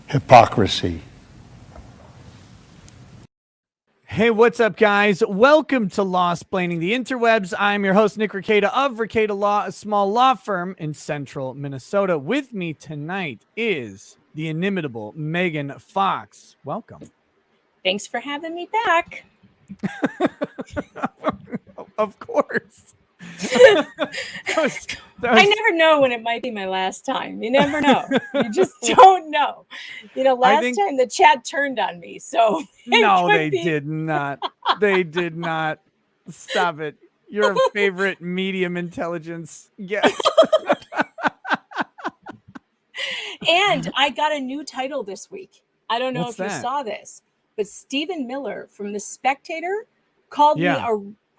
Hypocrisy. Hey, what's up, guys? Welcome to Law-Splaining the Interwebs. I'm your host, Nick Rekieta of Rekieta Law, a small law firm in central Minnesota. With me tonight is the inimitable Megan Fox. Welcome. Thanks for having me back. Of course. I never know when it might be my last time. You never know. You just don't know. You know, last time the chat turned on me. So no, they did not. They did not. Stop it. You're a favorite medium intelligence. Yes. And I got a new title this week. I don't know What's if that? you saw this, but Stephen Miller from The Spectator called me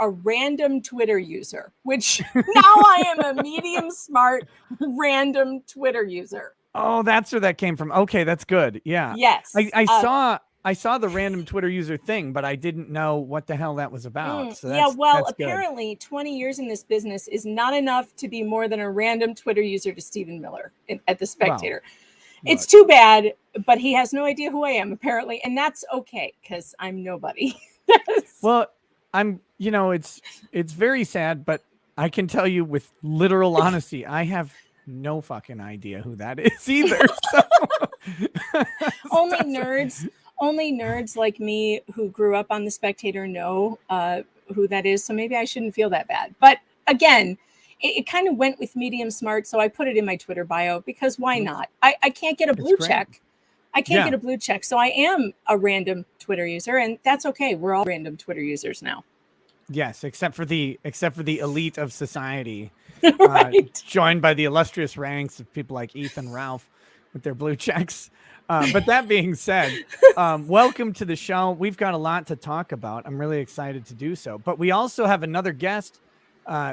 a random Twitter user, which now I am a medium smart random Twitter user. Oh, that's where that came from. Okay, that's good. Yeah. Yes. I saw the random Twitter user thing, but I didn't know what the hell that was about. So yeah, well, that's apparently 20 years in this business is not enough to be more than a random Twitter user to Stephen Miller at The Spectator. Well, it's too bad, but he has no idea who I am, apparently, and that's okay, because I'm nobody. Well, it's very sad, but I can tell you with literal honesty, I have no fucking idea who that is either. So. Only nerds like me who grew up on The Spectator know who that is. So maybe I shouldn't feel that bad. But again, it kind of went with medium smart. So I put it in my Twitter bio because why not? I can't get a blue check. I can't get a blue check. So I am a random Twitter user, and that's okay. We're all random Twitter users now. Yes, except for the elite of society, right. Joined by the illustrious ranks of people like Ethan Ralph with their blue checks. But that being said, welcome to the show. We've got a lot to talk about. I'm really excited to do so. But we also have another guest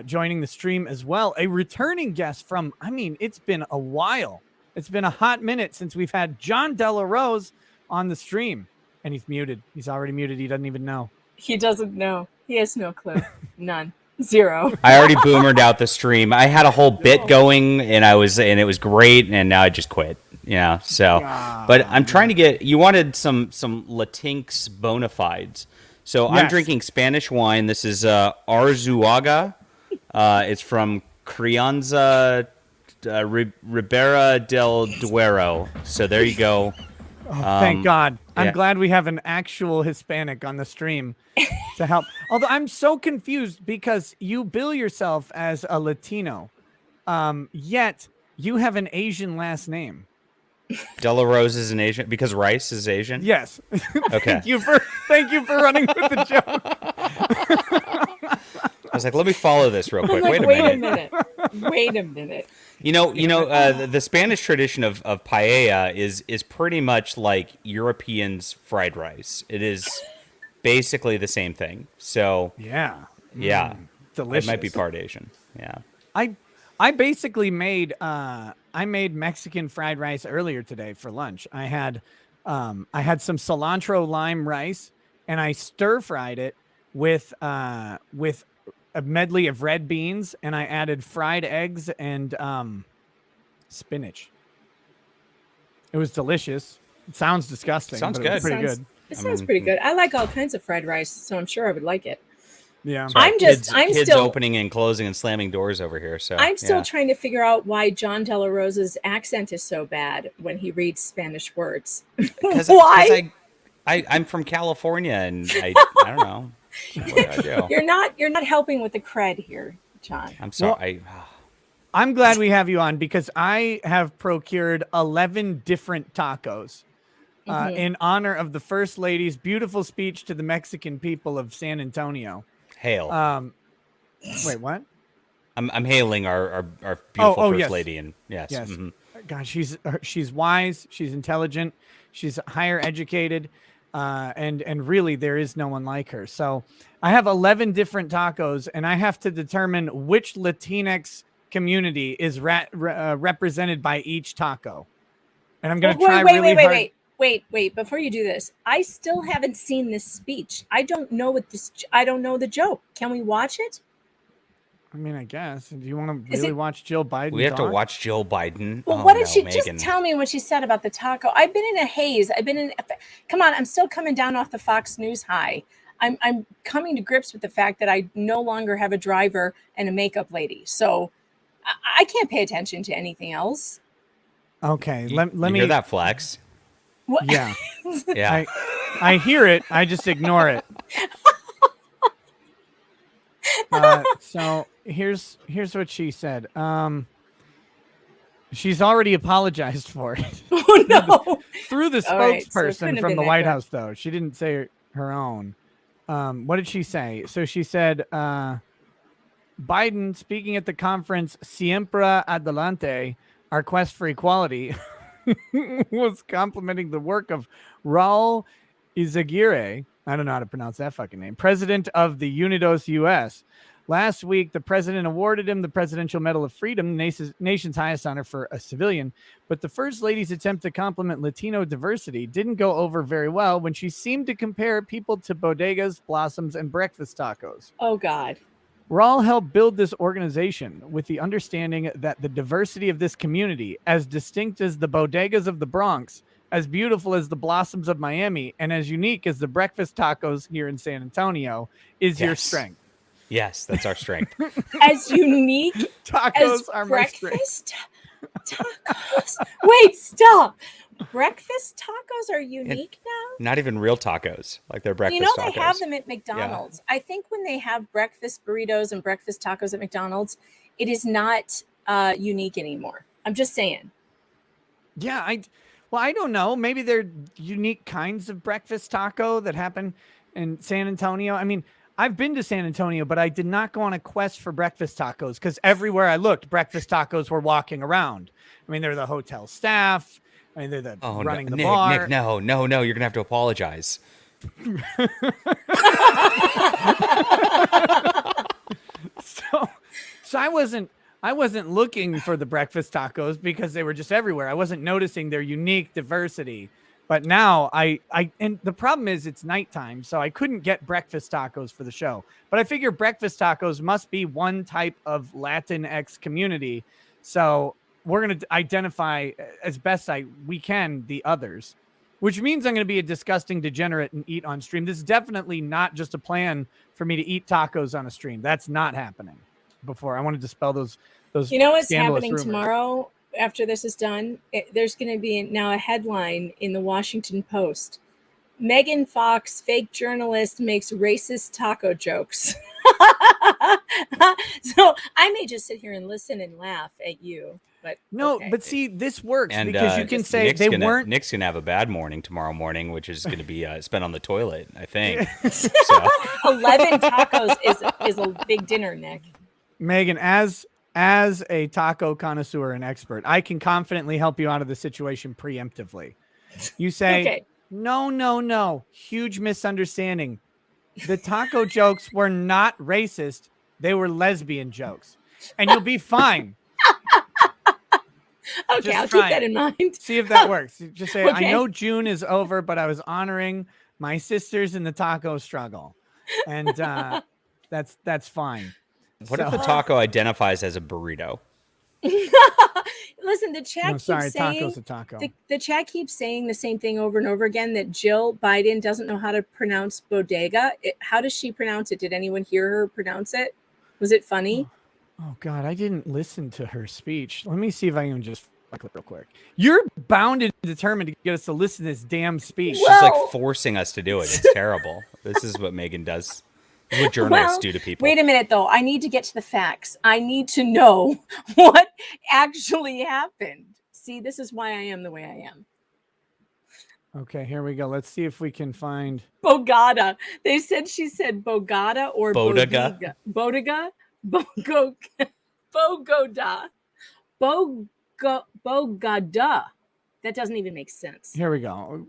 joining the stream as well. A returning guest from, it's been a while. It's been a hot minute since we've had John Della Rose on the stream. And he's muted. He's already muted. He doesn't even know. He doesn't know. He has no clue. None. Zero. I already boomered out the stream. I had a whole bit going and it was great, and now I just quit. Yeah. So but I'm trying to get, you wanted some Latinx bona fides. So yes. I'm drinking Spanish wine. This is Arzuaga. It's from Crianza Ribera del Duero. So there you go. Oh, thank God. I'm glad we have an actual Hispanic on the stream to help. Although I'm so confused because you bill yourself as a Latino, yet you have an Asian last name. Della Rose is an Asian because Rice is Asian? Yes. Okay. Thank you for running with the joke. I was like, let me follow this real quick. Wait a minute. You know, the Spanish tradition of paella is pretty much like Europeans' fried rice. It is basically the same thing. So yeah, delicious. It might be part Asian. Yeah, I basically made Mexican fried rice earlier today for lunch. I had some cilantro lime rice, and I stir fried it with a medley of red beans, and I added fried eggs and spinach. It was delicious. It sounds disgusting. Sounds but good. It was pretty good. It sounds pretty good. I like all kinds of fried rice, so I'm sure I would like it. Yeah, I'm still opening and closing and slamming doors over here. So I'm still trying to figure out why John Della Rose's accent is so bad when he reads Spanish words. Why? I'm from California, and I don't know. What do I do? You're not helping with the cred here, John. I'm sorry. I'm glad we have you on because I have procured 11 different tacos in honor of the First Lady's beautiful speech to the Mexican people of San Antonio. Hail. Wait, what? I'm hailing our beautiful First yes. Lady, and yes. Mm-hmm. God, she's wise, she's intelligent, she's higher educated. And really, there is no one like her. So I have 11 different tacos, and I have to determine which Latinx community is represented by each taco. And I'm going to try really hard. Wait, before you do this, I still haven't seen this speech. I don't know the joke. Can we watch it? I mean, I guess. Do you want to Is really it- watch Jill Biden? We have to talk? watch Jill Biden. Well, Oh, what did no, she Megan. just tell me what she said about the taco? I've been in a haze. Come on, I'm still coming down off the Fox News high. I'm coming to grips with the fact that I no longer have a driver and a makeup lady. So I can't pay attention to anything else. Okay, You, let you me hear that flex? What? Yeah. Yeah. I hear it. I just ignore it. So here's what she said. She's already apologized for it. Oh no. Through the All right, so it spokesperson couldn't have from been the that White good. House, though. She didn't say her own. What did she say? So she said, Biden speaking at the conference Siempre Adelante, our quest for equality, was complimenting the work of Raul Izaguirre. I don't know how to pronounce that fucking name. President of the Unidos U.S. Last week, the president awarded him the Presidential Medal of Freedom, nation's highest honor for a civilian. But the First Lady's attempt to compliment Latino diversity didn't go over very well when she seemed to compare people to bodegas, blossoms, and breakfast tacos. Oh God. Raul helped build this organization with the understanding that the diversity of this community, as distinct as the bodegas of the Bronx, as beautiful as the blossoms of Miami, and as unique as the breakfast tacos here in San Antonio, is your Yes. strength. Yes, that's our strength. As unique Tacos as are my strength. breakfast tacos. Wait, stop. Breakfast tacos are unique now? Not even real tacos, like they're breakfast You know, tacos. they have them at McDonald's. I think when they have breakfast burritos and breakfast tacos at McDonald's, it is not unique anymore. I'm just saying. Yeah, I don't know. Maybe they're unique kinds of breakfast taco that happen in San Antonio. I mean, I've been to San Antonio, but I did not go on a quest for breakfast tacos because everywhere I looked, breakfast tacos were walking around. I mean, they're the hotel staff. I mean, they're the running the Nick, bar. Nick, no, you're gonna have to apologize. So I wasn't looking for the breakfast tacos because they were just everywhere. I wasn't noticing their unique diversity. But now and the problem is it's nighttime, so I couldn't get breakfast tacos for the show. But I figure breakfast tacos must be one type of Latinx community. So we're going to identify as best we can the others, which means I'm going to be a disgusting degenerate and eat on stream. This is definitely not just a plan for me to eat tacos on a stream. That's not happening. Before I want to dispel those. You know what's scandalous happening rumors. tomorrow after this is done? There's going to be now a headline in the Washington Post. Megan Fox, fake journalist, makes racist taco jokes. So I may just sit here and listen and laugh at you. But No, okay. but see, this works And because you can say Nick's they gonna, weren't. Nick's gonna have a bad morning tomorrow morning, which is gonna be spent on the toilet, I think. So 11 tacos is a big dinner, Nick. Megan, as a taco connoisseur and expert, I can confidently help you out of the situation preemptively. You say, Okay. no, huge misunderstanding. The taco jokes were not racist. They were lesbian jokes. And you'll be fine. Okay, Just I'll try keep that it. in mind. See if that works. You just say, Okay. I know June is over, but I was honoring my sisters in the taco struggle. And that's fine. what if the taco identifies as a burrito? Listen, the chat No, sorry, keeps saying taco's a taco. the chat keeps saying the same thing over and over again, that Jill Biden doesn't know how to pronounce bodega. How does she pronounce it? Did anyone hear her pronounce it? Was it funny? Oh God, I didn't listen to her speech. Let me see if I can just clip real quick. You're bound and determined to get us to listen to this damn speech. Well- She's like forcing us to do it. It's terrible. This is what Megan does. This is what journalists do to people. Wait a minute, though. I need to get to the facts. I need to know what actually happened. See, this is why I am the way I am. Okay, here we go. Let's see if we can find. Bogota. They said she said Bogota or Bodega. Bodega. Bogota. Bogota. That doesn't even make sense. Here we go.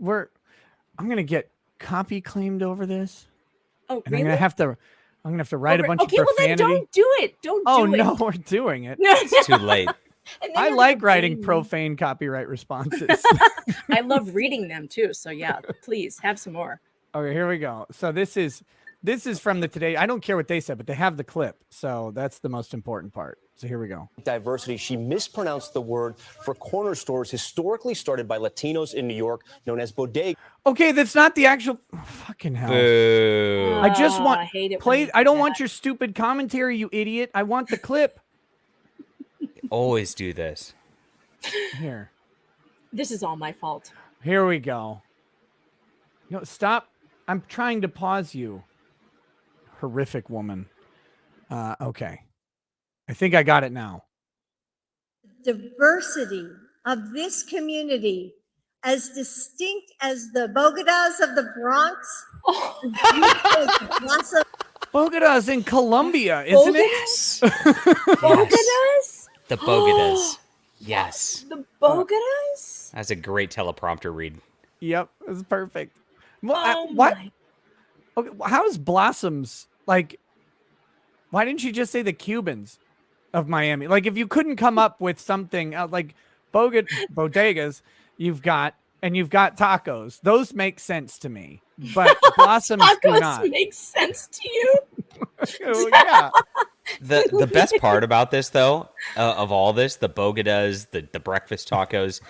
I'm gonna get copy claimed over this, Oh, and really? I'm gonna have to write a bunch okay, of well then profanity. don't do it. Don't Oh do it. no, we're doing it. It's too late. And then I you're like gonna writing blame me. profane copyright responses. I love reading them too. So yeah, please have some more. Okay, here we go. So this This is from the Today. I don't care what they said, but they have the clip. So that's the most important part. So here we go. Diversity. She mispronounced the word for corner stores historically started by Latinos in New York, known as bodega. Okay, that's not the actual fucking hell. Boo. I just want I hate it. play. I don't want your stupid commentary, you idiot. I want the clip. Always do this. Here. This is all my fault. Here we go. No, stop. I'm trying to pause you. Horrific woman. Okay. I think I got it now. Diversity of this community, as distinct as the Bogotas of the Bronx. Bogota's in Colombia, isn't Bogotas? it? Bogotas? The Bogotas. Yes. The Bogotas? That's a great teleprompter read. Yep, it's perfect. Well, Oh what? my. Okay, how's Blossoms like? Why didn't you just say the Cubans of Miami? Like, if you couldn't come up with something like bodegas, you've got tacos. Those make sense to me, but Blossoms do not. Tacos make sense to you? Oh, yeah. The best part about this, though, of all this, the Bogotas, the breakfast tacos,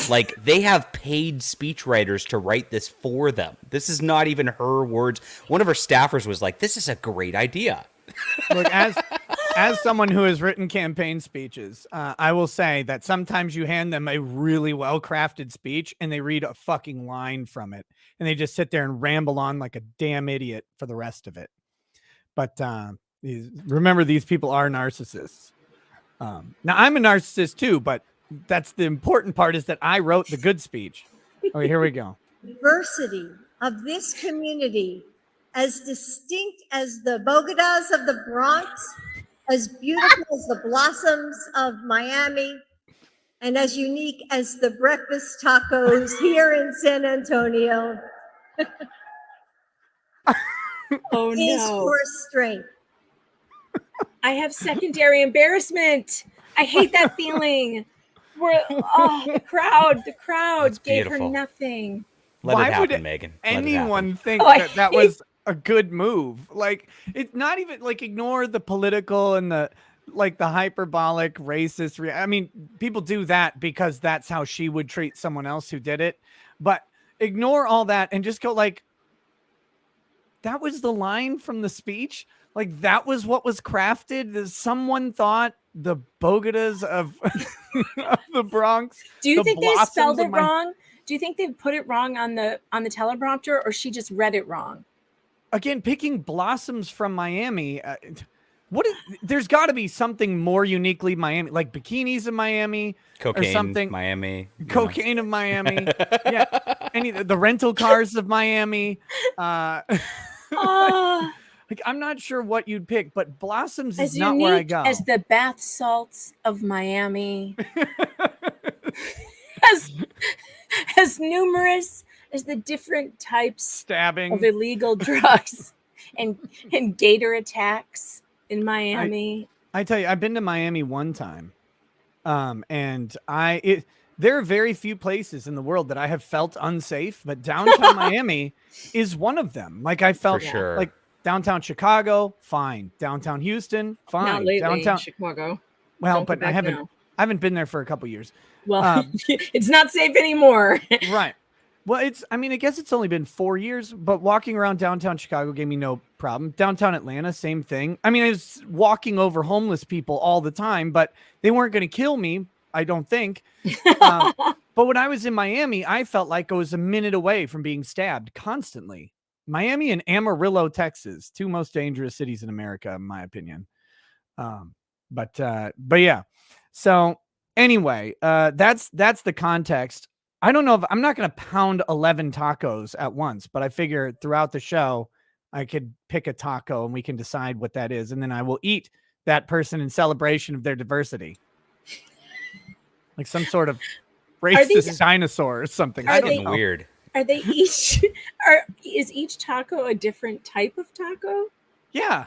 like they have paid speechwriters to write this for them. This is not even her words. One of her staffers was like, "This is a great idea." Look, as someone who has written campaign speeches, I will say that sometimes you hand them a really well-crafted speech and they read a fucking line from it, and they just sit there and ramble on like a damn idiot for the rest of it. But remember, these people are narcissists. Now, I'm a narcissist too, but that's the important part, is that I wrote the good speech. Okay, here we go. Diversity of this community, as distinct as the Bogotas of the Bronx, as beautiful as the blossoms of Miami, and as unique as the breakfast tacos here in San Antonio. Oh Is no. for strength. I have secondary embarrassment. I hate that feeling. The crowd That's gave her beautiful. nothing. Let Why it would happen, Megan. Let it anyone happen. think Oh, I that hate- was a good move? Like, it's not even like, ignore the political and the hyperbolic racist I mean, people do that because that's how she would treat someone else who did it, but ignore all that and just go like, that was the line from the speech. Like, that was what was crafted. Someone thought the Bogotas of, of the Bronx. Do you the think they blossoms spelled of it my- wrong? Do you think they put it wrong on the teleprompter, or she just read it wrong? Again, picking blossoms from Miami. There's got to be something more uniquely Miami, like bikinis in Miami, Cocaine, or something. Miami. you know. Cocaine of Miami. Yeah, the rental cars of Miami. Ah, Like, I'm not sure what you'd pick, but blossoms is as not where I unique go. as the bath salts of Miami, as numerous as the different types Stabbing. of illegal drugs and gator attacks in Miami. I tell you, I've been to Miami one time, and there are very few places in the world that I have felt unsafe, but downtown Miami is one of them. Like, I felt For sure. like downtown Chicago, fine. Downtown Houston, fine. Not lately, Downtown, Chicago. well, Don't go but I back haven't now. been there for a couple years. Well, it's not safe anymore. Right. Well, I guess it's only been 4 years, but walking around downtown Chicago gave me no problem. Downtown Atlanta, same thing. I mean, I was walking over homeless people all the time, but they weren't going to kill me, I don't think. But when I was in Miami, I felt like I was a minute away from being stabbed constantly. Miami and Amarillo, Texas, two most dangerous cities in America, in my opinion. But yeah. So anyway, that's the context. I don't know if I'm not going to pound 11 tacos at once, but I figure throughout the show, I could pick a taco and we can decide what that is. And then I will eat that person in celebration of their diversity. Like some sort of racist dinosaur or something. I don't know. Weird. Are they each? Is each taco a different type of taco? Yeah.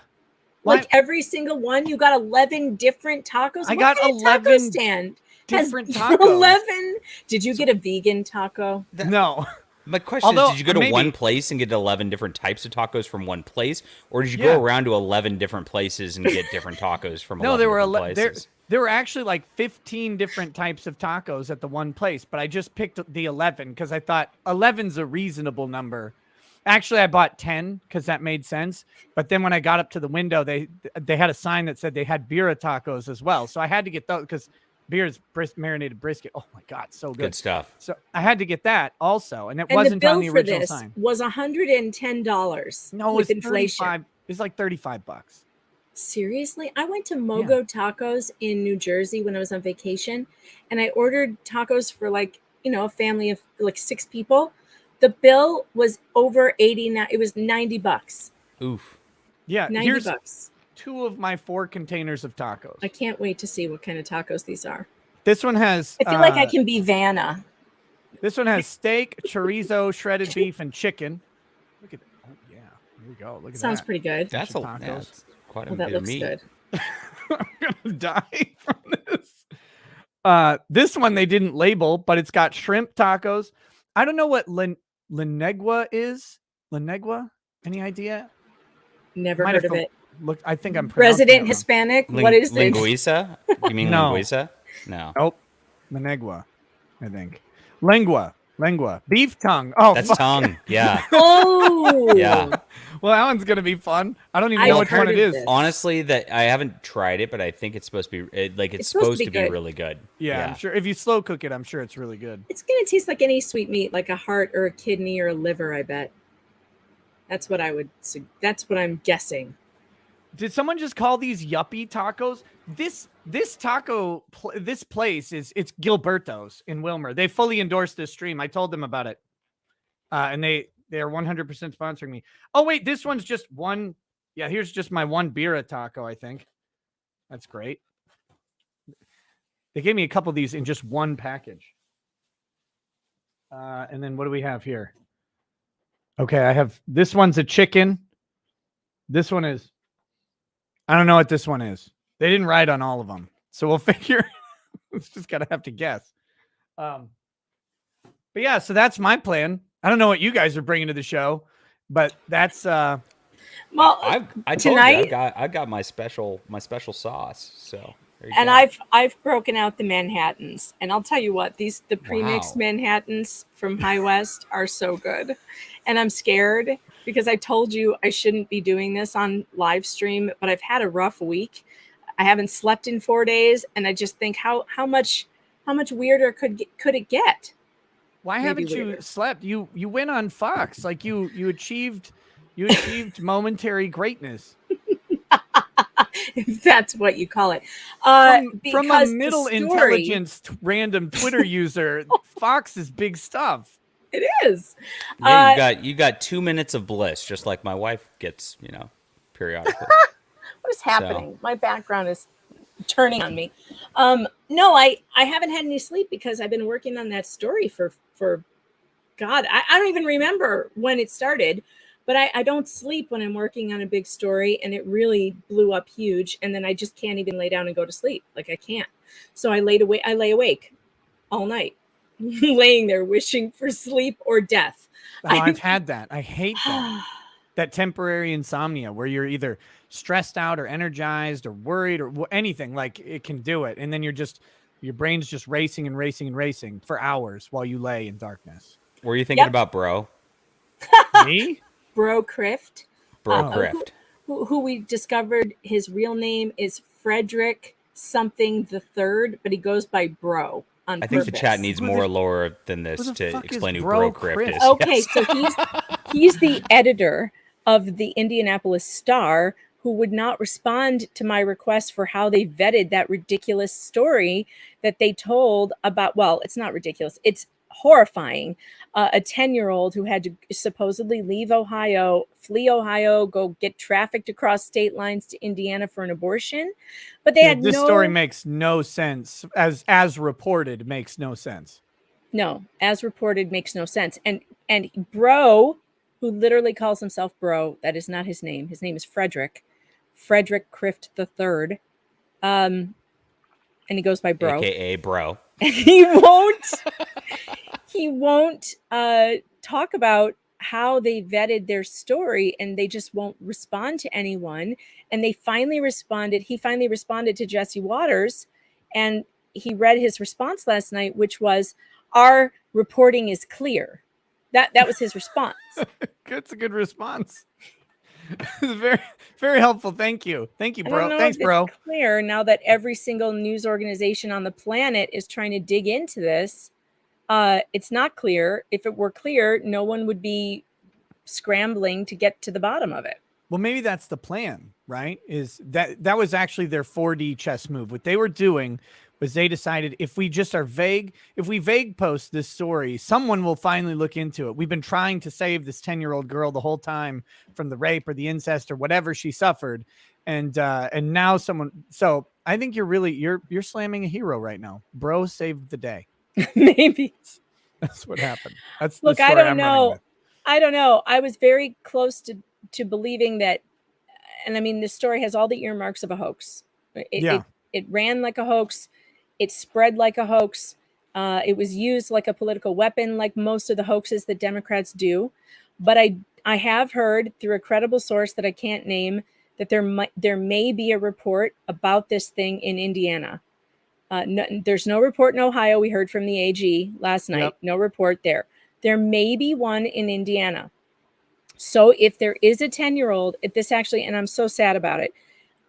Like every single one, you got 11 different tacos. I What got kind of taco 11 stand has different tacos. 11. Did you get a vegan taco? No. My question Although, is, did you go to maybe- one place and get 11 different types of tacos from one place? Or did you Yeah. go around to 11 different places and get different tacos from 11 No, there were different places? there were actually like 15 different types of tacos at the one place, but I just picked the 11 because I thought 11's a reasonable number. Actually, I bought 10 because that made sense. But then when I got up to the window, they had a sign that said they had birria tacos as well. So I had to get those because beer is marinated brisket. Oh my God, so good. Good stuff. So I had to get that also, and it And wasn't the bill on the for original this sign. was $110. No, with it's inflation. 35. It's like $35. Seriously? I went to Mogo Tacos in New Jersey when I was on vacation, and I ordered tacos for like, a family of like 6 people. The bill was over 89. It was $90. Oof. Yeah, $90. here's 2 of my 4 containers of tacos. I can't wait to see what kind of tacos these are. This one has. I feel like I can be Vanna. This one has steak, chorizo, shredded beef, and chicken. Look at that. Oh yeah, here we go. Look at Sounds that. pretty good. That's a Tacos. that's quite a Well, that bit of looks meat. good. I'm gonna die from this. This one they didn't label, but it's got shrimp tacos. I don't know what Lenegua is. Lenegua? Any idea? Never Might heard have of to it. Look, I think I'm pronouncing Resident it wrong. Hispanic. What is this? Linguiça? You mean No. linguiça? No. Nope. Lenegua, I think. Lengua. Beef tongue. Oh, That's fuck. tongue. Yeah. Oh, Yeah. Well, that one's gonna be fun. I don't even I've know which one heard it of is. this. Honestly, that I haven't tried it, but I think it's supposed to be it's supposed to be good. really good. Yeah, I'm sure if you slow cook it, I'm sure it's really good. It's gonna taste like any sweet meat, like a heart or a kidney or a liver. I bet. That's what I would. That's what I'm guessing. Did someone just call these yuppie tacos? This place it's Gilberto's in Wilmer. They fully endorsed this stream. I told them about it, and they're 100% sponsoring me. Oh wait, this one's just one. Yeah, here's just my one birria taco. I think that's great. They gave me a couple of these in just one package. And then what do we have here? Okay, I have this one's a chicken. This one is. I don't know what this one is. They didn't write on all of them. So we'll figure. It's just gotta have to guess. But yeah, so that's my plan. I don't know what you guys are bringing to the show, but that's Well, I told tonight, you I got my special sauce. So there you and go. I've broken out the Manhattans, and I'll tell you what, the premixed Wow. Manhattans from High West are so good, and I'm scared because I told you I shouldn't be doing this on live stream, but I've had a rough week. I haven't slept in 4 days, and I just think how much weirder could it get? why Maybe haven't you later. slept? You went on Fox. Like you achieved momentary greatness. If that's what you call it. From a Because the middle story- intelligence random Twitter user, Fox is big stuff. It is. Yeah, you got 2 minutes of bliss, just like my wife gets, periodically. What is happening? My background is turning on me. No, I haven't had any sleep because I've been working on that story for God, I don't even remember when it started, but I don't sleep when I'm working on a big story, and it really blew up huge, and then I just can't even lay down and go to sleep. Like I can't. So I lay awake all night, laying there wishing for sleep or death. Oh, I've had that. I hate that. That temporary insomnia where you're either stressed out or energized or worried or anything, like it can do it. And then your brain's just racing and racing and racing for hours while you lay in darkness. Were you thinking Yep. about bro? Me? Bro Crift. Bro Oh. Crift. Who we discovered his real name is Frederick something the third, but he goes by Bro on I think the purpose. chat needs Who the- more lore than this who the to fuck is explain who Bro Bro Crift Crift? is. Okay, Yes. so he's the editor of the Indianapolis Star, who would not respond to my request for how they vetted that ridiculous story that they told about. Well, it's not ridiculous. It's horrifying. A 10-year-old who had to supposedly leave Ohio, flee Ohio, go get trafficked across state lines to Indiana for an abortion. But they had This no story makes no sense. As reported, makes no sense. No, as reported, makes no sense. And Bro, who literally calls himself Bro, that is not his name. His name is Frederick Crift the Third. And he goes by Bro. AKA Bro. he won't talk about how they vetted their story and they just won't respond to anyone. And he finally responded to Jesse Waters, and he read his response last night, which was, "Our reporting is clear." That was his response. That's a good response. Very, very helpful. Thank you, I bro. don't know Thanks, if it's bro. clear now that every single news organization on the planet is trying to dig into this. It's not clear. If it were clear, no one would be scrambling to get to the bottom of it. Well, maybe that's the plan, right? Is that was actually their 4D chess move. What they were doing was they decided, if we just are vague, if we vague post this story, someone will finally look into it. We've been trying to save this 10-year-old girl the whole time from the rape or the incest or whatever she suffered. And now someone, so I think you're slamming a hero right now. Bro saved the day. Maybe. That's what happened. That's Look, the story I don't I'm running know. with. I don't know. I was very close to believing that, and I mean, this story has all the earmarks of a hoax. It ran like a hoax. It spread like a hoax. It was used like a political weapon, like most of the hoaxes that Democrats do. But I have heard through a credible source that I can't name that there may be a report about this thing in Indiana. There's no report in Ohio. We heard from the AG last night. Yep. No report there. There may be one in Indiana. So if there is a 10-year-old, if this actually, and I'm so sad about it,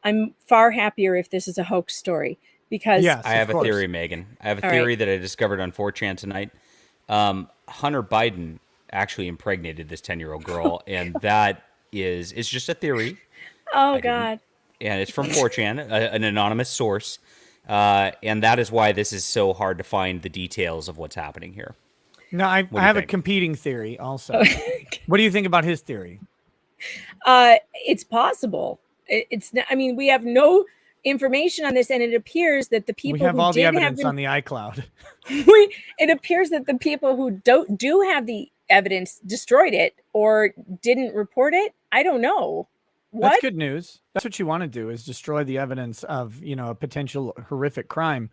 I'm far happier if this is a hoax story, because Yes, I have of a course. theory, Megan. I have a All theory right. that I discovered on 4chan tonight. Hunter Biden actually impregnated this 10-year-old girl, and it's just a theory. Oh God. And it's from 4chan, an anonymous source. And that is why this is so hard to find the details of what's happening here. No, I do you have a think? competing theory also. What do you think about his theory? It's possible. It's not, I mean, we have no information on this, and it appears that the people We have who all the did evidence have on the iCloud. it appears that the people who do have the evidence destroyed it or didn't report it. I don't know. What? That's good news. That's what you want to do, is destroy the evidence of, a potential horrific crime.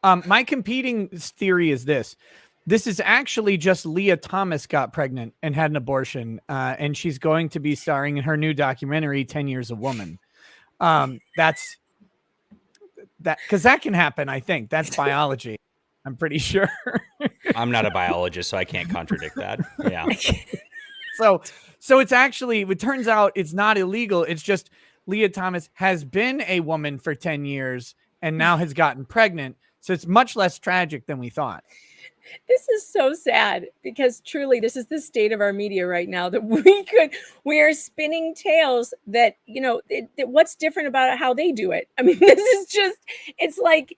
My competing theory is this. This is actually just Leah Thomas got pregnant and had an abortion, and she's going to be starring in her new documentary, 10 Years a Woman. That's that, because that can happen. I think that's biology. I'm pretty sure. I'm not a biologist, so I can't contradict that. Yeah. So it's actually, it turns out it's not illegal. It's just Leah Thomas has been a woman for 10 years and now has gotten pregnant. So it's much less tragic than we thought. This is so sad, because truly this is the state of our media right now, that we are spinning tales that, what's different about how they do it. I mean, this is just, it's like,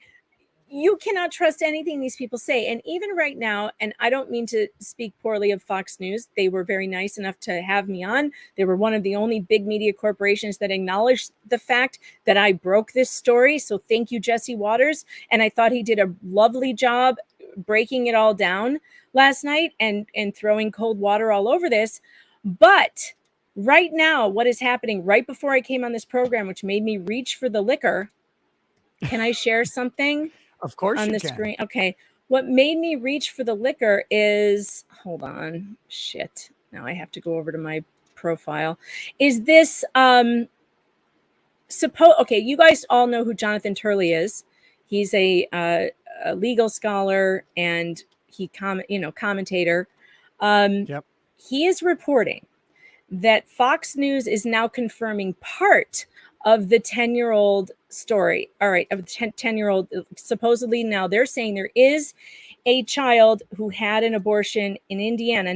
you cannot trust anything these people say. And even right now, and I don't mean to speak poorly of Fox News, they were very nice enough to have me on. They were one of the only big media corporations that acknowledged the fact that I broke this story. So thank you, Jesse Waters. And I thought he did a lovely job breaking it all down last night and throwing cold water all over this. But right now, what is happening right before I came on this program, which made me reach for the liquor. Can I share something? Of course On you the can. screen. Okay. What made me reach for the liquor is, hold on. Shit. Now I have to go over to my profile. Is this okay, you guys all know who Jonathan Turley is. He's a legal scholar and commentator. Yep. He is reporting that Fox News is now confirming part of the 10-year-old story. All right, of the 10-year-old, supposedly now they're saying there is a child who had an abortion in Indiana.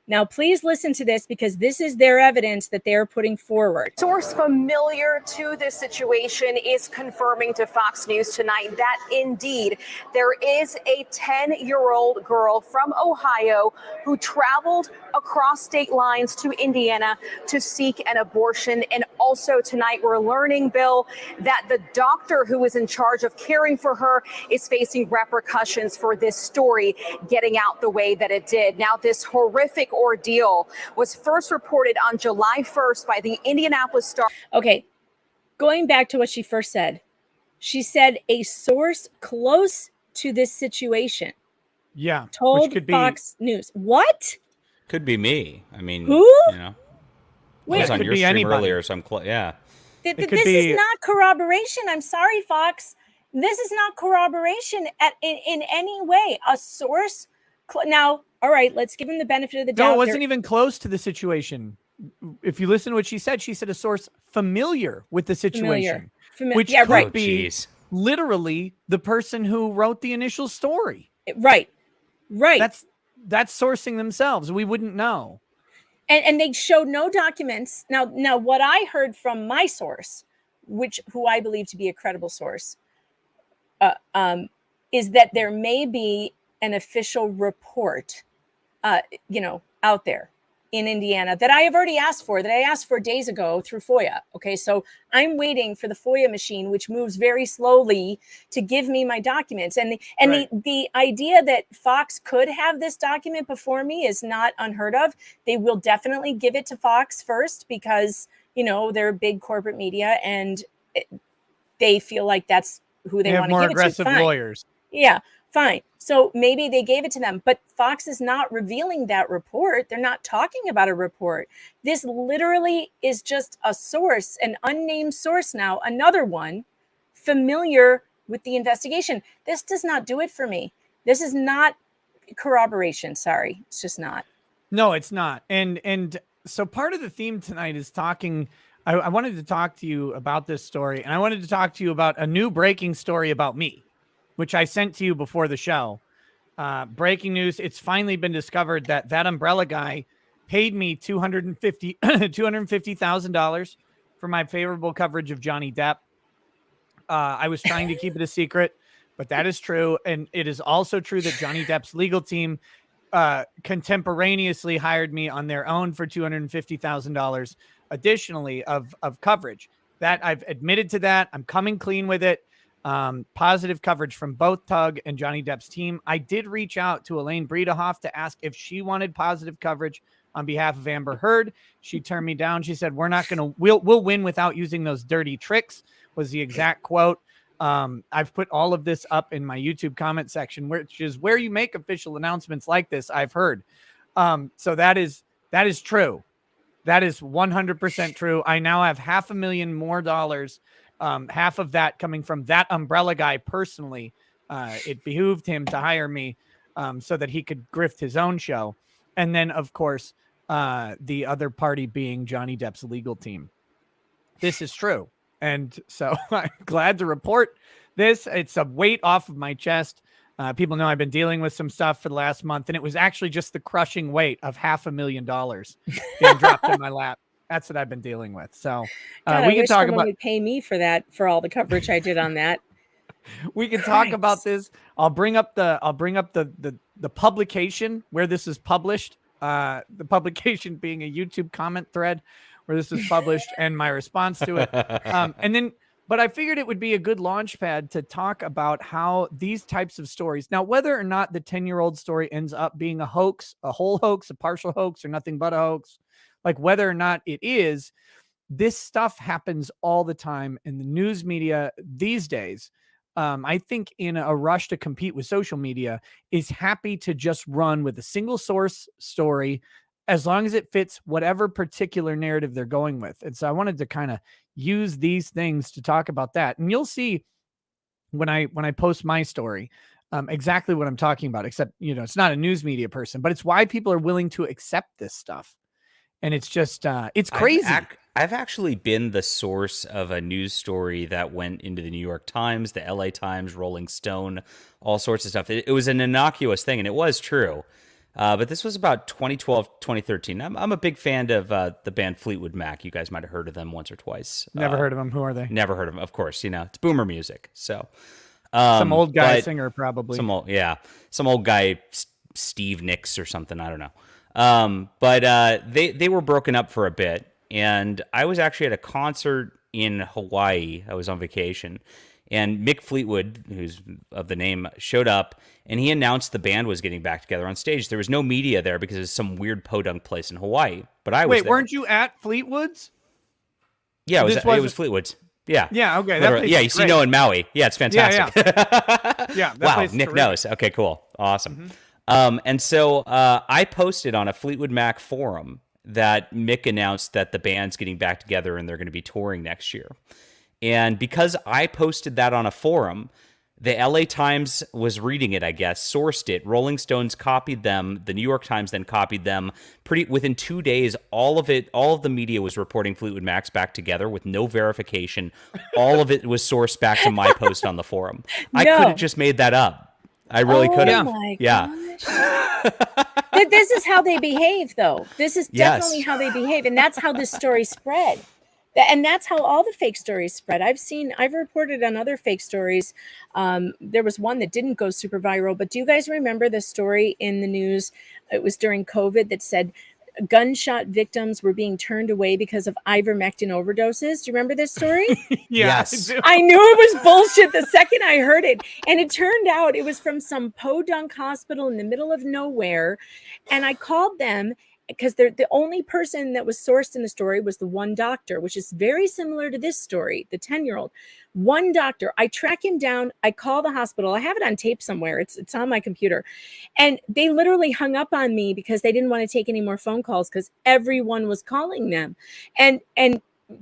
Now, please listen to this, because this is their evidence that they're putting forward. Source familiar to this situation is confirming to Fox News tonight that indeed there is a 10-year-old girl from Ohio who traveled across state lines to Indiana to seek an abortion. And also tonight we're learning, Bill, that the doctor who was in charge of caring for her is facing repercussions for this story getting out the way that it did. Now, this horrific ordeal was first reported on July 1st by the Indianapolis Star. Okay, going back to what she first said. She said a source close to this situation Yeah. told which could Fox News. What? Could be me. I mean, Who? you know, I Wait, was on could your be stream anybody. earlier, so yeah. It could this be- is not corroboration. I'm sorry, Fox. This is not corroboration in any way. A source. Now, all right, let's give him the benefit of the doubt. No, it wasn't even close to the situation. If you listen to what she said a source familiar with the situation, which yeah, could right. be literally the person who wrote the initial story. Right. That's sourcing themselves. We wouldn't know. And they showed no documents. Now, what I heard from my source, who I believe to be a credible source, is that there may be an official report, out there in Indiana that I have already asked for, that I asked for days ago through FOIA. Okay, so I'm waiting for the FOIA machine, which moves very slowly, to give me my documents. And the idea that Fox could have this document before me is not unheard of. They will definitely give it to Fox first because, they're big corporate media and they feel like that's who they want to give it to. More aggressive lawyers. Yeah, fine. So maybe they gave it to them, but Fox is not revealing that report. They're not talking about a report. This literally is just a source, an unnamed source now, another one familiar with the investigation. This does not do it for me. This is not corroboration. Sorry, it's just not. No, it's not. And so part of the theme tonight is talking. I wanted to talk to you about this story, and I wanted to talk to you about a new breaking story about me, which I sent to you before the show. Breaking news. It's finally been discovered that umbrella guy paid me $250,000 for my favorable coverage of Johnny Depp. I was trying to keep it a secret, but that is true. And it is also true that Johnny Depp's legal team contemporaneously hired me on their own for $250,000 additionally of coverage. That I've admitted to that. I'm coming clean with it. Positive coverage from both Tug and Johnny Depp's team. I did reach out to Elaine Bredehoff to ask if she wanted positive coverage on behalf of Amber Heard. She turned me down. She said, we'll win without using those dirty tricks, was the exact quote. I've put all of this up in my YouTube comment section, which is where you make official announcements like this, I've heard. So that is true. That is 100% true. I now have $500,000 more dollars. Half of that coming from that umbrella guy personally. It behooved him to hire me so that he could grift his own show. And then, of course, the other party being Johnny Depp's legal team. This is true. And so I'm glad to report this. It's a weight off of my chest. People know I've been dealing with some stuff for the last month, and it was actually just the crushing weight of $500,000 being dropped in my lap. That's what I've been dealing with. So God, we can talk about. Would pay me for that, for all the coverage I did on that. We can talk about this. I'll bring up the publication where this is published. The publication being a YouTube comment thread where this is published and my response to it. But I figured it would be a good launch pad to talk about how these types of stories, now, whether or not the 10-year-old story ends up being a hoax, a whole hoax, a partial hoax, or nothing but a hoax, like whether or not it is, this stuff happens all the time in the news media these days. I think in a rush to compete with social media is happy to just run with a single source story as long as it fits whatever particular narrative they're going with. And so I wanted to kind of use these things to talk about that. And you'll see when I post my story, exactly what I'm talking about, except, it's not a news media person, but it's why people are willing to accept this stuff. And it's just, it's crazy. I've actually been the source of a news story that went into the New York Times, the LA Times, Rolling Stone, all sorts of stuff. It was an innocuous thing, and it was true. But this was about 2012, 2013. I'm a big fan of the band Fleetwood Mac. You guys might have heard of them once or twice. Never heard of them. Who are they? Never heard of them. Of course, it's boomer music. So some old guy singer, probably. Some old guy, Steve Nicks or something. I don't know. But they were broken up for a bit. And I was actually at a concert in Hawaii. I was on vacation. And Mick Fleetwood, who's of the name, showed up, and he announced the band was getting back together on stage. There was no media there because it's some weird podunk place in Hawaii. But I was there. Weren't you at Fleetwood's? Yeah, it was Fleetwood's. Yeah. Yeah, okay. Yeah, you see, in Maui. Yeah, it's fantastic. Yeah. Wow, Nick knows. Okay, cool. Awesome. And so I posted on a Fleetwood Mac forum that Mick announced that the band's getting back together and they're going to be touring next year. And because I posted that on a forum, the LA Times was reading it, I guess, sourced it. Rolling Stones copied them. The New York Times then copied them. Within 2 days, all of the media was reporting Fleetwood Mac's back together with no verification. All of it was sourced back to my post on the forum. I could have just made that up. I really could have. Oh my Yeah. gosh. This is how they behave, though. This is definitely how they behave. And that's how this story spread. And that's how all the fake stories spread. I've reported on other fake stories. There was one that didn't go super viral, but do you guys remember the story in the news? It was during COVID that said gunshot victims were being turned away because of ivermectin overdoses. Do you remember this story? Yes. I I knew it was bullshit the second I heard it. And it turned out it was from some podunk hospital in the middle of nowhere. And I called them because they're the only person that was sourced in the story was the one doctor, which is very similar to this story, the 10-year-old. One doctor, I track him down. I call the hospital. I have it on tape somewhere. It's on my computer. And they literally hung up on me because they didn't want to take any more phone calls because everyone was calling them. And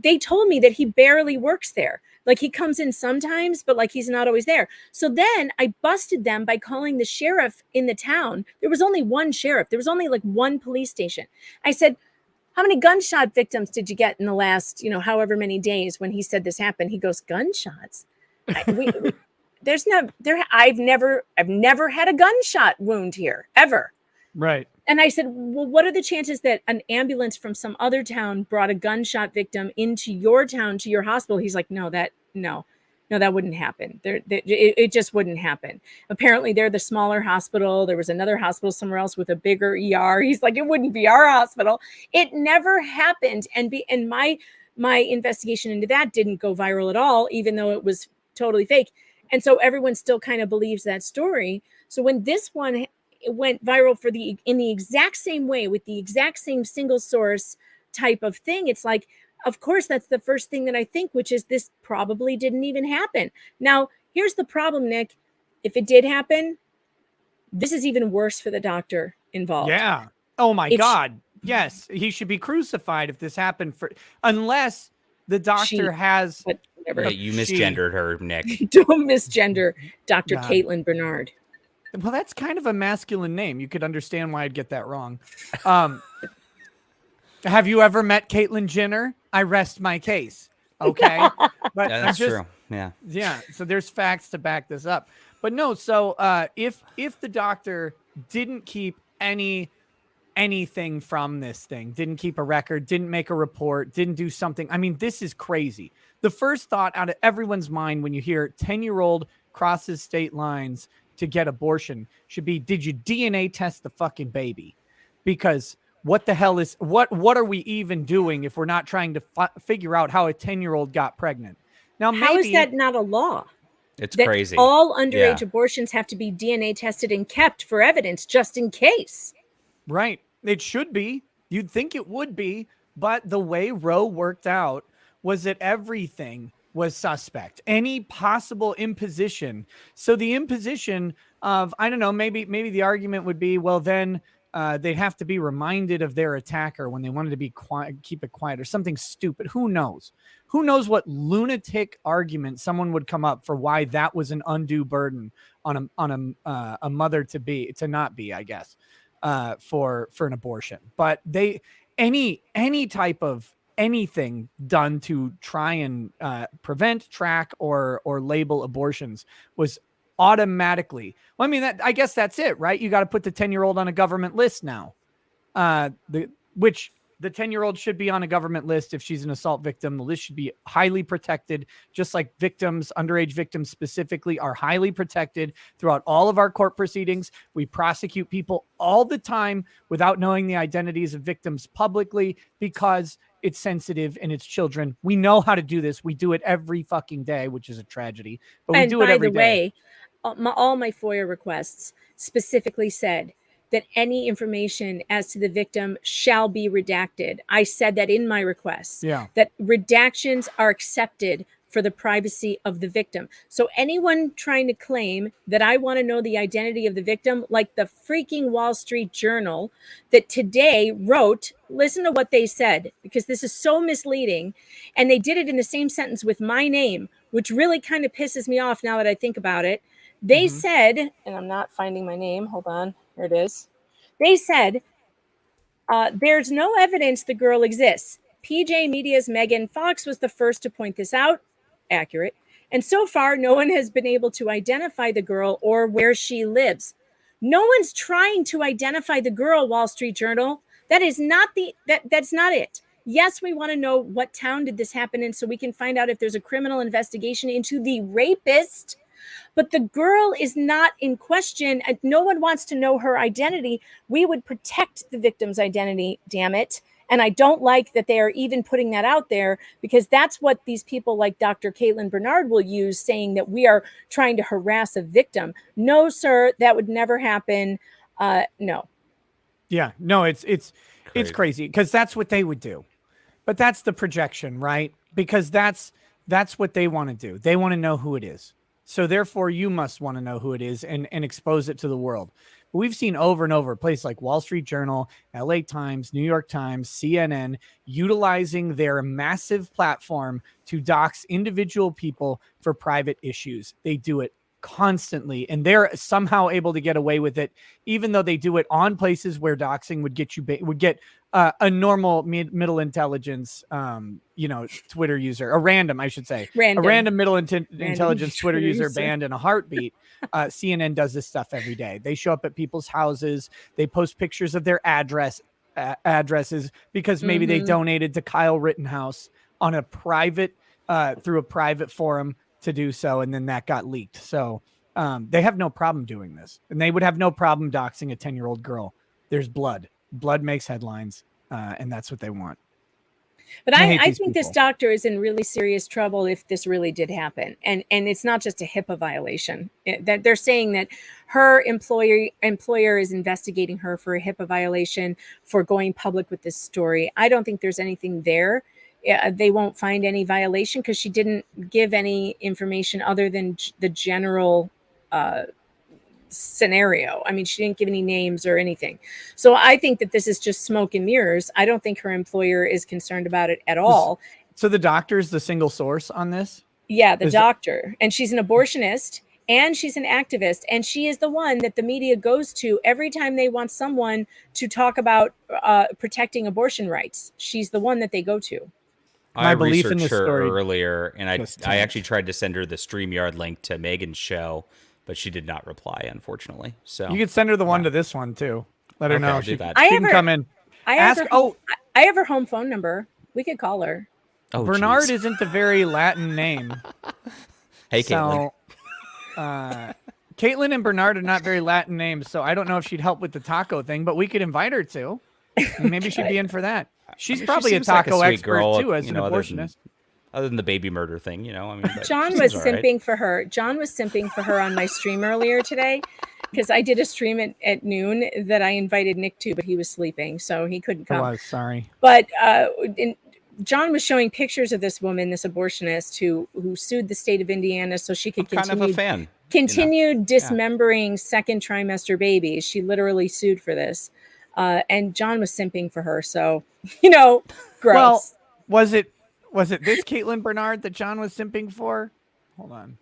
they told me that he barely works there. Like he comes in sometimes, but like he's not always there. So then I busted them by calling the sheriff in the town. There was only one sheriff. There was only like one police station. I said, how many gunshot victims did you get in the last, however many days when he said this happened? He goes, gunshots? I've never had a gunshot wound here, ever. Right. And I said, well, what are the chances that an ambulance from some other town brought a gunshot victim into your town, to your hospital? He's like, no, that wouldn't happen. It just wouldn't happen. Apparently they're the smaller hospital. There was another hospital somewhere else with a bigger ER. He's like, it wouldn't be our hospital. It never happened. And my investigation into that didn't go viral at all, even though it was totally fake. And so everyone still kind of believes that story. So when this one went viral in the exact same way with the exact same single source type of thing, it's like, of course, that's the first thing that I think, which is this probably didn't even happen. Now, here's the problem, Nick. If it did happen, this is even worse for the doctor involved. Yeah. Oh my God. Yes. He should be crucified if this happened unless the doctor has. Whatever. You misgendered her, Nick. Don't misgender Dr. Caitlin Bernard. Well, that's kind of a masculine name. You could understand why I'd get that wrong. Have you ever met Caitlyn Jenner? I rest my case. Okay. But Yeah, that's true. Yeah. Yeah. So there's facts to back this up. But no, so if the doctor didn't keep anything from this thing, didn't keep a record, didn't make a report, didn't do something. I mean, this is crazy. The first thought out of everyone's mind when you hear 10-year-old crosses state lines to get abortion should be, did you DNA test the fucking baby? Because what the hell is, what are we even doing if we're not trying to figure out how a 10-year-old got pregnant? Now, how is that not a law? It's that crazy. All underage abortions have to be DNA tested and kept for evidence just in case. Right. It should be. You'd think it would be. But the way Roe worked out was that everything was suspect. Any possible imposition. So the imposition of, I don't know, maybe the argument would be, well, then they'd have to be reminded of their attacker when they wanted to be quiet, keep it quiet, or something stupid. Who knows? Who knows what lunatic argument someone would come up for why that was an undue burden on a mother to not be, I guess, for an abortion. But any type of anything done to try and prevent, track, or label abortions was automatically. Well, I mean, I guess that's it, right? You got to put the 10-year-old on a government list now. Which the 10-year-old should be on a government list if she's an assault victim. The list should be highly protected, just like underage victims specifically are highly protected throughout all of our court proceedings. We prosecute people all the time without knowing the identities of victims publicly because it's sensitive and it's children. We know how to do this. We do it every fucking day, which is a tragedy, but we do it every day. Way, all my FOIA requests specifically said that any information as to the victim shall be redacted. I said that in my requests. Yeah. That redactions are accepted for the privacy of the victim. So anyone trying to claim that I want to know the identity of the victim, like the freaking Wall Street Journal that today wrote, listen to what they said, because this is so misleading. And they did it in the same sentence with my name, which really kind of pisses me off now that I think about it. They said, and I'm not finding my name. Hold on. Here it is. They said, there's no evidence the girl exists. PJ Media's Megan Fox was the first to point this out. Accurate. And so far, no one has been able to identify the girl or where she lives. No one's trying to identify the girl, Wall Street Journal. That is not that's not it. Yes, we want to know what town did this happen in so we can find out if there's a criminal investigation into the rapist. But the girl is not in question. No one wants to know her identity. We would protect the victim's identity, damn it. And I don't like that they are even putting that out there, because that's what these people like Dr. Caitlin Bernard will use, saying that we are trying to harass a victim. No, sir, that would never happen. No. Yeah, no, it's crazy, because that's what they would do. But that's the projection, right? Because that's what they want to do. They want to know who it is. So therefore, you must want to know who it is and expose it to the world. But we've seen over and over places like Wall Street Journal, LA Times, New York Times, CNN, utilizing their massive platform to dox individual people for private issues. They do it constantly, and they're somehow able to get away with it, even though they do it on places where doxing would get a normal middle intelligence, Twitter user, a random middle intelligence Twitter user banned in a heartbeat. CNN does this stuff every day. They show up at people's houses. They post pictures of their addresses because maybe they donated to Kyle Rittenhouse on a private, through a private forum to do so, and then that got leaked. So they have no problem doing this, and they would have no problem doxing a 10-year-old girl. There's blood makes headlines, and that's what they want. But I think this doctor is in really serious trouble if this really did happen. And it's not just a HIPAA violation. That they're saying that her employer is investigating her for a HIPAA violation for going public with this story. I don't think there's anything there. They won't find any violation because she didn't give any information other than the general scenario. I mean, she didn't give any names or anything. So I think that this is just smoke and mirrors. I don't think her employer is concerned about it at all. So the doctor is the single source on this? Yeah, the doctor. And she's an abortionist and she's an activist. And she is the one that the media goes to every time they want someone to talk about protecting abortion rights. She's the one that they go to. I researched her earlier, and I actually tried to send her the StreamYard link to Megan's show, but she did not reply, unfortunately. So you could send her the one to this one too. Let her know. She can come in. I have her home phone number. We could call her. Oh, Bernard isn't a very Latin name. Hey, Caitlin. Caitlin and Bernard are not very Latin names, so I don't know if she'd help with the taco thing, but we could invite her to. Maybe she'd be in for that. She's probably a taco expert too, as an abortionist. Other than the baby murder thing, I mean. John was simping for her. John was simping for her on my stream earlier today, because I did a stream at noon that I invited Nick to, but he was sleeping, so he couldn't come. Oh, sorry. But John was showing pictures of this woman, this abortionist who sued the state of Indiana so she could continue dismembering second trimester babies. She literally sued for this. And John was simping for her. So, gross. Well, was it this Caitlin Bernard that John was simping for? Hold on.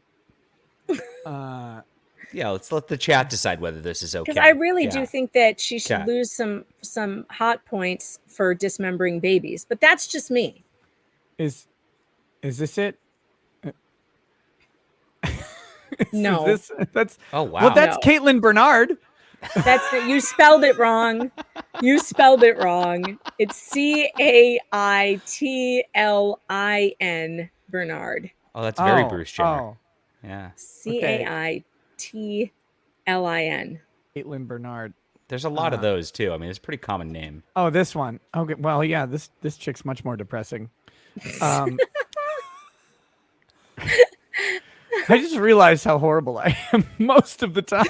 Yeah, let's let the chat decide whether this is okay. Because I really do think that she should lose some hot points for dismembering babies, but that's just me. Is this it? No. That's wow. Well, that's Caitlin Bernard. That's it. You spelled it wrong. It's CAITLIN Bernard. Oh, that's very Bruce Jenner. Oh. Yeah. CAITLIN. Caitlin Bernard. There's a lot of those too. I mean, it's a pretty common name. Oh, this one. Okay. Well, yeah, this chick's much more depressing. I just realized how horrible I am most of the time.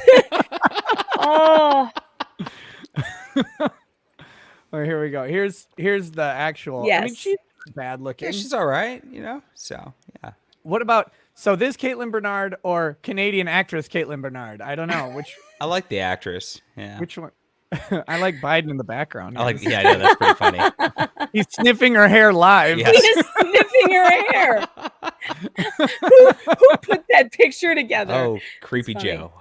Oh. Well, here we go. Here's the actual. Yes. I mean, she's bad looking. Yeah, she's all right, So yeah. What about so this Caitlin Bernard or Canadian actress Caitlin Bernard? I don't know which. I like the actress. Yeah. Which one? I like Biden in the background. I like. Yeah, I know that's pretty funny. He's sniffing her hair live. Yes. He is sniffing her hair. Who put that picture together? Oh, creepy It's funny. Joe.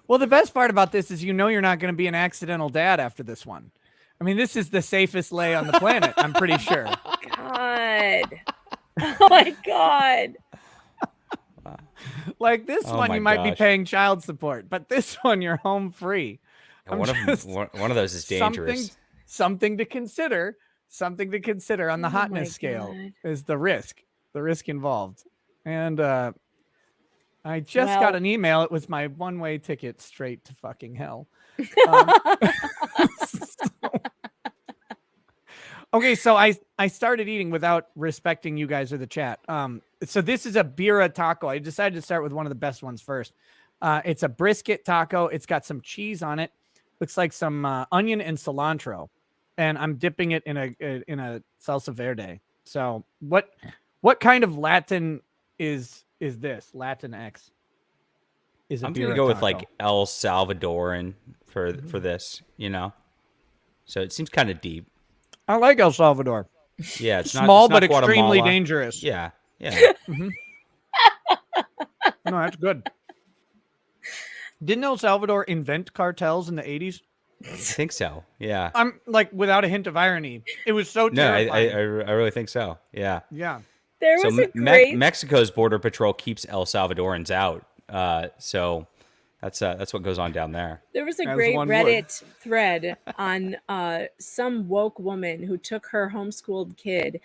Well, the best part about this is you're not going to be an accidental dad after this one. I mean, this is the safest lay on the planet. I'm pretty sure. God. Oh my God. Like this Oh one, my you might be gosh. paying child support, but this one, you're home free. Yeah, I'm one just- of those is dangerous. Something to consider. Something to consider on the Oh my hotness scale God. is the risk involved. And I just got Well- an email. It was my one-way ticket straight to fucking hell. Um, okay, so I started eating without respecting you guys or the chat. So this is a birria taco. I decided to start with one of the best ones first. It's a brisket taco. It's got some cheese on it. Looks like some onion and cilantro, and I'm dipping it in a salsa verde. So what kind of Latin is this? Latin X? Is a I'm gonna birria go with taco. like El Salvadoran for this. So it seems kind of deep. I like El Salvador. Yeah, it's Small not but extremely Guatemala. dangerous. Yeah. No, that's good. Didn't El Salvador invent cartels in the 80s? I think so. Yeah. I'm like, without a hint of irony. It was so No, I terrifying. really think so. Yeah. Yeah. There So was a great. Mexico's border patrol keeps El Salvadorans out. So that's what goes on down there. There was a As great one would. Reddit thread on some woke woman who took her homeschooled kid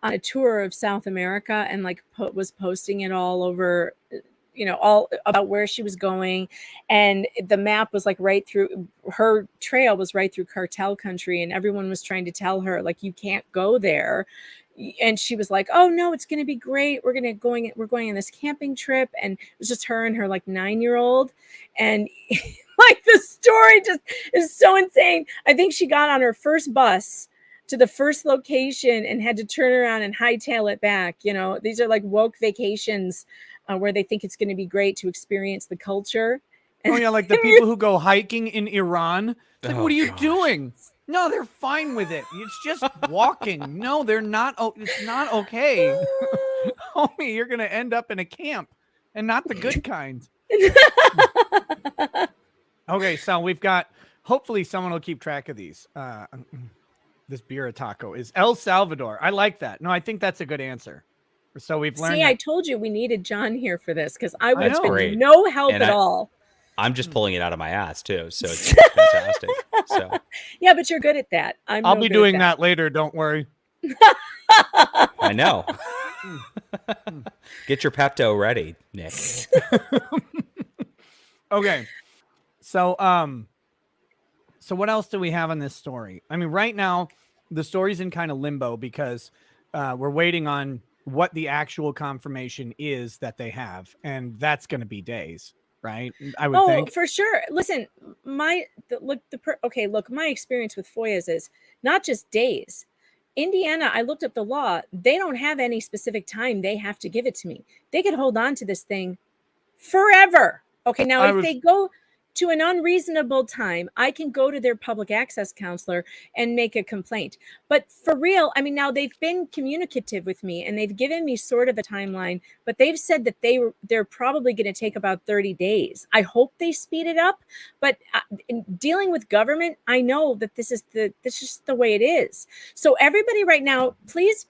on a tour of South America and like was posting it all over, all about where she was going. And the map was like right through her trail was right through cartel country. And everyone was trying to tell her like, you can't go there. And she was like, oh no, it's going to be great. We're going on this camping trip. And it was just her and her like 9-year-old. And like the story just is so insane. I think she got on her first bus to the first location and had to turn around and hightail it back. These are like woke vacations where they think it's going to be great to experience the culture. Oh yeah, like the people who go hiking in Iran. It's like, Oh, what are you gosh. doing? No, they're fine with it. It's just walking. No, they're not. Oh, it's not okay. Homie, you're gonna end up in a camp, and not the good kind. Okay, so we've got. Hopefully, someone will keep track of these. This birria taco is El Salvador. I like that. No, I think that's a good answer. So we've learned. See, that. I told you we needed John here for this because I would know. have been Great. no help And at all. I'm just pulling it out of my ass too, so it's fantastic. So Yeah, but you're good at that. I'll be doing that later. Don't worry. I know. Get your Pepto ready, Nick. Okay. So what else do we have on this story? I mean, right now the story's in kind of limbo because we're waiting on what the actual confirmation is that they have, and that's going to be days, right? I would think. For sure. Listen, my experience with FOIAs is not just days. Indiana, I looked up the law. They don't have any specific time they have to give it to me. They could hold on to this thing forever. Okay, now if they go to an unreasonable time, I can go to their public access counselor and make a complaint. But for real, I mean, now they've been communicative with me and they've given me sort of a timeline, but they've said that they're probably going to take about 30 days. I hope they speed it up, but in dealing with government, I know that this is just the way it is. So everybody right now, please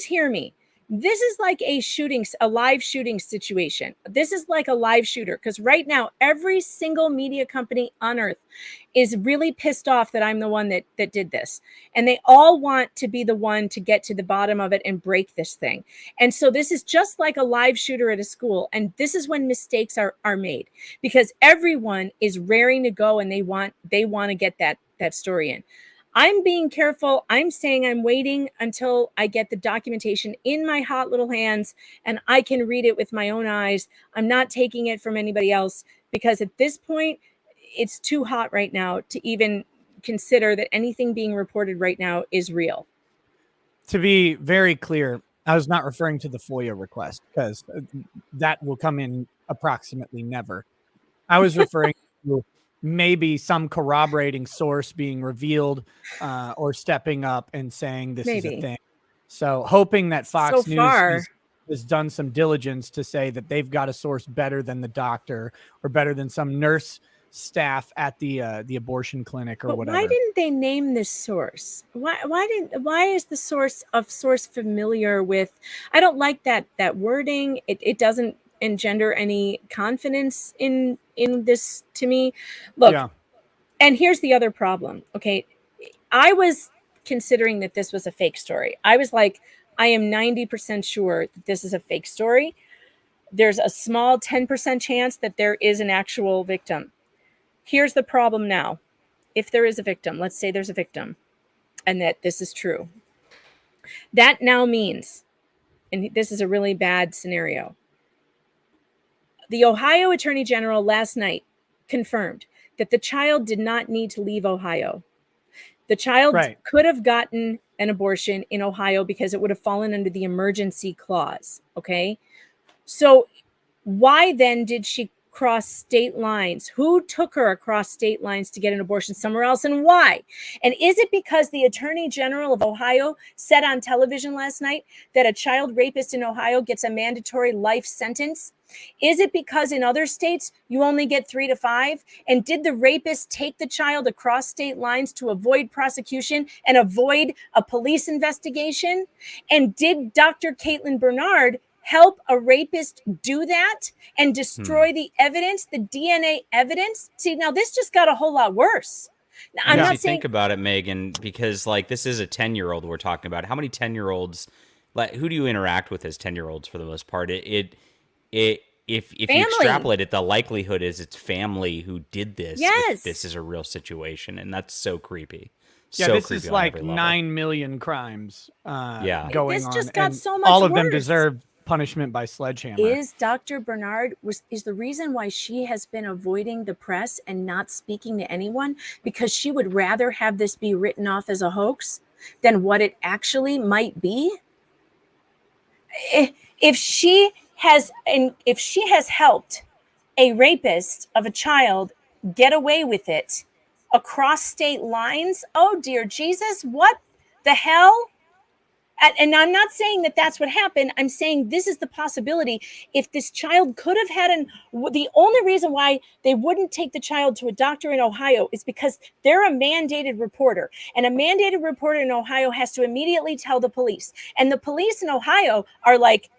hear me. This is like a live shooting situation. This is like a live shooter because right now, every single media company on earth is really pissed off that I'm the one that did this. And they all want to be the one to get to the bottom of it and break this thing. And so this is just like a live shooter at a school. And this is when mistakes are made because everyone is raring to go and they want to get that story in. I'm being careful. I'm saying I'm waiting until I get the documentation in my hot little hands and I can read it with my own eyes. I'm not taking it from anybody else because at this point, it's too hot right now to even consider that anything being reported right now is real. To be very clear, I was not referring to the FOIA request because that will come in approximately never. I was referring to maybe some corroborating source being revealed or stepping up and saying this is a Maybe. thing. So hoping that Fox So News far, has done some diligence to say that they've got a source better than the doctor or better than some nurse staff at the abortion clinic or but whatever. why didn't they name this source? Why is the source familiar with? I don't like that wording. It doesn't engender any confidence in this to me. Look, Yeah. and here's the other problem. Okay, I was considering that this was a fake story. I was like, I am 90% sure that this is a fake story. There's a small 10% chance that there is an actual victim. Here's the problem now. If there is a victim, let's say there's a victim and that this is true. That now means, and this is a really bad scenario, the Ohio Attorney General last night confirmed that the child did not need to leave Ohio. The child could have gotten an abortion in Ohio because it would have fallen under the emergency clause. Okay. So why then did she cross state lines? Who took her across state lines to get an abortion somewhere else, and why? And is it because the Attorney General of Ohio said on television last night that a child rapist in Ohio gets a mandatory life sentence? Is it because in other states you only get 3 to 5? And did the rapist take the child across state lines to avoid prosecution and avoid a police investigation? And did Dr. Caitlin Bernard help a rapist do that and destroy the evidence, the DNA evidence? See, now this just got a whole lot worse. Now, I'm not saying, think about it, Megan, because like this is a 10-year-old we're talking about. How many 10-year-olds, like who do you interact with as 10-year-olds for the most part? If you extrapolate it, the likelihood is it's family who did this. Yes. If this is a real situation, and that's so creepy. Yeah, so this creepy is on like every level. 9 million crimes going this on. just got and so much all of them worse. deserve punishment by sledgehammer. Is Dr. Bernard is the reason why she has been avoiding the press and not speaking to anyone, because she would rather have this be written off as a hoax than what it actually might be? If she has helped a rapist of a child get away with it across state lines, oh dear Jesus, what the hell? And I'm not saying that that's what happened. I'm saying this is the possibility. If this child could have had the only reason why they wouldn't take the child to a doctor in Ohio is because they're a mandated reporter. And a mandated reporter in Ohio has to immediately tell the police. And the police in Ohio are like,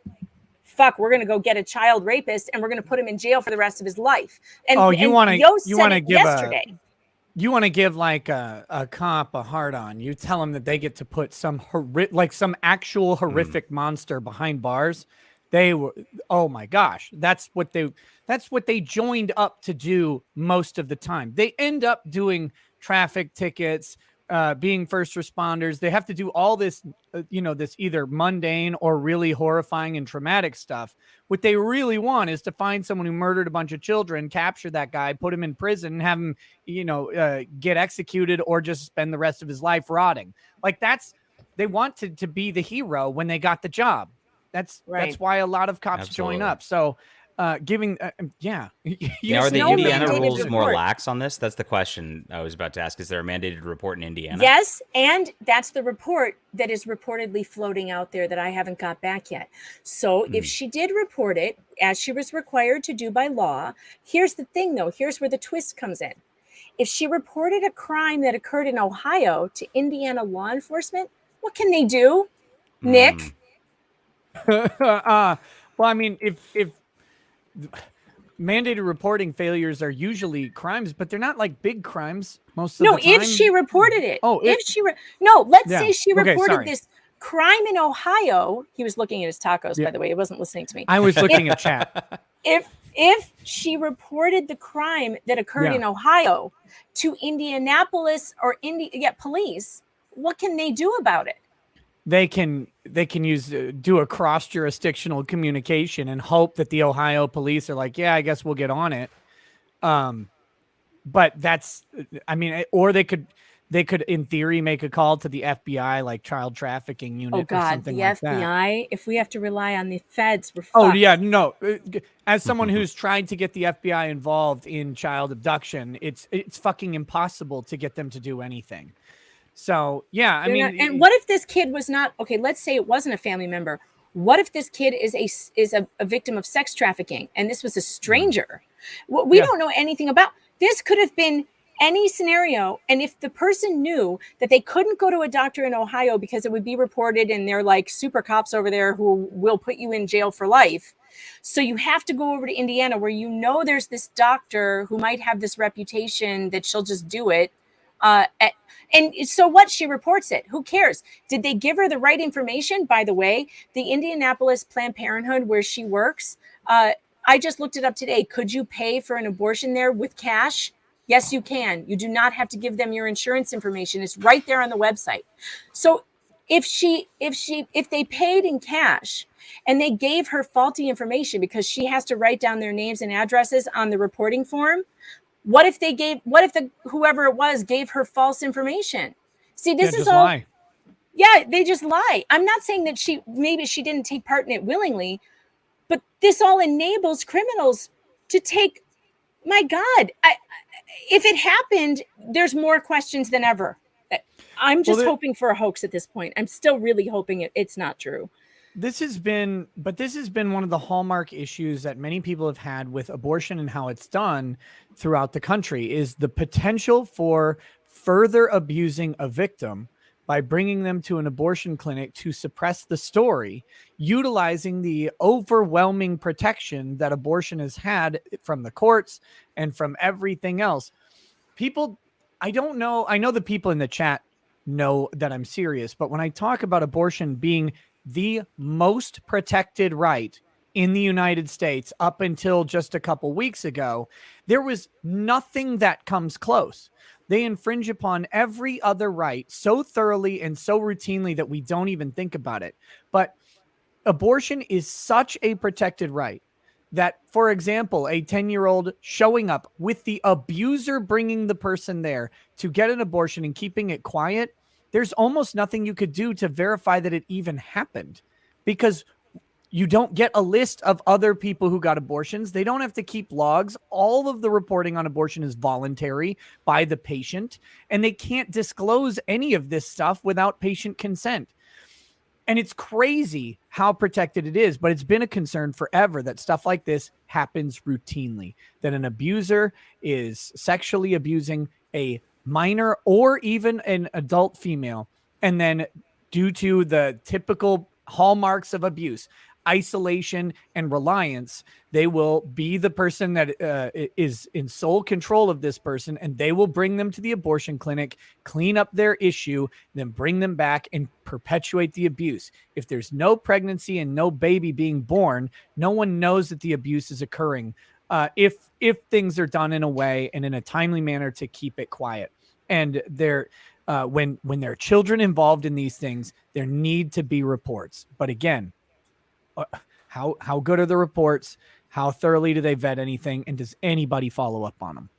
fuck, we're going to go get a child rapist and we're going to put him in jail for the rest of his life. And you want to give yesterday. You want to give like a cop a hard on. You tell them that they get to put some some actual horrific monster behind bars. They were, oh my gosh, that's what they joined up to do most of the time. They end up doing traffic tickets, being first responders. They have to do all this, this either mundane or really horrifying and traumatic stuff. What they really want is to find someone who murdered a bunch of children, capture that guy, put him in prison, and have him, get executed or just spend the rest of his life rotting. Like they wanted to be the hero when they got the job. That's why a lot of cops join up. So giving now, are the Indiana rules more lax on this? That's the question I was about to ask. Is there a mandated report in Indiana? Yes, and that's the report that is reportedly floating out there that I haven't got back yet. So if she did report it, as she was required to do by law, here's the thing though, here's where the twist comes in. If she reported a crime that occurred in Ohio to Indiana law enforcement, what can they do, Nick? Well, I mean, if mandated reporting failures are usually crimes, but they're not like big crimes most of the time. No, if she reported it. Let's say she reported this crime in Ohio. He was looking at his tacos, by the way. He wasn't listening to me. I was looking at chat. If she reported the crime that occurred in Ohio to Indianapolis or police, what can they do about it? They can do a cross jurisdictional communication and hope that the Ohio police are like, yeah, I guess we'll get on it. But or they could they could, in theory, make a call to the FBI, like child trafficking unit Oh or God, something the like that. FBI. If we have to rely on the feds, we're fucked. Oh yeah, no. As someone who's tried to get the FBI involved in child abduction, it's fucking impossible to get them to do anything. So yeah, I mean, and what if this kid was not okay? Let's say it wasn't a family member. What if this kid is a victim of sex trafficking, and this was a stranger? We Yeah. don't know anything about. This could have been any scenario, and if the person knew that they couldn't go to a doctor in Ohio because it would be reported, and they're like super cops over there who will put you in jail for life. So you have to go over to Indiana, where you know there's this doctor who might have this reputation that she'll just do it. And so what? She reports it. Who cares? Did they give her the right information? By the way, the Indianapolis Planned Parenthood, where she works, I just looked it up today. Could you pay for an abortion there with cash? Yes, you can. You do not have to give them your insurance information. It's right there on the website. So if they paid in cash and they gave her faulty information because she has to write down their names and addresses on the reporting form, what if whoever it was gave her false information? See, this is all. lie. Yeah, they just lie. I'm not saying that maybe she didn't take part in it willingly, but this all enables criminals to take. My God, if it happened, there's more questions than ever. I'm just hoping for a hoax at this point. I'm still really hoping it's not true. This has been one of the hallmark issues that many people have had with abortion and how it's done throughout the country is the potential for further abusing a victim by bringing them to an abortion clinic to suppress the story, utilizing the overwhelming protection that abortion has had from the courts and from everything else. People, I don't know. I know the people in the chat know that I'm serious, but when I talk about abortion being the most protected right in the United States up until just a couple weeks ago, there was nothing that comes close. They infringe upon every other right so thoroughly and so routinely that we don't even think about it. But abortion is such a protected right that, for example, a 10-year-old showing up with the abuser bringing the person there to get an abortion and keeping it quiet, there's almost nothing you could do to verify that it even happened, because you don't get a list of other people who got abortions. They don't have to keep logs. All of the reporting on abortion is voluntary by the patient, and they can't disclose any of this stuff without patient consent. And it's crazy how protected it is, but it's been a concern forever that stuff like this happens routinely, that an abuser is sexually abusing a minor or even an adult female. And then due to the typical hallmarks of abuse, isolation and reliance, they will be the person that is in sole control of this person, and they will bring them to the abortion clinic, clean up their issue, then bring them back and perpetuate the abuse. If there's no pregnancy and no baby being born, no one knows that the abuse is occurring if things are done in a way and in a timely manner to keep it quiet. And when there are children involved in these things, there need to be reports. But again, how good are the reports? How thoroughly do they vet anything? And does anybody follow up on them?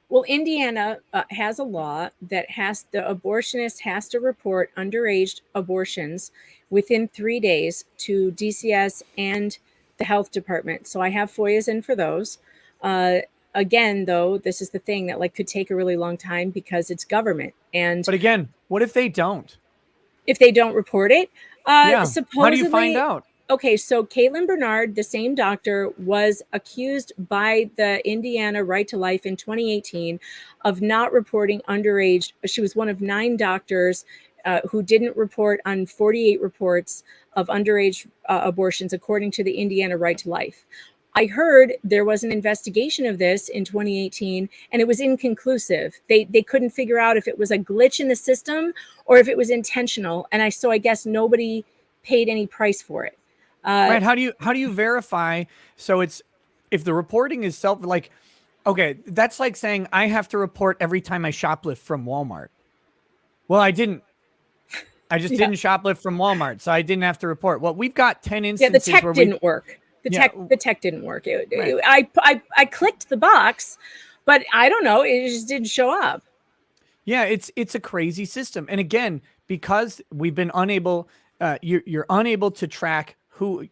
Well, Indiana has a law that the abortionist has to report underage abortions within 3 days to DCS and the health department. So I have FOIAs in for those. Again, though, this is the thing that could take a really long time because it's government. But again, what if they don't? If they don't report it? Supposedly, how do you find out? Okay, so Caitlin Bernard, the same doctor, was accused by the Indiana Right to Life in 2018 of not reporting underage. She was one of 9 doctors who didn't report on 48 reports of underage abortions, according to the Indiana Right to Life. I heard there was an investigation of this in 2018, and it was inconclusive. They couldn't figure out if it was a glitch in the system or if it was intentional. And I guess nobody paid any price for it. Right. How do you verify? So if the reporting is okay, that's like saying I have to report every time I shoplift from Walmart. Well, I didn't. I just didn't shoplift from Walmart, so I didn't have to report. Well, we've got 10 instances. Yeah, the tech didn't work. The tech didn't work. I clicked the box, but I don't know. It just didn't show up. Yeah, it's a crazy system. And again, because we've been unable, you're unable to track who,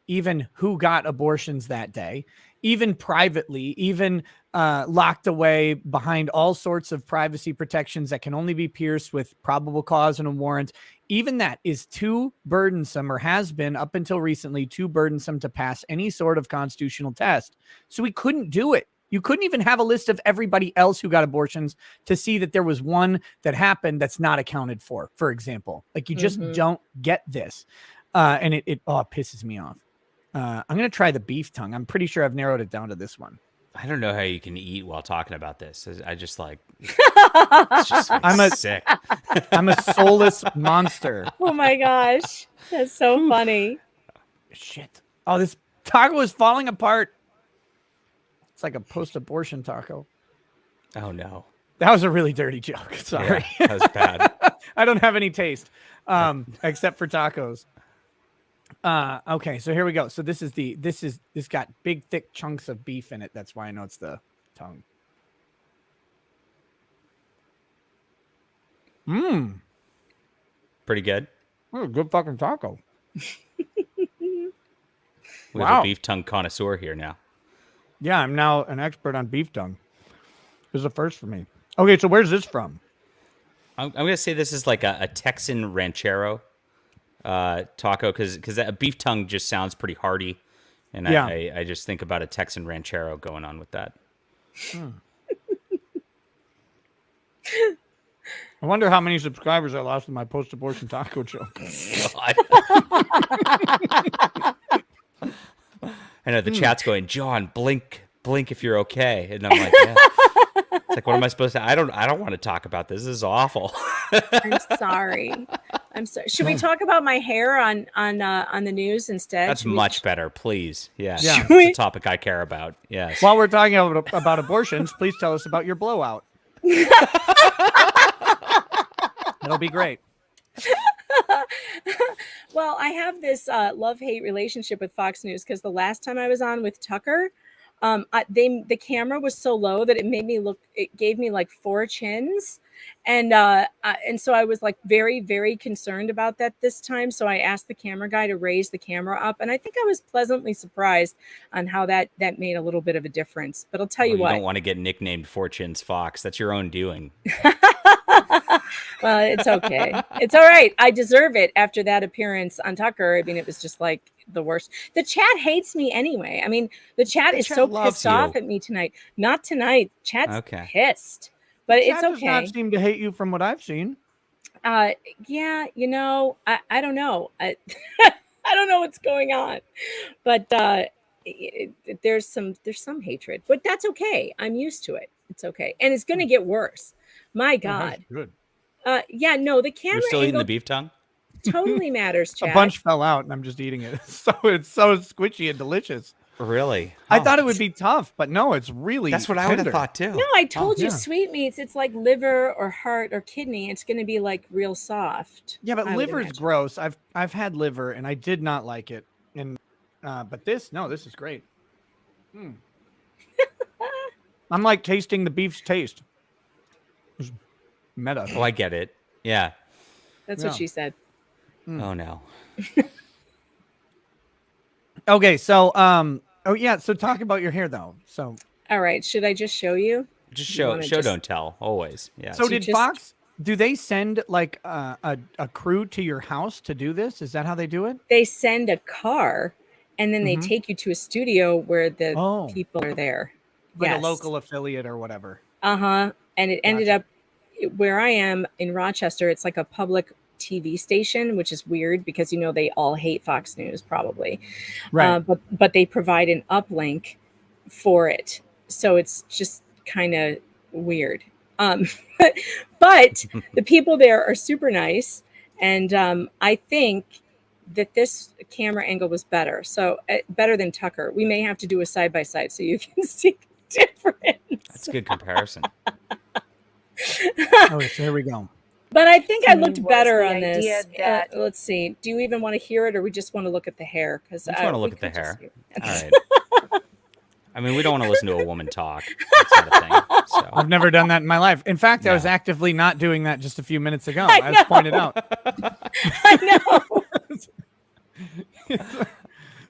even who got abortions that day, even privately, even locked away behind all sorts of privacy protections that can only be pierced with probable cause and a warrant. Even that is too burdensome, or has been up until recently too burdensome to pass any sort of constitutional test. So we couldn't do it. You couldn't even have a list of everybody else who got abortions to see that there was one that happened that's not accounted for example. Like, you just don't get this. And it pisses me off. I'm going to try the beef tongue. I'm pretty sure I've narrowed it down to this one. I don't know how you can eat while talking about this. I just like, it's just sick. I'm a soulless monster. Oh my gosh. That's so funny. Shit. Oh, this taco is falling apart. It's like a post-abortion taco. Oh no. That was a really dirty joke. Sorry. Yeah, that was bad. I don't have any taste, except for tacos. Okay, so here we go. So this got big, thick chunks of beef in it. That's why I know it's the tongue. Pretty good. Oh, good fucking taco. We have a beef tongue connoisseur here now. Yeah, I'm now an expert on beef tongue. This is a first for me. Okay, so where's this from? I'm going to say this is like a Texan ranchero taco, because that beef tongue just sounds pretty hearty. And Yeah. I just think about a Texan ranchero going on with that. I wonder how many subscribers I lost in my post-abortion taco joke. God. I know the chat's going, John, blink if you're okay. And I'm like, yeah. It's like, what am I supposed to? I don't want to talk about this. This is awful. I'm sorry. Should we talk about my hair on the news instead? That's much better, please. Yeah. Yeah. It's a topic I care about. Yes. While we're talking about abortions, please tell us about your blowout. That'll be great. Well, I have this love-hate relationship with Fox News because the last time I was on with Tucker, the camera was so low that it gave me like 4 chins. And so I was like very, very concerned about that this time. So I asked the camera guy to raise the camera up. And I think I was pleasantly surprised on how that made a little bit of a difference. But I'll tell you what. You don't want to get nicknamed Fortune's Fox. That's your own doing. Well, it's okay. It's all right. I deserve it after that appearance on Tucker. I mean, it was just like the worst. The chat hates me anyway. I mean, the chat is so pissed off at me tonight. Not tonight. Chat's pissed. But it's okay. Does not seem to hate you from what I've seen. Yeah, I don't know. I don't know what's going on. But there's some hatred. But that's okay. I'm used to it. It's okay. And it's going to get worse. My God. Good. The camera You're still eating the beef tongue? totally matters, Chad. A bunch fell out, and I'm just eating it. So it's so squishy and delicious. Really? I thought it would be tough, but no, it's really That's what I would have thought too. No, I told you sweetmeats, it's like liver or heart or kidney. It's going to be like real soft. Yeah, but liver's gross. I've had liver, and I did not like it. And but this is great. I'm like tasting the beef's taste. It's meta. Oh, I get it. Yeah. That's what she said. Oh no. Okay, so so talk about your hair though. So all right, should I just show you? Just show don't tell always. Yeah. So did Fox, do they send like a crew to your house to do this? Is that how they do it? They send a car and then they take you to a studio where the people are there. Like a local affiliate or whatever. And it ended up where I am in Rochester. It's like a public TV station, which is weird because they all hate Fox News probably, right? But they provide an uplink for it, so it's just kind of weird. But the people there are super nice, and I think that this camera angle was better, so better than Tucker. We may have to do a side by side so you can see the difference. That's a good comparison. So here we go. But I think I looked better on this. Let's see. Do you even want to hear it, or we just want to look at the hair? Because I just want to look at the hair. All right. I mean, we don't want to listen to a woman talk. That sort of thing. So. I've never done that in my life. In fact, I was No. actively not doing that just a few minutes ago, as pointed out. I know.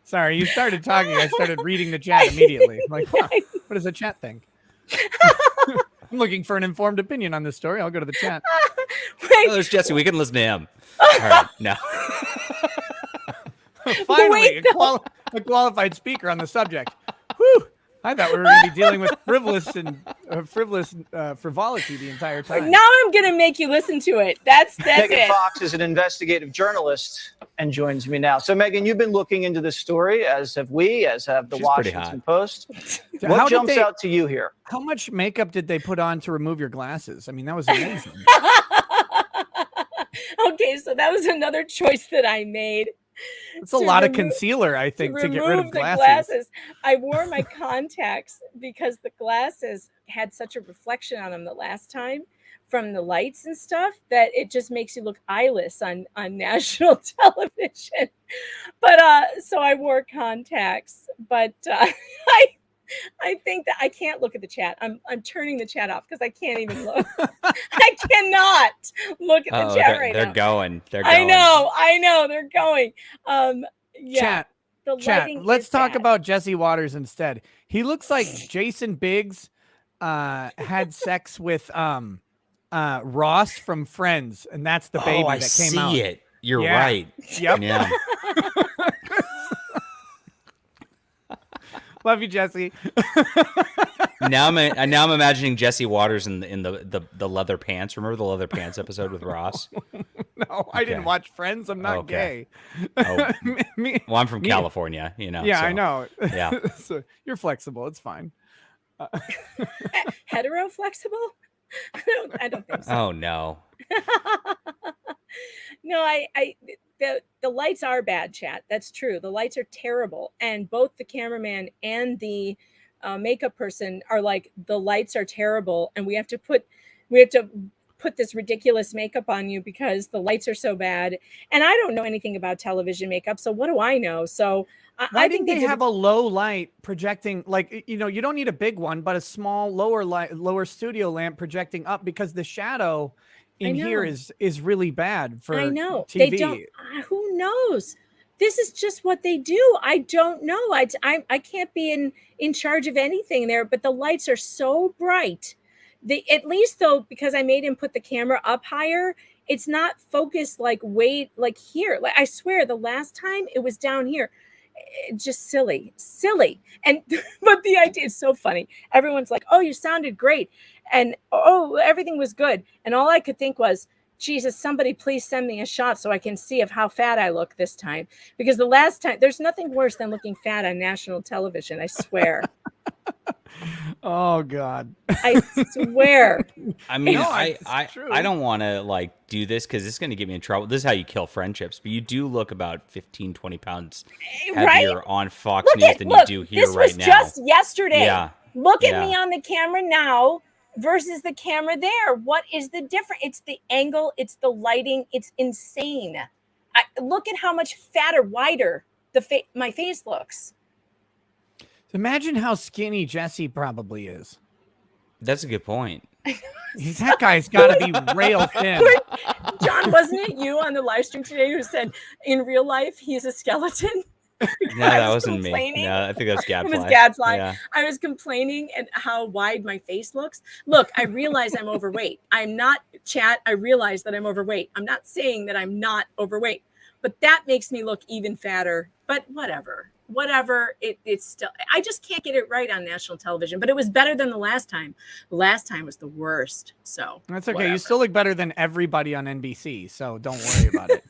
Sorry, you started talking. I started reading the chat immediately. I'm like, huh, what does the chat think? I'm looking for an informed opinion on this story. I'll go to the chat. Oh, there's Jesse. We can listen to him. All right. No. Finally, a qualified speaker on the subject. Whew. I thought we were going to be dealing with frivolous frivolity the entire time. Now I'm going to make you listen to it. That's Megan it. Fox is an investigative journalist and joins me now. So, Megan, you've been looking into this story, as have we, as have the She's pretty Washington hot. Post. How What did jumps they- out to you here? How much makeup did they put on to remove your glasses? I mean, that was amazing. Okay, so that was another choice that I made. It's a lot of concealer, I think, to get rid of remove the glasses. I wore my contacts because the glasses had such a reflection on them the last time from the lights and stuff that it just makes you look eyeless on national television. But so I wore contacts, but I think that I can't look at the chat. I'm turning the chat off because I can't even look. I cannot look at the chat right they're now. going. They're going. I know, they're going. Yeah. Chat. The Chat. lighting Let's is talk bad. about Jesse Waters instead. He looks like Jason Biggs had sex with Ross from Friends, and that's the baby I that came see out. it. You're Yeah. right. Yep. Yeah. Love you, Jesse. now I'm imagining Jesse Waters in the leather pants. Remember the leather pants episode with Ross? No, I didn't watch Friends. I'm not Okay. gay. Oh. Me- Well, I'm from California, you know. yeah, so, I know. Yeah. So you're flexible. It's fine. Hetero flexible? I don't think so. Oh no. No, the lights are bad, chat. That's true. The lights are terrible, and both the cameraman and the makeup person are like, the lights are terrible, and we have to put this ridiculous makeup on you because the lights are so bad. And I don't know anything about television makeup, so what do I know? So I think they have a low light projecting, like, you know, you don't need a big one, but a small lower studio lamp projecting up, because the shadow in here is really bad for I know. TV. They don't. Who knows? This is just what they do. I don't know. I can't be in charge of anything there. But the lights are so bright. At least though, because I made him put the camera up higher, it's not focused like here. Like I swear, the last time it was down here. Just silly. And but the idea is so funny. Everyone's like, "Oh, you sounded great," and "Oh, everything was good." And all I could think was, Jesus, somebody please send me a shot so I can see of how fat I look this time. Because the last time, there's nothing worse than looking fat on national television. I swear. Oh God. I swear. I mean, No, I true. I don't want to like do this because it's going to get me in trouble. This is how you kill friendships. But you do look about 15, 20 pounds heavier Right? on Fox News than you do here this right was now. just yesterday. Yeah. Look at Yeah. me on the camera now versus the camera there. What is the difference? It's the angle. It's the lighting. It's insane. Look at how much fatter, wider my face looks. Imagine how skinny Jesse probably is. That's a good point. That guy's got to be rail thin. John, wasn't it you on the live stream today who said in real life he's a skeleton? No, that wasn't me. No, I think that's Gadfly. It was Gadfly. Yeah. I was complaining at how wide my face looks. Look, I realize I'm overweight. I'm not, chat. I realize that I'm overweight. I'm not saying that I'm not overweight, but that makes me look even fatter. But whatever. It's still, I just can't get it right on national television, but it was better than the last time. The last time was the worst. So That's okay. whatever. You still look better than everybody on NBC, so don't worry about it.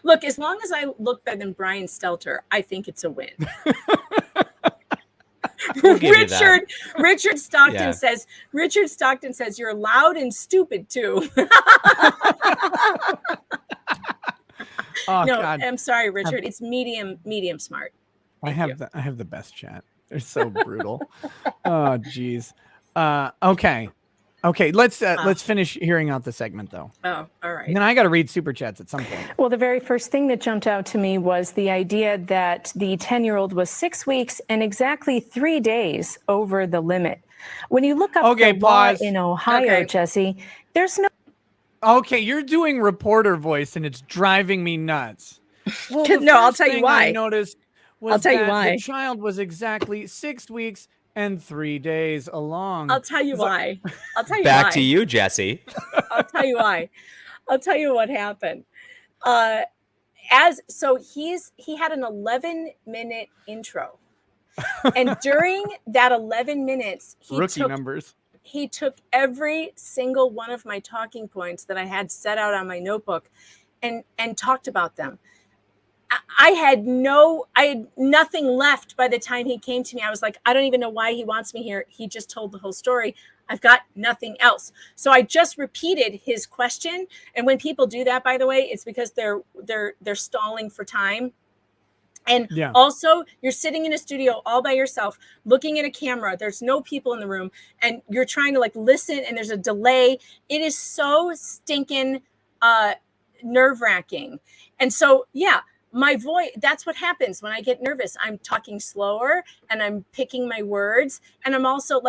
Look, as long as I look better than Brian Stelter, I think it's a win. We'll give you that. Richard Stockton Yeah. says you're loud and stupid too. Oh No, God. I'm sorry, Richard. It's medium smart. I have the best chat. They're so brutal. Oh geez. Okay. Okay, let's finish hearing out the segment though. Oh, all right. And then I got to read super chats at some point. Well, the very first thing that jumped out to me was the idea that the 10-year-old was 6 weeks and exactly 3 days over the limit. When you look up the law in Ohio, Jesse, there's no. Okay, you're doing reporter voice and it's driving me nuts. Well, No, I'll tell you why. I noticed was I'll tell you that why. the child was exactly 6 weeks and 3 days along. I'll tell you why. I'll tell you Back why. to you, Jesse. I'll tell you why. I'll tell you what happened. He had an 11-minute intro. And during that 11 minutes, he took every single one of my talking points that I had set out on my notebook and talked about them. I had nothing left by the time he came to me. I was like, I don't even know why he wants me here. He just told the whole story. I've got nothing else. So I just repeated his question. And when people do that, by the way, it's because they're stalling for time. And also, you're sitting in a studio all by yourself, looking at a camera. There's no people in the room, and you're trying to listen, and there's a delay. It is so stinking nerve-wracking. And so, my voice, that's what happens when I get nervous. I'm talking slower and I'm picking my words. And I'm also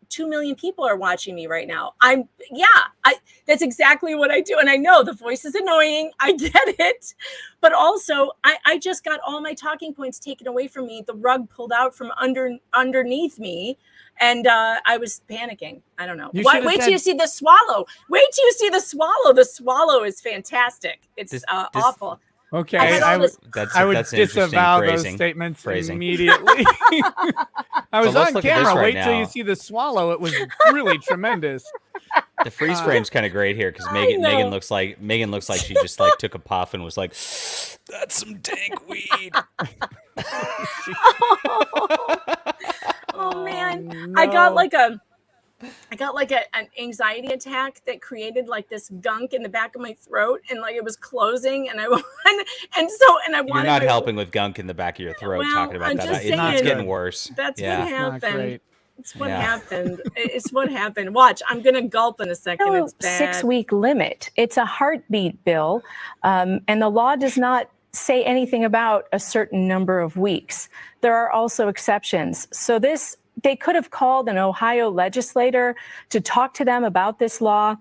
2 million people are watching me right now. That's exactly what I do. And I know the voice is annoying. I get it. But also I just got all my talking points taken away from me. The rug pulled out from underneath me. And I was panicking. I don't know. Wait till you see the swallow. Wait till you see the swallow. The swallow is fantastic. It's awful. Okay, I would disavow those statements immediately. I was on camera. Wait till you see the swallow. It was really tremendous. The freeze frame's kind of great here because Megan looks like she just took a puff and was like, "That's some dank weed." Oh man, no. I got an anxiety attack that created this gunk in the back of my throat, and it was closing, and I wanted. You're not helping with gunk in the back of your throat. Talking about that, it's getting worse. That's what happened. It's what happened. It's what happened. Watch, I'm gonna gulp in a second. It's bad. 6-week limit. It's a heartbeat bill, and the law does not say anything about a certain number of weeks. There are also exceptions. So they could have called an Ohio legislator to talk to them about this law.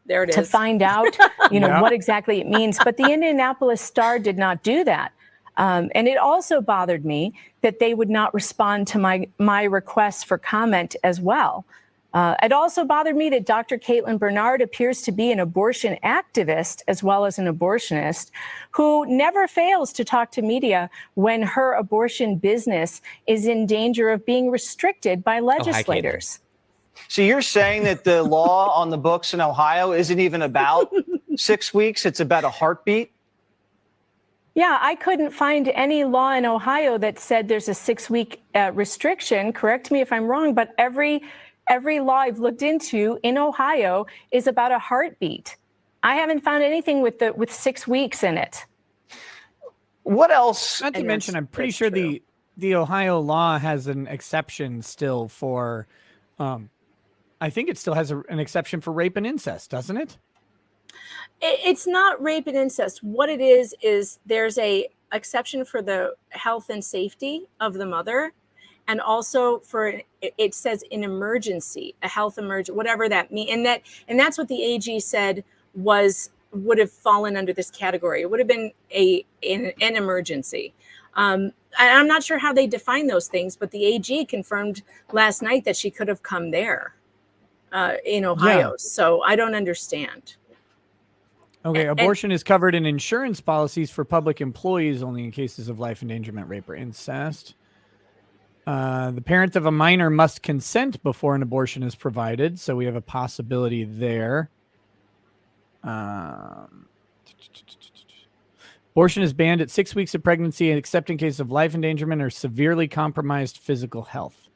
There it is. To find out, what exactly it means. But the Indianapolis Star did not do that. And it also bothered me that they would not respond to my request for comment as well. It also bothered me that Dr. Caitlin Bernard appears to be an abortion activist as well as an abortionist who never fails to talk to media when her abortion business is in danger of being restricted by legislators. So you're saying that the law on the books in Ohio isn't even about 6 weeks? It's about a heartbeat? Yeah, I couldn't find any law in Ohio that said there's a 6-week restriction. Correct me if I'm wrong, but every law I've looked into in Ohio is about a heartbeat. I haven't found anything with 6 weeks in it. What else? Not to mention, I'm pretty sure the Ohio law has an exception still for, I think it still has an exception for rape and incest, doesn't it? It's not rape and incest. What it is there's a exception for the health and safety of the mother. And also it says an emergency, a health emergency, whatever that means. And that's what the AG said would have fallen under this category. It would have been an emergency. I'm not sure how they define those things, but the AG confirmed last night that she could have come there in Ohio. Yeah. So I don't understand. Okay, abortion is covered in insurance policies for public employees only in cases of life endangerment, rape, or incest. The parent of a minor must consent before an abortion is provided, so we have a possibility there. Abortion is banned at 6 weeks of pregnancy, except in case of life endangerment or severely compromised physical health.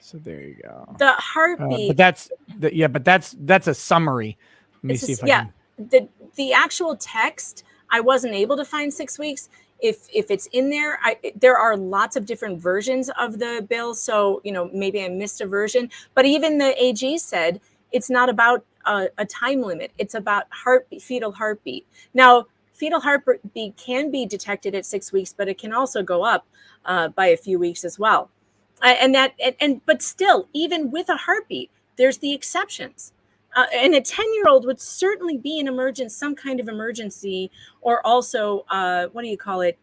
So there you go. The heartbeat. But that's a summary. Let me see if I can. The actual text, I wasn't able to find 6 weeks. if it's in there, there are lots of different versions of the bill. So, maybe I missed a version, but even the AG said it's not about a time limit. It's about fetal heartbeat. Now, fetal heartbeat can be detected at 6 weeks, but it can also go up by a few weeks as well. But still, even with a heartbeat, there's the exceptions. And a 10-year-old would certainly be in some kind of emergency, or also, what do you call it?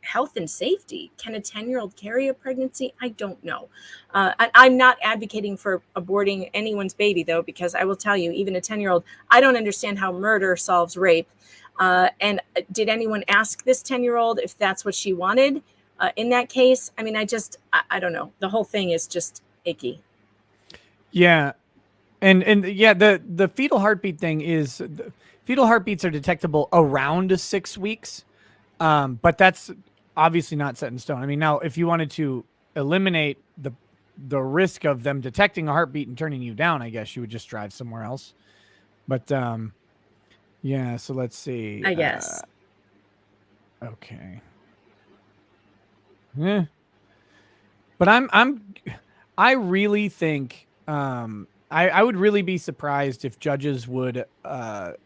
Health and safety. Can a 10-year-old carry a pregnancy? I don't know. I'm not advocating for aborting anyone's baby, though, because I will tell you, even a 10-year-old, I don't understand how murder solves rape. And did anyone ask this 10-year-old if that's what she wanted in that case? I mean, I don't know. The whole thing is just icky. Yeah. And yeah, the fetal heartbeat thing is, fetal heartbeats are detectable around 6 weeks. But that's obviously not set in stone. I mean, now if you wanted to eliminate the risk of them detecting a heartbeat and turning you down, I guess you would just drive somewhere else. But yeah, so let's see. I guess. Okay. Yeah. But I really think I would really be surprised if judges would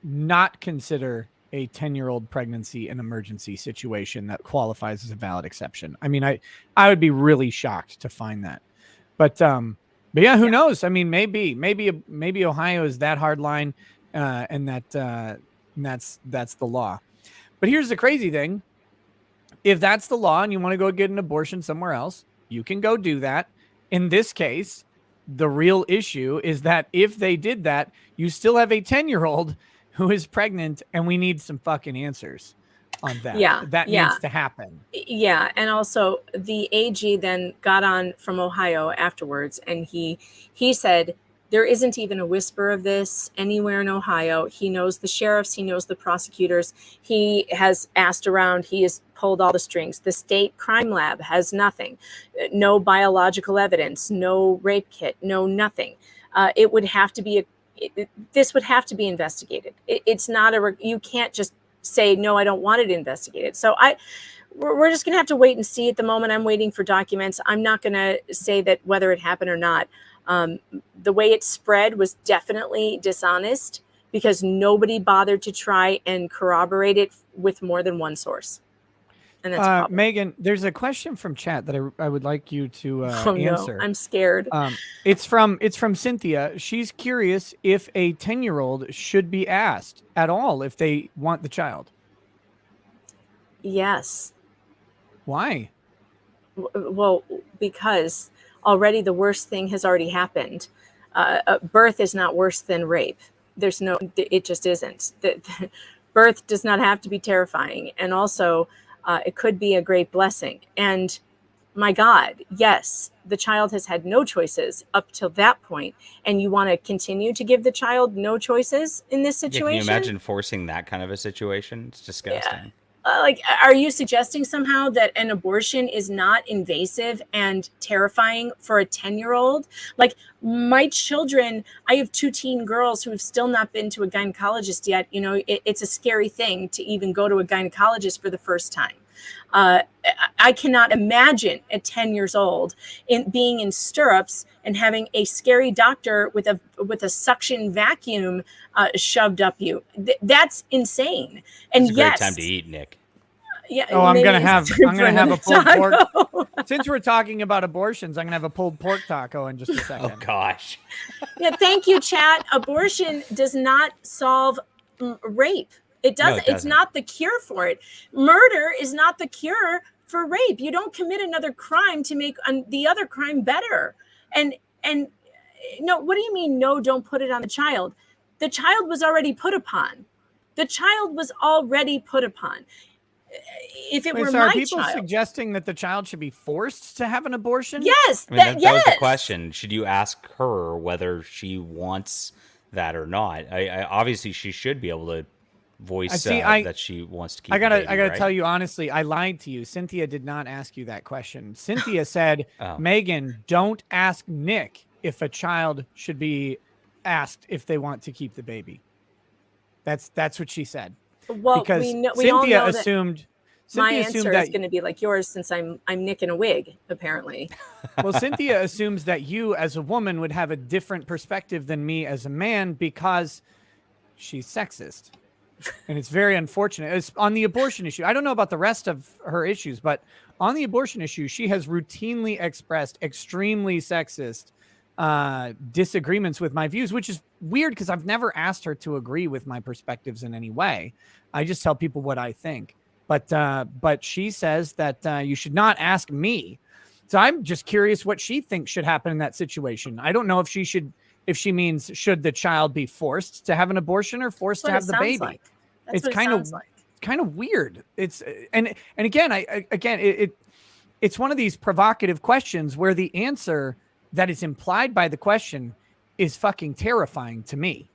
not consider a 10-year-old pregnancy an emergency situation that qualifies as a valid exception. I mean, I would be really shocked to find that. But yeah, who knows? I mean, maybe Ohio is that hard line, and that's the law. But here's the crazy thing. If that's the law and you want to go get an abortion somewhere else, you can go do that. In this case, the real issue is that if they did that, you still have a 10-year-old who is pregnant, and we need some fucking answers on that. Yeah, that needs to happen. Yeah, and also the AG then got on from Ohio afterwards, and he said there isn't even a whisper of this anywhere in Ohio. He knows the sheriffs, he knows the prosecutors, he has asked around, he has pulled all the strings. The state crime lab has nothing, no biological evidence, no rape kit, no nothing. It would have to be this would have to be investigated. It's not you can't just say, no, I don't want it investigated. So we're just going to have to wait and see. At the moment, I'm waiting for documents. I'm not going to say that whether it happened or not. The way it spread was definitely dishonest, because nobody bothered to try and corroborate it with more than one source. And that's Megan, there's a question from chat that I would like you to answer. No, I'm scared. It's from Cynthia. She's curious if a 10-year-old should be asked at all if they want the child. Yes. Why? Well, because already the worst thing has already happened. Birth is not worse than rape. It just isn't. Birth does not have to be terrifying. And also, it could be a great blessing. And my God, yes, the child has had no choices up till that point. And you want to continue to give the child no choices in this situation? Yeah, can you imagine forcing that kind of a situation? It's disgusting. Yeah. Are you suggesting somehow that an abortion is not invasive and terrifying for a 10-year-old? Like, my children, I have 2 teen girls who have still not been to a gynecologist yet. It's a scary thing to even go to a gynecologist for the first time. I cannot imagine at 10 years old being in stirrups and having a scary doctor with a suction vacuum shoved up you. That's insane. And it's a great time to eat, Nick. Yeah. Oh, I'm gonna have a pulled pork. Since we're talking about abortions, I'm gonna have a pulled pork taco in just a second. Oh gosh. Yeah. Thank you, chat. Abortion does not solve rape. It doesn't. No, it doesn't. It's not the cure for it. Murder is not the cure for rape. You don't commit another crime to make the other crime better. And no, what do you mean? No, don't put it on the child. The child was already put upon. The child was already put upon. If it were so are my people child, suggesting that the child should be forced to have an abortion? Yes, I mean, that was the yes. question. Should you ask her whether she wants that or not? I obviously she should be able to voice that she wants to keep. I gotta the baby, right? tell you honestly, I lied to you. Cynthia did not ask you that question. Cynthia said, Megan, don't ask Nick if a child should be asked if they want to keep the baby. That's what she said. Well, because we all Cynthia know that. assumed My Cynthia answer assumed is that going to be like yours, since I'm Nick in a wig, apparently. well, Cynthia assumes that you as a woman would have a different perspective than me as a man because she's sexist. And it's very unfortunate. It's on the abortion issue. I don't know about the rest of her issues, but on the abortion issue, she has routinely expressed extremely sexist disagreements with my views, which is weird because I've never asked her to agree with my perspectives in any way. I just tell people what I think. But she says that you should not ask me. So I'm just curious what she thinks should happen in that situation. I don't know if she means should the child be forced to have an abortion or forced to have the baby. Like. That's It's what kind it of sounds like. kind of weird. It's and again, it's one of these provocative questions where the answer that is implied by the question is fucking terrifying to me.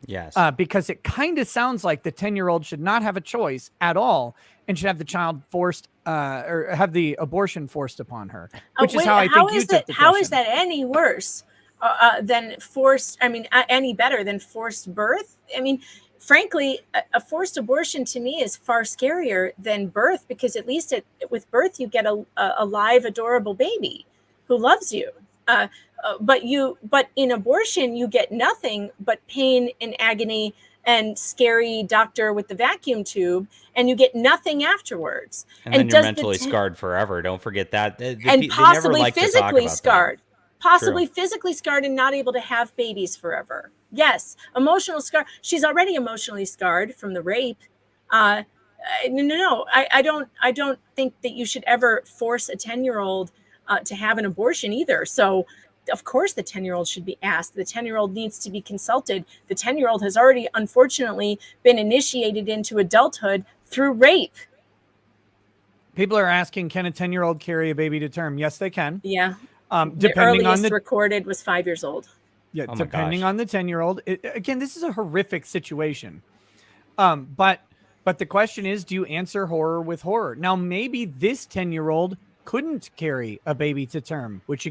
Yes. Because it kind of sounds like the 10-year-old should not have a choice at all and should have the child forced or have the abortion forced upon her, which is how I think you took the How is question. that any worse than forced? I mean, any better than forced birth? I mean, frankly, a forced abortion to me is far scarier than birth, because at least with birth you get a live, adorable baby who loves you. But in abortion you get nothing but pain and agony and scary doctor with the vacuum tube, and you get nothing afterwards. And then you're mentally scarred forever. Don't forget that. And possibly physically scarred. Possibly True. physically scarred and not able to have babies forever. Yes, emotional scar. She's already emotionally scarred from the rape. No. I don't think that you should ever force a 10-year-old to have an abortion either. So, of course, the 10-year-old should be asked. The 10-year-old needs to be consulted. The 10-year-old has already, unfortunately, been initiated into adulthood through rape. People are asking, can a 10-year-old carry a baby to term? Yes, they can. Yeah. Depending the earliest on the recorded was 5 years old. Yeah, Oh depending on the 10-year-old. Again, this is a horrific situation. But the question is, do you answer horror with horror? Now, maybe this 10-year-old couldn't carry a baby to term, which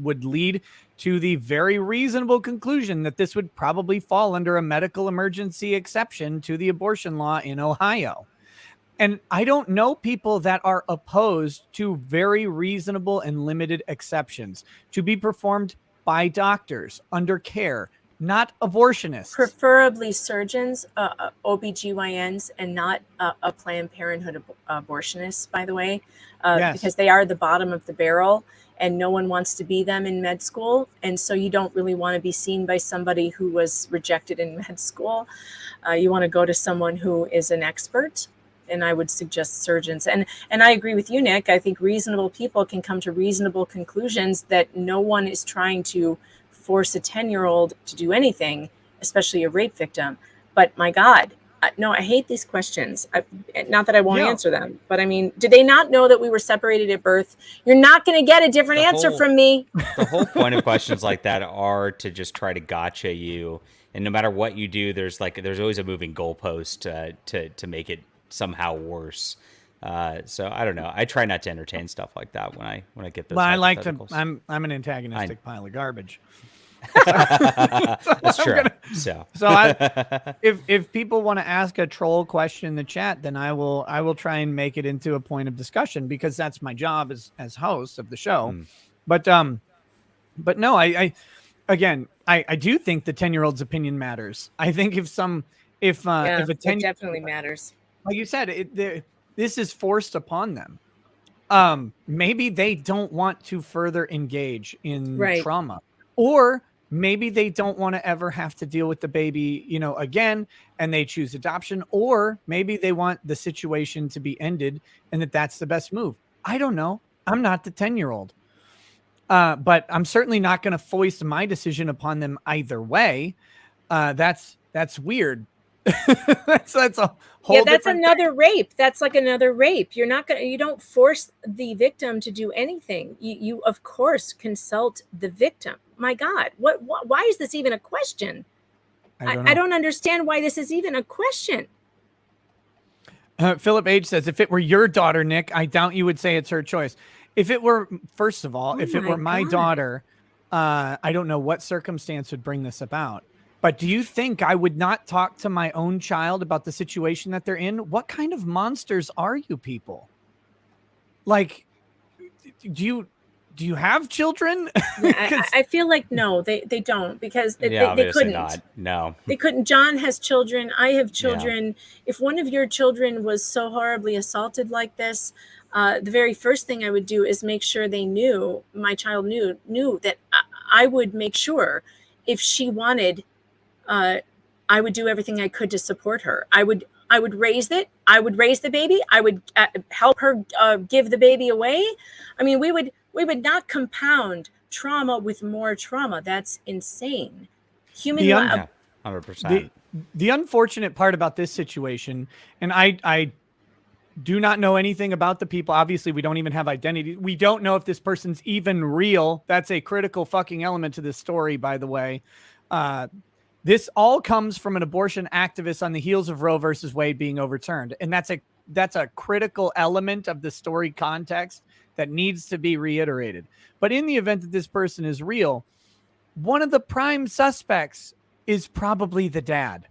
would lead to the very reasonable conclusion that this would probably fall under a medical emergency exception to the abortion law in Ohio. And I don't know people that are opposed to very reasonable and limited exceptions to be performed by doctors under care, not abortionists. Preferably surgeons, OBGYNs, and not a Planned Parenthood abortionists, by the way, Yes. because they are the bottom of the barrel and no one wants to be them in med school. And so you don't really want to be seen by somebody who was rejected in med school. You want to go to someone who is an expert. And I would suggest surgeons. And I agree with you, Nick. I think reasonable people can come to reasonable conclusions that no one is trying to force a 10-year-old to do anything, especially a rape victim. But my God, no, I hate these questions. Not that I won't answer them, but I mean, did they not know that we were separated at birth? You're not going to get a different answer from me. The whole point of questions like that are to just try to gotcha you. And no matter what you do, there's always a moving goalpost to make it somehow worse. So I don't know. I try not to entertain stuff like that when I get those. Well, I like to. hypotheticals. I'm an antagonistic pile of garbage. That's true. If people want to ask a troll question in the chat, then I will try and make it into a point of discussion, because that's my job as host of the show. But no, I do think the 10-year-old's opinion matters. I think if a 10 it definitely matters. Like you said, this is forced upon them. Maybe they don't want to further engage in trauma, or maybe they don't want to ever have to deal with the baby, again, and they choose adoption, or maybe they want the situation to be ended and that's the best move. I don't know. I'm not the 10-year-old. But I'm certainly not going to foist my decision upon them either way. That's weird. that's a whole that's another thing. rape. That's like another rape. You don't force the victim to do anything. You of course consult the victim. My God, why is this even a question? I don't understand why this is even a question. Philip H says, if it were your daughter, Nick, I doubt you would say it's her choice. If it were, if it were my daughter, I don't know what circumstance would bring this about. But do you think I would not talk to my own child about the situation that they're in? What kind of monsters are you people? Like, do you have children? Yeah, I feel like no, they don't, because they obviously couldn't. not. No. They couldn't. John has children. I have children. If one of your children was so horribly assaulted like this, the very first thing I would do is make sure they knew, my child knew that I would make sure if she wanted, I would do everything I could to support her. I would raise it. I would raise the baby. I would help her give the baby away. I mean, we would not compound trauma with more trauma. That's insane. Human. 100%. The unfortunate part about this situation, and I do not know anything about the people. Obviously, we don't even have identity. We don't know if this person's even real. That's a critical fucking element to this story, by the way. This all comes from an abortion activist on the heels of Roe versus Wade being overturned. And that's a critical element of the story context that needs to be reiterated. But in the event that this person is real, one of the prime suspects is probably the dad.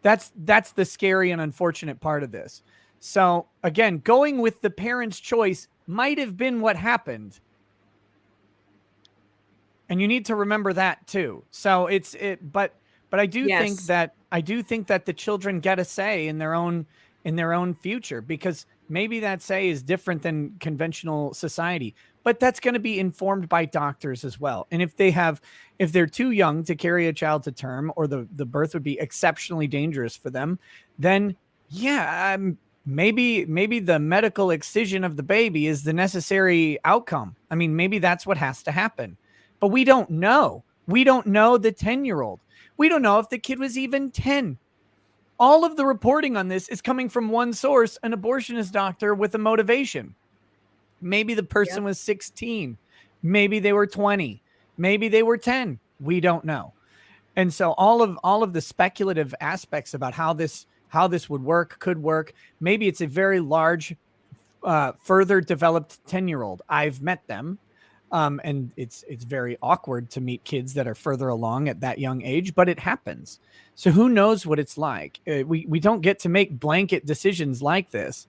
That's the scary and unfortunate part of this. So again, going with the parent's choice might have been what happened. And you need to remember that too. So but I do think that the children get a say in their own future, because maybe that say is different than conventional society, but that's going to be informed by doctors as well. And if they're too young to carry a child to term, or the birth would be exceptionally dangerous for them, then maybe the medical excision of the baby is the necessary outcome. I mean, maybe that's what has to happen, but we don't know. We don't know the 10-year-old. We don't know if the kid was even 10. All of the reporting on this is coming from one source, an abortionist doctor with a motivation. Maybe the person was 16. Maybe they were 20. Maybe they were 10. We don't know. And so all of the speculative aspects about how this would work, could work. Maybe it's a very large, further developed 10-year-old. I've met them. And it's very awkward to meet kids that are further along at that young age, but it happens. So who knows what it's like? We don't get to make blanket decisions like this.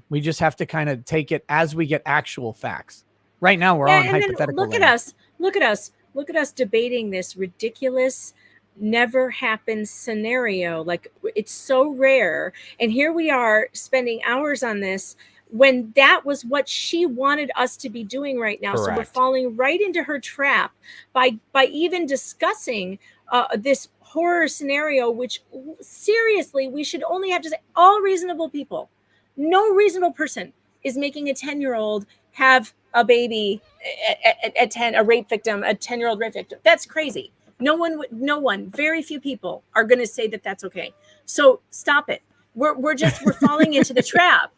We just have to kind of take it as we get actual facts. Right now, we're on hypothetical. Look at us debating this ridiculous, never happened scenario. Like, it's so rare, and here we are spending hours on this, when that was what she wanted us to be doing right now. Correct. So we're falling right into her trap by even discussing this horror scenario, which seriously, we should only have to say all reasonable people. No reasonable person is making a 10-year-old have a baby at 10, a rape victim, a 10-year-old rape victim. That's crazy. No one, very few people are going to say that that's okay. So stop it. We're falling into the trap.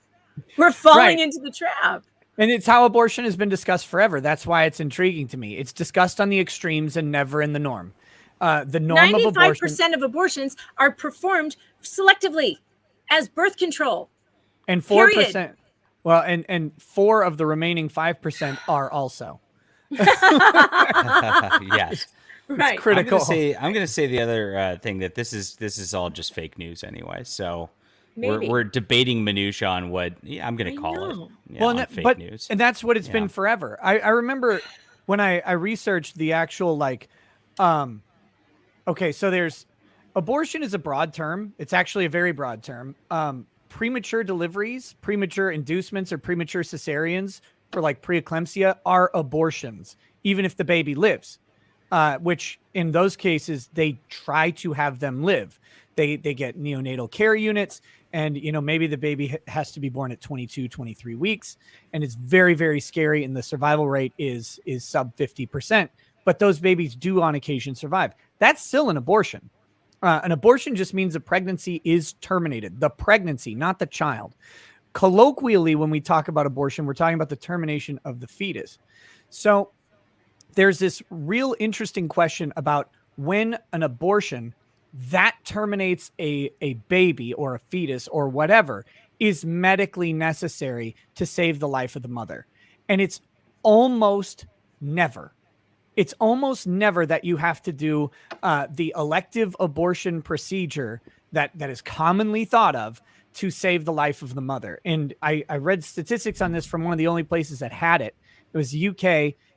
We're falling into the trap. And it's how abortion has been discussed forever. That's why it's intriguing to me. It's discussed on the extremes and never in the norm. The norm 95% of abortion, of abortions are performed selectively as birth control. And 4%. Well, and 4 of the remaining 5% are also. Yes. Right. It's critical. I'm going to say the other thing, that this is all just fake news anyway. So we're debating minutia on what I'm going to call it. Yeah, fake news. And that's what it's been forever. I remember when I researched the actual okay, so there's abortion is a broad term. It's actually a very broad term. Premature deliveries, premature inducements, or premature cesareans for preeclampsia are abortions, even if the baby lives. Which in those cases, they try to have them live. They get neonatal care units, and maybe the baby has to be born at 22, 23 weeks, and it's very, very scary, and the survival rate is sub 50%. But those babies do on occasion survive. That's still an abortion. An abortion just means the pregnancy is terminated. The pregnancy, not the child. Colloquially, when we talk about abortion, we're talking about the termination of the fetus. So there's this real interesting question about when an abortion that terminates a baby or a fetus or whatever is medically necessary to save the life of the mother. And it's almost never. it's almost never that you have to do the elective abortion procedure that is commonly thought of to save the life of the mother. And I read statistics on this from one of the only places that had it. It was UK,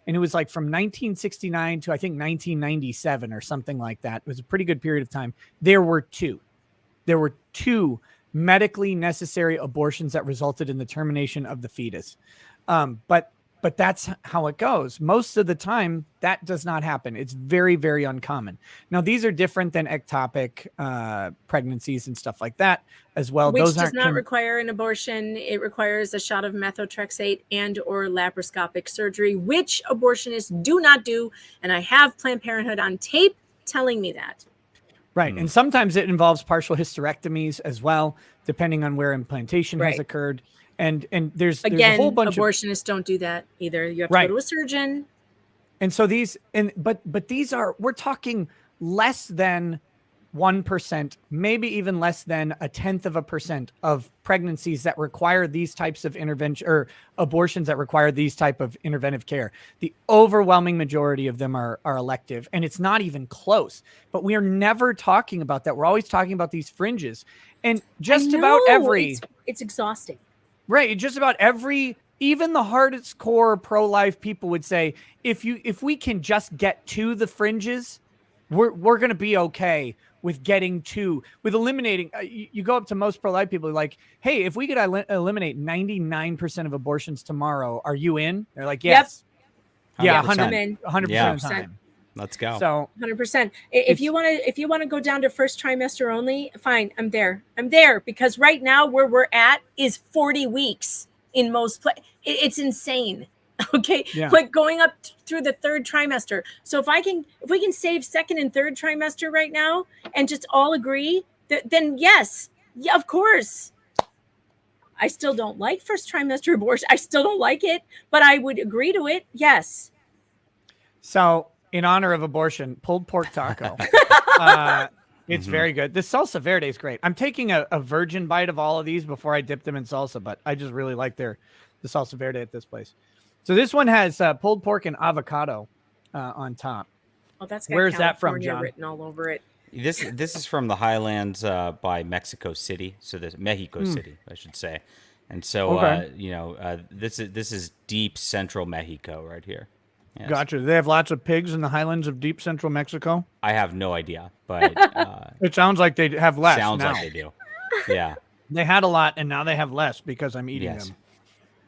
and it was like from 1969 to I think 1997 or something like that. It was a pretty good period of time. There were two medically necessary abortions that resulted in the termination of the fetus. But that's how it goes. Most of the time, that does not happen. It's very, very uncommon. Now, these are different than ectopic pregnancies and stuff like that as well. Which Those does aren't not require an abortion. It requires a shot of methotrexate and or laparoscopic surgery, which abortionists do not do. And I have Planned Parenthood on tape telling me that. Right. And sometimes it involves partial hysterectomies as well, depending on where implantation has occurred. And there's a whole bunch abortionists don't do that either. You have to go to a surgeon. And so but these are, we're talking less than 1%, maybe even less than 0.1% of pregnancies that require these types of intervention, or abortions that require these type of interventive care. The overwhelming majority of them are elective, and it's not even close. But we are never talking about that. We're always talking about these fringes, and just about every. It's exhausting. Right. Just about every, even the hardest core pro-life people would say, if we can just get to the fringes, we're going to be okay with eliminating. You go up to most pro-life people like, hey, if we could eliminate 99% of abortions tomorrow, are you in? They're like, yes. Yep. Yeah. 100% of the time. Let's go. So 100%. If you want to go down to first trimester only, fine. I'm there because right now where we're at is 40 weeks in most places. It's insane. Okay. Yeah. Like going up through the third trimester. So if we can save second and third trimester right now and just all agree then yes. Yeah, of course. I still don't like first trimester abortion. I still don't like it, but I would agree to it. Yes. So in honor of abortion, pulled pork taco. It's very good. The salsa verde is great. I'm taking a virgin bite of all of these before I dip them in salsa, but I just really like the salsa verde at this place. So this one has pulled pork and avocado on top. Oh, that's got Where's that from, California John? written all over it. This is from the Highlands by Mexico City. So this Mexico City, I should say. And so this is deep central Mexico right here. Yes. Gotcha. Do they have lots of pigs in the highlands of deep central Mexico? I have no idea, but it sounds like they have less. Sounds now. like they do. Yeah. They had a lot, and now they have less because I'm eating Yes.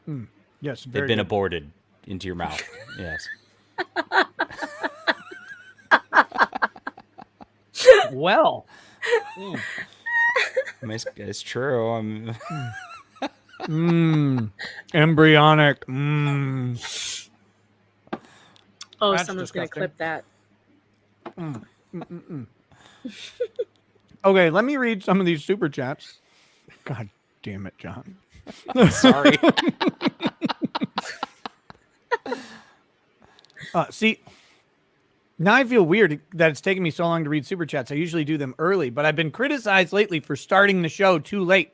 them. Yes, They've been aborted into your mouth. Yes. Well, it's true. Embryonic. Oh, That's someone's disgusting. going to clip that. Okay, let me read some of these super chats. God damn it, John. Sorry. See, now I feel weird that it's taken me so long to read super chats. I usually do them early, but I've been criticized lately for starting the show too late.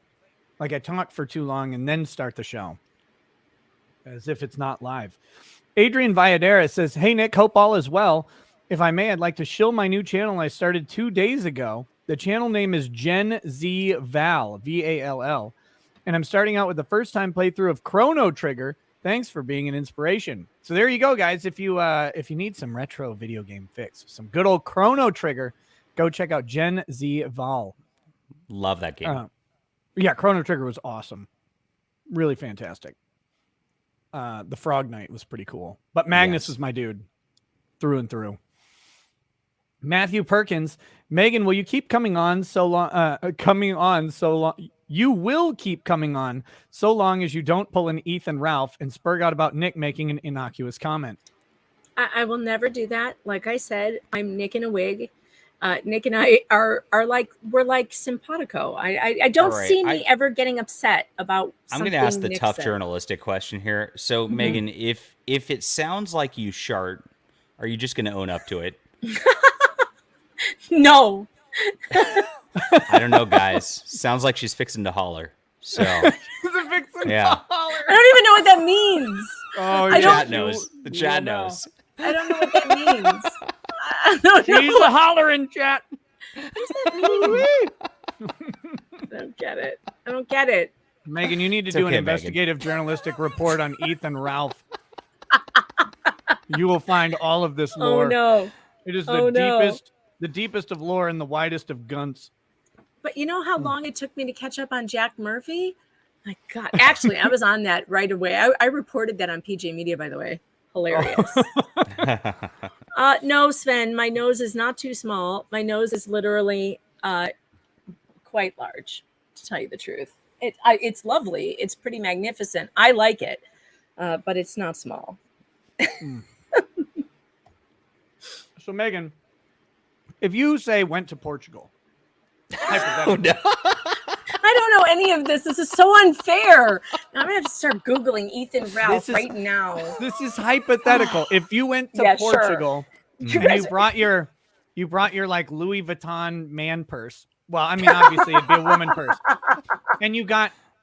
Like I talk for too long and then start the show as if it's not live. Adrian Valladera says, hey, Nick, hope all is well. If I may, I'd like to shill my new channel I started 2 days ago. The channel name is Gen Z Val, V-A-L-L. And I'm starting out with the first time playthrough of Chrono Trigger. Thanks for being an inspiration. So there you go, guys. If you need some retro video game fix, some good old Chrono Trigger, go check out Gen Z Val. Love that game. Yeah, Chrono Trigger was awesome. Really fantastic. The Frog Knight was pretty cool. But Magnus is my dude through and through. Matthew Perkins, Megan, will you keep coming on so long? You will keep coming on so long as you don't pull an Ethan Ralph and spurg out about Nick making an innocuous comment. I will never do that. Like I said, I'm Nick in a wig. Nick and I we're like simpatico. I don't see me ever getting upset about something. I'm going to ask the Nick tough said. journalistic question here. So, Megan, if it sounds like you shart, are you just going to own up to it? No. I don't know, guys. Sounds like she's fixing to holler. So, yeah. I don't even know what that means. Oh, The chat knows. The chat knows. I don't know what that means. I don't know. She's a hollering, chat. What does that mean? I don't get it. Megan, you need to It's do okay, an Megan. investigative journalistic report on Ethan Ralph. You will find all of this lore. Oh no. It is Oh, no. the deepest of lore and the widest of gunts. But you know how long it took me to catch up on Jack Murphy? My God. Actually, I was on that right away. I reported that on PJ Media, by the way. Hilarious. No, Sven, my nose is not too small. My nose is literally quite large, to tell you the truth. It's lovely. It's pretty magnificent. I like it, but it's not small. So, Megan, if you say went to Portugal, Oh, no. I don't know any of this. This is so unfair. I'm gonna have to start Googling Ethan Ralph right now. This is hypothetical. If you went to Yeah, sure. Portugal and you brought your like Louis Vuitton man purse. Well, I mean, obviously it'd be a woman purse. And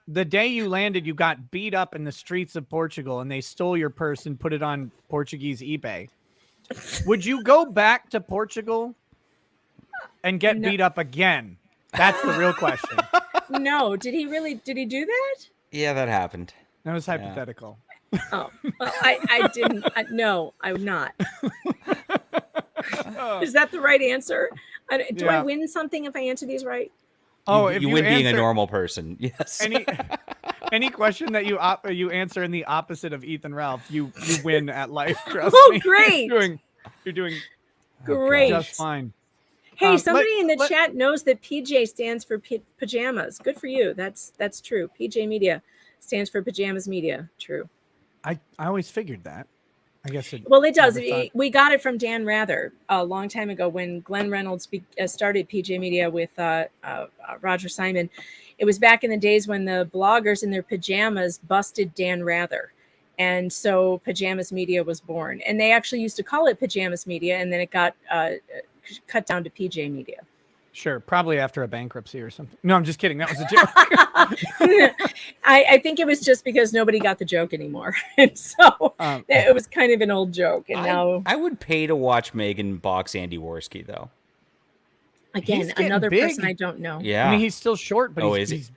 the day you landed, you got beat up in the streets of Portugal and they stole your purse and put it on Portuguese eBay. Would you go back to Portugal and get beat up again? That's the real question. No, did he do that? Yeah, that happened. That was hypothetical. Oh, well, I didn't. No, I would not. Is that the right answer? Do I win something if I answer these right? Oh, you win being a normal person. Yes. Any question that you answer in the opposite of Ethan Ralph, you win at life. Trust me. Great. You're doing Great. just fine. Hey, somebody in the chat knows that PJ stands for pajamas. Good for you. That's true. PJ Media stands for Pajamas Media. True. I always figured that. I guess it. Well, it does. We got it from Dan Rather a long time ago when Glenn Reynolds started PJ Media with Roger Simon. It was back in the days when the bloggers in their pajamas busted Dan Rather. And so Pajamas Media was born. And they actually used to call it Pajamas Media, and then it got cut down to PJ Media. Sure, probably after a bankruptcy or something. No, I'm just kidding. That was a joke. I think it was just because nobody got the joke anymore. And so it was kind of an old joke. And now I would pay to watch Megan box Andy Worski, though. Again, another person I don't know. Yeah. I mean, he's still short, but he's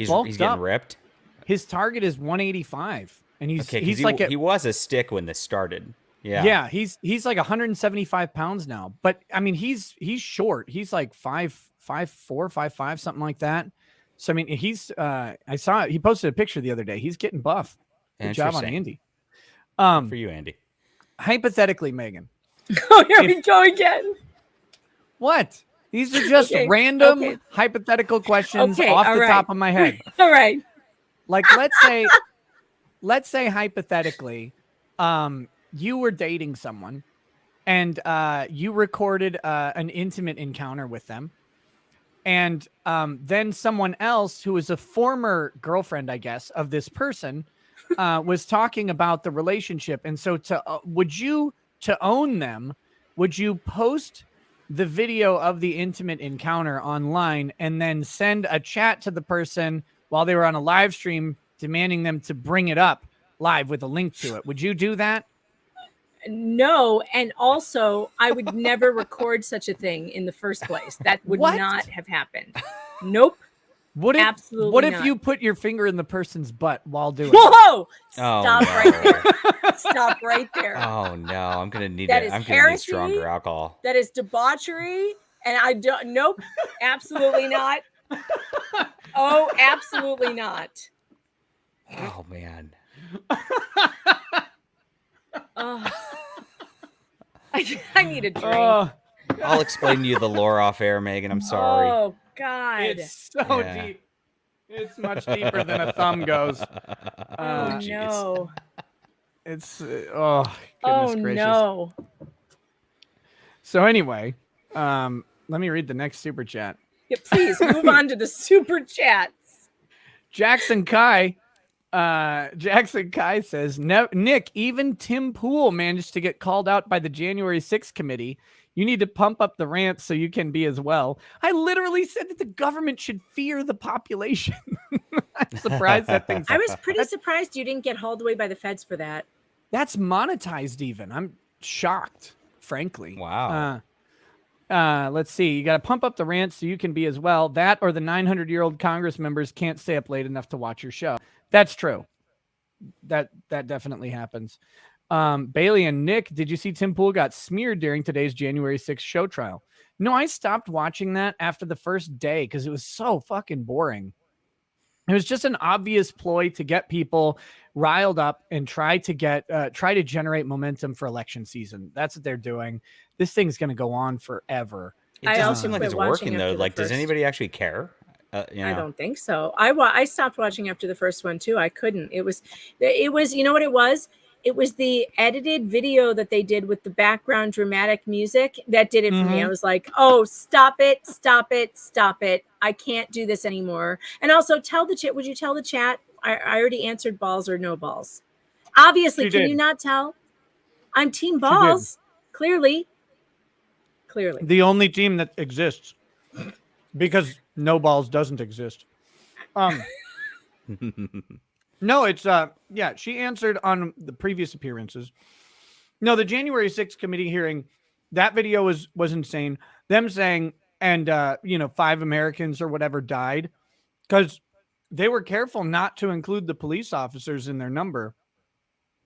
bulked he's getting up. ripped. His target is 185, and he's he was a stick when this started. Yeah, he's like 175 pounds now. But I mean, he's short. He's like 5'4", 5'5", something like that. So I mean, he's I saw he posted a picture the other day. He's getting buff. Good job on Andy. For you, Andy. Hypothetically, Megan. Oh, here we go again. What? These are just random hypothetical questions off the top of my head. All right. Like let's say hypothetically, you were dating someone and you recorded an intimate encounter with them. And then someone else who is a former girlfriend, I guess, of this person was talking about the relationship. And so to own them, would you post the video of the intimate encounter online and then send a chat to the person while they were on a live stream demanding them to bring it up live with a link to it? Would you do that? No, and also I would never record such a thing in the first place. That would not have happened. Nope. Absolutely What if not. you put your finger in the person's butt while doing it? Whoa! Stop right there. Stop right there. Oh no, I'm gonna need That it. is I'm gonna need heresy. stronger alcohol. That is debauchery, and I don't. Nope, absolutely not. Oh, absolutely not. Oh man. I need a drink. I'll explain to you the lore off air, Megan. I'm sorry. Oh God, it's so deep. It's much deeper than a thumb goes. Oh no. It's goodness Oh gracious. no. So anyway, let me read the next super chat. Yeah, please move on to the super chats. Jackson Kai says, Nick, even Tim Pool managed to get called out by the January 6th committee. You need to pump up the rants so you can be as well. I literally said that the government should fear the population. I'm surprised that I was pretty surprised you didn't get hauled away by the feds for that. That's monetized even. shocked, frankly. Wow. Let's see. You got to pump up the rant so you can be as well. That or the 900-year-old Congress members can't stay up late enough to watch your show. That's true. That definitely happens. Bailey and Nick, did you see Tim Pool got smeared during today's January 6th show trial? No, I stopped watching that after the first day because it was so fucking boring. It was just an obvious ploy to get people riled up and try to generate momentum for election season. That's what they're doing. This thing's going to go on forever. It I doesn't also seem like quit it's watching working though. after the Like, does first. anybody actually care? I don't think so. I stopped watching after the first one too. I couldn't. It was you know what it was? It was the edited video that they did with the background dramatic music that did it for me. I was like, oh, stop it, stop it, stop it. I can't do this anymore. And also tell the chat, would you tell the chat? I already answered balls or no balls. Obviously, can you not tell? I'm team balls. Clearly. The only team that exists because no balls doesn't exist. No, it's yeah, she answered on the previous appearances. No, the January 6th committee hearing, that video was insane. Them saying, and 5 Americans or whatever died because they were careful not to include the police officers in their number.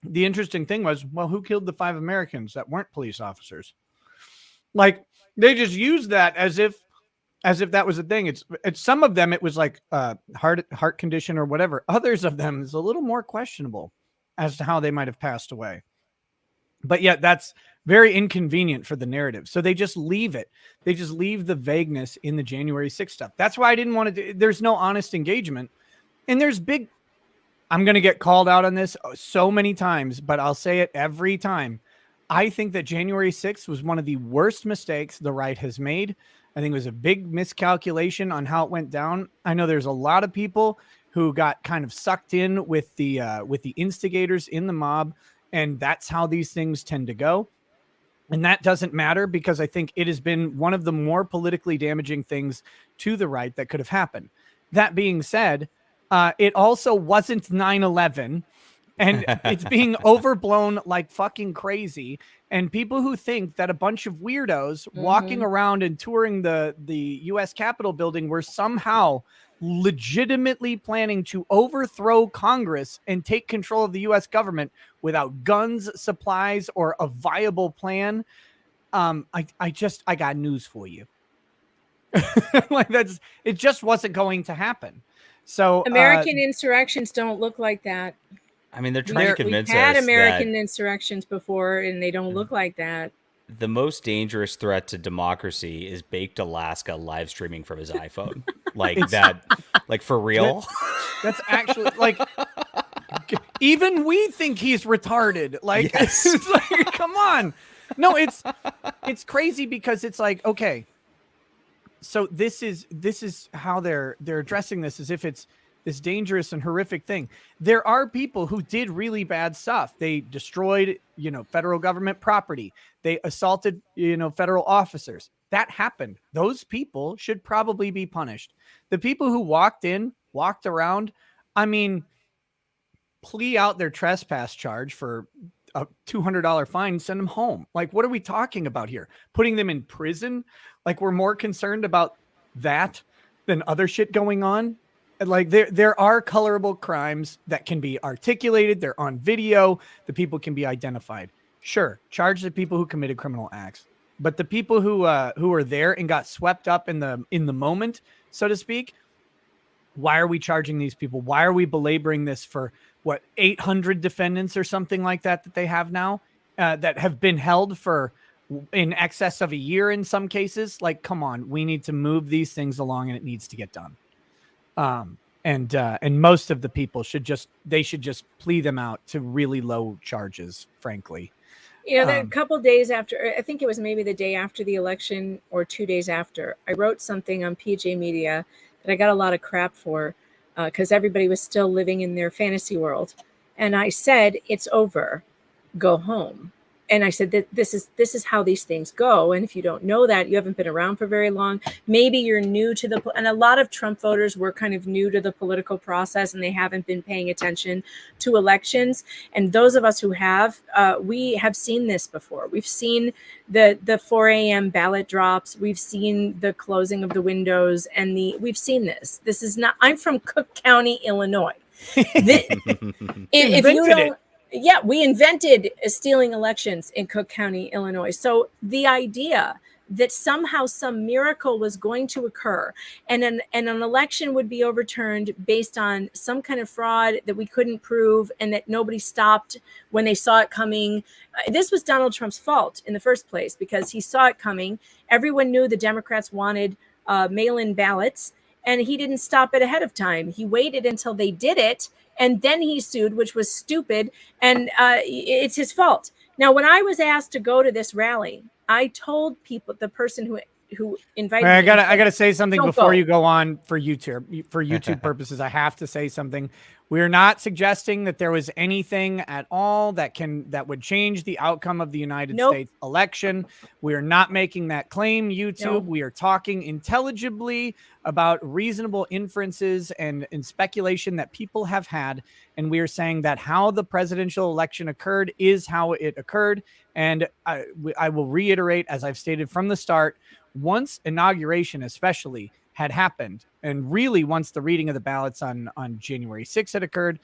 The interesting thing was, well, who killed the 5 Americans that weren't police officers? Like, they just used that as if that was a thing. It's some of them, it was like heart condition or whatever. Others of them is a little more questionable as to how they might have passed away. But yet that's very inconvenient for the narrative. So they just leave it. They just leave the vagueness in the January 6th stuff. That's why I didn't want to there's no honest engagement. And there's I'm going to get called out on this so many times, but I'll say it every time. I think that January 6th was one of the worst mistakes the right has made. I think it was a big miscalculation on how it went down. I know there's a lot of people who got kind of sucked in with the instigators in the mob, and that's how these things tend to go. And that doesn't matter because I think it has been one of the more politically damaging things to the right that could have happened. That being said, it also wasn't 9/11. And it's being overblown like fucking crazy. And people who think that a bunch of weirdos walking around and touring the U.S. Capitol building were somehow legitimately planning to overthrow Congress and take control of the U.S. government without guns, supplies, or a viable plan. I got news for you. Like it just wasn't going to happen. So American insurrections don't look like that. I mean, they're trying to convince us We've had American insurrections before, and they don't look like that. The most dangerous threat to democracy is Baked Alaska live streaming from his iPhone. Like that, like for real. That's actually like, even we think he's retarded. Like, yes. It's like, come on. No, it's crazy because it's like, okay, so this is how they're addressing this as if it's this dangerous and horrific thing. There are people who did really bad stuff. They destroyed, federal government property. They assaulted, federal officers. That happened. Those people should probably be punished. The people who walked around, I mean, plea out their trespass charge for a $200 fine, send them home. Like, what are we talking about here? Putting them in prison? Like, we're more concerned about that than other shit going on. Like there are colorable crimes that can be articulated. They're on video. The people can be identified. Sure, charge the people who committed criminal acts, but the people who are there and got swept up in the moment, so to speak. Why are we charging these people? Why are we belaboring this for 800 defendants or something like that they have now that have been held for in excess of a year in some cases? Like, come on, we need to move these things along, and it needs to get done. And most of the people should just plea them out to really low charges, frankly. A couple days after, I think it was maybe the day after the election or 2 days after, I wrote something on PJ Media that I got a lot of crap for because everybody was still living in their fantasy world. And I said, it's over. Go home. and I said that this is how these things go. And if you don't know that, you haven't been around for very long. Maybe you're new to and a lot of Trump voters were kind of new to the political process, and they haven't been paying attention to elections. And those of us who have, we have seen this before. We've seen the 4 a.m. ballot drops. We've seen the closing of the windows, and we've seen this. This is not. I'm from Cook County, Illinois. If you don't. Yeah, we invented stealing elections in Cook County, Illinois. So the idea that somehow some miracle was going to occur and an election would be overturned based on some kind of fraud that we couldn't prove and that nobody stopped when they saw it coming. This was Donald Trump's fault in the first place because he saw it coming. Everyone knew the Democrats wanted mail-in ballots, and he didn't stop it ahead of time. He waited until they did it, and then he sued, which was stupid, and it's his fault. Now, when I was asked to go to this rally, I told people, the person who invited me. I gotta say something before you go on for YouTube. For YouTube purposes, I have to say something. We're not suggesting that there was anything at all that would change the outcome of the United States election. We are not making that claim, YouTube. Nope. We are talking intelligibly about reasonable inferences and speculation that people have had. And we are saying that how the presidential election occurred is how it occurred. And I will reiterate, as I've stated from the start, once inauguration especially had happened, and really once the reading of the ballots on January 6th had occurred,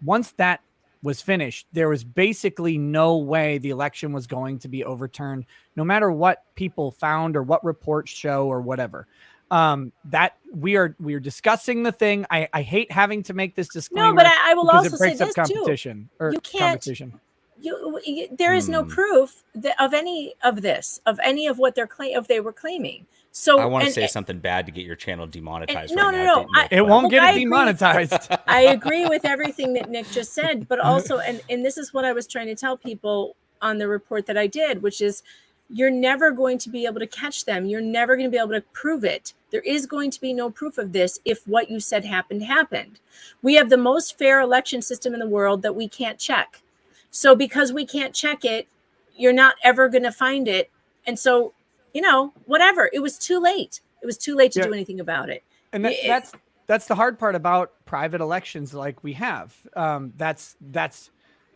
once that was finished, there was basically no way the election was going to be overturned, no matter what people found or what reports show or whatever. That we are discussing the thing. I hate having to make this disclaimer. No, but I will also say this competition too. You can't. Competition. There is no proof of any of this, of any of what they were claiming. So I want to say something bad to get your channel demonetized. No. It won't get it demonetized. I agree with everything that Nick just said, but also, and this is what I was trying to tell people on the report that I did, which is you're never going to be able to catch them. You're never going to be able to prove it. There is going to be no proof of this if what you said happened. We have the most fair election system in the world that we can't check. So because we can't check it, you're not ever going to find it. And so, whatever. It was too late. It was too late to do anything about it. And that's the hard part about private elections like we have. That's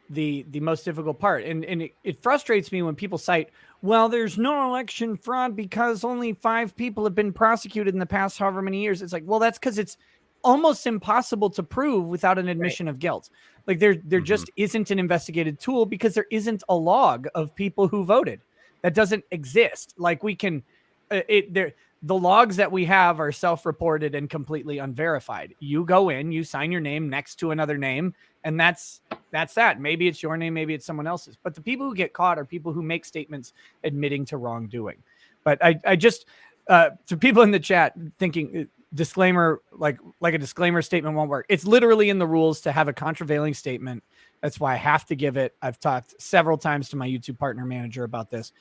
the most difficult part. And it frustrates me when people cite, well, there's no election fraud because only 5 people have been prosecuted in the past however many years. It's like, well, that's because it's almost impossible to prove without an admission of guilt. Like there just isn't an investigated tool because there isn't a log of people who voted. That doesn't exist. Like we can, the logs that we have are self-reported and completely unverified. You go in, you sign your name next to another name, and that's that. Maybe it's your name, maybe it's someone else's. But the people who get caught are people who make statements admitting to wrongdoing. But I just, to people in the chat thinking, disclaimer, like a disclaimer statement won't work. It's literally in the rules to have a contravailing statement. That's why I have to give it. I've talked several times to my YouTube partner manager about this.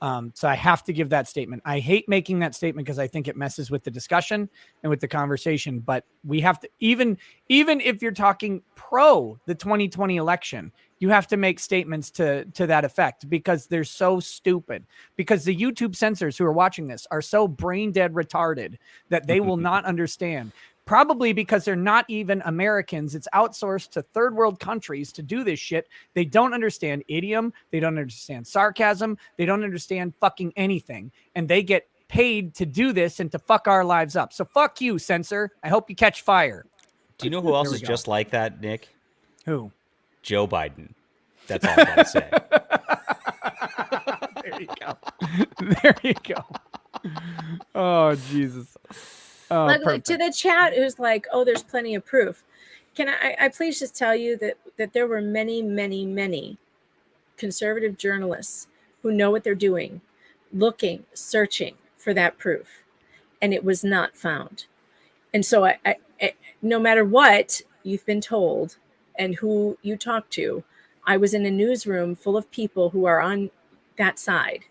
So I have to give that statement. I hate making that statement because I think it messes with the discussion and with the conversation, but we have to, even if you're talking pro the 2020 election, you have to make statements to that effect because they're so stupid, because the YouTube censors who are watching this are so brain dead retarded that they will not understand. Probably because they're not even Americans. It's outsourced to third world countries to do this shit. They don't understand idiom. They don't understand sarcasm. They don't understand fucking anything. And they get paid to do this and to fuck our lives up. So fuck you, censor. I hope you catch fire. Do you know who else is just like that, Nick? Who? Joe Biden. That's all I gotta say. There you go. There you go. Oh, Jesus. Oh, to the chat who's like, oh, there's plenty of proof. Can I please just tell you that there were many, many, many conservative journalists who know what they're doing, looking, searching for that proof, and it was not found. And so I no matter what you've been told and who you talk to, I was in a newsroom full of people who are on that side,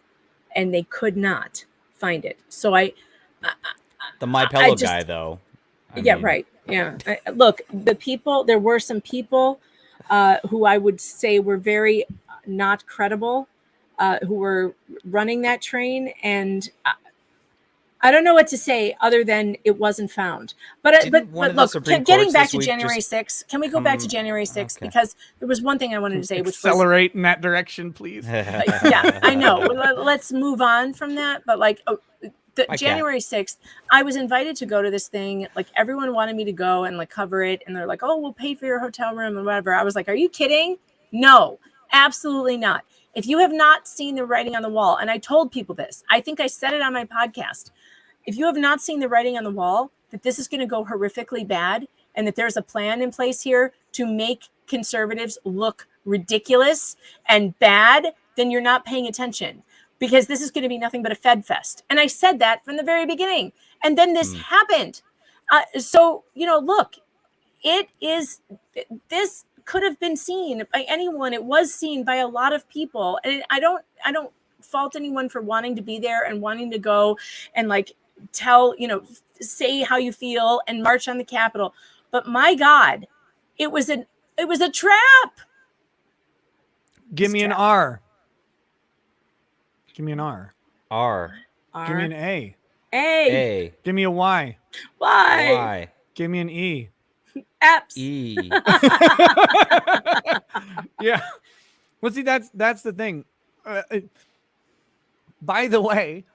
and they could not find it. So the My Pillow guy, though. I mean, right. Yeah. Look, there were some people who I would say were very not credible. who were running that train, and I don't know what to say other than it wasn't found. But look, getting back to January 6th, can we go back to January 6th? Okay. Because there was one thing I wanted to say, which was accelerate in that direction, please. Yeah, I know. Let's move on from that. But like January 6th, I was invited to go to this thing. Like everyone wanted me to go and like cover it. And they're like, oh, we'll pay for your hotel room and whatever. I was like, are you kidding? No, absolutely not. If you have not seen the writing on the wall, and I told people this, I think I said it on my podcast. If you have not seen the writing on the wall, that this is going to go horrifically bad and that there's a plan in place here to make conservatives look ridiculous and bad, then you're not paying attention, because this is going to be nothing but a Fed fest. And I said that from the very beginning. And then this happened. So, look, this could have been seen by anyone. It was seen by a lot of people. And I don't fault anyone for wanting to be there and wanting to go and like tell, say how you feel and march on the Capitol. But my God, it was a trap. Give me an R. Give me an R. R. Give me an A. A. Give me a Y. Y. Give me an E. Eps. E. Yeah. Well, see, that's the thing. By the way,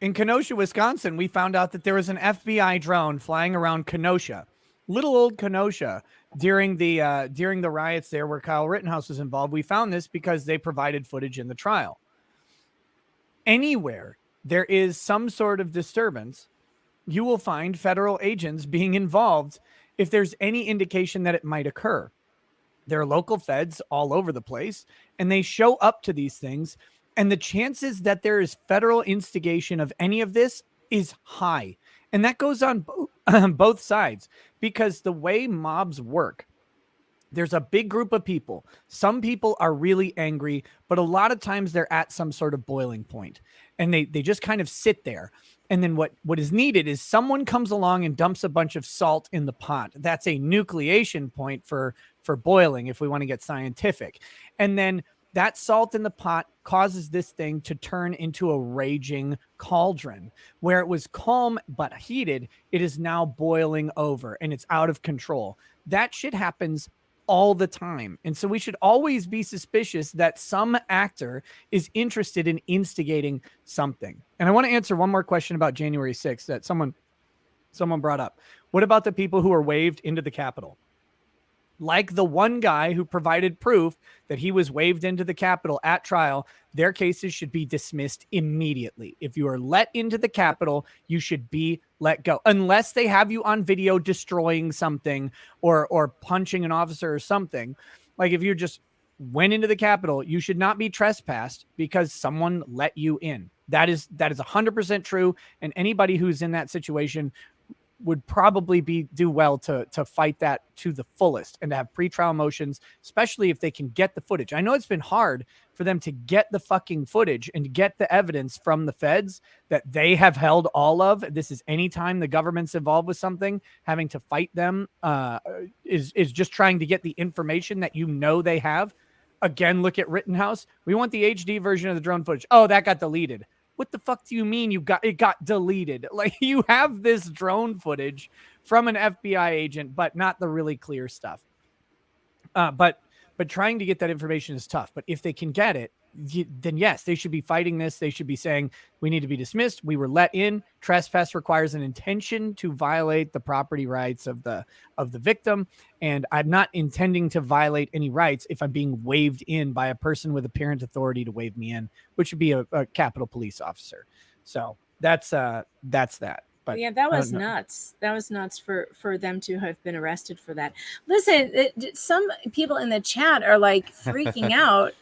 in Kenosha, Wisconsin, we found out that there was an FBI drone flying around Kenosha, little old Kenosha, during the riots there where Kyle Rittenhouse was involved. We found this because they provided footage in the trial. Anywhere there is some sort of disturbance, you will find federal agents being involved if there's any indication that it might occur. There are local feds all over the place, and they show up to these things. And the chances that there is federal instigation of any of this is high. And that goes on both sides, because the way mobs work, there's a big group of people. Some people are really angry, but a lot of times they're at some sort of boiling point, and they just kind of sit there. And then what is needed is someone comes along and dumps a bunch of salt in the pot. That's a nucleation point for boiling, if we want to get scientific. And then that salt in the pot causes this thing to turn into a raging cauldron. Where it was calm but heated, it is now boiling over and it's out of control. That shit happens all the time. And so we should always be suspicious that some actor is interested in instigating something. And I want to answer one more question about January 6th that someone brought up. What about the people who are waved into the Capitol? Like the one guy who provided proof that he was waved into the Capitol at trial, their cases should be dismissed immediately. If you are let into the Capitol, you should be let go, unless they have you on video destroying something or punching an officer or something. Like if you just went into the Capitol, you should not be trespassed because someone let you in. That is 100% true. And anybody who's in that situation would probably do well to fight that to the fullest and to have pretrial motions, especially if they can get the footage. I know it's been hard for them to get the fucking footage and get the evidence from the feds that they have held all of. This is anytime the government's involved with something, having to fight them is just trying to get the information that they have. Again, look at Rittenhouse. We want the HD version of the drone footage. Oh, that got deleted. What the fuck do you mean it got deleted? Like, you have this drone footage from an FBI agent, but not the really clear stuff. But trying to get that information is tough. But if they can get it, then yes, they should be fighting this. They should be saying, we need to be dismissed. We were let in. Trespass requires an intention to violate the property rights of the victim. And I'm not intending to violate any rights if I'm being waved in by a person with apparent authority to wave me in, which would be a Capitol Police officer. So that's that. But yeah, that was nuts. That was nuts for them to have been arrested for that. Listen, some people in the chat are like freaking out.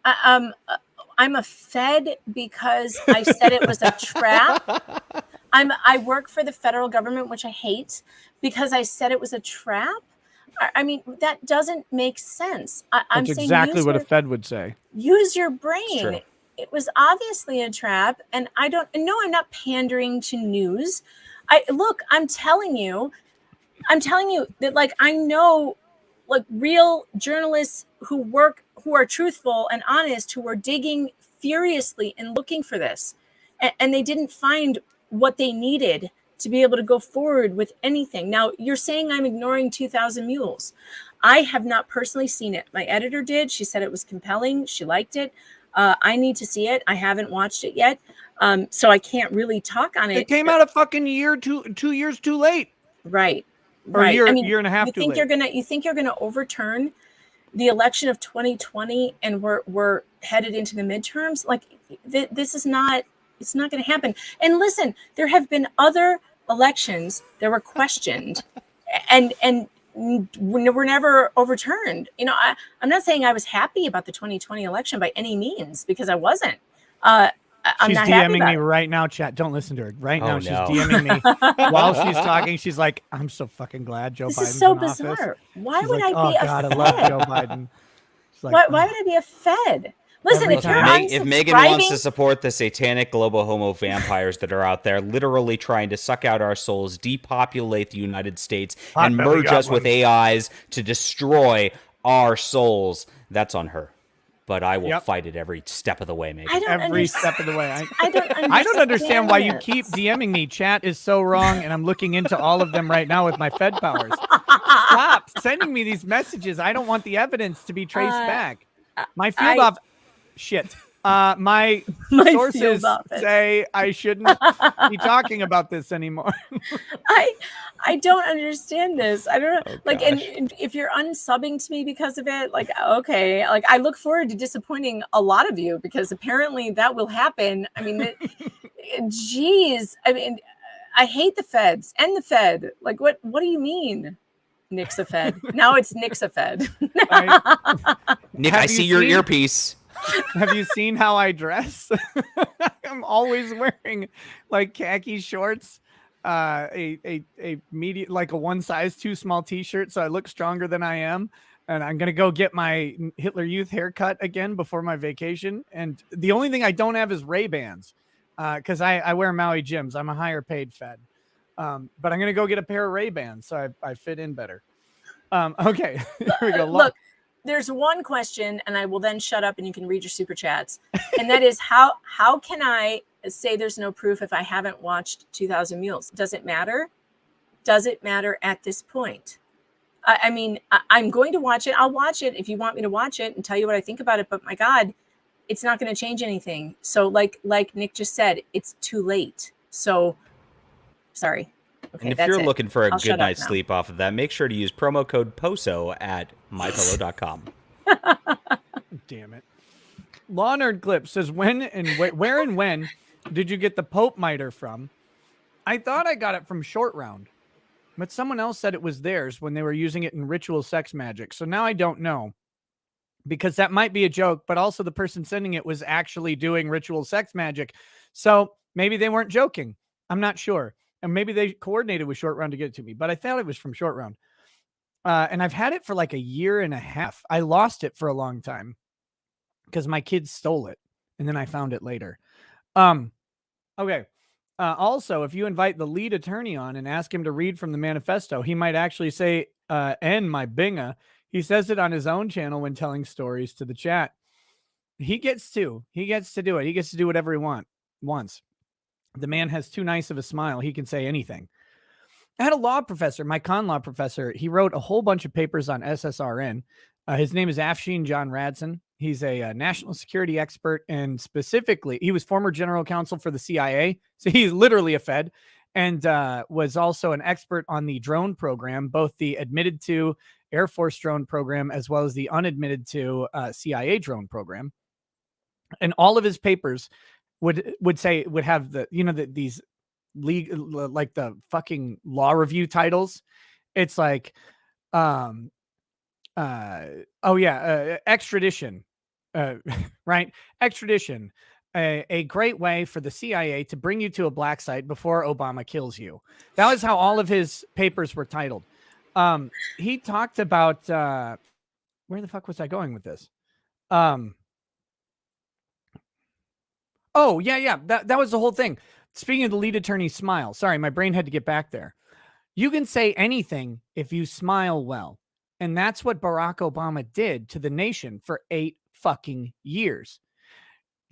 I'm a Fed because I said it was a trap. I work for the federal government, which I hate, because I said it was a trap. I mean, that doesn't make sense. I'm saying exactly what a Fed would say. Use your brain. It was obviously a trap, and I'm not pandering to news. I'm telling you that, like, I know, like, real journalists who are truthful and honest, who are digging furiously in looking for this, and they didn't find what they needed to be able to go forward with anything. Now, you're saying I'm ignoring 2,000 Mules. I have not personally seen it. My editor did. She said it was compelling. She liked it. I need to see it. I haven't watched it yet. So I can't really talk on it. It came out a fucking two years too late. Right. Or right. year and a half too late. You think you're gonna overturn the election of 2020 and we're headed into the midterms? Like this is not, it's not going to happen. And listen, there have been other elections that were questioned and were never overturned. You know, I'm not saying I was happy about the 2020 election by any means, because I wasn't. I'm she's not happy DMing about me it. right now, chat. Don't listen to her. Right now, Oh, she's no. DMing me while she's talking. She's like, I'm so fucking glad Joe This Biden's is so in office. bizarre. Why She's would like, I be oh, a God, Fed? I love Joe Biden. She's like, Why would I be a Fed? Listen, Every if you're time. If Megan wants to unsubscribing, support the satanic global homo vampires that are out there literally trying to suck out our souls, depopulate the United States, and Potbelly merge got us with one. AIs to destroy our souls, that's on her. But I will Yep. fight it every step of the way, Megan. I don't every understand. step of the way. I don't understand why you this. keep DMing me. Chat is so wrong, and I'm looking into all of them right now with my Fed powers. Stop sending me these messages. I don't want the evidence to be traced back. My field off shit. My My sources field office. say I shouldn't be talking about this anymore. I don't understand this. I don't know. Oh, like, gosh. and if you're unsubbing to me because of it, like, okay, like I look forward to disappointing a lot of you, because apparently that will happen. I mean, geez, I mean, I hate the Feds and the Fed. Like, what do you mean? Nick's a Fed. Now it's Nick's a Fed. Nick, Have I you see your seen- earpiece. Have you seen how I dress? I'm always wearing like khaki shorts, a medium, like a one size too small t-shirt, so I look stronger than I am. And I'm gonna go get my Hitler Youth haircut again before my vacation. And the only thing I don't have is Ray-Bans, because I wear Maui Jims. I'm a higher paid Fed, but I'm gonna go get a pair of Ray-Bans so I fit in better. Okay, here we go. Look, there's one question, and I will then shut up and you can read your super chats. And that is, how can I say there's no proof if I haven't watched 2,000 Mules? Does it matter? Does it matter at this point? I mean, I'm going to watch it. I'll watch it if you want me to watch it and tell you what I think about it. But my God, it's not going to change anything. So like Nick just said, it's too late. So sorry. Okay, And if that's you're it. looking for a I'll good shut up night's now. sleep off of that, make sure to use promo code POSO at mypillow.com. Damn it. Law Nerd Clip says, where and when did you get the Pope miter from? I thought I got it from Short Round, but someone else said it was theirs when they were using it in ritual sex magic. So now I don't know, because that might be a joke, but also the person sending it was actually doing ritual sex magic. So maybe they weren't joking. I'm not sure. And maybe they coordinated with Short Round to get it to me, but I thought it was from Short Round. And I've had it for like a year and a half. I lost it for a long time because my kids stole it, and then I found it later. Okay. Also, if you invite the lead attorney on and ask him to read from the manifesto, he might actually say, "N my binga." He says it on his own channel when telling stories to the chat. He gets to do it. He gets to do whatever he wants. The man has too nice of a smile. He can say anything. I had a law professor, my con law professor. He wrote a whole bunch of papers on SSRN. His name is Afshin John Radson. He's a national security expert, and specifically, he was former general counsel for the CIA. So he's literally a Fed, and was also an expert on the drone program, both the admitted to Air Force drone program as well as the unadmitted to CIA drone program. And all of his papers would have these like the fucking law review titles. It's like extradition, right? Extradition, a great way for the CIA to bring you to a black site before Obama kills you. That was how all of his papers were titled. He talked about where the fuck was I going with this? Oh, yeah. That was the whole thing. Speaking of the lead attorney's smile. Sorry, my brain had to get back there. You can say anything if you smile well. And that's what Barack Obama did to the nation for 8 fucking years.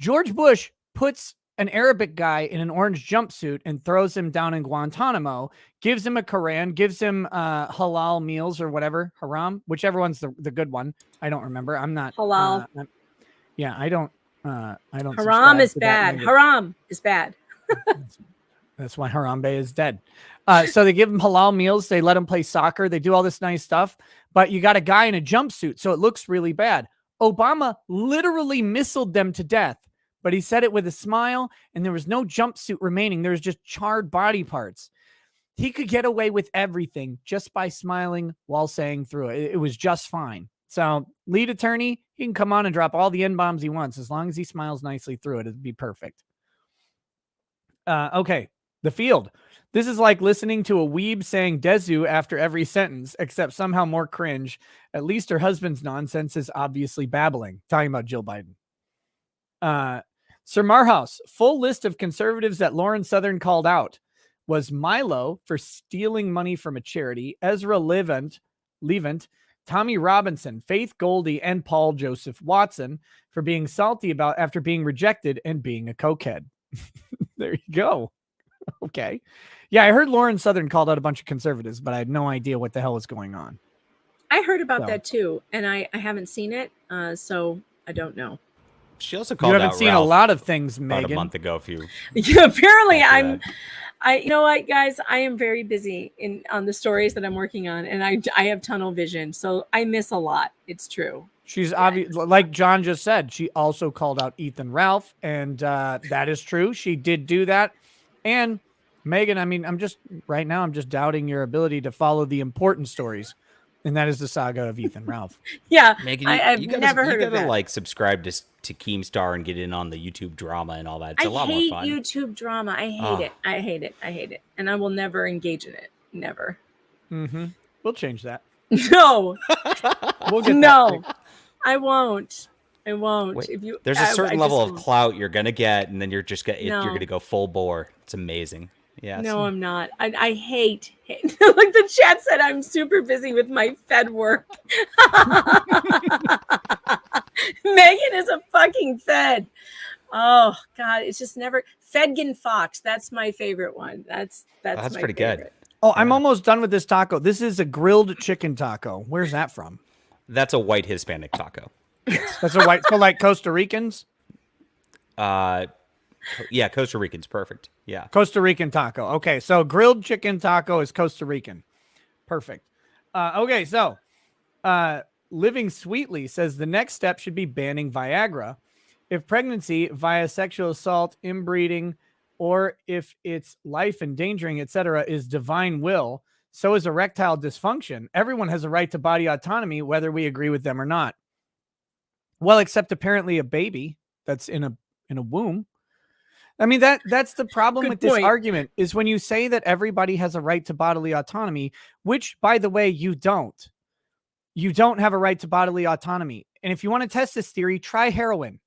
George Bush puts an Arabic guy in an orange jumpsuit and throws him down in Guantanamo, gives him a Quran, gives him halal meals or whatever, haram, whichever one's the good one. I don't remember. I'm not Halal. I don't. Haram is bad. Haram is bad. That's why Harambe is dead. So they give him halal meals. They let him play soccer. They do all this nice stuff. But you got a guy in a jumpsuit, so it looks really bad. Obama literally missiled them to death, but he said it with a smile, and there was no jumpsuit remaining. There was just charred body parts. He could get away with everything just by smiling while saying through it. It was just fine. So lead attorney, he can come on and drop all the N-bombs he wants. As long as he smiles nicely through it, it'd be perfect. Okay, the field. This is like listening to a weeb saying Dezu after every sentence, except somehow more cringe. At least her husband's nonsense is obviously babbling. Talking about Jill Biden. Sir Marhouse, full list of conservatives that Lauren Southern called out was Milo for stealing money from a charity, Ezra Levant, Tommy Robinson, Faith Goldie, and Paul Joseph Watson for being salty about after being rejected and being a cokehead. There you go. Okay. Yeah, I heard Lauren Southern called out a bunch of conservatives, but I had no idea what the hell was going on. I heard about that too, and I haven't seen it, so I don't know. She also called You out haven't seen Ralph a lot of things, about Megan. a month ago. If you Yeah, apparently after that. you know what, guys, I am very busy on the stories that I'm working on, and I have tunnel vision, so I miss a lot. It's true. She's obvious, like John just said, she also called out Ethan Ralph, and that is true. She did do that. And Megan, I mean, I'm just doubting your ability to follow the important stories, and that is the saga of Ethan Ralph. Yeah, Megan, I've never heard you of gotta that. like subscribe to Keemstar and get in on the YouTube drama and all that. It's a lot I more hate fun. YouTube drama. I hate it. I hate it. I hate it. And I will never engage in it. Never. Mm-hmm. We'll change that. No. We'll get no. that. I won't. I won't. Wait, If you, there's a certain level of won't. clout you're gonna get, and then you're just No. you're gonna go full bore. It's amazing. Yeah. No, I'm not. I hate. Like the chat said, I'm super busy with my Fed work. Megan is a fucking Fed. Oh God, it's just never Fedgen Fox. That's my favorite one. That's my pretty favorite. good. Oh, I'm almost done with this taco. This is a grilled chicken taco. Where's that from? That's a white Hispanic taco. That's a white, so like Costa Ricans? Yeah, Costa Rican's perfect. Yeah. Costa Rican taco. Okay, so grilled chicken taco is Costa Rican. Perfect. Okay, so Living Sweetly says the next step should be banning Viagra. If pregnancy via sexual assault, inbreeding, or if it's life endangering, etc., is divine will, so is erectile dysfunction. Everyone has a right to body autonomy, whether we agree with them or not. Well, except apparently a baby that's in a womb. I mean, that's the problem with this argument is when you say that everybody has a right to bodily autonomy, which, by the way, you don't. You don't have a right to bodily autonomy. And if you want to test this theory, try heroin.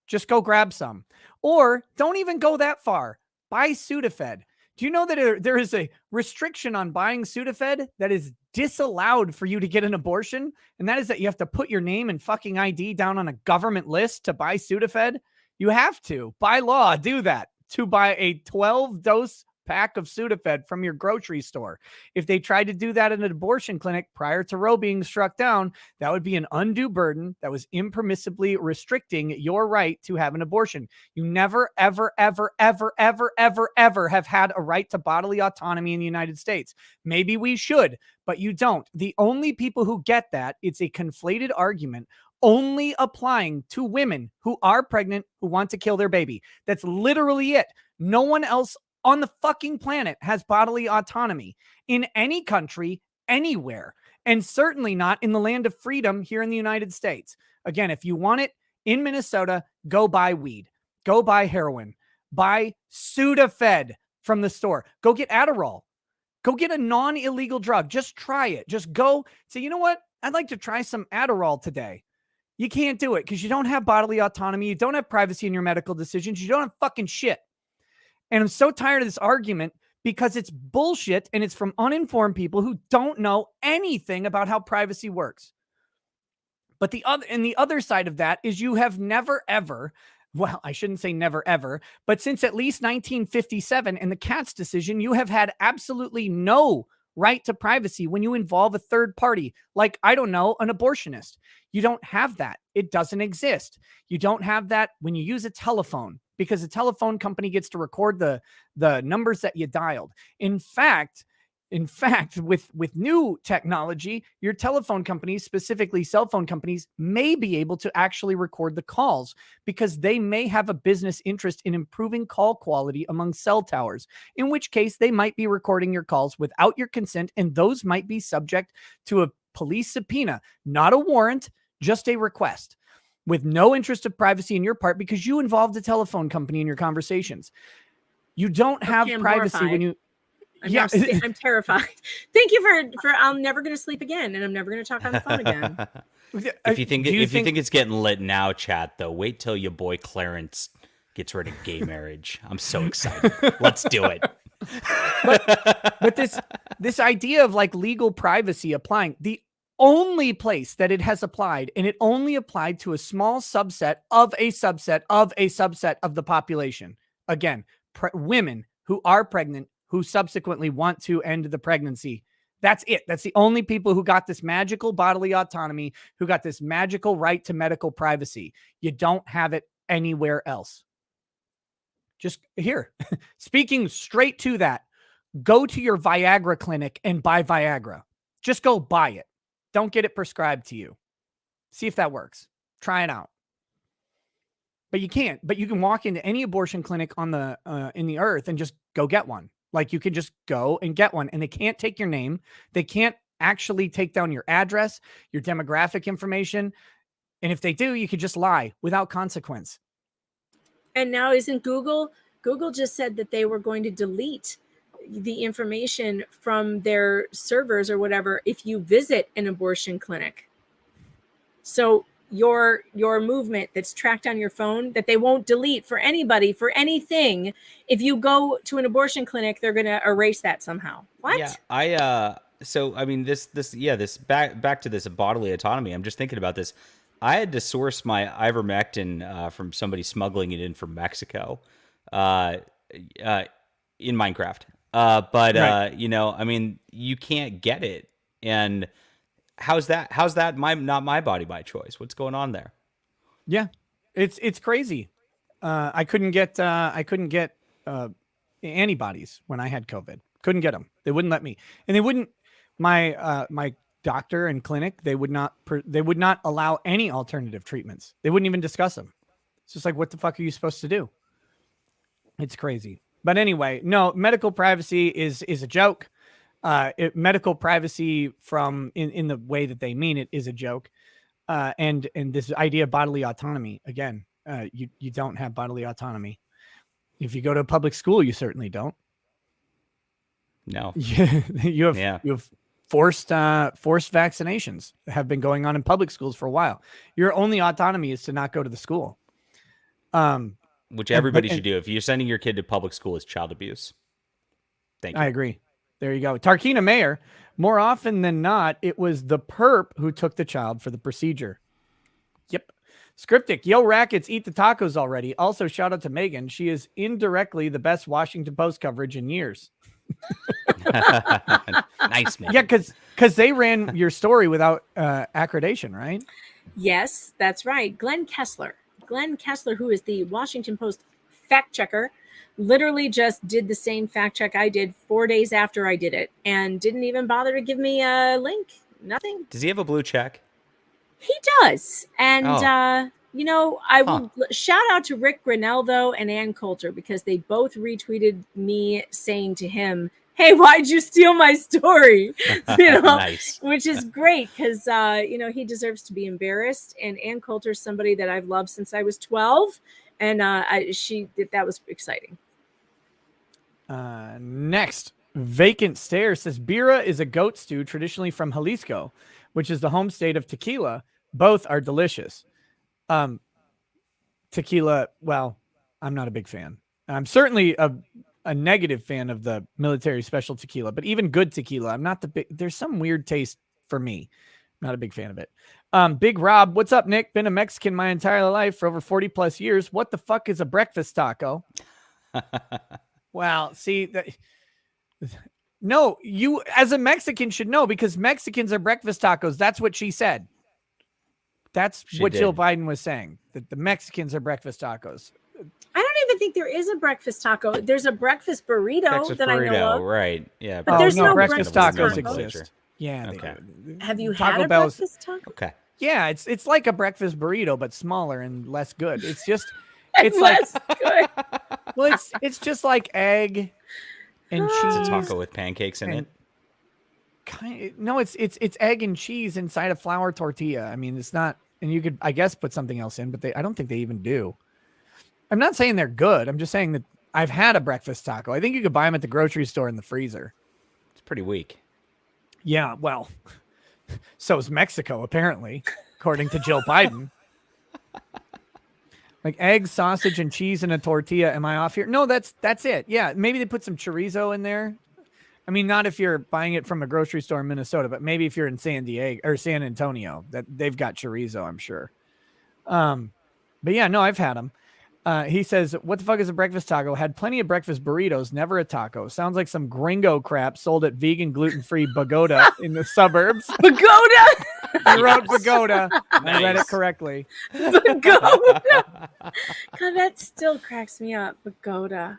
Just go grab some. Or don't even go that far. Buy Sudafed. Do you know that there is a restriction on buying Sudafed that is disallowed for you to get an abortion? And that is that you have to put your name and fucking ID down on a government list to buy Sudafed. You have to, by law, do that to buy a 12-dose pack of Sudafed from your grocery store. If they tried to do that in an abortion clinic prior to Roe being struck down, that would be an undue burden that was impermissibly restricting your right to have an abortion. You never, ever, ever, ever, ever, ever, ever have had a right to bodily autonomy in the United States. Maybe we should, but you don't. The only people who get that, it's a conflated argument only applying to women who are pregnant, who want to kill their baby. That's literally it. No one else on the fucking planet has bodily autonomy in any country, anywhere, and certainly not in the land of freedom here in the United States. Again, if you want it in Minnesota, go buy weed, go buy heroin, buy Sudafed from the store, go get Adderall, go get a non-illegal drug. Just try it. Just go say, you know what? I'd like to try some Adderall today. You can't do it because you don't have bodily autonomy. You don't have privacy in your medical decisions. You don't have fucking shit. And I'm so tired of this argument because it's bullshit and it's from uninformed people who don't know anything about how privacy works. But the other side of that is you have never, ever well, I shouldn't say never ever, but since at least 1957 and the Katz decision, you have had absolutely no right to privacy when you involve a third party, like, I don't know, an abortionist. You don't have that. It doesn't exist. You don't have that when you use a telephone, because a telephone company gets to record the numbers that you dialed. In fact, with new technology, your telephone companies, specifically cell phone companies, may be able to actually record the calls because they may have a business interest in improving call quality among cell towers, in which case they might be recording your calls without your consent, and those might be subject to a police subpoena, not a warrant, just a request, with no interest of privacy on your part because you involved a telephone company in your conversations. You don't have I'm privacy horrified. when you... I'm terrified. Thank you for I'm never going to sleep again, and I'm never going to talk on the phone again. If you think it's getting lit now, chat, though, wait till your boy Clarence gets rid of gay marriage. I'm so excited. Let's do it. But this idea of like legal privacy applying, the only place that it has applied, and it only applied to a small subset of a subset of a subset of the population. Again, women who are pregnant, who subsequently want to end the pregnancy. That's it. That's the only people who got this magical bodily autonomy, who got this magical right to medical privacy. You don't have it anywhere else. Just here, speaking straight to that, go to your Viagra clinic and buy Viagra. Just go buy it. Don't get it prescribed to you. See if that works. Try it out. But you can't. But you can walk into any abortion clinic on the in the earth and just go get one. Like, you can just go and get one, and they can't take your name. They can't actually take down your address, your demographic information. And if they do, you could just lie without consequence. And now isn't Google just said that they were going to delete the information from their servers or whatever if you visit an abortion clinic. So your movement that's tracked on your phone, that they won't delete for anybody, for anything. If you go to an abortion clinic, they're going to erase that somehow. What? Yeah, so I mean, this back to this bodily autonomy. I'm just thinking about this. I had to source my ivermectin from somebody smuggling it in from Mexico, in Minecraft. But Right. I mean, you can't get it, and how's that not my body by choice? What's going on there? Yeah, it's crazy. I couldn't get antibodies when I had COVID. Couldn't get them. They wouldn't let me, and they wouldn't. My doctor and clinic, they would not allow any alternative treatments. They wouldn't even discuss them. It's just like, what the fuck are you supposed to do? It's crazy. But anyway, no, medical privacy is a joke. Medical privacy from in the way that they mean it is a joke. And this idea of bodily autonomy, again, you don't have bodily autonomy. If you go to a public school, you certainly don't. No. You have forced vaccinations have been going on in public schools for a while. Your only autonomy is to not go to the school. Which everybody should do. If you're sending your kid to public school, it's child abuse. Thank you. I agree. There you go. Tarkina Mayer, more often than not, it was the perp who took the child for the procedure. Yep. Scriptic, yo, Rackets, eat the tacos already. Also, shout out to Megan. She is indirectly the best Washington Post coverage in years. Nice, man. Yeah, because they ran your story without accreditation, right? Yes, that's right. Glenn Kessler, who is the Washington Post fact checker, literally just did the same fact check I did 4 days after I did it and didn't even bother to give me a link. Nothing. Does he have a blue check? He does. And, I will shout out to Rick Grinnell, though, and Ann Coulter, because they both retweeted me saying to him, hey, why'd you steal my story? Nice. Which is great because, he deserves to be embarrassed. And Ann Coulter is somebody that I've loved since I was 12. And that was exciting. Next, Vacant Stare says, Bira is a goat stew traditionally from Jalisco, which is the home state of tequila. Both are delicious. Tequila, well, I'm not a big fan. I'm certainly a negative fan of the military special tequila, but even good tequila, I'm not there's some weird taste for me. Not a big fan of it. Big Rob, what's up, Nick? Been a Mexican my entire life for over 40 plus years. What the fuck is a breakfast taco? Well, see that. No, you as a Mexican should know because Mexicans are breakfast tacos. That's what she said. That's what Jill Biden was saying, that the Mexicans are breakfast tacos. I don't even think there is a breakfast taco. There's a breakfast burrito that I know of. Right. Yeah. But there's no breakfast tacos taco. exist. Yeah. Okay. Have you Taco had a Bell's- breakfast taco? Okay. Yeah, it's like a breakfast burrito, but smaller and less good. It's just It's less good. well, it's just like egg and cheese. It's a taco with pancakes in it. No, it's egg and cheese inside a flour tortilla. I mean, it's not, and you could, I guess, put something else in, but I don't think they even do. I'm not saying they're good. I'm just saying that I've had a breakfast taco. I think you could buy them at the grocery store in the freezer. It's pretty weak. Yeah, well, so is Mexico, apparently, according to Jill Biden. Like egg, sausage, and cheese in a tortilla. Am I off here? No, that's it. Yeah, maybe they put some chorizo in there. I mean, not if you're buying it from a grocery store in Minnesota, but maybe if you're in San Diego or San Antonio, that they've got chorizo, I'm sure. But yeah, no, I've had them. He says, what the fuck is a breakfast taco? Had plenty of breakfast burritos, never a taco. Sounds like some gringo crap sold at vegan gluten-free Pagoda in the suburbs. Pagoda. You wrote Pagoda. I read it correctly. Pagoda. God, that still cracks me up. Pagoda.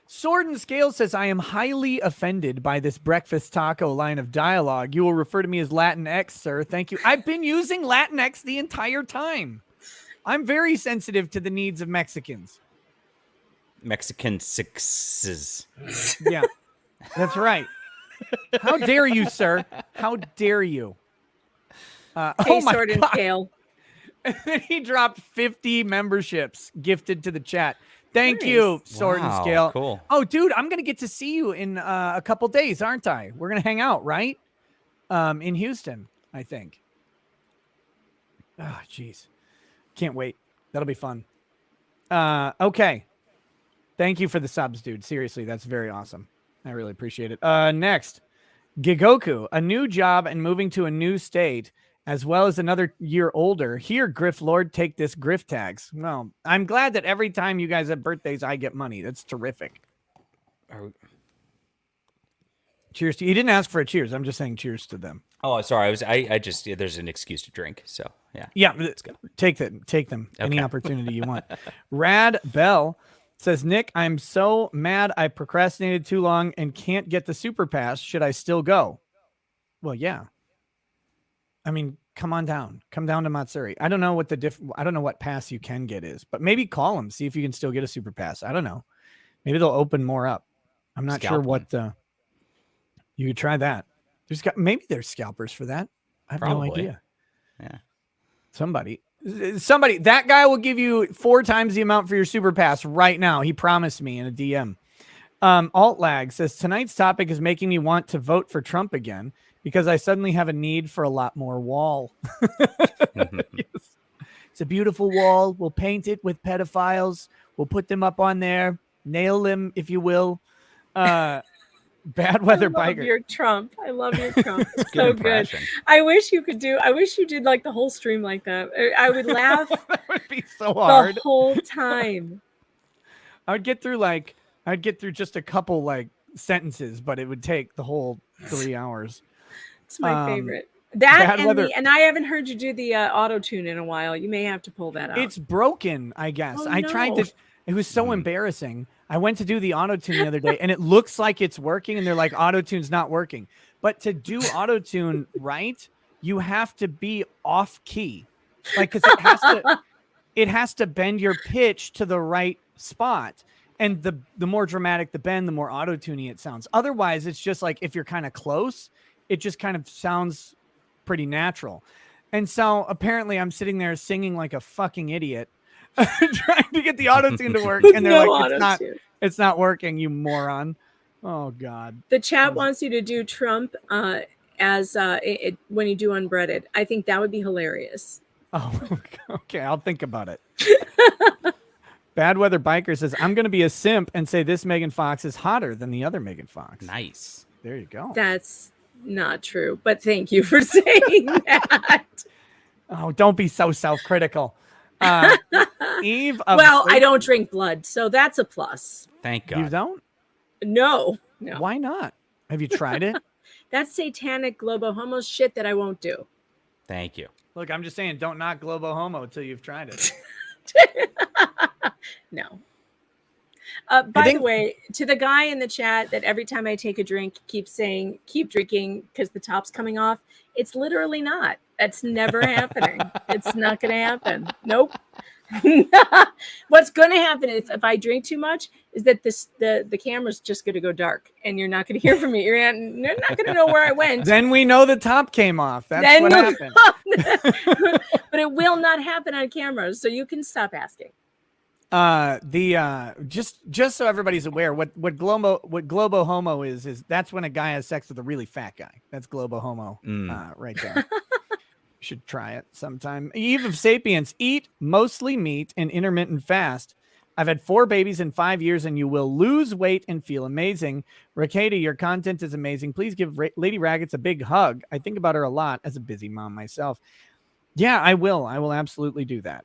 Sword and Scale says, I am highly offended by this breakfast taco line of dialogue. You will refer to me as Latinx, sir. Thank you. I've been using Latinx the entire time. I'm very sensitive to the needs of Mexicans. Mexican sixes. Yeah, that's right. How dare you, sir? How dare you? Hey, Sword and Scale. And then he dropped 50 memberships gifted to the chat. Thank you, Sword and Scale. Cool. Oh, dude, I'm going to get to see you in a couple days, aren't I? We're going to hang out, right? In Houston, I think. Oh, jeez. Can't wait. That'll be fun. Okay. Thank you for the subs, dude. Seriously, that's very awesome. I really appreciate it. Next, Gigoku, a new job and moving to a new state, as well as another year older. Here, Griff Lord, take this Griff tags. Well, I'm glad that every time you guys have birthdays, I get money. That's terrific. Cheers to you. He didn't ask for a cheers. I'm just saying cheers to them. Oh, sorry. I just there's an excuse to drink. So yeah. Yeah. Let's go. Take them. Okay. Any opportunity you want. Rad Bell says, Nick, I'm so mad I procrastinated too long and can't get the super pass. Should I still go? Well, yeah. I mean, come on down. Come down to Matsuri. I don't know what I don't know what pass you can get is, but maybe call them. See if you can still get a super pass. I don't know. Maybe they'll open more up. I'm not sure what you could try that. Maybe there's scalpers for that. I have no idea. Yeah. Somebody, that guy will give you 4 times the amount for your super pass right now. He promised me in a DM. Alt Lag says, tonight's topic is making me want to vote for Trump again because I suddenly have a need for a lot more wall. Yes. It's a beautiful wall. We'll paint it with pedophiles. We'll put them up on there. Nail them, if you will. Bad weather biker. I love your Trump. It's so good. I wish you did like the whole stream like that. I would laugh. That would be so hard the whole time. I'd get through just a couple like sentences, but it would take the whole 3 hours. It's my favorite. That and I haven't heard you do the auto tune in a while. You may have to pull that out. It's broken, I guess. I tried to. It was so embarrassing. I went to do the auto tune the other day, and it looks like it's working, and they're like, auto tune's not working. But to do auto tune right, you have to be off key, like because it has to bend your pitch to the right spot. And the more dramatic the bend, the more auto tuning it sounds. Otherwise, it's just like if you're kind of close, it just kind of sounds pretty natural. And so apparently, I'm sitting there singing like a fucking idiot. Trying to get the auto tune to work, and they're like, it's not working, you moron. Oh God. The chat wants you to do Trump as when you do Unbreaded. I think that would be hilarious. Oh, okay. I'll think about it. Bad Weather Biker says, I'm going to be a simp and say this Megan Fox is hotter than the other Megan Fox. Nice. There you go. That's not true, but thank you for saying that. Oh, don't be so self-critical. Eve of Well, I Sleep- don't drink blood, so that's a plus. Thank God. You don't? No. Why not? Have you tried it? That's satanic globo homo shit that I won't do. Thank you. Look, I'm just saying, don't knock Globo Homo until you've tried it. No. By the way, to the guy in the chat that every time I take a drink keeps saying, keep drinking because the top's coming off, it's literally not. That's never happening. It's not going to happen. Nope. What's going to happen if I drink too much is that the camera's just going to go dark and you're not going to hear from me. You're not going to know where I went. Then we know the top came off. That's what happened. But it will not happen on camera, so you can stop asking. Just so everybody's aware, what globo homo is that's when a guy has sex with a really fat guy. That's globo homo, right there. Should try it sometime. Eve of Sapiens, eat mostly meat and intermittent fast. I've had 4 babies in 5 years, and you will lose weight and feel amazing. Rakeda, your content is amazing. Please give Lady Raggets a big hug. I think about her a lot as a busy mom myself. Yeah, I will. I will absolutely do that.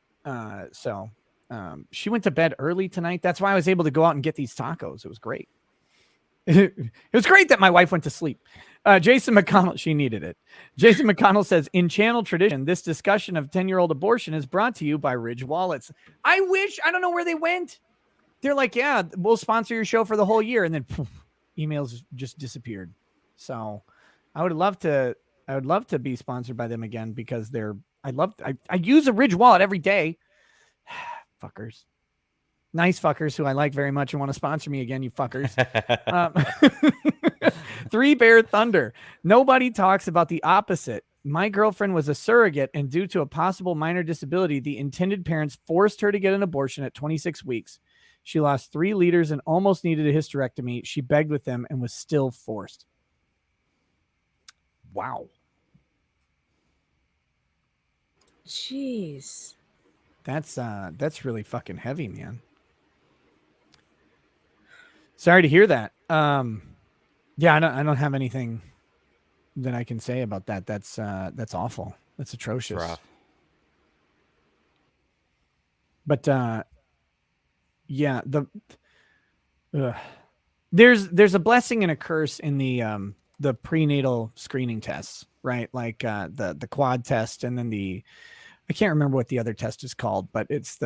She went to bed early tonight. That's why I was able to go out and get these tacos. It was great. It was great that my wife went to sleep. Jason McConnell, she needed it. Jason McConnell says, in channel tradition, this discussion of 10-year-old abortion is brought to you by Ridge Wallets. I don't know where they went. They're like, yeah, we'll sponsor your show for the whole year. And then poof, emails just disappeared. So I would love to be sponsored by them again because I use a Ridge Wallet every day. Fuckers. Nice fuckers who I like very much and want to sponsor me again, you fuckers. 3 Bear Thunder. Nobody talks about the opposite. My girlfriend was a surrogate, and due to a possible minor disability, the intended parents forced her to get an abortion at 26 weeks. She lost 3 liters and almost needed a hysterectomy. She begged with them and was still forced. Wow. Jeez. That's really fucking heavy, man. Sorry to hear that. Yeah, I don't have anything that I can say about that. That's awful. That's atrocious. Rough. But yeah, there's a blessing and a curse in the prenatal screening tests, right? Like the quad test, and then I can't remember what the other test is called, but it's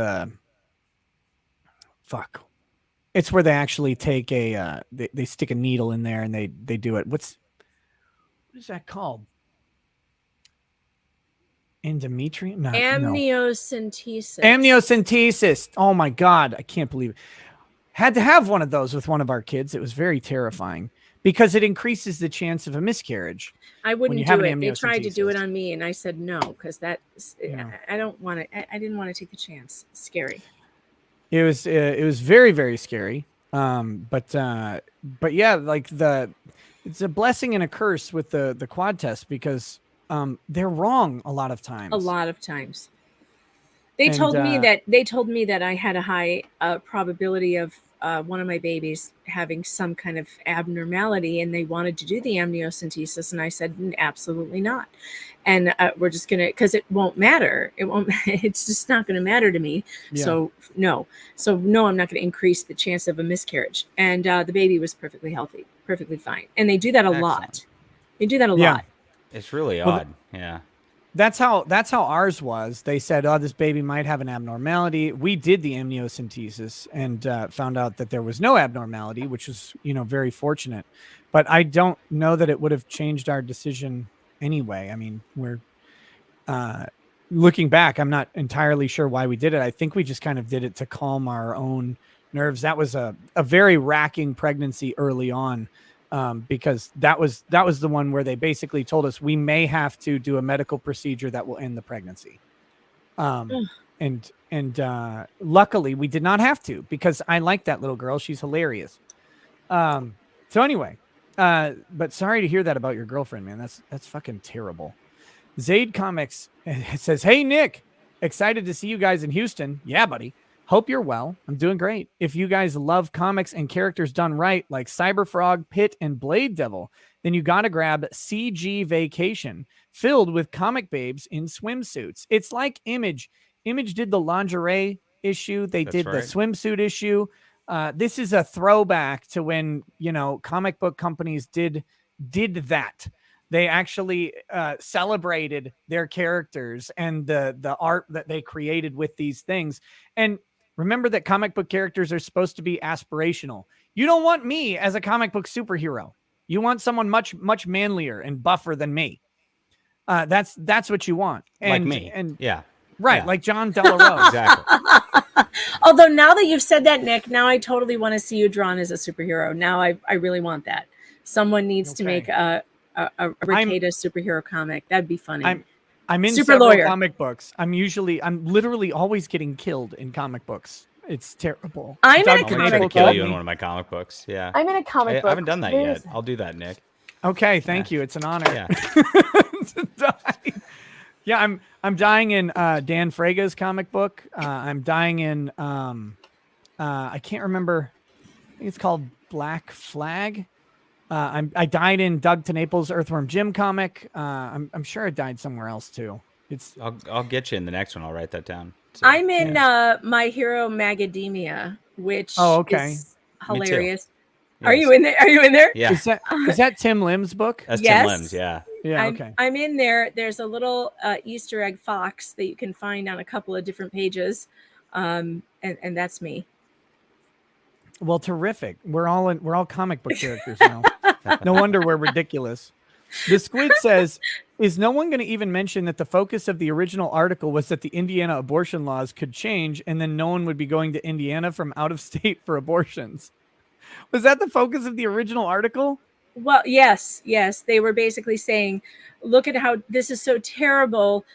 it's where they actually take they stick a needle in there and they do it. What is that called? Endometrium? No, Amniocentesis. Amniocentesis. Oh my God. I can't believe it. Had to have one of those with one of our kids. It was very terrifying because it increases the chance of a miscarriage. I wouldn't do it. They tried to do it on me and I said no, because I don't want to. I didn't want to take the chance. It's scary. It was very, very scary. But yeah, like it's a blessing and a curse with the quad test because they're wrong a lot of times. A lot of times. They told me that I had a high probability of one of my babies having some kind of abnormality, and they wanted to do the amniocentesis, and I said absolutely not. And we're just gonna, because it won't matter. It's just not gonna matter to me. Yeah. So no, I'm not gonna increase the chance of a miscarriage. And the baby was perfectly healthy, perfectly fine. And they do that a lot. They do that a lot. It's really odd. Yeah. That's how ours was. They said, oh, this baby might have an abnormality. We did the amniocentesis and found out that there was no abnormality, which was, very fortunate. But I don't know that it would have changed our decision anyway. I mean, we're looking back, I'm not entirely sure why we did it. I think we just kind of did it to calm our own nerves. That was a very racking pregnancy early on. Because that was the one where they basically told us we may have to do a medical procedure that will end the pregnancy. And luckily we did not have to, because I like that little girl. She's hilarious. So anyway, but sorry to hear that about your girlfriend, man. That's fucking terrible. Zaid Comics says, hey, Nick, excited to see you guys in Houston. Yeah, buddy. Hope you're well. I'm doing great. If you guys love comics and characters done right, like Cyberfrog, Pit, and Blade Devil, then you got to grab CG Vacation, filled with comic babes in swimsuits. It's like Image. Image did the lingerie issue. They did the swimsuit issue. This is a throwback to when, comic book companies did that. They actually celebrated their characters and the art that they created with these things. And remember that comic book characters are supposed to be aspirational. You don't want me as a comic book superhero. You want someone much, much manlier and buffer than me. That's what you want. Like me. And yeah. Right. Yeah. Like John Delarose. Exactly. Although now that you've said that, Nick, now I totally want to see you drawn as a superhero. Now I really want that. Someone needs to make a Ricada superhero comic. That'd be funny. I'm in Super several lawyer. comic books. I'm literally always getting killed in comic books. It's terrible. I'm in a I'll try to comic kill book. you in one of my comic books. Yeah. I'm in a comic book. I haven't done that yet. I'll do that, Nick. Okay, thank you. It's an honor. Yeah. To die. Yeah, I'm dying in Dan Fraga's comic book. I'm dying in I can't remember. I think it's called Black Flag. I died in Doug TeNaples' Earthworm Jim comic. I'm sure I died somewhere else too. I'll get you in the next one. I'll write that down. So, I'm in My Hero Macadamia, which is hilarious. Yes. Are you in there? Are you in there? Yeah. Is that Tim Lim's book? That's Yes. Tim Lim's. Yeah. Yeah. Okay. I'm in there. There's a little Easter egg fox that you can find on a couple of different pages, and that's me. Well, terrific. We're all comic book characters now. No wonder we're ridiculous. The Squid says, is no one going to even mention that the focus of the original article was that the Indiana abortion laws could change and then no one would be going to Indiana from out of state for abortions? Was that the focus of the original article? Well, yes. They were basically saying, look at how this is so terrible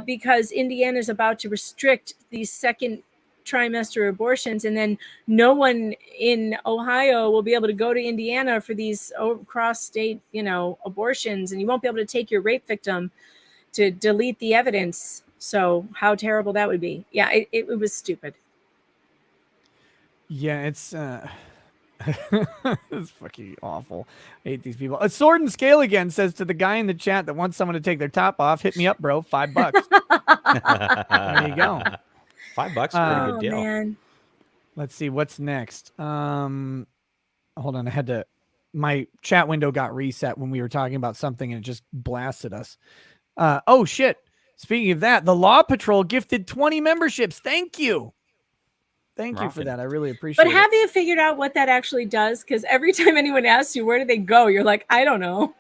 because Indiana is about to restrict these second trimester abortions, and then no one in Ohio will be able to go to Indiana for these cross-state, abortions, and you won't be able to take your rape victim to delete the evidence. So how terrible that would be. Yeah, it was stupid. Yeah, it's it's fucking awful. I hate these people. A Sword and Scale again says to the guy in the chat that wants someone to take their top off, hit me up, bro. $5. There you go. $5 is a pretty good deal. Man. Let's see what's next. Hold on. My chat window got reset when we were talking about something and it just blasted us. Oh shit. Speaking of that, the Law Patrol gifted 20 memberships. Thank you. Thank you for that. I really appreciate it. But have you figured out what that actually does? Because every time anyone asks you, where do they go? You're like, I don't know.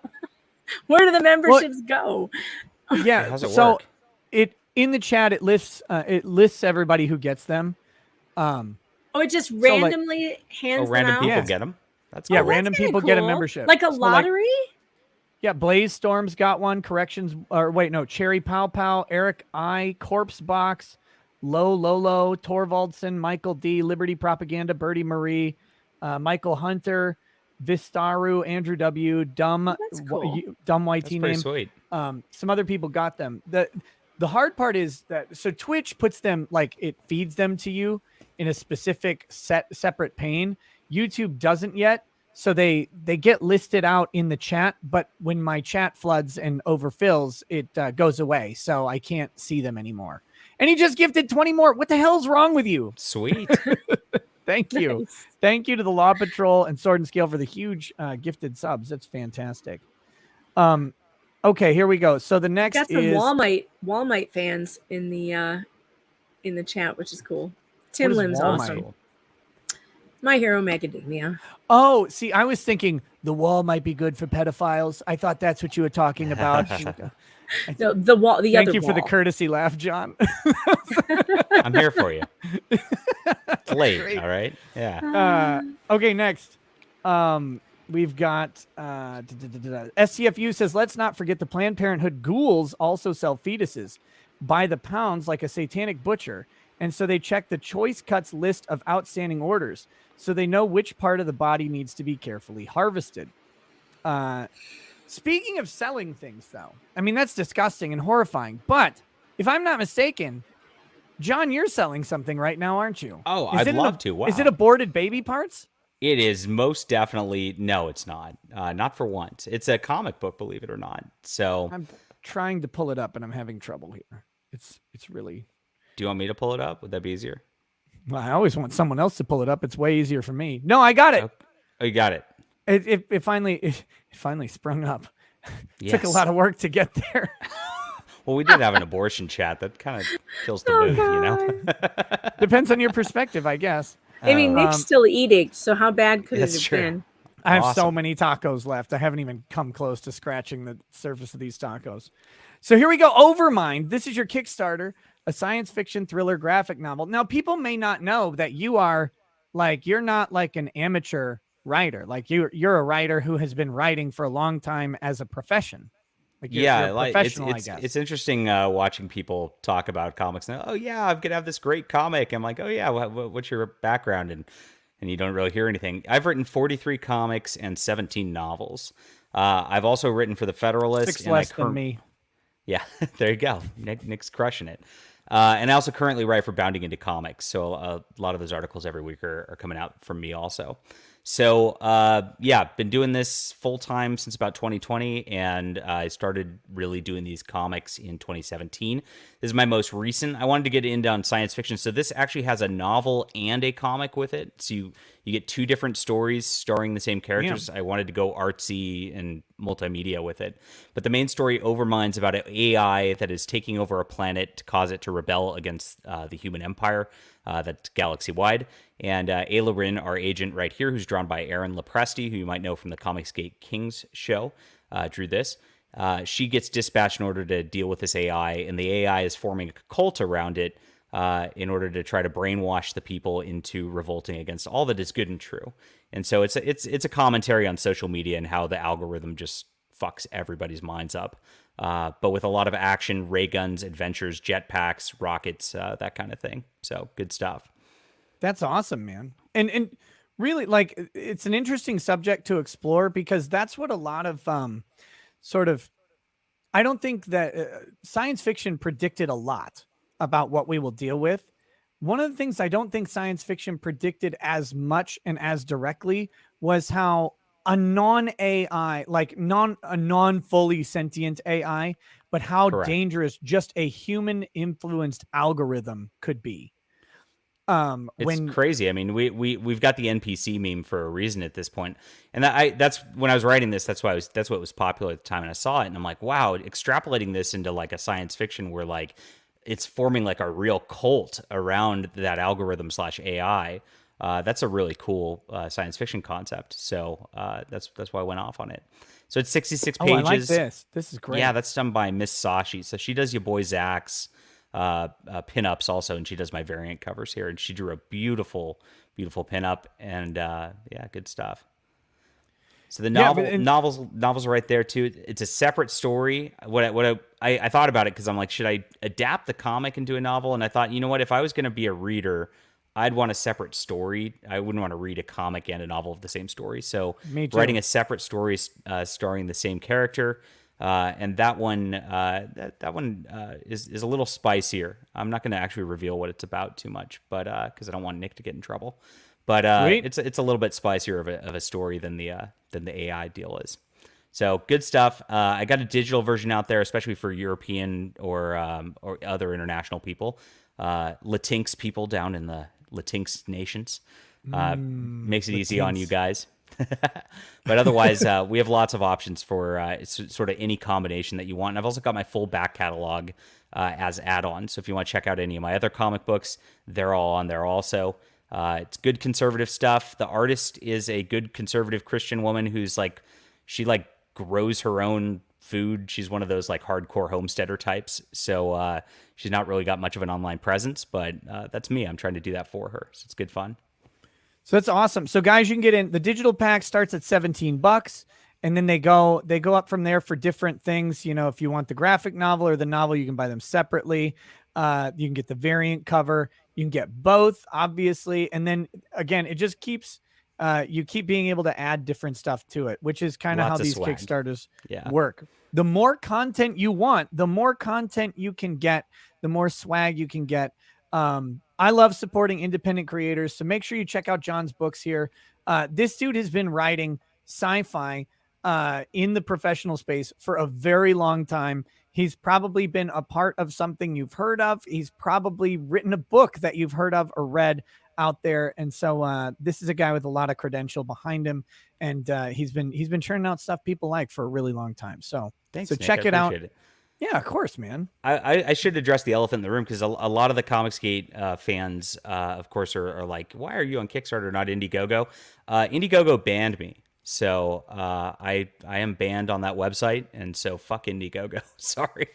Where do the memberships go? Yeah. How's it work? In the chat, it lists everybody who gets them. It just randomly hands them random out? people get them? That's Yeah, cool. random kinda people get a cool. membership. Like a So, lottery? yeah, Blaze Storm's got one. Cherry Pow Pow, Eric I, Corpse Box, Lolo, Torvaldson, Michael D, Liberty Propaganda, Birdie Marie, Michael Hunter, Vistaru, Andrew W, Dumb that's cool. Dumb YT That's pretty name. sweet. Some other people got them. The hard part is that Twitch puts them, like, it feeds them to you in a specific separate pane. YouTube doesn't yet, so they get listed out in the chat, but when my chat floods and overfills, it goes away, so I can't see them anymore. And he just gifted 20 more. What the hell's wrong with you? Sweet. Thank you. Nice. Thank you to the Law Patrol and Sword and Scale for the huge gifted subs. That's fantastic. Okay, here we go. So the next Got some is Walmart fans in the chat, which is cool. Tim What is Lim's Walmart? awesome. My Hero Macadamia. Oh, see, I was thinking the wall might be good for pedophiles. I thought that's what you were talking about. No, the wall. The Thank other you for the wall. courtesy laugh, John. I'm here for you. It's late, all right? Yeah. Okay, next. We've got SCFU says, let's not forget the Planned Parenthood ghouls also sell fetuses by the pounds like a satanic butcher. And so they check the choice cuts list of outstanding orders so they know which part of the body needs to be carefully harvested. Speaking of selling things, though, I mean, that's disgusting and horrifying. But if I'm not mistaken, John, you're selling something right now, aren't you? Oh, Is I'd it love to. Wow. Is it aborted baby parts? It is most definitely no. It's not. Not for once. It's a comic book, believe it or not. So, I'm trying to pull it up and I'm having trouble here. It's really. do you want me to pull it up? Would that be easier? Well, I always want someone else to pull it up. It's way easier for me. No, I got it. Oh, you got it. It finally sprung up. It took a lot of work to get there. Well, we did have an abortion chat. That kind of kills the mood, you know? Depends on your perspective, I guess. I mean, Nick's still eating, so how bad could it That's have true. been? I have so Awesome. many tacos left. I haven't even come close to scratching the surface of these tacos. So here we go. Overmind. This is your Kickstarter, a science fiction thriller graphic novel. Now, people may not know that you're not like an amateur writer. Like you're a writer who has been writing for a long time as a profession. Like you're a Like professional, I it's guess. it's interesting watching people talk about comics. And oh yeah, I'm gonna have this great comic. I'm like, oh yeah, what's your background? And you don't really hear anything. I've written 43 comics and 17 novels. I've also written for the Federalist. 6 less than me. Yeah, there you go. Nick's crushing it. And I also currently write for Bounding Into Comics. So a lot of those articles every week are coming out from me also. So, been doing this full time since about 2020, and I started really doing these comics in 2017. This is my most recent. I wanted to get into on science fiction, so this actually has a novel and a comic with it. So you get two different stories starring the same characters. I wanted to go artsy and multimedia with it. But the main story overminds about an AI that is taking over a planet to cause it to rebel against the human empire that's galaxy-wide. And Ayla Rin, our agent right here, who's drawn by Aaron Lepresti, who you might know from the Comicsgate Kings show, drew this. She gets dispatched in order to deal with this AI, and the AI is forming a cult around it in order to try to brainwash the people into revolting against all that is good and true. And so it's a commentary on social media and how the algorithm just fucks everybody's minds up. But with a lot of action, ray guns, adventures, jetpacks, rockets, that kind of thing. So good stuff. That's awesome, man. And really, like, it's an interesting subject to explore because that's what a lot of I don't think that science fiction predicted a lot about what we will deal with. One of the things I don't think science fiction predicted as much and as directly was how a non-AI, like a non-fully sentient AI, but how Correct. dangerous just a human influenced algorithm could be. It's crazy. I mean, we've got the NPC meme for a reason at this point, and that's when I was writing this. That's what was popular at the time, and I saw it, and I'm like, wow, extrapolating this into like a science fiction where like it's forming like a real cult around that algorithm / AI. That's a really cool science fiction concept. So that's why I went off on it. So it's 66 pages. I like this. This is great. Yeah, that's done by Miss Sashi. So she does your boy Zach's pinups also, and she does my variant covers here, and she drew a beautiful pinup, and good stuff. So the novels are right there too. It's a separate story. I thought about it because I'm like, should I adapt the comic into a novel? And I thought, you know what, if I was going to be a reader, I'd want a separate story. I wouldn't want to read a comic and a novel of the same story. So writing a separate story starring the same character. And that one is a little spicier. I'm not going to actually reveal what it's about too much, but because I don't want Nick to get in trouble. But it's a little bit spicier of a story than the AI deal is. So good stuff. I got a digital version out there, especially for European or other international people, Latinx people down in the Latinx nations. Makes it easy on you guys. But otherwise, we have lots of options for sort of any combination that you want. And I've also got my full back catalog as add-ons. So if you want to check out any of my other comic books, they're all on there also. It's good conservative stuff. The artist is a good conservative Christian woman who's like, she like grows her own food. She's one of those like hardcore homesteader types. So she's not really got much of an online presence, but that's me. I'm trying to do that for her. So it's good fun. So that's awesome. So guys, you can get in. The digital pack starts at $17, and then they go up from there for different things. You know, if you want the graphic novel or the novel, you can buy them separately. You can get the variant cover. You can get both, obviously. And then again, it just keeps you keep being able to add different stuff to it, which is kind of how these swag. Kickstarters work. The more content you want, the more content you can get, the more swag you can get. I love supporting independent creators, so make sure you check out John's books here. This dude has been writing sci-fi in the professional space for a very long time. He's probably been a part of something you've heard of. He's probably written a book that you've heard of or read out there. And so this is a guy with a lot of credential behind him. And he's been churning out stuff people like for a really long time. So, Thanks, so Nick. check I it out. appreciate it. Yeah, of course, man. I should address the elephant in the room because a lot of the Comicsgate fans, of course, are like, why are you on Kickstarter, not Indiegogo? Indiegogo banned me. So I am banned on that website. And so fuck Indiegogo. Sorry.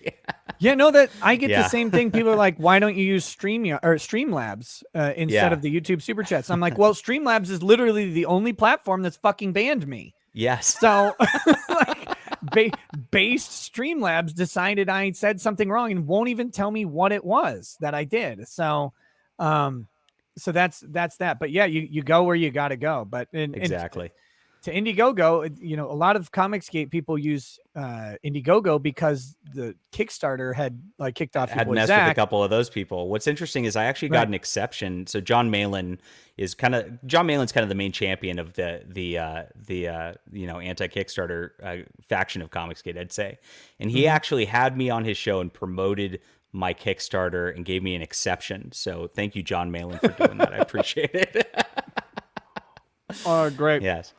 Yeah, no, that I get Yeah. the same thing. People are like, why don't you use Streamlabs instead of the YouTube Super Chats? I'm like, well, Streamlabs is literally the only platform that's fucking banned me. Yes. So based Streamlabs decided I said something wrong and won't even tell me what it was that I did. So so that's that. But yeah, you go where you got to go. But Exactly. to Indiegogo, you know, a lot of Comicsgate people use Indiegogo because the Kickstarter had like kicked off. Had messed with a couple of those people. What's interesting is I actually got Right. an exception. So John Malin's kind of the main champion of the anti-Kickstarter faction of Comicsgate, I'd say. And he actually had me on his show and promoted my Kickstarter and gave me an exception. So thank you, John Malin, for doing that. I appreciate it. Oh, great. Yes.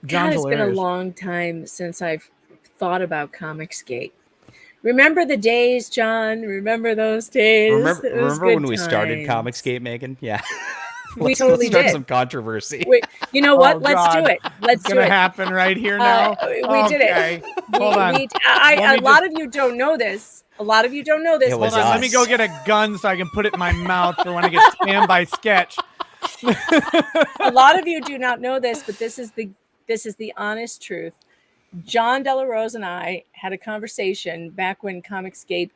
God, it's been a hilarious. long time since I've thought about Comicsgate. Remember the days, John? Remember those days? Remember It was when good we started times. Comicsgate, Megan? Yeah. We totally let's start did. some controversy. Wait, you know what? Oh, Let's God. do it. Let's It's do gonna it. happen right here now. We did Okay. it. Hold on. A Let me lot of you don't know this. A lot of you don't know this. It was Hold on, let me us. go get a gun so I can put it in my mouth for when I get spammed by Sketch. A lot of you do not know this, but this is the honest truth. John Delarose and I had a conversation back when Comicsgate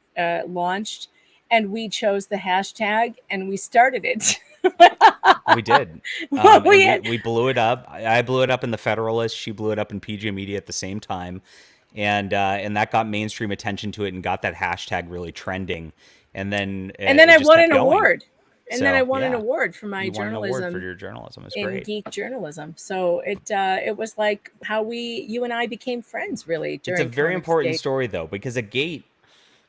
launched, and we chose the hashtag and we started it. We did. We We blew it up. I blew it up in the Federalist. She blew it up in PJ Media at the same time, and that got mainstream attention to it and got that hashtag really trending. And then I just won kept an going. award. And then So, I won an yeah. award for my You won an award journalism for your journalism. It's in great. geek journalism. So it was like how you and I became friends really during It's a very important Comicsgate. story though, because a gate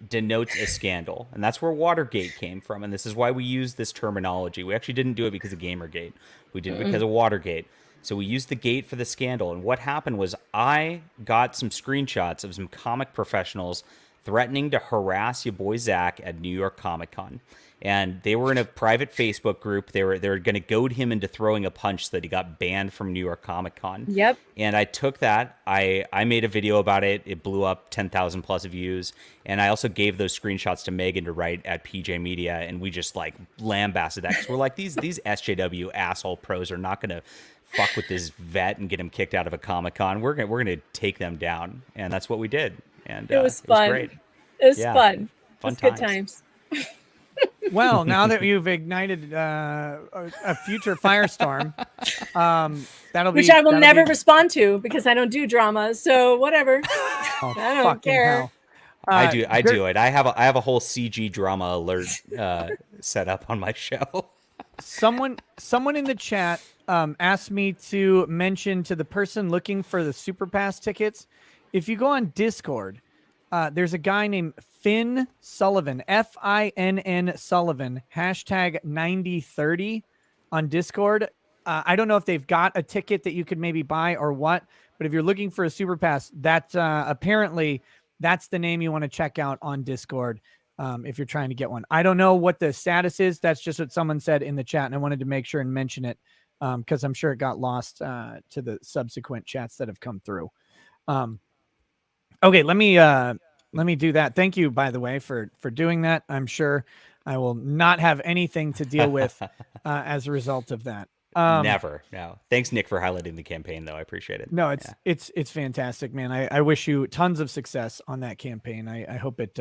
denotes a scandal, and that's where Watergate came from. And this is why we use this terminology. We actually didn't do it because of Gamergate. We did it because of Watergate. So we used the gate for the scandal. And what happened was I got some screenshots of some comic professionals threatening to harass your boy Zach at New York Comic Con. And they were in a private Facebook group. They were going to goad him into throwing a punch so that he got banned from New York Comic Con. Yep. And I took that. I made a video about it. It blew up 10,000 plus views. And I also gave those screenshots to Megan to write at PJ Media. And we just like lambasted that because we're like, these SJW asshole pros are not going to fuck with this vet and get him kicked out of a Comic Con. We're gonna take them down. And that's what we did. And It was fun. great. It was Yeah. fun. Fun It was good times. times. Well, now that you've ignited a future firestorm, that'll be Which I will that'll never be- respond to because I don't do drama. So whatever. Oh, I don't fucking care. hell. I do Gert, it. I have a whole CG drama alert set up on my show. Someone in the chat asked me to mention to the person looking for the Super Pass tickets. If you go on Discord, there's a guy named Finn Sullivan, FINN Sullivan, hashtag 9030 on Discord. I don't know if they've got a ticket that you could maybe buy or what, but if you're looking for a Super Pass, that apparently that's the name you want to check out on Discord if you're trying to get one. I don't know what the status is. That's just what someone said in the chat, and I wanted to make sure and mention it because I'm sure it got lost to the subsequent chats that have come through. Okay, let me do that. Thank you, by the way, for doing that. I'm sure I will not have anything to deal with as a result of that. Never. No. Thanks, Nick, for highlighting the campaign, though. I appreciate it. No, it's fantastic, man. I wish you tons of success on that campaign. I hope it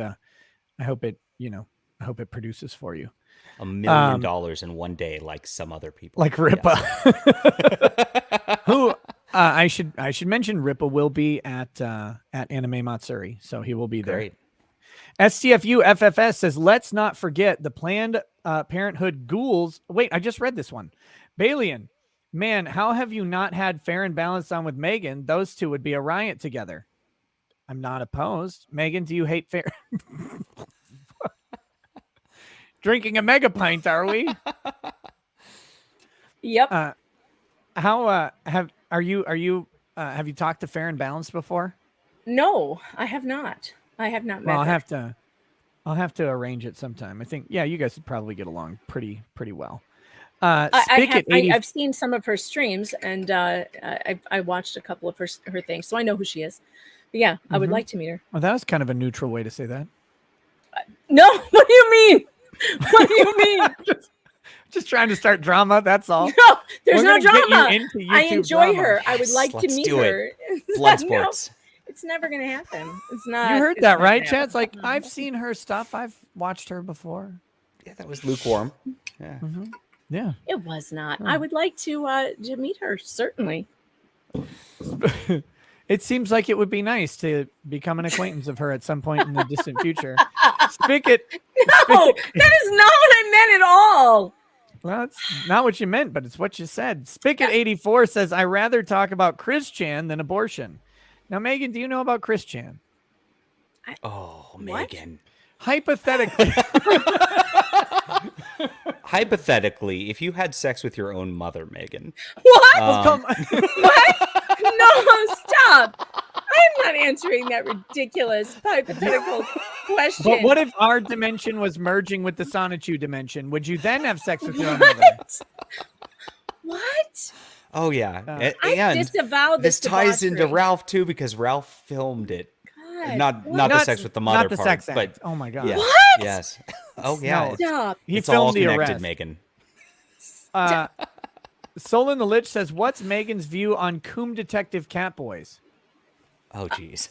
produces for you. $1 million in one day, like some other people. Like Ripa. Yes. Who I should mention Ripa will be at Anime Matsuri, so he will be there. Great. STFU FFS says, let's not forget the Planned Parenthood ghouls. Wait, I just read this one. Balian, Man, how have you not had Fair and Balanced on with Megan? Those two would be a riot together. I'm not opposed. Megan, do you hate Fair? Drinking a mega pint, are we? Yep. How have you talked to Fair and Balanced before? No, I have not. I have not met Well, her. I'll have to arrange it sometime. I think, you guys would probably get along pretty well. I've seen some of her streams, and I watched a couple of her things, so I know who she is. But yeah, I would like to meet her. Well, that was kind of a neutral way to say that. No, what do you mean? What do you mean? Just trying to start drama. That's all. No, there's We're no gonna get you drama. into I YouTube enjoy drama. her. I would like to Let's meet do her. Blood No, sports. it's never gonna happen. It's not. You heard it's that, not right, gonna Chad? happen. It's like, I've seen her stuff. I've watched her before. Yeah, that was lukewarm. Yeah. Yeah. It was not. I would like to meet her, certainly. It seems like it would be nice to become an acquaintance of her at some point in the distant future. Spigot. No, that is not what I meant at all. Well, it's not what you meant, but it's what you said. Spigot84 says, I rather talk about Chris Chan than abortion. Now, Megan, do you know about Chris Chan? Oh, Megan. Hypothetically. Hypothetically, if you had sex with your own mother, Megan. What? What? No, stop. I'm not answering that ridiculous hypothetical question. But what if our dimension was merging with the Sonichu dimension? Would you then have sex with your own mother? What? Oh, yeah. I And disavow this ties into debauchery. Ralph, too, because Ralph filmed it. God, Not what? the sex with the mother Not the part, sex act. but Oh, my God. yeah. What? Yes. Oh, yeah. No. Stop. He It's all filmed the connected, arrest. Megan. Soul in the Lich says, what's Megan's view on Coom Detective Catboys? Oh, jeez.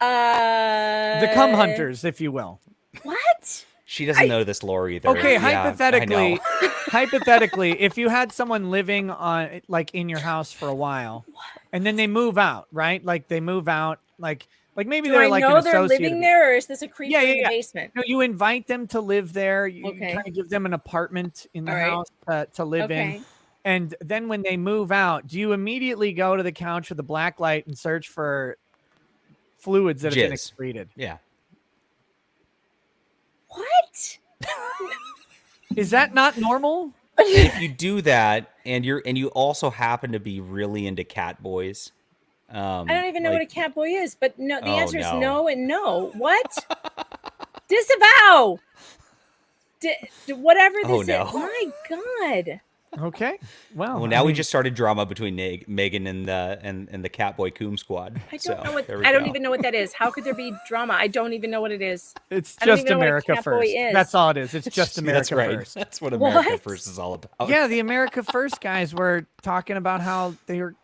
The cum hunters, if you will. What? She doesn't know this lore either. Okay, Yeah, hypothetically, I know. hypothetically, if you had someone living on, like, in your house for a while, and then they move out, right? Like they move out, like maybe Do they're I like know an they're associate. living there, or is this a creeper Yeah, yeah, in the yeah. basement? No, you invite them to live there. You Okay. kind of give them an apartment in the All right. house to live in. Okay. And then when they move out, do you immediately go to the couch with a black light and search for fluids that have been Jizz. excreted? Yeah. What? Is that not normal? If you do that, and you also happen to be really into cat boys, I don't even know what a cat boy is, but no, the Oh, answer is no. no and no. What? Disavow. Whatever this Oh, is. no. My God. Okay. Well, Well, now we just started drama between Megan and the Catboy Coom squad. I don't So, know what. there we I don't go. even know what that is. How could there be drama? I don't even know what it is. It's I don't just even know what a America cat boy first. is. That's all it is. It's just America That's right. first. That's what America What? First is all about. Yeah, the America First guys were talking about how they were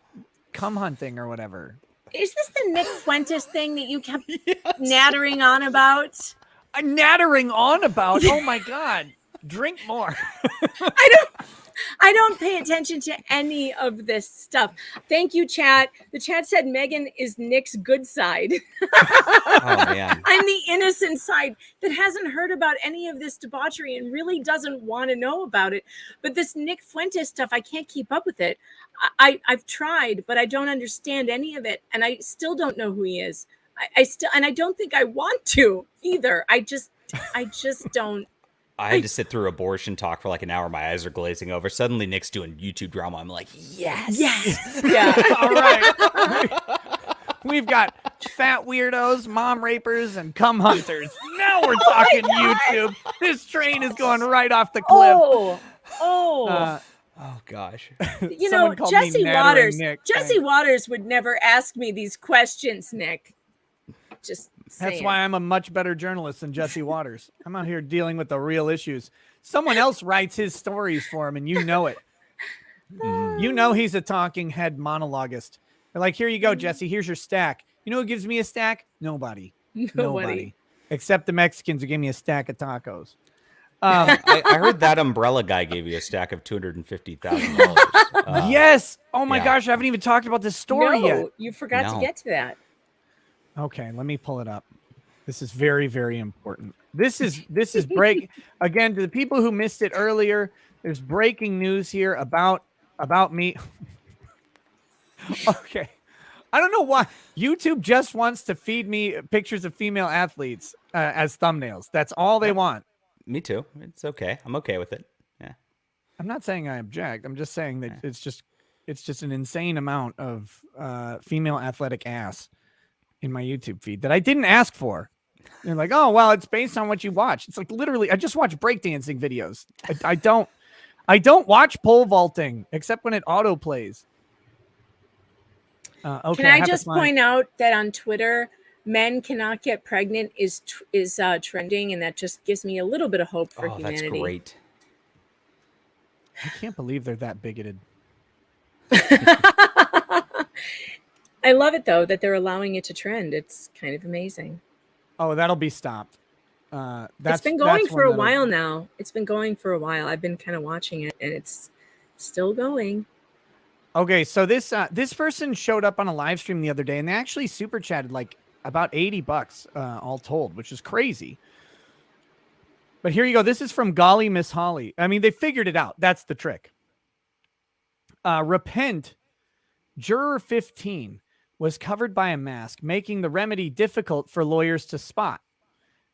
cum hunting or whatever. Is this the Nick Fuentes thing that you kept nattering on about? I'm nattering on about. Oh my God. Drink more. I don't pay attention to any of this stuff. Thank you, chat. The chat said Megan is Nick's good side. Oh man. I'm the innocent side that hasn't heard about any of this debauchery and really doesn't want to know about it. But this Nick Fuentes stuff, I can't keep up with it. I've tried, but I don't understand any of it, and I still don't know who he is. I don't think I want to either. I just don't. I had to sit through abortion talk for like an hour. My eyes are glazing over. Suddenly, Nick's doing YouTube drama. I'm like, yes. Yeah. All right. We've got fat weirdos, mom rapers, and cum hunters. Now we're talking YouTube. This train is going right off the cliff. Oh. Oh gosh. You know, Someone called me Jesse nattering Waters. Nick. Jesse Waters would never ask me these questions, Nick. Just That's saying. why I'm a much better journalist than Jesse Waters. I'm out here dealing with the real issues. Someone else writes his stories for him, and you know it. You know he's a talking head monologuist. They're like, here you go, Jesse. Here's your stack. You know who gives me a stack? Nobody. Nobody. Except the Mexicans who give me a stack of tacos. I heard that umbrella guy gave you a stack of $250,000. Yes. Oh my yeah. gosh, I haven't even talked about this story yet. No, you forgot to No. get to that. Okay, let me pull it up. This is very, very important. This is break again to the people who missed it earlier. There's breaking news here about About me. Okay. I don't know why YouTube just wants to feed me pictures of female athletes as thumbnails. That's all they want. Me too. It's okay. I'm okay with it. Yeah. I'm not saying I object. I'm just saying that it's just an insane amount of female athletic ass in my YouTube feed that I didn't ask for. They're like, oh, well, it's based on what you watch. It's like literally, I just watch breakdancing videos. I don't watch pole vaulting except when it auto plays. Okay, Can I just point out that on Twitter, men cannot get pregnant is trending, and that just gives me a little bit of hope for humanity. That's great. I can't believe they're that bigoted. I love it though that they're allowing it to trend. It's kind of amazing. Oh, that'll be stopped. It's been going for a while now. It's been going for a while. I've been kind of watching it, and it's still going. Okay, so this person showed up on a live stream the other day, and they actually super chatted like about $80 all told, which is crazy. But here you go. This is from Golly Miss Holly. I mean, they figured it out. That's the trick. Repent. Juror 15 was covered by a mask, making the remedy difficult for lawyers to spot.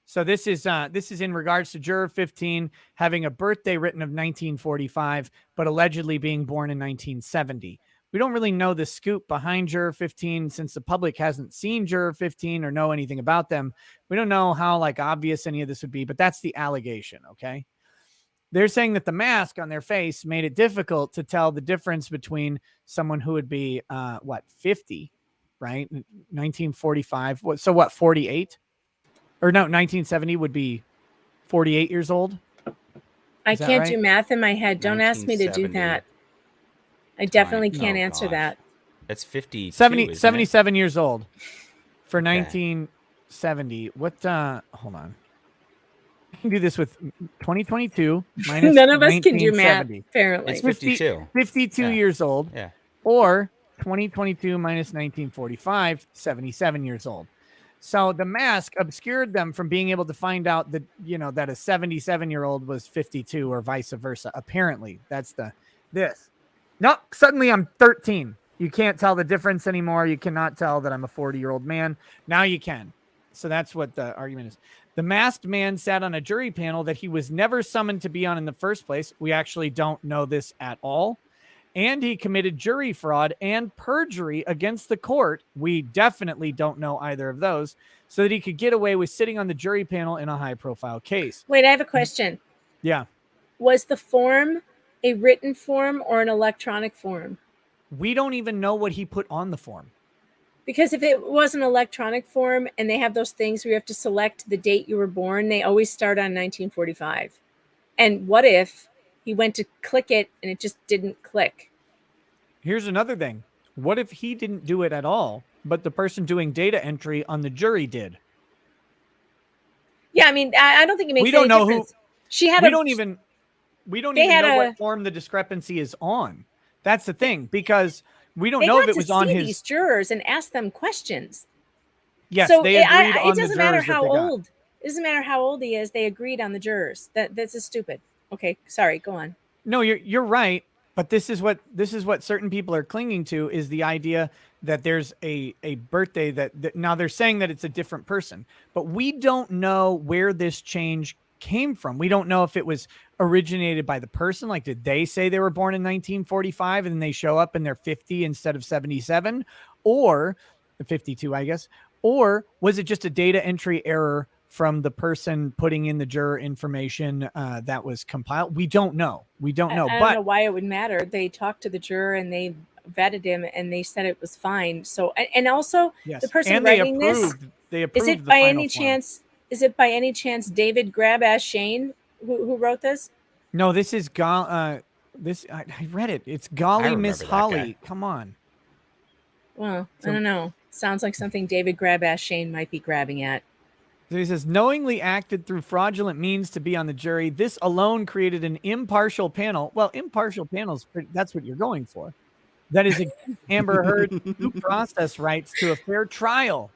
So this is in regards to Juror 15 having a birthday written of 1945, but allegedly being born in 1970. We don't really know the scoop behind Juror 15 since the public hasn't seen Juror 15 or know anything about them. We don't know how like obvious any of this would be, but that's the allegation. Okay. They're saying that the mask on their face made it difficult to tell the difference between someone who would be 50, right? 1945. So what, 48? Or no, 1970 would be 48 years old. I can't do math in my head. Don't ask me to do that. I definitely can't answer that. That's 50. 77 years old for 1970. What? Hold on. I can do this with 2022 minus None of us can do math, 1970. apparently. It's 52. 52 years old. Yeah. Or 2022 minus 1945, 77 years old. So the mask obscured them from being able to find out that, that a 77-year-old was 52 or vice versa. Apparently, that's this. No, suddenly I'm 13. You can't tell the difference anymore. You cannot tell that I'm a 40-year-old man. Now you can. So that's what the argument is. The masked man sat on a jury panel that he was never summoned to be on in the first place. We actually don't know this at all. And he committed jury fraud and perjury against the court. We definitely don't know either of those, so that he could get away with sitting on the jury panel in a high-profile case. Wait, I have a question. Yeah. Was the form a written form or an electronic form? We don't even know what he put on the form. Because if it was an electronic form and they have those things where you have to select the date you were born, they always start on 1945. And what if he went to click it and it just didn't click? Here's another thing. What if he didn't do it at all, but the person doing data entry on the jury did? Yeah, I mean, I don't think it makes we don't any know difference. Who, she had we don't even know what a form the discrepancy is on. That's the thing, because we don't they know got if it to was on see his these jurors and ask them questions. Yes, so they agreed on it doesn't the matter jurors that how they got. old. It doesn't matter how old he is. They agreed on the jurors. That's just stupid. Okay, sorry. Go on. No, you're right. But this is what certain people are clinging to, is the idea that there's a birthday that now they're saying that it's a different person, but we don't know where this change came from. We don't know if it was originated by the person. Like, did they say they were born in 1945 and then they show up and they're 50 instead of 77 or 52, I guess, or was it just a data entry error from the person putting in the juror information that was compiled? We don't know. I don't know why it would matter. They talked to the juror and they vetted him and they said it was fine. So, and also the person and writing this, they approved is it by any chance? Is it by any chance David Grabash Shane who wrote this? No, this is I read it. It's Golly Miss Holly. Come on. Well, I don't know. Sounds like something David Grabash Shane might be grabbing at. So he says, knowingly acted through fraudulent means to be on the jury. This alone created an impartial panel. Well, impartial panels, that's what you're going for. That is against Amber Heard's due process rights to a fair trial.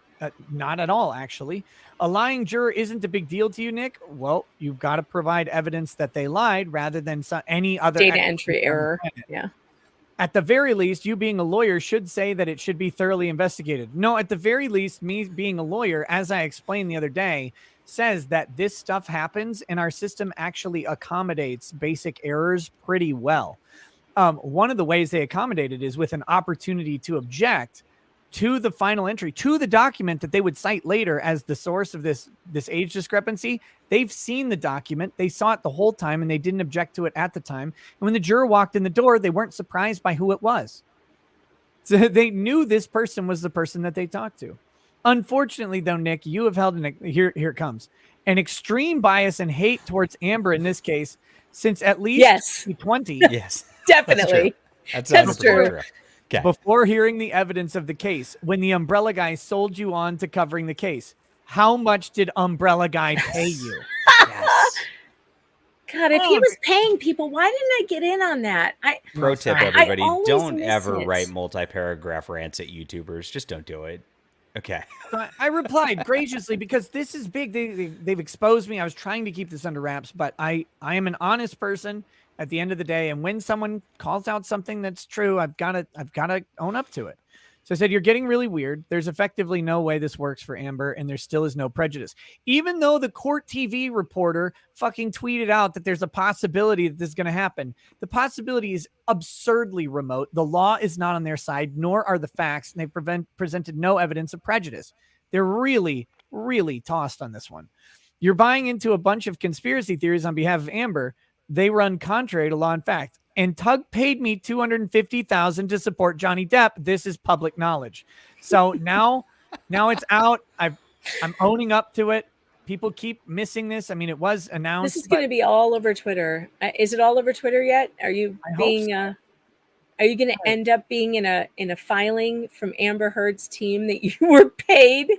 Not at all, actually. A lying juror isn't a big deal to you, Nick. Well, you've got to provide evidence that they lied rather than any other data entry error. Yeah. At the very least, you being a lawyer should say that it should be thoroughly investigated. No, at the very least, me being a lawyer, as I explained the other day, says that this stuff happens and our system actually accommodates basic errors pretty well. One of the ways they accommodate it is with an opportunity to object to the final entry, to the document that they would cite later as the source of this age discrepancy. They've seen the document. They saw it the whole time and they didn't object to it at the time. And when the juror walked in the door, they weren't surprised by who it was. So they knew this person was the person that they talked to. Unfortunately, though, Nick, you have held here it comes, an extreme bias and hate towards Amber in this case since at least 2020. Yes, Definitely. That's true. Okay. Before hearing the evidence of the case, when the Umbrella Guy sold you on to covering the case, how much did Umbrella Guy pay you? Yes. God, if he was paying people, why didn't I get in on that? Pro tip, everybody, always don't miss ever it. write multi-paragraph rants at YouTubers. Just don't do it. Okay. So I replied graciously because this is big. They've exposed me. I was trying to keep this under wraps, but I am an honest person at the end of the day. And when someone calls out something that's true, I've got to own up to it. So I said, you're getting really weird. There's effectively no way this works for Amber, and there still is no prejudice. Even though the court TV reporter fucking tweeted out that there's a possibility that this is going to happen, the possibility is absurdly remote. The law is not on their side, nor are the facts, and they presented no evidence of prejudice. They're really, really tossed on this one. You're buying into a bunch of conspiracy theories on behalf of Amber. They run contrary to law and fact. And Tug paid me $250,000 to support Johnny Depp. This is public knowledge. So now it's out. I'm owning up to it. People keep missing this. I mean, it was announced. This is going to be all over Twitter. Is it all over Twitter yet? Are you being? Are you going to end up being in a filing from Amber Heard's team that you were paid?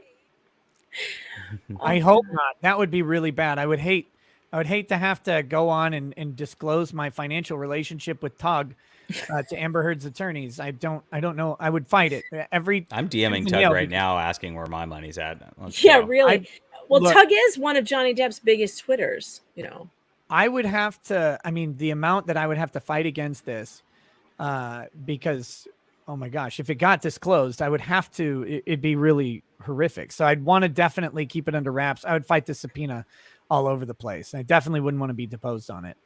I hope not. That would be really bad. I would hate to have to go on and disclose my financial relationship with Tug to Amber Heard's attorneys. I don't know. I would fight it. I'm DMing Tug right now asking where my money's at. Really? Look, Tug is one of Johnny Depp's biggest Twitters, I would have to, the amount that I would have to fight against this, because, oh my gosh, if it got disclosed, I would have to, it'd be really horrific. So I'd want to definitely keep it under wraps. I would fight the subpoena all over the place. I definitely wouldn't want to be deposed on it.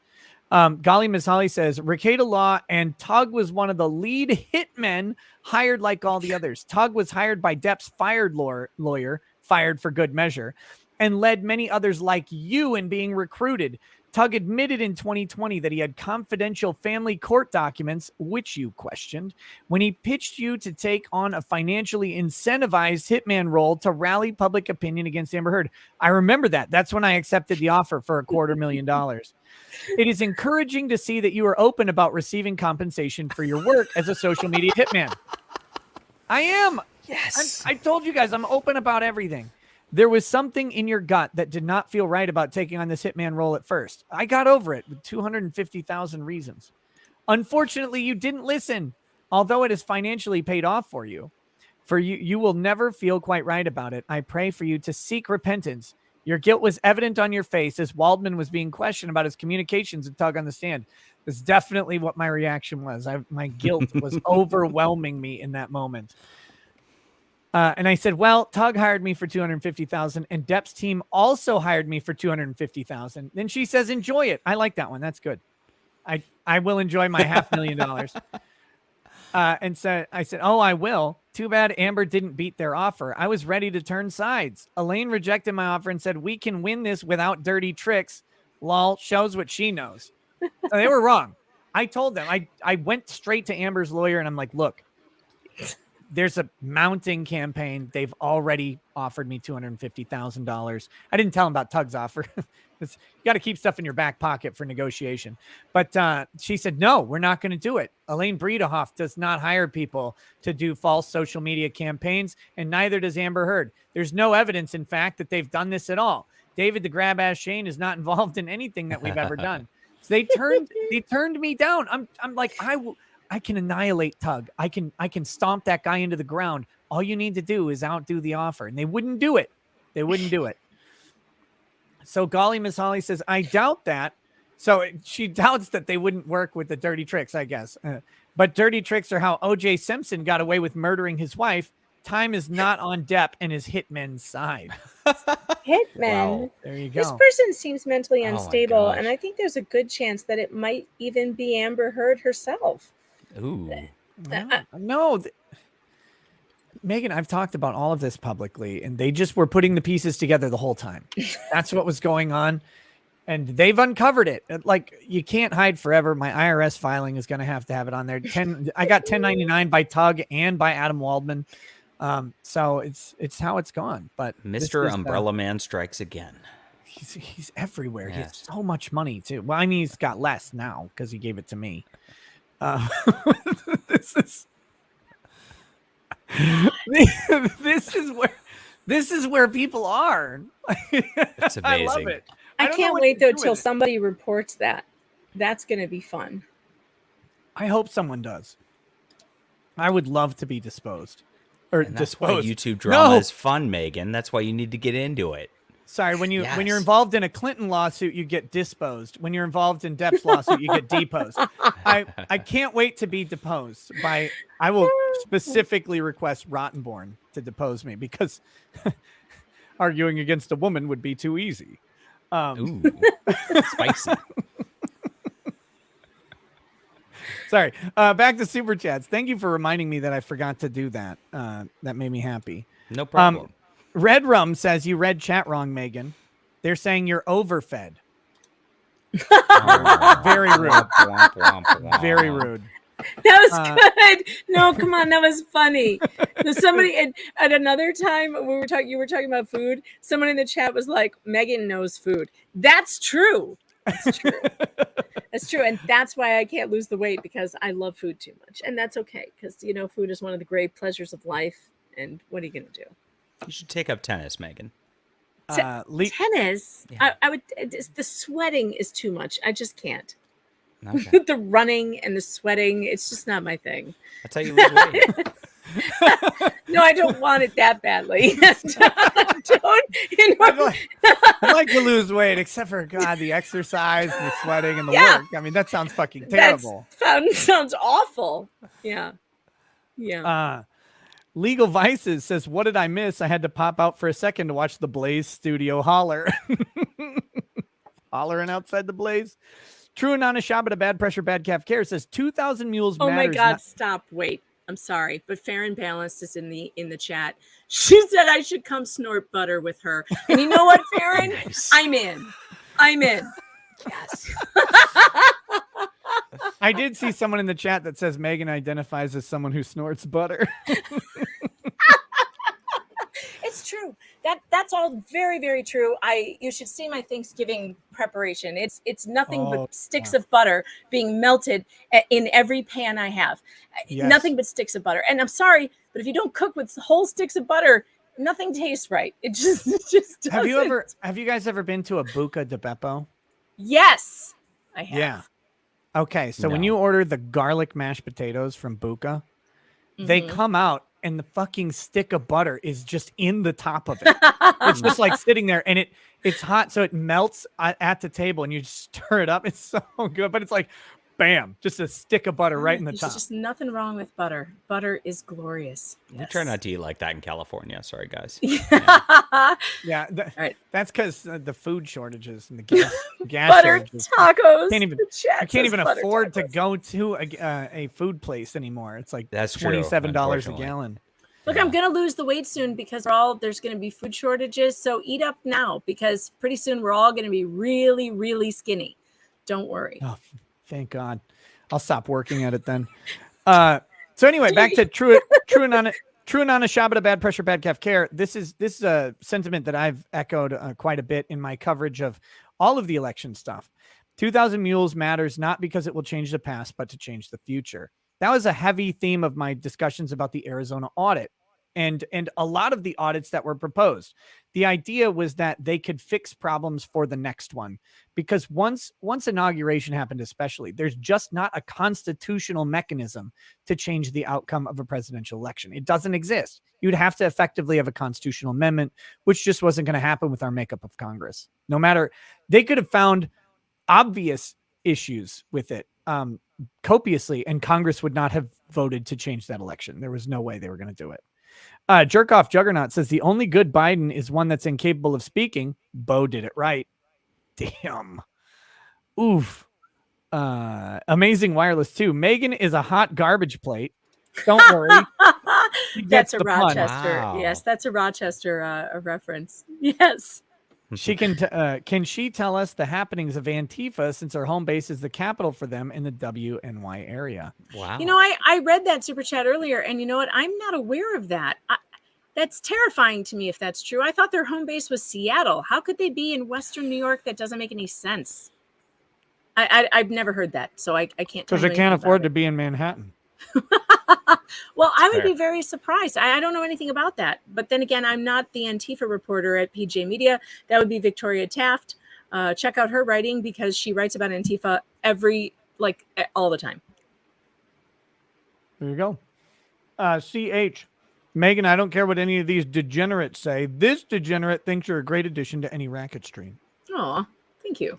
Golly Miss Holly says, Rekieta Law and Tug was one of the lead hitmen hired like all the others. Tug was hired by Depp's fired lawyer, fired for good measure, and led many others like you in being recruited. Tug admitted in 2020 that he had confidential family court documents, which you questioned, when he pitched you to take on a financially incentivized hitman role to rally public opinion against Amber Heard. I remember that. That's when I accepted the offer for $250,000. It is encouraging to see that you are open about receiving compensation for your work as a social media hitman. I am. Yes. I told you guys I'm open about everything. There was something in your gut that did not feel right about taking on this hitman role at first. I got over it with 250,000 reasons. Unfortunately, you didn't listen, although it has financially paid off for you. You will never feel quite right about it. I pray for you to seek repentance. Your guilt was evident on your face as Waldman was being questioned about his communications and Tug on the stand. That's definitely what my reaction was. My guilt was overwhelming me in that moment. And I said, well, Tug hired me for $250,000 and Depp's team also hired me for $250,000. Then she says, enjoy it. I like that one. That's good. I will enjoy my $500,000. And so I said, oh, I will. Too bad Amber didn't beat their offer. I was ready to turn sides. Elaine rejected my offer and said, we can win this without dirty tricks. Lol, shows what she knows. So they were wrong. I told them, I went straight to Amber's lawyer and I'm like, look, there's a mounting campaign. They've already offered me $250,000. I didn't tell them about Tug's offer. You got to keep stuff in your back pocket for negotiation. But she said, no, we're not going to do it. Elaine Bredehoff does not hire people to do false social media campaigns, and neither does Amber Heard. There's no evidence, in fact, that they've done this at all. David the Grab Ass Shane is not involved in anything that we've ever done. So they turned me down. I'm like, I can annihilate Tug. I can stomp that guy into the ground. All you need to do is outdo the offer. And they wouldn't do it. So Golly Miss Holly says, I doubt that. So she doubts that they wouldn't work with the dirty tricks, I guess. But dirty tricks are how O.J. Simpson got away with murdering his wife. Time is not on Depp and his hitman's side. Hitman. Wow. There you This go. person seems mentally Oh my unstable, and gosh. I think there's a good chance that it might even be Amber Heard herself. Ooh. No. Megan, I've talked about all of this publicly, and they just were putting the pieces together the whole time. That's what was going on. And they've uncovered it. Like, you can't hide forever. My IRS filing is going to have it on there. I got 1099 by Tug and by Adam Waldman. So it's how it's gone. But Mr. Umbrella Man strikes again. He's everywhere. Yes. He has so much money too. Well, I mean, he's got less now because he gave it to me. This is where people are. It's amazing. I love it. I don't know can't what wait to though do till with it. somebody reports that. That's going to be fun. I hope someone does. I would love to be disposed. Or And that's why disposed. YouTube drama No! is fun, Megan. That's why you need to get into it. Sorry, when you're Yes. involved in a Clinton lawsuit, you get disposed. When you're involved in Depp's lawsuit, you get deposed. I can't wait to be deposed by. I will specifically request Rottenborn to depose me because arguing against a woman would be too easy. Ooh, spicy. Sorry. Back to super chats. Thank you for reminding me that I forgot to do that. That made me happy. No problem. Red Rum says you read chat wrong, Megan. They're saying you're overfed. Very rude. Very rude. That was good. No, come on, that was funny. Somebody at another time when you were talking about food. Someone in the chat was like, "Megan knows food." That's true. That's true. That's true, and that's why I can't lose the weight because I love food too much, and that's okay because food is one of the great pleasures of life. And what are you gonna do? You should take up tennis, Megan. Tennis. Yeah. I would. The sweating is too much. I just can't. Okay. The running and the sweating, it's just not my thing. That's how you lose weight. No, I don't want it that badly. I'd like to lose weight, except for the exercise, the sweating, and the work. I mean, that sounds fucking terrible. That sounds awful. Yeah. Legal Vices says, "What did I miss? I had to pop out for a second to watch the Blaze Studio holler." Hollering outside the Blaze. True and honest Shabbat, a bad pressure, bad calf care says 2,000 mules Oh matters. my God! Stop! Wait. I'm sorry, but Fair and Balanced is in the chat. She said I should come snort butter with her, and you know what, Farron? Nice. I'm in. Yes. I did see someone in the chat that says Megan identifies as someone who snorts butter. It's true. That's all very, very true. You should see my Thanksgiving preparation. It's nothing but sticks of butter being melted in every pan I have. Yes. Nothing but sticks of butter. And I'm sorry, but if you don't cook with whole sticks of butter, nothing tastes right. It just doesn't. Have you guys ever been to a Buca de Beppo? Yes, I have. Yeah. Okay, so when you order the garlic mashed potatoes from Buca, they come out and the fucking stick of butter is just in the top of it. It's just like sitting there, and it's hot, so it melts at the table, and you just stir it up. It's so good, but it's like, bam, just a stick of butter right in the top. There's just nothing wrong with butter. Butter is glorious. We try not to eat like that in California. Sorry, guys. Yeah, right. That's because the food shortages and the gas Butter shortages. tacos. I can't even afford to go to a food place anymore. It's like That's true, $27 a unfortunately. gallon. Look, I'm going to lose the weight soon because there's going to be food shortages. So eat up now because pretty soon we're all going to be really, really skinny. Don't worry. Oh, thank God. I'll stop working at it then. So anyway, back to true and honest Shabbat, bad pressure, bad calf care. This is a sentiment that I've echoed quite a bit in my coverage of all of the election stuff. 2,000 mules matters not because it will change the past, but to change the future. That was a heavy theme of my discussions about the Arizona audit and a lot of the audits that were proposed. The idea was that they could fix problems for the next one, because once inauguration happened, especially, there's just not a constitutional mechanism to change the outcome of a presidential election. It doesn't exist. You'd have to effectively have a constitutional amendment, which just wasn't going to happen with our makeup of Congress. No matter, they could have found obvious issues with it copiously, and Congress would not have voted to change that election. There was no way they were going to do it. Jerkoff Juggernaut says the only good Biden is one that's incapable of speaking. Bo did it right. Damn. Oof. Amazing Wireless too. Megan is a hot garbage plate. Don't worry. That's a the pun. Rochester. Wow. Yes, that's a Rochester reference. Yes. She can she tell us the happenings of Antifa, since our home base is the capital for them in the WNY area? Wow. You know, I read that super chat earlier, and you know what? I'm not aware of that. That's terrifying to me if that's true. I thought their home base was Seattle. How could they be in Western New York? That doesn't make any sense. I've never heard that, so I can't. Because they can't afford to be in Manhattan. Well, I would Fair. be very surprised. I don't know anything about that. But then again, I'm not the Antifa reporter at PJ Media. That would be Victoria Taft. Check out her writing because she writes about Antifa all the time. There you go. CH. Megan, I don't care what any of these degenerates say. This degenerate thinks you're a great addition to any racket stream. Oh, thank you.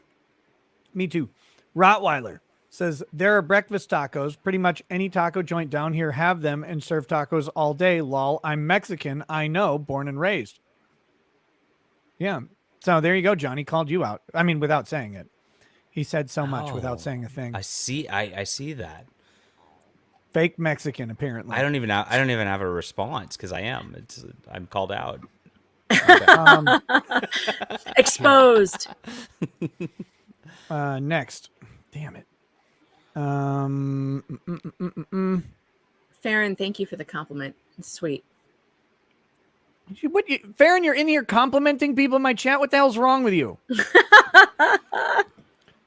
Me too. Rottweiler says there are breakfast tacos. Pretty much any taco joint down here have them and serve tacos all day. Lol. I'm Mexican. I know. Born and raised. Yeah. So there you go, Johnny. Called you out. I mean, without saying it. He said so much without saying a thing. I see that. Fake Mexican, apparently. I don't even have a response because I'm called out. Exposed. Next. Damn it. Farron, thank you for the compliment. It's sweet. Farron, you're in here complimenting people in my chat. What the hell's wrong with you?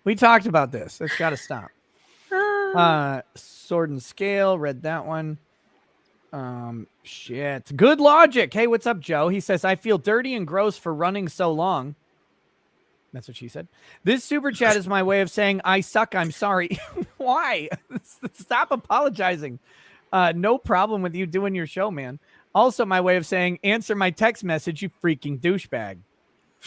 We talked about this. It's got to stop. Sword and Scale. Read that one. Shit. Good logic. Hey, what's up, Joe? He says, I feel dirty and gross for running so long. That's what she said. This super chat is my way of saying, I suck. I'm sorry. Why? Stop apologizing. No problem with you doing your show, man. Also, my way of saying, answer my text message, you freaking douchebag.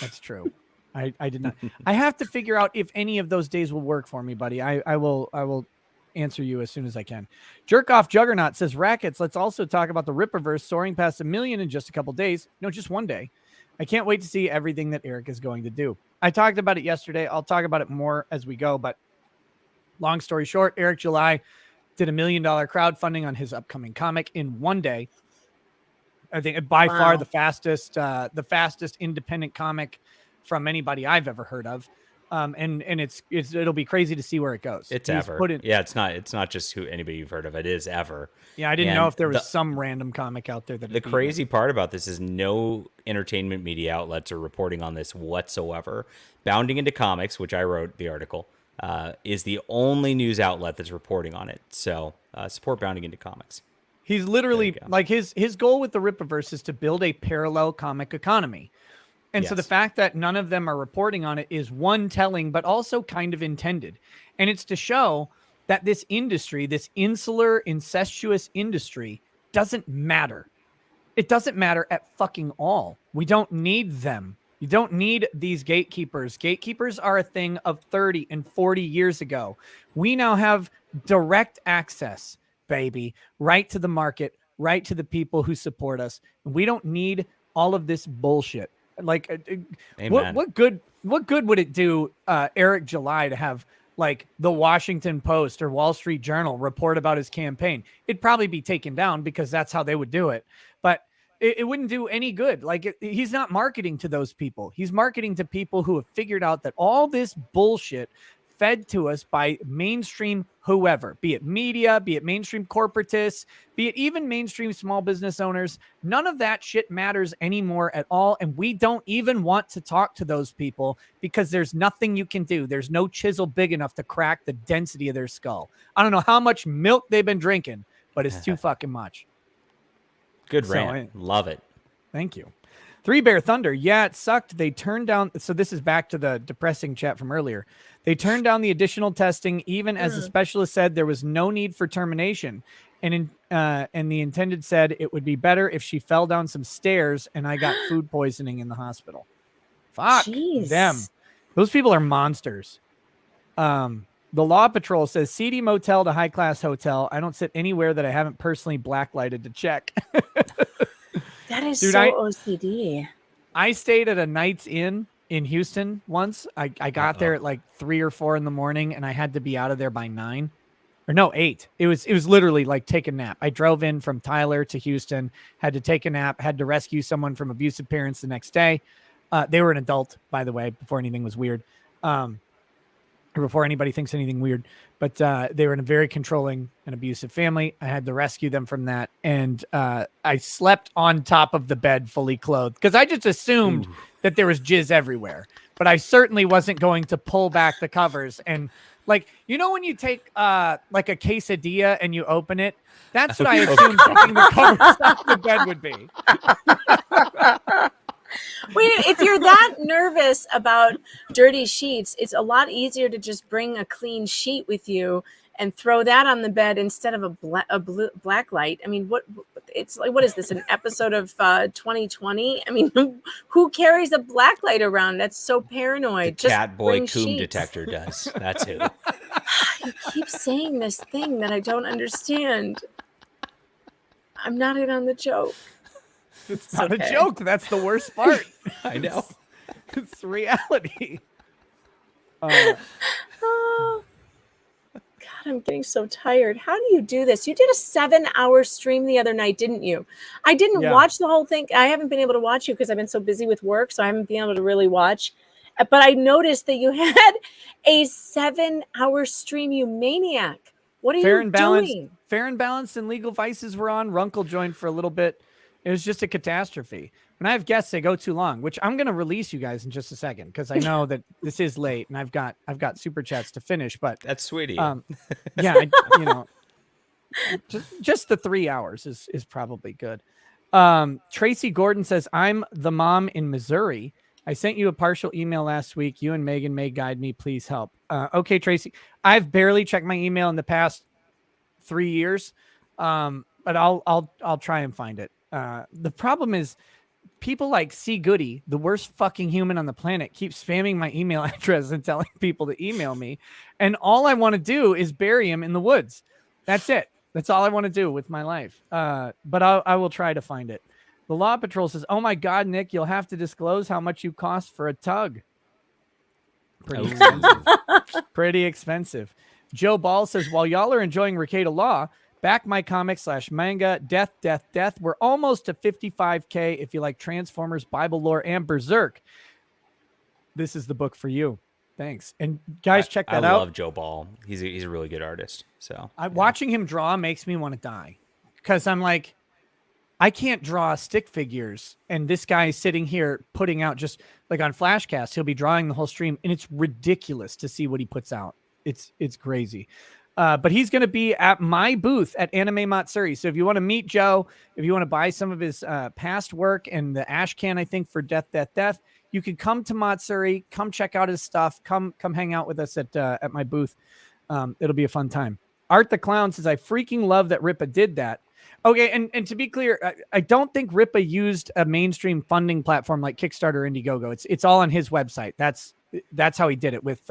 That's true. I did not. I have to figure out if any of those days will work for me, buddy. I will answer you as soon as I can. Jerkoff Juggernaut says, Rackets, let's also talk about the Rippaverse soaring past 1 million in just a couple days. No, just one day. I can't wait to see everything that Eric is going to do. I talked about it yesterday. I'll talk about it more as we go, but long story short, Eric July did $1 million crowdfunding on his upcoming comic in one day. I think by far the fastest independent comic from anybody I've ever heard of. And it'll be crazy to see where it goes. It's ever. It's not just anybody you've heard of. It is ever. Yeah, I didn't know if there was some random comic out there that. The crazy part about this is no entertainment media outlets are reporting on this whatsoever. Bounding Into Comics, which I wrote the article, is the only news outlet that's reporting on it. So support Bounding Into Comics. He's literally like his goal with the Rippaverse is to build a parallel comic economy. And so the fact that none of them are reporting on it is one telling, but also kind of intended. And it's to show that this industry, this insular, incestuous industry, doesn't matter. It doesn't matter at fucking all. We don't need them. You don't need these gatekeepers. Gatekeepers are a thing of 30 and 40 years ago. We now have direct access, baby, right to the market, right to the people who support us. We don't need all of this bullshit. Like, what good would it do Eric July to have like the Washington Post or Wall Street Journal report about his campaign? It'd probably be taken down because that's how they would do it. But it wouldn't do any good. Like he's not marketing to those people. He's marketing to people who have figured out that all this bullshit fed to us by mainstream whoever, be it media, be it mainstream corporatists, be it even mainstream small business owners. None of that shit matters anymore at all. And we don't even want to talk to those people because there's nothing you can do. There's no chisel big enough to crack the density of their skull. I don't know how much milk they've been drinking, but it's too fucking much. Good rant. Love it. Thank you. Three Bear Thunder. Yeah, it sucked. They turned down. So this is back to the depressing chat from earlier. They turned down the additional testing, even as the specialist said there was no need for termination. And the intended said it would be better if she fell down some stairs and I got food poisoning in the hospital. Fuck them. Those people are monsters. The Law Patrol says seedy motel to high class hotel. I don't sit anywhere that I haven't personally blacklighted to check. That is Dude, so OCD. I stayed at a Knights Inn in Houston once. I got there at like 3 or 4 in the morning, and I had to be out of there by 9. Or no, 8. It was literally like take a nap. I drove in from Tyler to Houston, had to take a nap, had to rescue someone from abusive parents the next day. They were an adult, by the way, before anything was weird. Or before anybody thinks anything weird, but they were in a very controlling and abusive family. I had to rescue them from that. And I slept on top of the bed fully clothed because I just assumed that there was jizz everywhere, but I certainly wasn't going to pull back the covers. And like, you know, when you take like a quesadilla and you open it, that's what I assumed taking the covers off the bed would be. Wait, if you're that nervous about dirty sheets, it's a lot easier to just bring a clean sheet with you and throw that on the bed instead of a black light. I mean, it's like, what is this, an episode of 2020? I mean, who carries a black light around? That's so paranoid. The Catboy Coom detector does. That's who. You keep saying this thing that I don't understand. I'm not in on the joke. It's not a joke. That's the worst part. I know. It's reality. Oh, God, I'm getting so tired. How do you do this? You did a 7-hour stream the other night, didn't you? I didn't watch the whole thing. I haven't been able to watch you because I've been so busy with work, so I haven't been able to really watch. But I noticed that you had a 7-hour stream, you maniac. What are you doing? Fair and Balanced and Legal Vices were on. Runkle joined for a little bit. It was just a catastrophe. When I have guests, they go too long, which I'm going to release you guys in just a second because I know that this is late and I've got super chats to finish. But that's sweet. Yeah, just the 3 hours is probably good. Tracy Gordon says, I'm the mom in Missouri. I sent you a partial email last week. You and Megan may guide me. Please help. Okay, Tracy, I've barely checked my email in the past 3 years, but I'll try and find it. The problem is people like C. Goody, the worst fucking human on the planet, keep spamming my email address and telling people to email me. And all I want to do is bury him in the woods. That's it. That's all I want to do with my life. But I will try to find it. The Law Patrol says, oh my God, Nick, you'll have to disclose how much you cost for a tug. Pretty expensive. Pretty expensive. Joe Ball says, while y'all are enjoying Rekieta Law, back my comic /manga, death. We're almost to 55K if you like Transformers, Bible lore, and Berserk. This is the book for you. Thanks. And guys, check that out. I love Joe Ball. He's a really good artist. So watching him draw makes me want to die because I'm like, I can't draw stick figures. And this guy is sitting here putting out just like on Flashcast, he'll be drawing the whole stream and it's ridiculous to see what he puts out. It's crazy. But he's going to be at my booth at Anime Matsuri. So if you want to meet Joe, if you want to buy some of his past work and the ash can, I think for Death, you can come to Matsuri, come check out his stuff, come hang out with us at my booth. It'll be a fun time. Art the Clown says, I freaking love that Ripa did that. Okay, and to be clear, I don't think Ripa used a mainstream funding platform like Kickstarter or Indiegogo. It's all on his website. That's how he did it with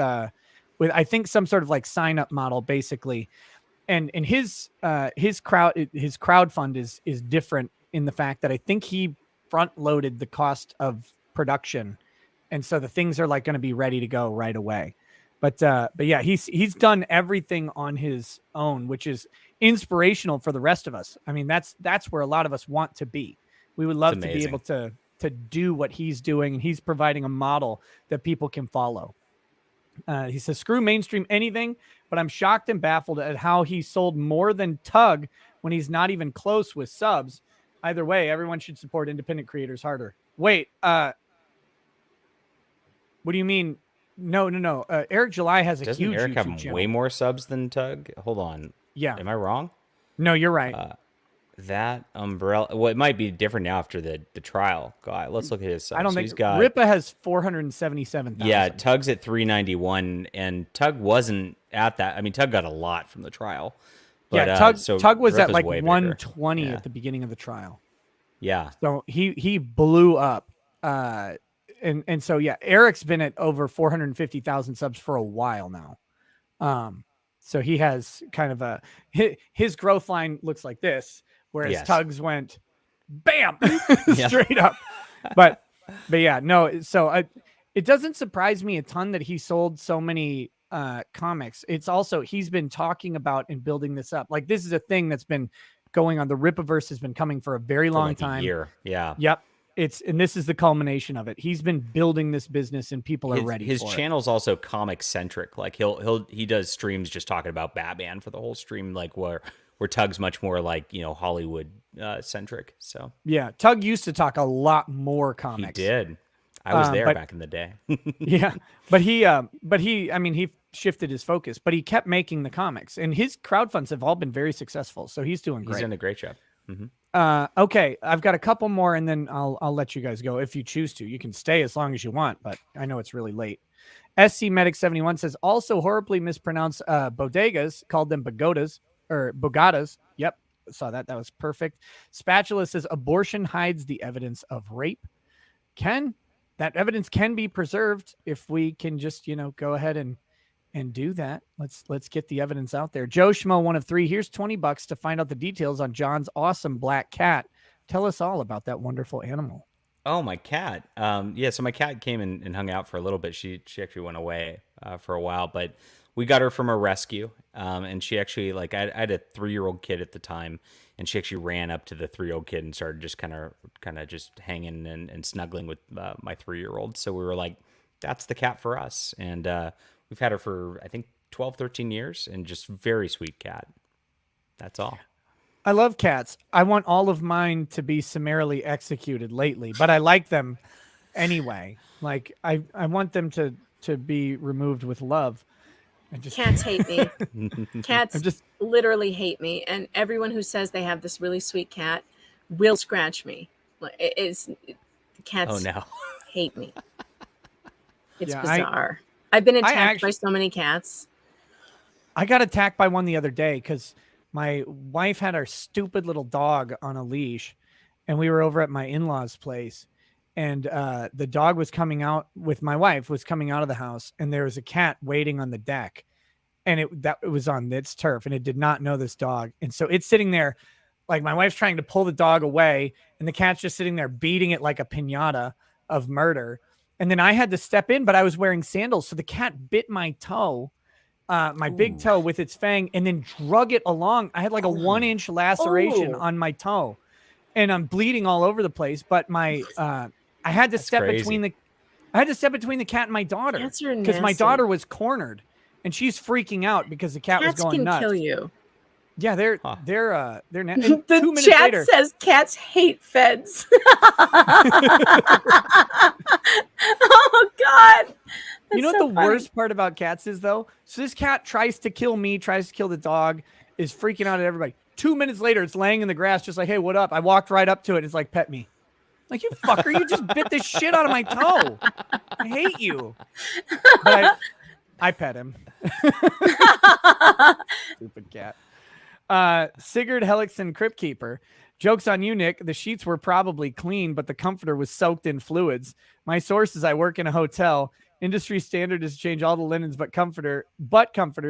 I think some sort of like sign up model basically. And his crowd fund is different in the fact that I think he front loaded the cost of production. And so the things are like going to be ready to go right away. But yeah, he's done everything on his own, which is inspirational for the rest of us. I mean, that's where a lot of us want to be. We would love to be able to do what he's doing, and he's providing a model that people can follow. He says, screw mainstream anything, but I'm shocked and baffled at how he sold more than Tug when he's not even close with subs. Either way, everyone should support independent creators harder. Wait, what do you mean? No. Eric July has a huge Eric YouTube have channel. way more subs than Tug? Hold on. Yeah. Am I wrong? No, you're right. That umbrella. Well, it might be different now after the trial. God, let's look at his subs. I don't think Ripa has 477,000. Yeah, Tug's at 391, and Tug wasn't at that. I mean, Tug got a lot from the trial. But, yeah, Tug was Ripa's at like way 120 bigger. at the beginning of the trial. Yeah. So he blew up. And so yeah, Eric's been at over 450,000 subs for a while now. So he has kind of his growth line looks like this, whereas Tugs went bam straight up. But yeah, no. So it doesn't surprise me a ton that he sold so many comics. It's also he's been talking about and building this up. Like this is a thing that's been going on. The Rippaverse has been coming for a very long time. A year. Yeah. Yep. And this is the culmination of it. He's been building this business and people are ready for it. His channel's also comic centric. Like he does streams just talking about Batman for the whole stream, like where Tug's much more like, Hollywood centric. So yeah, Tug used to talk a lot more comics. He did. I was there back in the day. Yeah. But he shifted his focus, but he kept making the comics and his crowdfunds have all been very successful. So he's doing great. He's doing a great job. Mm-hmm. Okay, I've got a couple more and then I'll let you guys go if you choose to. You can stay as long as you want, but I know it's really late. SC Medic 71 says also horribly mispronounced bodegas, called them pagodas or bogadas. Yep, saw that. That was perfect. Spatula says abortion hides the evidence of rape. That evidence can be preserved if we can just, go ahead and do that. Let's get the evidence out there. Joe Schmo, 1 of 3. Here's $20 to find out the details on John's awesome black cat. Tell us all about that wonderful animal. Oh, my cat. So my cat came and hung out for a little bit. She actually went away for a while, but we got her from a rescue. And she actually, I had a 3-year-old kid at the time, and she actually ran up to the 3-year-old kid and started just kind of just hanging and snuggling with my 3-year-old. So we were like, that's the cat for us. And we've had her for, I think, 12, 13 years, and just very sweet cat. That's all. I love cats. I want all of mine to be summarily executed lately, but I like them anyway. Like I want them to be removed with love. Cats hate me. Cats literally hate me. And everyone who says they have this really sweet cat will scratch me. Cats hate me. It's bizarre. I've been attacked by so many cats. I got attacked by one the other day because my wife had our stupid little dog on a leash, and we were over at my in-laws' place, and the dog was coming out with my wife, was coming out of the house, and there was a cat waiting on the deck, and it was on its turf, and it did not know this dog, and so it's sitting there, like my wife's trying to pull the dog away, and the cat's just sitting there beating it like a piñata of murder. And then I had to step in, but I was wearing sandals. So the cat bit my toe, my big toe with its fang, and then drug it along. I had like a 1-inch laceration on my toe, and I'm bleeding all over the place. But I had to step between the cat and my daughter because my daughter was cornered, and she's freaking out because the cat was going nuts. Cats can kill you. Yeah, they're the 2 minutes chat later, says cats hate feds. Oh God. You know what the worst part about cats is though? So this cat tries to kill me, tries to kill the dog, is freaking out at everybody. 2 minutes later, it's laying in the grass, just like, hey, what up? I walked right up to it. It's like, pet me. Like, you fucker, you just bit the shit out of my toe. I hate you. But I pet him. Stupid cat. Sigurd Hellickson, Crypt Keeper. Joke's on you, Nick. The sheets were probably clean, but the comforter was soaked in fluids. My source is I work in a hotel. Industry standard is to change all the linens but comforter,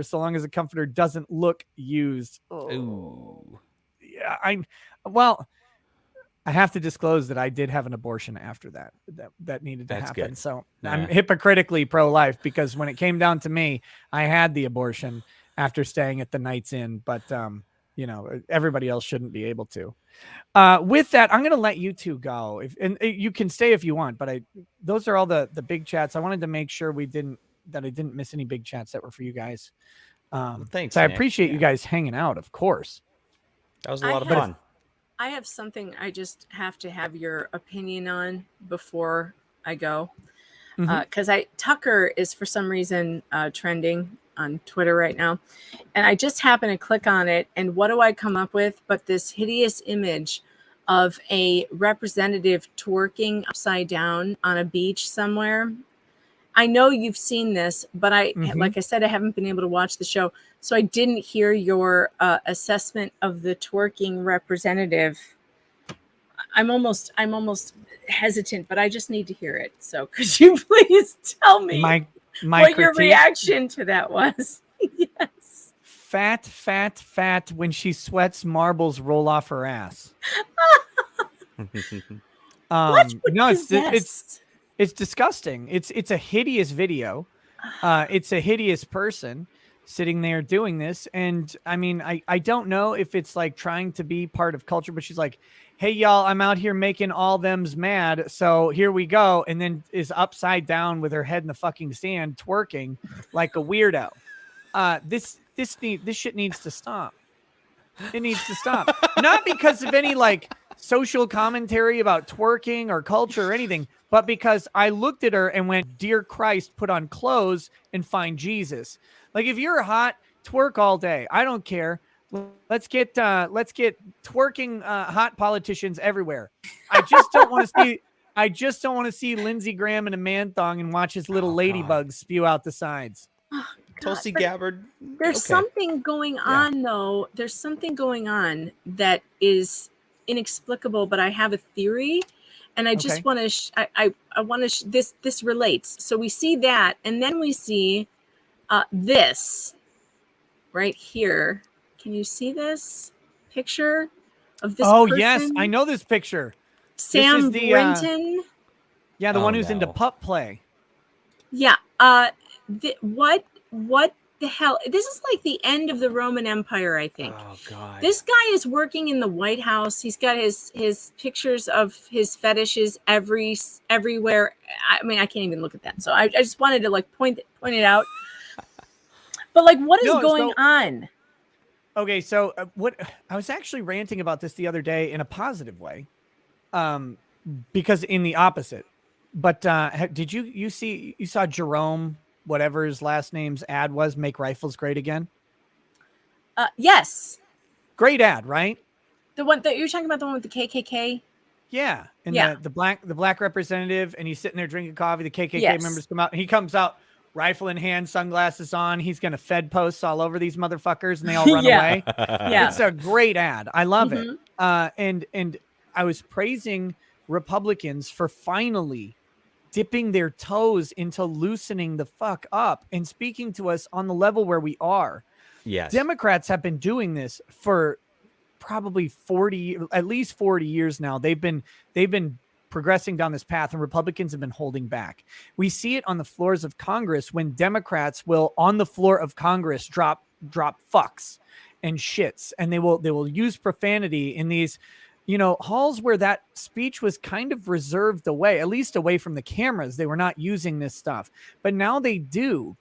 so long as the comforter doesn't look used. Ooh. Yeah, I have to disclose that I did have an abortion after that needed to happen. Good. So I'm hypocritically pro-life because when it came down to me, I had the abortion after staying at the Knights Inn, but everybody else shouldn't be able to. With that, I'm going to let you two go. And you can stay if you want, but those are all the big chats. I wanted to make sure I didn't miss any big chats that were for you guys. Thanks. So I appreciate you guys hanging out, of course. That was a lot of fun. I have something I just have to have your opinion on before I go. Because Tucker is for some reason trending on Twitter right now. And I just happen to click on it. And what do I come up with? But this hideous image of a representative twerking upside down on a beach somewhere. I know you've seen this, but like I said, I haven't been able to watch the show. So I didn't hear your assessment of the twerking representative. I'm almost hesitant, but I just need to hear it. So could you please tell me what your reaction to that was? fat, fat, fat. When she sweats, marbles roll off her ass. No, it's disgusting. It's a hideous video. It's a hideous person sitting there doing this. And I mean, I don't know if it's like trying to be part of culture, but she's like, hey, y'all, I'm out here making all them's mad. So here we go. And then is upside down with her head in the fucking sand, twerking like a weirdo. This shit needs to stop. It needs to stop. Not because of any like social commentary about twerking or culture or anything, but because I looked at her and went, dear Christ, put on clothes and find Jesus. Like, if you're hot, twerk all day. I don't care. Let's get twerking hot politicians everywhere. I just don't want to see Lindsey Graham in a man thong and watch his little ladybugs spew out the sides. Tulsi Gabbard. There's something going on, though. There's something going on that is inexplicable, but I have a theory, and I just want to. I want to. This relates. So we see that, and then we see this right here. Can you see this picture of this? Oh person? Yes, I know this picture. Sam this is Brinton. The one who's into pup play. Yeah. What the hell? This is like the end of the Roman Empire, I think. Oh God. This guy is working in the White House. He's got his pictures of his fetishes everywhere. I mean, I can't even look at that. So I just wanted to like point it out. But like, what is going on? Okay, so what I was actually ranting about this the other day in a positive way, because in the opposite. But did you saw Jerome, whatever his last name's ad was, Make Rifles Great Again? Yes. Great ad, right? The one that you're talking about, the one with the KKK. Yeah, and the black representative, and he's sitting there drinking coffee. The KKK members come out, and he comes out, rifle in hand, sunglasses on. He's gonna Fed posts all over these motherfuckers, and they all run away. Yeah, it's a great ad. I love it. And I was praising Republicans for finally dipping their toes into loosening the fuck up and speaking to us on the level where we are. Yes. Democrats have been doing this for probably at least 40 years now. They've been progressing down this path, and Republicans have been holding back. We see it on the floors of Congress when Democrats will, on the floor of Congress, drop fucks and shits, and they will use profanity in these, halls where that speech was kind of reserved away, at least away from the cameras. They were not using this stuff, but now they do.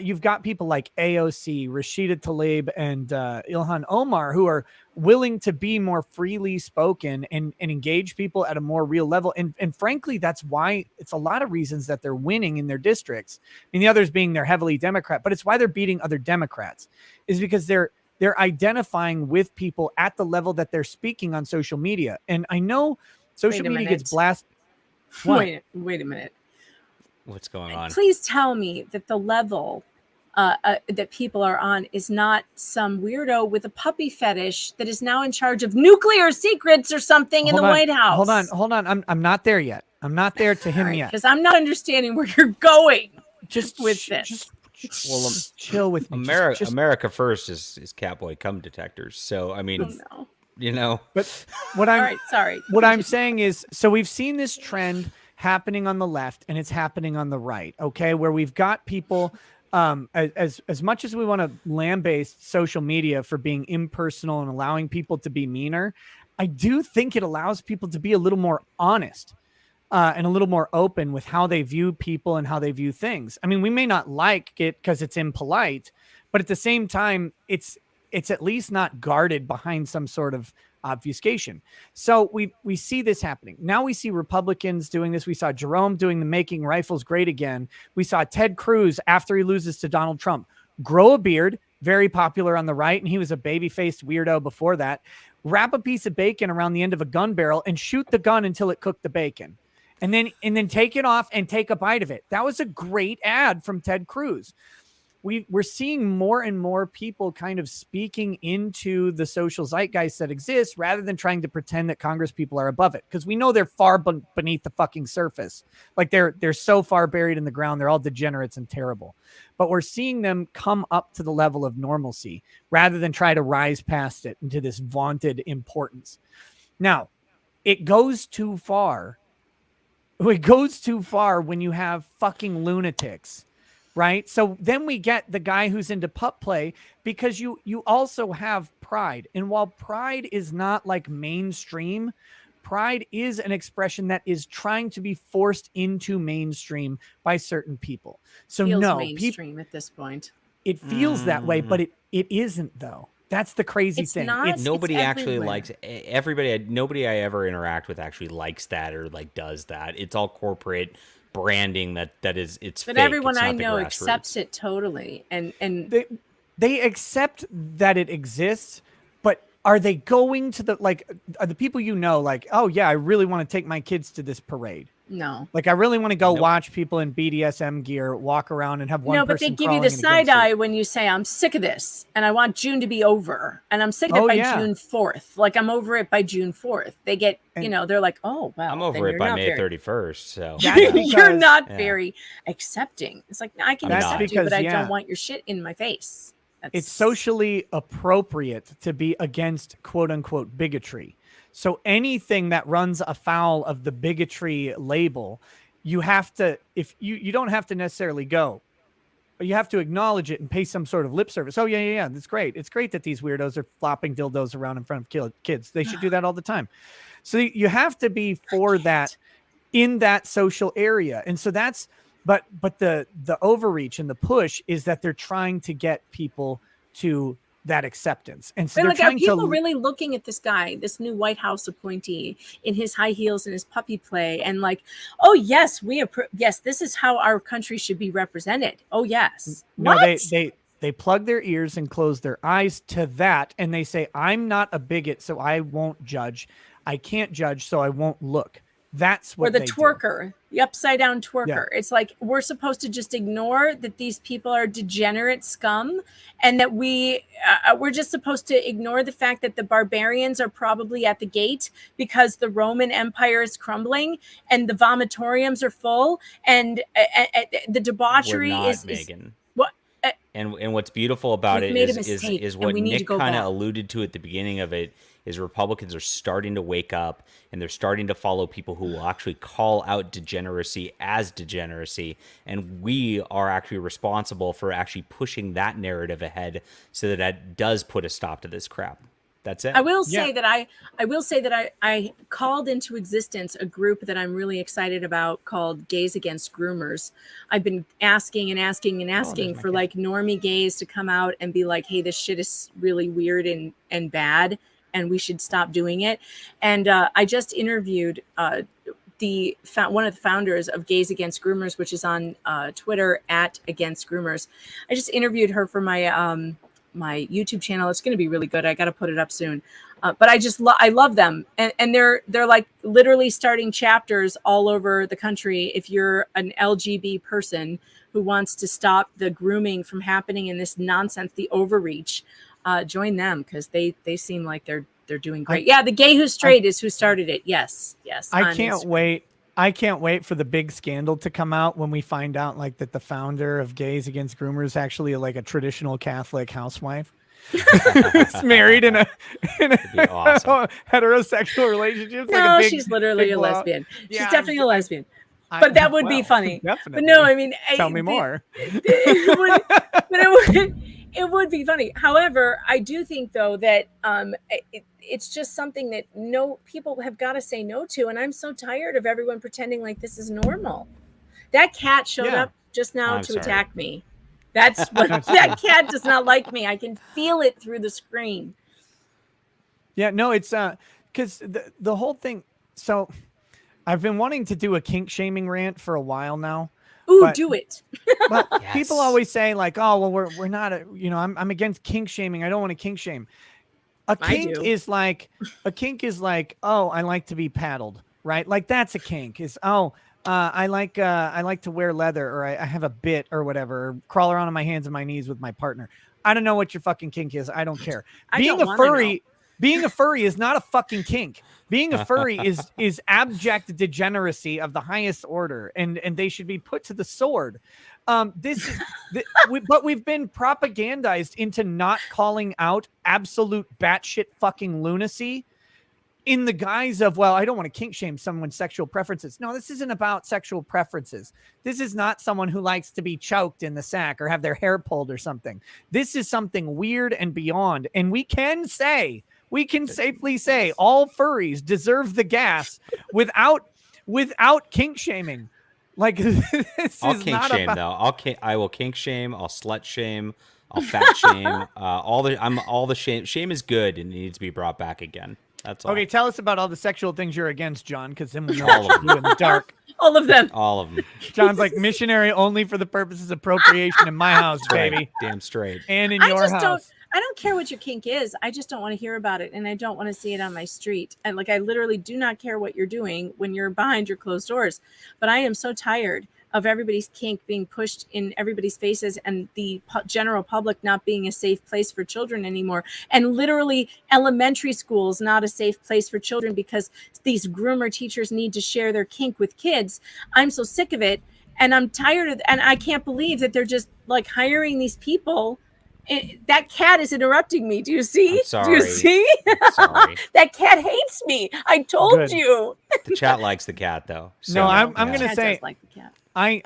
You've got people like AOC, Rashida Tlaib, and Ilhan Omar, who are willing to be more freely spoken and engage people at a more real level. And frankly, that's why it's a lot of reasons that they're winning in their districts. I mean, the others being they're heavily Democrat, but it's why they're beating other Democrats is because they're identifying with people at the level that they're speaking on social media. And I know social media gets blasted. Wait a minute. What's going on? Please tell me that the level that people are on is not some weirdo with a puppy fetish that is now in charge of nuclear secrets or something in the White House. Hold on. I'm not there yet. I'm not there to him yet. Because I'm not understanding where you're going with this. Chill with me. America first is cowboy cum detectors. So I mean, But what I'm all right, sorry. What I'm saying is, so we've seen this trend happening on the left, and it's happening on the right. Okay, where we've got people. As much as we want to lambaste social media for being impersonal and allowing people to be meaner, I do think it allows people to be a little more honest. And a little more open with how they view people and how they view things. I mean, we may not like it because it's impolite, but at the same time, it's at least not guarded behind some sort of obfuscation. So we see this happening. Now we see Republicans doing this. We saw Jerome doing the Making Rifles Great Again. We saw Ted Cruz, after he loses to Donald Trump, grow a beard, very popular on the right, and he was a baby-faced weirdo before that. Wrap a piece of bacon around the end of a gun barrel and shoot the gun until it cooked the bacon. And then take it off and take a bite of it. That was a great ad from Ted Cruz. we're seeing more and more people kind of speaking into the social zeitgeist that exists rather than trying to pretend that Congress people are above it, because we know they're far beneath the fucking surface. Like they're so far buried in the ground, they're all degenerates and terrible. But we're seeing them come up to the level of normalcy rather than try to rise past it into this vaunted importance. Now, it goes too far. It goes too far when you have fucking lunatics, right? So then we get the guy who's into pup play, because you also have pride. And while pride is not like mainstream, pride is an expression that is trying to be forced into mainstream by certain people. So feels no, mainstream at this point. It feels that way, but it isn't though. That's the crazy thing. Nobody actually likes everybody. Nobody I ever interact with actually likes that or like does that. It's all corporate branding that is it's. But fake. everyone it's I not the know grassroots. accepts it totally, and they accept that it exists, but are they going to are the people you know like, oh yeah, I really want to take my kids to this parade? no. Like, I really want to go watch people in BDSM gear walk around and have one No, but person they give you crawling the in a side good suit. eye when you say, I'm sick of this and I want June to be over. And I'm sick of it by June 4th. Like, I'm over it by June 4th. They get, they're like, oh, well. I'm over it by May 31st. So you're not very accepting. It's like, I can That's accept you, but I because, don't want your shit in my face. It's socially appropriate to be against quote unquote bigotry. So anything that runs afoul of the bigotry label, you have to, if you don't have to necessarily go, but you have to acknowledge it and pay some sort of lip service. Oh yeah. That's great. It's great that these weirdos are flopping dildos around in front of kids. They should do that all the time. So you have to be for that in that social area. And so that's, but the overreach and the push is that they're trying to get people to that acceptance. And so But they're like, are trying people to really looking at this guy, this new White House appointee, in his high heels and his puppy play, and like, oh yes, yes, this is how our country should be represented. Oh yes. No, What? they plug their ears and close their eyes to that, and they say, I'm not a bigot, so I won't judge. I can't judge, so I won't look. That's what or the they do. twerker, the upside down twerker. Yeah. It's like we're supposed to just ignore that these people are degenerate scum, and that we're just supposed to ignore the fact that the barbarians are probably at the gate because the Roman Empire is crumbling and the vomitoriums are full, and the debauchery is Megan. What? And what's beautiful about We've it made a is mistake, what and we need to Nick go kind of back. alluded to at the beginning of it, is Republicans are starting to wake up and they're starting to follow people who will actually call out degeneracy as degeneracy. And we are actually responsible for actually pushing that narrative ahead so that does put a stop to this crap. That's it. I will say that I called into existence a group that I'm really excited about called Gays Against Groomers. I've been asking for like normie gays to come out and be like, hey, this shit is really weird and bad, and we should stop doing it. And I just interviewed one of the founders of Gays Against Groomers, which is on Twitter at Against Groomers. I just interviewed her for my my YouTube channel. It's going to be really good. I got to put it up soon. But I love them. And they're like literally starting chapters all over the country. If you're an LGB person who wants to stop the grooming from happening and this nonsense, the overreach, join them, because they seem like they're doing great. The Gay Who's Straight is who started it. Yes. I can't wait. I can't wait for the big scandal to come out when we find out like that the founder of Gays Against Groomers is actually like a traditional Catholic housewife. It's married in a awesome. heterosexual relationship. No, she's literally a lesbian. She's definitely a lesbian. But that would be funny. Definitely. But no, I mean, tell me more. It would be funny. However, I do think though that it's just something that people have got to say no to, and I'm so tired of everyone pretending like this is normal. That cat showed up just now to attack me. That's what that cat does not like me. I can feel it through the screen. Yeah, no, it's because the whole thing. So I've been wanting to do a kink shaming rant for a while now. Ooh, do it. But people always say like, oh, well, we're not, I'm against kink shaming. I don't want to kink shame. A kink is like, oh, I like to be paddled. right? Like that's a kink. Is I like to wear leather, or I have a bit or whatever, or crawl around on my hands and my knees with my partner. I don't know what your fucking kink is. I don't care. Being a furry is not a fucking kink. Being a furry is abject degeneracy of the highest order, and they should be put to the sword. But we've been propagandized into not calling out absolute batshit fucking lunacy in the guise of, well, I don't want to kink shame someone's sexual preferences. No, this isn't about sexual preferences. This is not someone who likes to be choked in the sack or have their hair pulled or something. This is something weird and beyond. And we can safely say all furries deserve the gas without kink shaming. Like, this I'll is kink not shame about... though. I will kink shame. I'll slut shame. I'll fat shame. All the shame. Shame is good and it needs to be brought back again. That's all. Okay, tell us about all the sexual things you're against, John, because then we know what to do in the dark. All of them. All of them. John's like, missionary only for the purposes of procreation in my house, baby. Damn straight. And in your house. I don't care what your kink is. I just don't want to hear about it, and I don't want to see it on my street. And like, I literally do not care what you're doing when you're behind your closed doors. But I am so tired of everybody's kink being pushed in everybody's faces and the general public not being a safe place for children anymore. And literally elementary schools not a safe place for children because these groomer teachers need to share their kink with kids. I'm so sick of it. And I'm tired of, and I can't believe that they're just like hiring these people. That cat is interrupting me. Do you see? I'm sorry. Do you see? Sorry. That cat hates me. I told you. The chat likes the cat though. So, no, I'm going to say, like the cat. I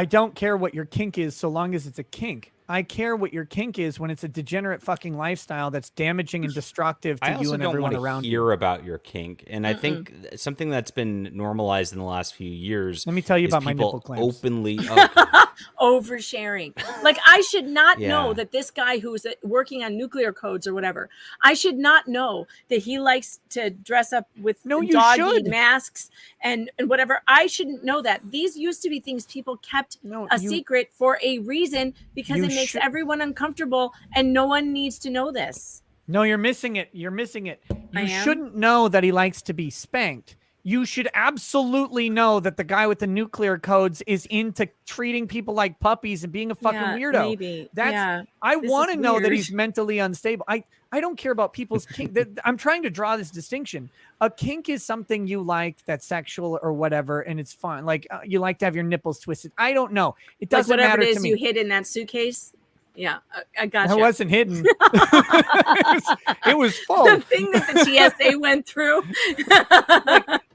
don't care what your kink is so long as it's a kink. I care what your kink is when it's a degenerate fucking lifestyle that's damaging and destructive to you and everyone around you. I also don't want to hear about your kink. And I think something that's been normalized in the last few years. Let me tell you about my nipple clamps. Openly oversharing. Like, I should not know that this guy who's working on nuclear codes or whatever, I should not know that he likes to dress up with doggy masks and whatever. I shouldn't know that. These used to be things people kept secret for a reason, because it makes everyone uncomfortable and no one needs to know this. No, you're missing it. You're missing it. You shouldn't know that he likes to be spanked. You should absolutely know that the guy with the nuclear codes is into treating people like puppies and being a fucking weirdo. Maybe. I want to know that he's mentally unstable. I don't care about people's kink. I'm trying to draw this distinction. A kink is something you like that's sexual or whatever, and it's fun. Like you like to have your nipples twisted. I don't know. It doesn't matter to me. Whatever it is you hid in that suitcase. Yeah, I got you. It wasn't hidden. It was full. The thing that the TSA went through.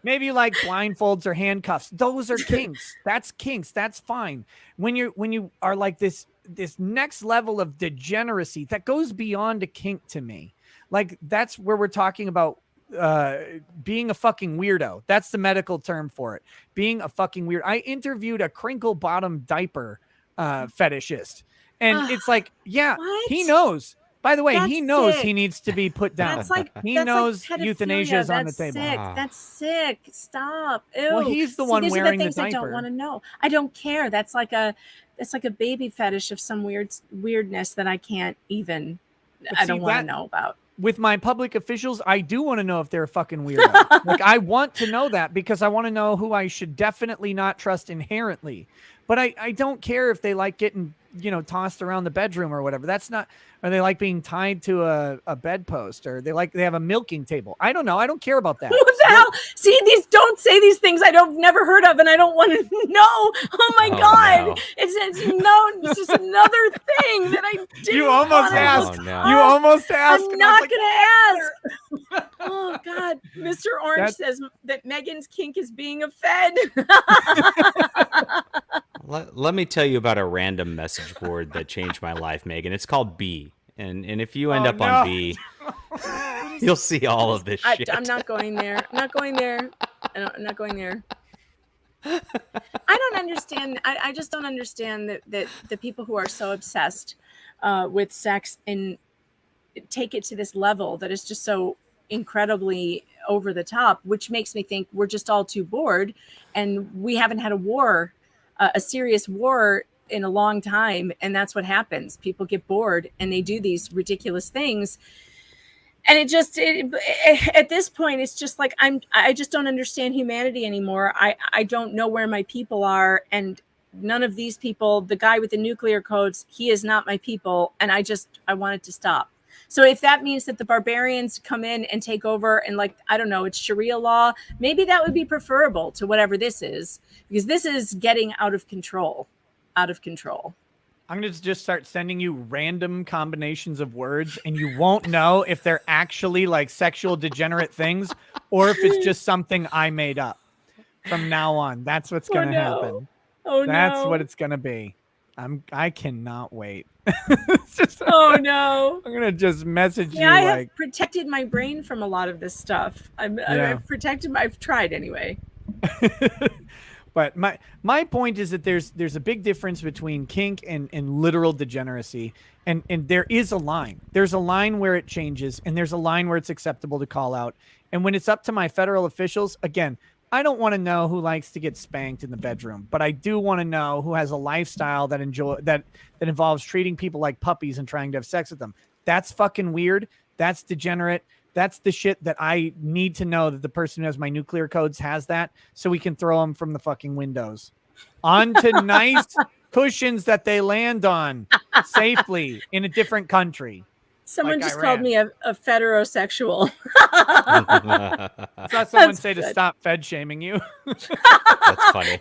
Maybe like blindfolds or handcuffs. Those are kinks. That's kinks. That's fine. When you are like this next level of degeneracy that goes beyond a kink to me, like that's where we're talking about being a fucking weirdo. That's the medical term for it. Being a fucking weird. I interviewed a crinkle bottom diaper fetishist. And it's like, he knows. By the way, he knows he needs to be put down. He knows euthanasia is on the table. That's sick. Stop. Ew. Well, he's the one wearing the diaper. These are the things I don't want to know. I don't care. That's like a baby fetish of some weirdness that I can't even. I don't want to know about. With my public officials, I do want to know if they're a fucking weirdo. Like, I want to know that because I want to know who I should definitely not trust inherently. But I don't care if they like getting, tossed around the bedroom or whatever. That's not, or they like being tied to a bedpost, or they have a milking table. I don't know. I don't care about that. What the hell? See, don't say these things I've never heard of, and I don't want to know. Oh my God. No. It's just another thing that I didn't. You almost asked. You almost asked. I'm not going to ask. Oh God. Mr. Orange says that Megan's kink is being a fed. Let me tell you about a random message board that changed my life, Megan. It's called B. And if you end up on B, you'll see all of this shit. I'm not going there. I'm not going there. I'm not going there. I don't understand. I just don't understand that the people who are so obsessed with sex and take it to this level that is just so incredibly over the top, which makes me think we're just all too bored and we haven't had a serious war in a long time. And that's what happens. People get bored and they do these ridiculous things. and at this point, it's just like I just don't understand humanity anymore. I don't know where my people are, and none of these people, the guy with the nuclear codes, he is not my people, and I want it to stop. So if that means that the barbarians come in and take over and, like, I don't know, it's Sharia law, maybe that would be preferable to whatever this is, because this is getting out of control. I'm going to just start sending you random combinations of words, and you won't know if they're actually like sexual degenerate things or if it's just something I made up from now on. That's what's going to happen. That's what it's going to be. I cannot wait. Oh no! I'm gonna just message you. I have protected my brain from a lot of this stuff. I've tried anyway. But my point is that there's a big difference between kink and literal degeneracy, and there is a line. There's a line where it changes, and there's a line where it's acceptable to call out. And when it's up to my federal officials, again, I don't want to know who likes to get spanked in the bedroom, but I do want to know who has a lifestyle that involves treating people like puppies and trying to have sex with them. That's fucking weird. That's degenerate. That's the shit that I need to know, that the person who has my nuclear codes has that, so we can throw them from the fucking windows onto nice cushions that they land on safely in a different country. Someone just called me a federosexual. I saw someone say to stop fed shaming you. That's funny.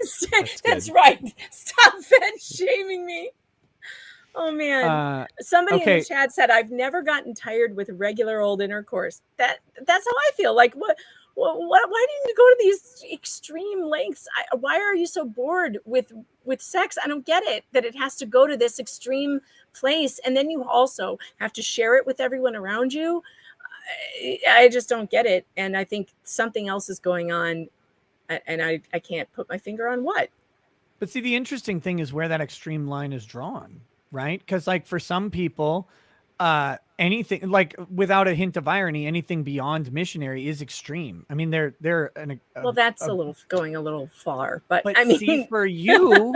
That's right. Stop fed shaming me. Oh man. Somebody in the chat said, I've never gotten tired with regular old intercourse. That's how I feel. Like, why do you go to these extreme lengths? Why are you so bored with sex? I don't get it, that it has to go to this extreme place, and then you also have to share it with everyone around you. I just don't get it, and I think something else is going on, and I can't put my finger on what. But see, the interesting thing is where that extreme line is drawn, right? Because like for some people, anything, like without a hint of irony, anything beyond missionary is extreme. I mean, that's going a little far, but I mean, see, for you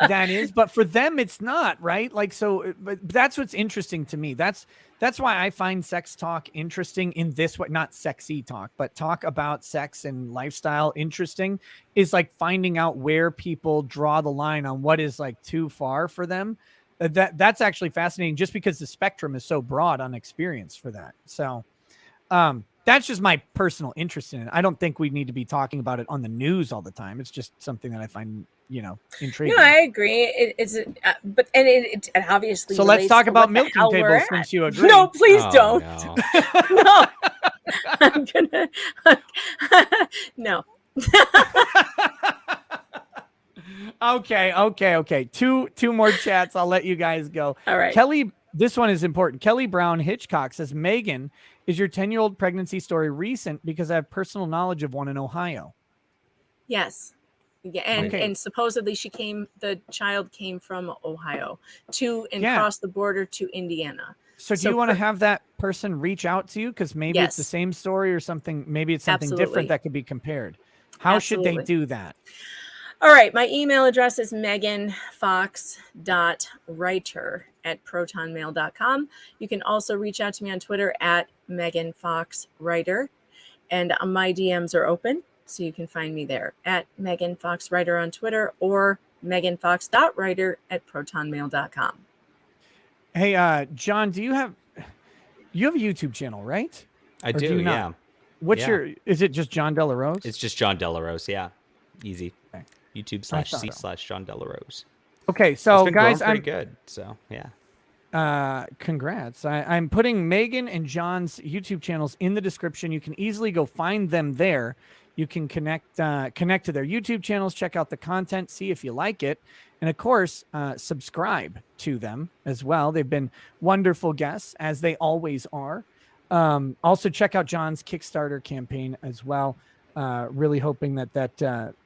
that is, but for them it's not, right? Like, so, but that's what's interesting to me. That's why I find sex talk interesting in this way, not sexy talk, but talk about sex and lifestyle interesting, is like finding out where people draw the line on what is like too far for them. That's actually fascinating, just because the spectrum is so broad on experience for that. So that's just my personal interest in it. I don't think we need to be talking about it on the news all the time. It's just something that I find, intriguing. No, I agree. It obviously. So let's talk about milking tables, since you agree. No, please don't. No. No. I'm gonna. No. Okay. Two more chats. I'll let you guys go. All right. Kelly, this one is important. Kelly Brown Hitchcock says, Megan, is your 10-year-old pregnancy story recent? Because I have personal knowledge of one in Ohio. Yes. Yeah, and supposedly the child came from Ohio crossed the border to Indiana. So do you want to have that person reach out to you? Because maybe it's the same story or something. Maybe it's something different that could be compared. How should they do that? All right. My email address is meganfox.writer@protonmail.com. You can also reach out to me on Twitter @meganfoxwriter. And my DMs are open, so you can find me there at meganfoxwriter on Twitter or meganfox.writer@protonmail.com. Hey, John, you have a YouTube channel, right? I do, yeah. What's is it just John Delarose? It's just John Delarose, yeah. Easy. Okay. YouTube/C/John Delarose. Okay, so guys, I'm pretty good. So yeah. Congrats. I'm putting Megan and John's YouTube channels in the description. You can easily go find them there. You can connect to their YouTube channels, check out the content, see if you like it, and of course, subscribe to them as well. They've been wonderful guests, as they always are. Also, check out John's Kickstarter campaign as well. Really hoping that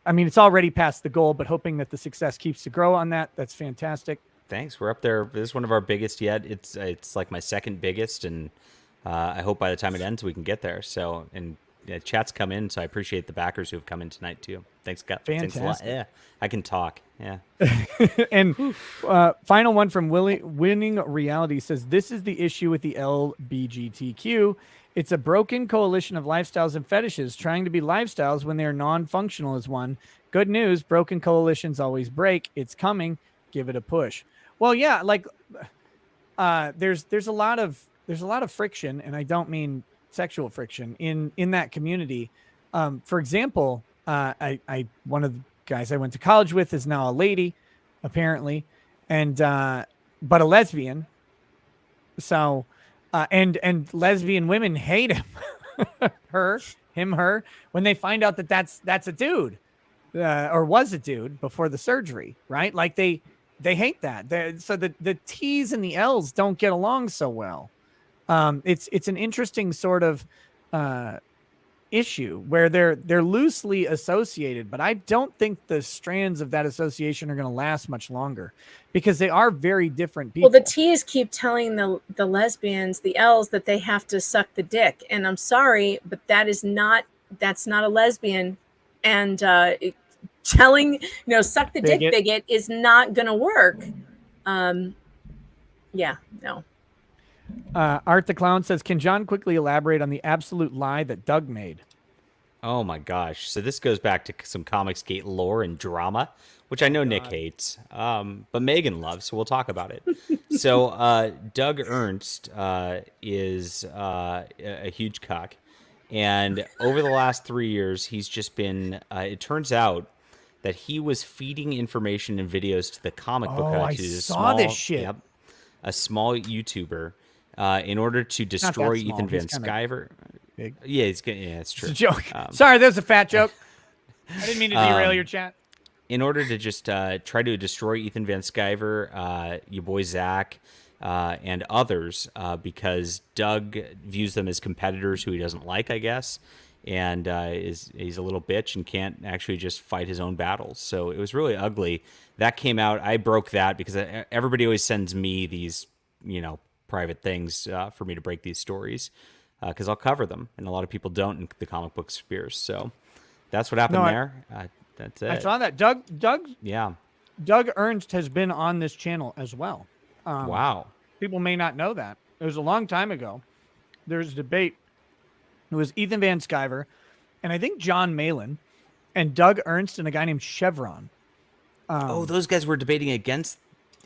it's already past the goal, but hoping that the success keeps to grow on that. That's fantastic. Thanks. We're up there. This is one of our biggest yet. It's like my second biggest, and I hope by the time it ends we can get there. So, and chat's come in, so I appreciate the backers who have come in tonight too. Thanks, God. Thanks a lot. Fantastic. Yeah, I can talk. Yeah. And final one from Winning Reality says, this is the issue with the LBGTQ. It's a broken coalition of lifestyles and fetishes trying to be lifestyles when they are non-functional as one. Good news, broken coalitions always break. It's coming. Give it a push. Well, yeah, like there's a lot of friction, and I don't mean sexual friction in that community. For example, I one of the guys I went to college with is now a lady, apparently, and but a lesbian. So and lesbian women hate him, her, when they find out that that's a dude, or was a dude before the surgery, right? Like they hate that. So the T's and the L's don't get along so well. It's an interesting sort of issue where they're loosely associated, but I don't think the strands of that association are going to last much longer because they are very different people. Well, the T's keep telling the lesbians, the L's, that they have to suck the dick, and I'm sorry, but that's not a lesbian, and telling suck the dick bigot is not going to work. Yeah, no. Art the Clown says, can John quickly elaborate on the absolute lie that Doug made? Oh my gosh. So this goes back to some Comicsgate lore and drama, which I know Nick hates, but Megan loves, so we'll talk about it. So Doug Ernst is a huge cock. And over the last 3 years, he's just been, it turns out that he was feeding information and videos to the comic book. I saw this shit. Yep, a small YouTuber. In order to destroy Ethan Van Sciver. Big. Yeah, it's true. It's a joke. Sorry, that was a fat joke. I didn't mean to derail your chat. In order to just try to destroy Ethan Van Sciver, your boy Zach, and others, because Doug views them as competitors who he doesn't like, I guess, and he's a little bitch and can't actually just fight his own battles. So it was really ugly. That came out. I broke that because everybody always sends me these, private things for me to break these stories because I'll cover them, and a lot of people don't in the comic book spheres. So that's what happened there. That's it. I saw that. Doug Ernst has been on this channel as well. Wow. People may not know that. It was a long time ago. There's a debate. It was Ethan Van Sciver, and I think John Malin, and Doug Ernst and a guy named Chevron. Those guys were debating against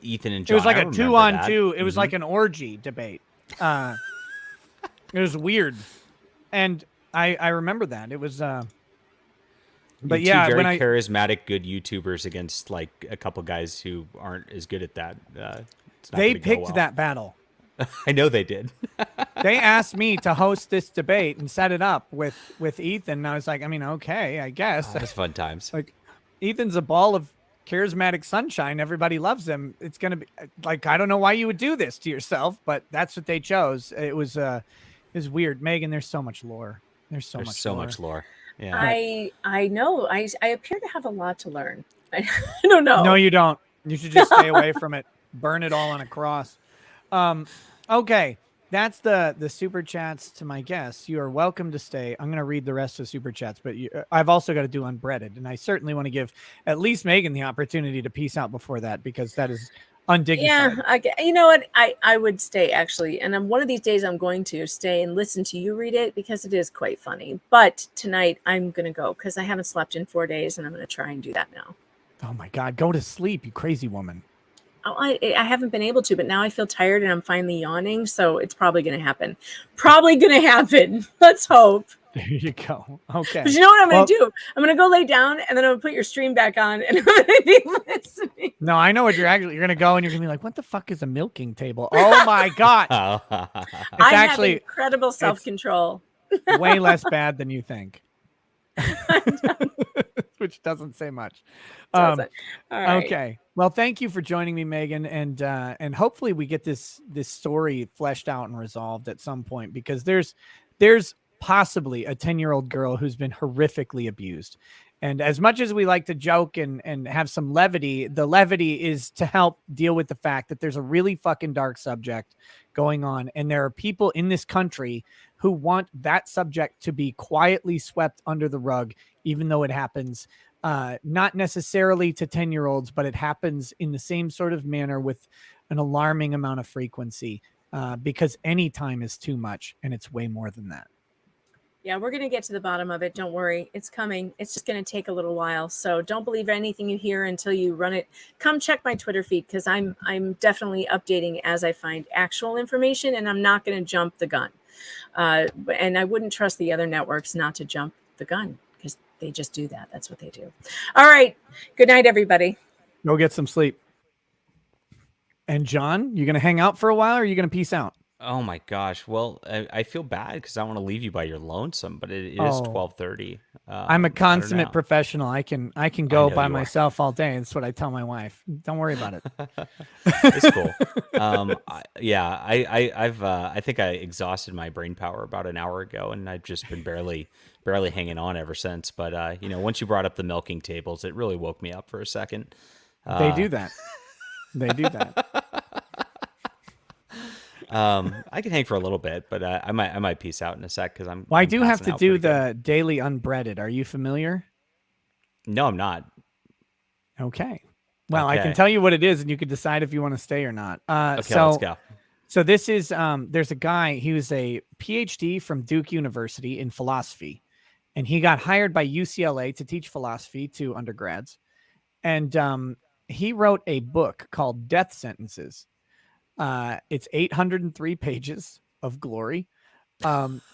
Ethan and John. It was like a 2-on-2. It was like an orgy debate. It was weird, and I remember that. It was. But yeah, two very charismatic, good YouTubers against like a couple guys who aren't as good at that. They picked that battle. I know they did. They asked me to host this debate and set it up with Ethan, and I was like, okay, I guess. That's fun times. Like, Ethan's a ball of charismatic sunshine. Everybody loves him. It's gonna be like, I don't know why you would do this to yourself, but that's what they chose. It was weird. Megan, there's so much lore. There's so much lore. Yeah. I know. I appear to have a lot to learn. I don't know. No, you don't. You should just stay away from it. Burn it all on a cross. Okay. That's the super chats to my guests. You are welcome to stay. I'm going to read the rest of super chats, but I've also got to do Unbreaded, and I certainly want to give at least Megan the opportunity to peace out before that, because that is undignified. Yeah, you know what? I would stay, actually, and one of these days I'm going to stay and listen to you read it because it is quite funny. But tonight I'm going to go because I haven't slept in 4 days, and I'm going to try and do that now. Oh my God, go to sleep, you crazy woman. Oh, I haven't been able to, but now I feel tired and I'm finally yawning, so it's probably going to happen. Let's hope. There you go. Okay. But you know what I'm going to do? I'm going to go lay down, and then I'm going to put your stream back on, and I'm going to be listening. No, I know what you're going to go, and you're going to be like, what the fuck is a milking table? Oh my God. I have incredible self-control. Way less bad than you think. Which doesn't say much. All right. Okay. Well, thank you for joining me, Megan, and hopefully we get this story fleshed out and resolved at some point, because there's possibly a 10-year-old girl who's been horrifically abused. And as much as we like to joke and have some levity, the levity is to help deal with the fact that there's a really fucking dark subject going on, and there are people in this country who want that subject to be quietly swept under the rug, even though it happens not necessarily to 10-year-olds, but it happens in the same sort of manner with an alarming amount of frequency, because any time is too much, and it's way more than that. Yeah, we're going to get to the bottom of it. Don't worry. It's coming. It's just going to take a little while. So don't believe anything you hear until you run it. Come check my Twitter feed, because I'm definitely updating as I find actual information, and I'm not going to jump the gun. And I wouldn't trust the other networks not to jump the gun, because they just do that. That's what they do. All right. Good night, everybody. Go get some sleep. And John, you going to hang out for a while, or are you going to peace out? Oh my gosh. Well, I feel bad because I want to leave you by your lonesome, but it is 12:30. I'm a consummate professional. I can go by you are. myself all day. That's what I tell my wife. Don't worry about it. It's cool. I think I exhausted my brain power about an hour ago, and I've just been barely hanging on ever since. But once you brought up the milking tables, it really woke me up for a second. They do that. They do that. I can hang for a little bit, but I might peace out in a sec because I'm. Well, I I'm do have passing to out do pretty good. the daily unbreaded. Are you familiar? No, I'm not. Okay. Well, I can Okay. tell you what it is, and you can decide if you want to stay or not. Okay, let's go. So this is there's a guy. He was a PhD from Duke University in philosophy, and he got hired by UCLA to teach philosophy to undergrads. And he wrote a book called Death Sentences. It's 803 pages of glory.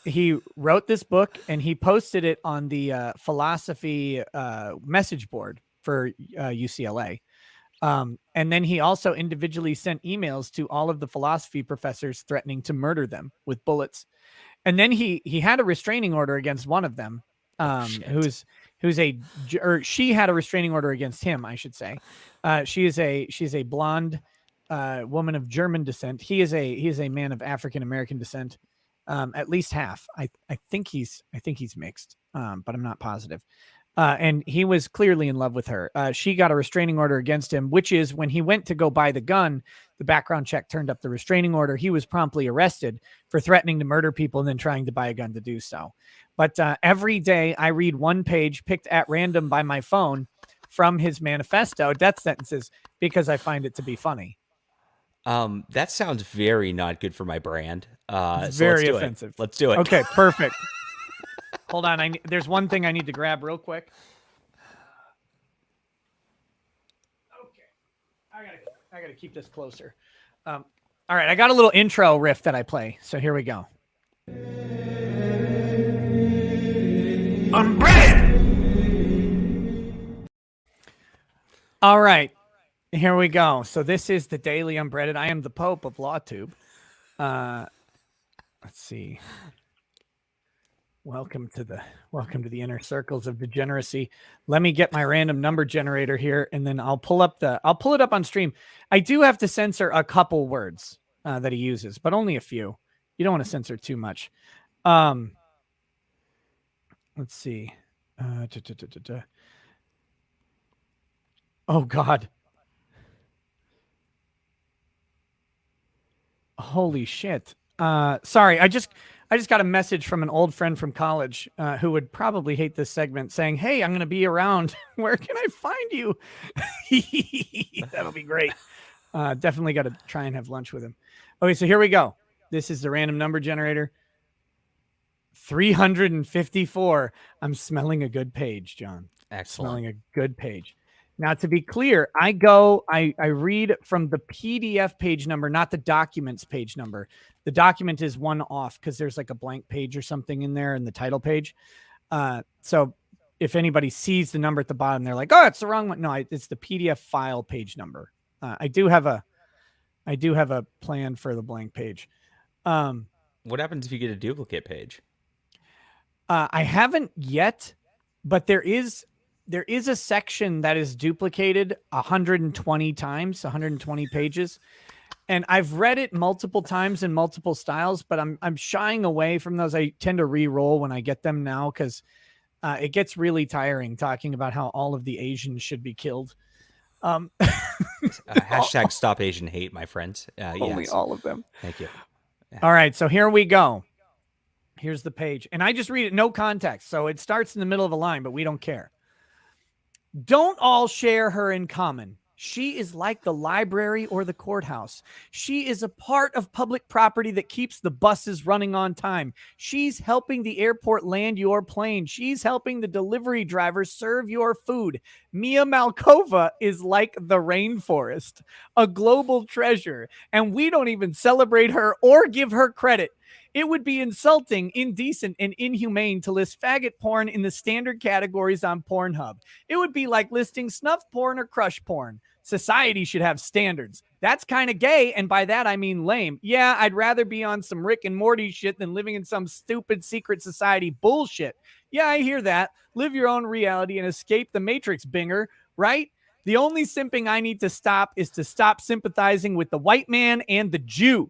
He wrote this book, and he posted it on the philosophy message board for UCLA. And then he also individually sent emails to all of the philosophy professors threatening to murder them with bullets. And then he had a restraining order against one of them, she had a restraining order against him, I should say. She's a blonde woman of German descent. He is a man of African American descent, at least half. I think he's mixed, but I'm not positive. And he was clearly in love with her. She got a restraining order against him, which is when he went to go buy the gun, the background check turned up the restraining order. He was promptly arrested for threatening to murder people and then trying to buy a gun to do so. But every day I read one page picked at random by my phone from his manifesto, Death Sentences, because I find it to be funny. That sounds very not good for my brand. It's So very let's do offensive. it. Let's do it. Okay, perfect. Hold on. There's one thing I need to grab real quick. Okay. I gotta keep this closer. All right, I got a little intro riff that I play. So here we go. All right, here we go. So this is the Daily Unbreaded. I am the Pope of LawTube. Let's see. Welcome to the inner circles of degeneracy. Let me get my random number generator here, and then I'll pull it up on stream. I do have to censor a couple words that he uses, but only a few. You don't want to censor too much. Let's see. Oh God. Holy shit. Sorry, I just got a message from an old friend from college who would probably hate this segment saying, "Hey, I'm going to be around. Where can I find you?" That'll be great. Definitely got to try and have lunch with him. Okay, so here we go. This is the random number generator. 354. I'm smelling a good page, John. Excellent. Smelling a good page. Now, to be clear, I read from the PDF page number, not the documents page number. The document is one off because there's like a blank page or something in there in the title page. So if anybody sees the number at the bottom, they're like, "Oh, it's the wrong one." No, it's the PDF file page number. I do have a plan for the blank page. What happens if you get a duplicate page? I haven't yet, but there is a section that is duplicated 120 times, 120 pages. And I've read it multiple times in multiple styles, but I'm shying away from those. I tend to re-roll when I get them now because it gets really tiring talking about how all of the Asians should be killed. Hashtag stop Asian hate, my friends. Only yes. all of them. Thank you. Yeah. All right, so here we go. Here's the page. And I just read it, no context. So it starts in the middle of a line, but we don't care. Don't all share her in common. She is like the library or the courthouse. She is a part of public property that keeps the buses running on time. She's helping the airport land your plane. She's helping the delivery driver serve your food. Mia Malkova is like the rainforest, a global treasure, and we don't even celebrate her or give her credit. It would be insulting, indecent, and inhumane to list faggot porn in the standard categories on Pornhub. It would be like listing snuff porn or crush porn. Society should have standards. That's kind of gay, and by that I mean lame. Yeah, I'd rather be on some Rick and Morty shit than living in some stupid secret society bullshit. Yeah, I hear that. Live your own reality and escape the Matrix, Binger, right? The only simping I need to stop is to stop sympathizing with the white man and the Jew.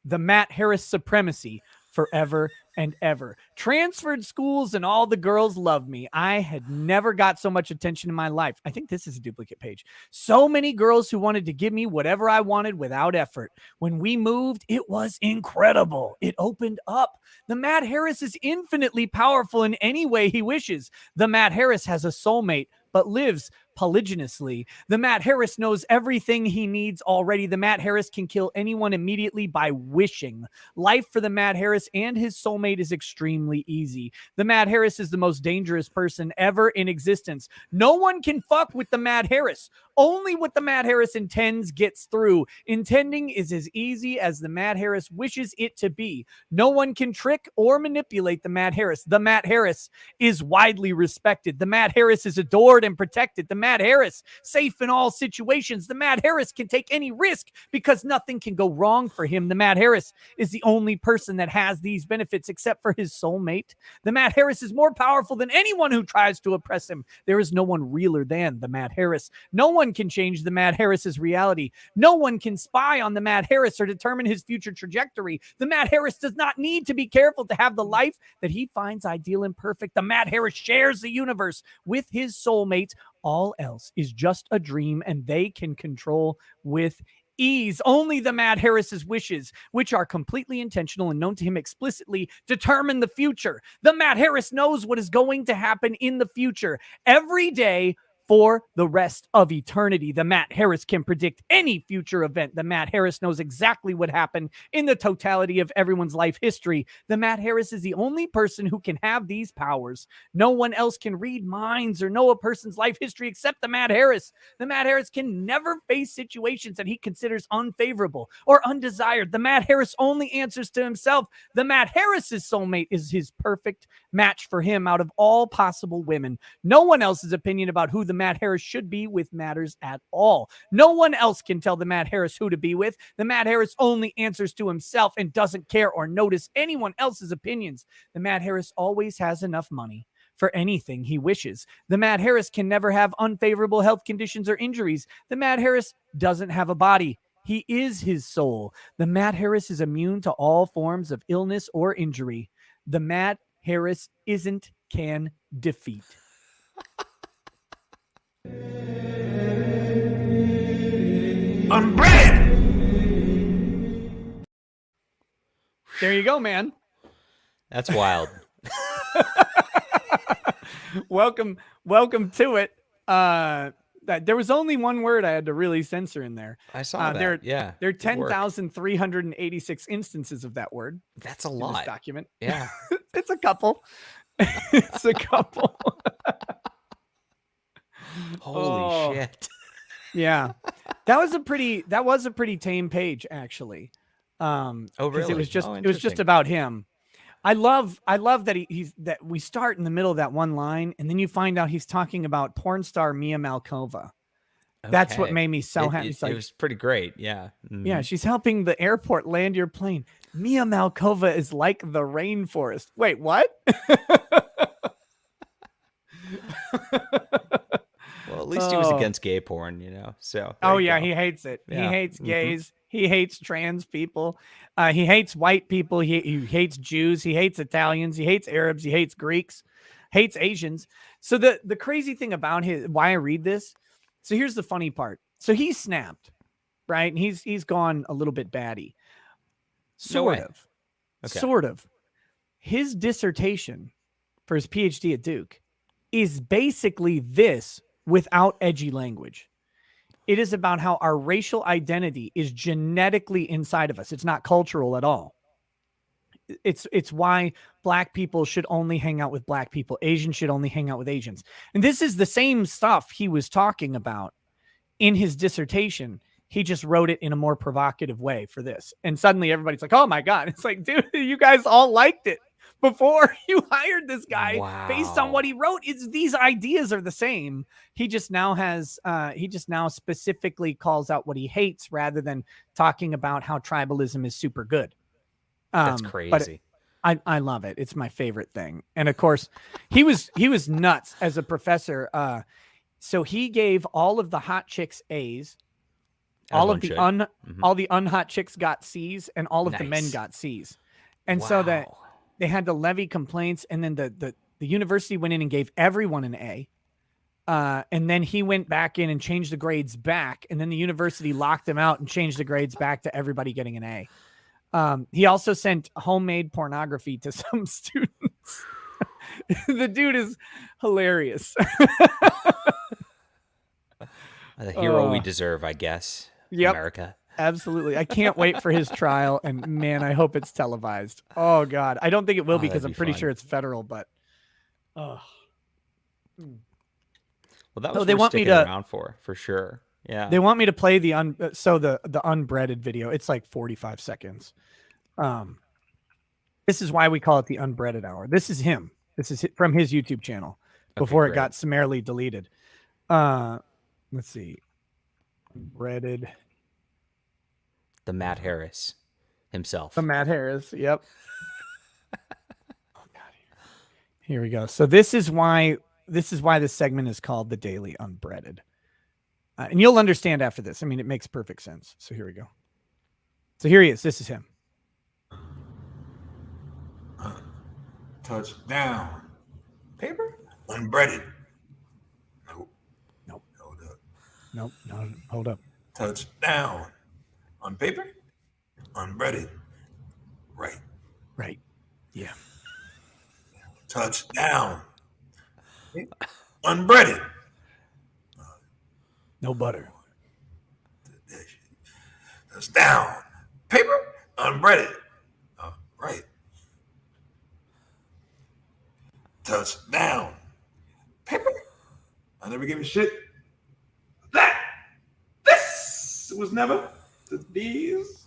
The Matt Harris supremacy forever and ever. Transferred schools and all the girls love me. I had never got so much attention in my life. I think this is a duplicate page. So many girls who wanted to give me whatever I wanted without effort. When we moved, it was incredible. It opened up. The Matt Harris is infinitely powerful in any way he wishes. The Matt Harris has a soulmate, but lives polygynously. The Matt Harris knows everything he needs already. The Matt Harris can kill anyone immediately by wishing. Life for the Matt Harris and his soulmate is extremely easy. The Matt Harris is the most dangerous person ever in existence. No one can fuck with the Matt Harris. Only what the Matt Harris intends gets through. Intending is as easy as the Matt Harris wishes it to be. No one can trick or manipulate the Matt Harris. The Matt Harris is widely respected. The Matt Harris is adored and protected. The Matt Harris, safe in all situations. The Matt Harris can take any risk because nothing can go wrong for him. The Matt Harris is the only person that has these benefits except for his soulmate. The Matt Harris is more powerful than anyone who tries to oppress him. There is no one realer than the Matt Harris. No one can change the Matt Harris's reality. No one can spy on the Matt Harris or determine his future trajectory. The Matt Harris does not need to be careful to have the life that he finds ideal and perfect. The Matt Harris shares the universe with his soulmate. All else is just a dream, and they can control with ease. Only the Matt Harris's wishes, which are completely intentional and known to him explicitly, determine the future. The Matt Harris knows what is going to happen in the future every day for the rest of eternity. The Matt Harris can predict any future event. The Matt Harris knows exactly what happened in the totality of everyone's life history. The Matt Harris is the only person who can have these powers. No one else can read minds or know a person's life history except the Matt Harris. The Matt Harris can never face situations that he considers unfavorable or undesired. The Matt Harris only answers to himself. The Matt Harris's soulmate is his perfect match for him out of all possible women. No one else's opinion about who the Matt Harris should be with matters at all. No one else can tell the Matt Harris who to be with. The Matt Harris only answers to himself and doesn't care or notice anyone else's opinions. The Matt Harris always has enough money for anything he wishes. The Matt Harris can never have unfavorable health conditions or injuries. The Matt Harris doesn't have a body. He is his soul. The Matt Harris is immune to all forms of illness or injury. The Matt Harris isn't can defeat. I'm bread. There you go, man. That's wild. welcome to it. There was only one word I had to really censor in there. I saw that. There are 10,386 instances of that word. That's a in lot. This document. Yeah. It's a couple. It's a couple. Holy shit. Yeah. That was a pretty tame page, actually. Oh, really? It was just about him. I love that he's that we start in the middle of that one line, and then you find out he's talking about porn star Mia Malkova. That's what made me so happy. It was pretty great. Yeah. Mm-hmm. Yeah, she's helping the airport land your plane. Mia Malkova is like the rainforest. Wait, what? Well, at least he was against gay porn, you know. So. Oh yeah, he hates it. Yeah. He hates gays. Mm-hmm. He hates trans people. He hates white people. He hates Jews. He hates Italians. He hates Arabs. He hates Greeks. Hates Asians. So the crazy thing about why I read this. So here's the funny part. So he snapped, right? And he's gone a little bit batty. Sort of. His dissertation for his PhD at Duke is basically this without edgy language. It is about how our racial identity is genetically inside of us. It's not cultural at all. It's why black people should only hang out with black people. Asians should only hang out with Asians. And this is the same stuff he was talking about in his dissertation. He just wrote it in a more provocative way for this. And suddenly everybody's like, oh my God. It's like, dude, you guys all liked it before you hired this guy based on what he wrote. These ideas are the same. He just now specifically calls out what he hates rather than talking about how tribalism is super good. That's crazy. But I love it. It's my favorite thing. And of course, he was nuts as a professor. So he gave all of the hot chicks A's. All of the all the unhot chicks got C's, and all of the men got C's. And so that they had to levy complaints, and then the university went in and gave everyone an A. And then he went back in and changed the grades back, and then the university locked him out and changed the grades back to everybody getting an A. He also sent homemade pornography to some students. The dude is hilarious. The hero we deserve, I guess. Yep, America. Absolutely. I can't wait for his trial, and man, I hope it's televised. Oh God, I don't think it will because I'm pretty sure it's federal. But well, that was they want me to around for sure. Yeah, they want me to play the unbreaded video. It's like 45 seconds. This is why we call it the unbreaded hour. This is him. This is from his YouTube channel before it got summarily deleted. Let's see. Unbreaded. The Matt Harris himself. The Matt Harris. Yep. Oh God. Here we go. So this is why this segment is called the Daily Unbreaded. And you'll understand after this. I mean, it makes perfect sense. So here we go. So here he is. This is him. Touchdown. Paper? Unbreaded. Nope. Hold up. Nope. No, hold up. Touchdown. On paper? Unbreaded. Right. Right. Yeah. Touchdown. Unbreaded. No butter. Touchdown. Paper? Unbreaded. Right. Touchdown. Paper? I never gave a shit. This was never these.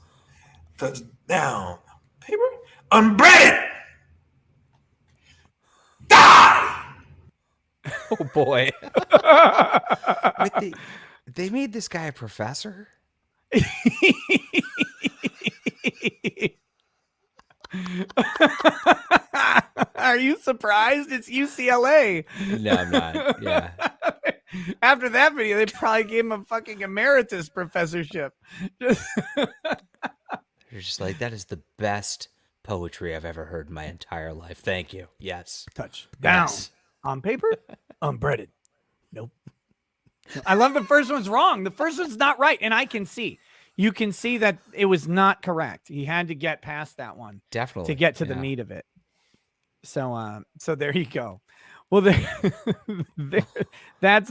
Touchdown. Paper? Unbreaded. Die. Oh boy. They made this guy a professor? Are you surprised? It's UCLA. No, I'm not. Yeah. After that video, they probably gave him a fucking emeritus professorship. You're just like, that is the best poetry I've ever heard in my entire life. Thank you. Yes. Touch down. Yes. On paper, unbreaded. Nope. I love the first one's wrong. The first one's not right. And I can see. You can see that it was not correct. He had to get past that one. Definitely. To get to the meat of it. So there you go. Well, that's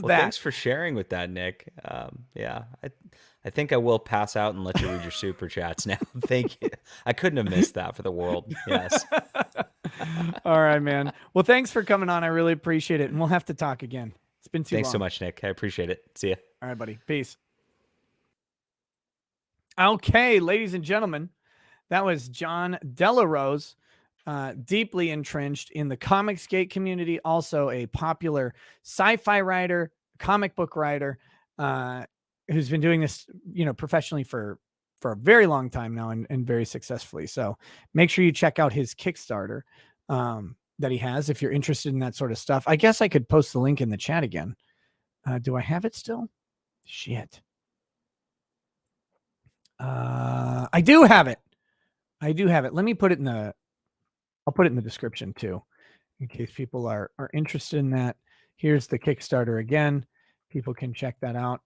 that. Thanks for sharing with that, Nick. Yeah, I think I will pass out and let you read your super chats now. Thank you. I couldn't have missed that for the world. Yes. All right, man. Well, thanks for coming on. I really appreciate it. And we'll have to talk again. It's been too long. Thanks so much, Nick. I appreciate it. See ya. All right, buddy. Peace. Okay, ladies and gentlemen, that was John Delarose, deeply entrenched in the Comicsgate community, also a popular sci-fi writer, comic book writer, who's been doing this, professionally for a very long time now and very successfully. So make sure you check out his Kickstarter that he has if you're interested in that sort of stuff. I guess I could post the link in the chat again. Do I have it still? Shit. I do have it. Let me put it I'll put it in the description too, in case people are interested in that. Here's the Kickstarter again. People can check that out.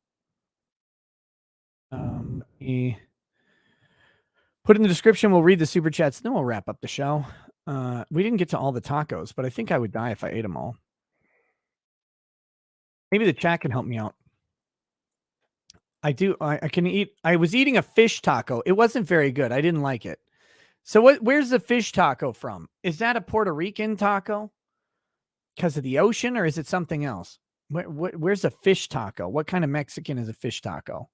Let me put it in the description. We'll read the super chats. Then we'll wrap up the show. We didn't get to all the tacos, but I think I would die if I ate them all. Maybe the chat can help me out. I can eat. I was eating a fish taco. It wasn't very good. I didn't like it. So where's the fish taco from? Is that a Puerto Rican taco? Because of the ocean, or is it something else? Where's a fish taco? What kind of Mexican is a fish taco?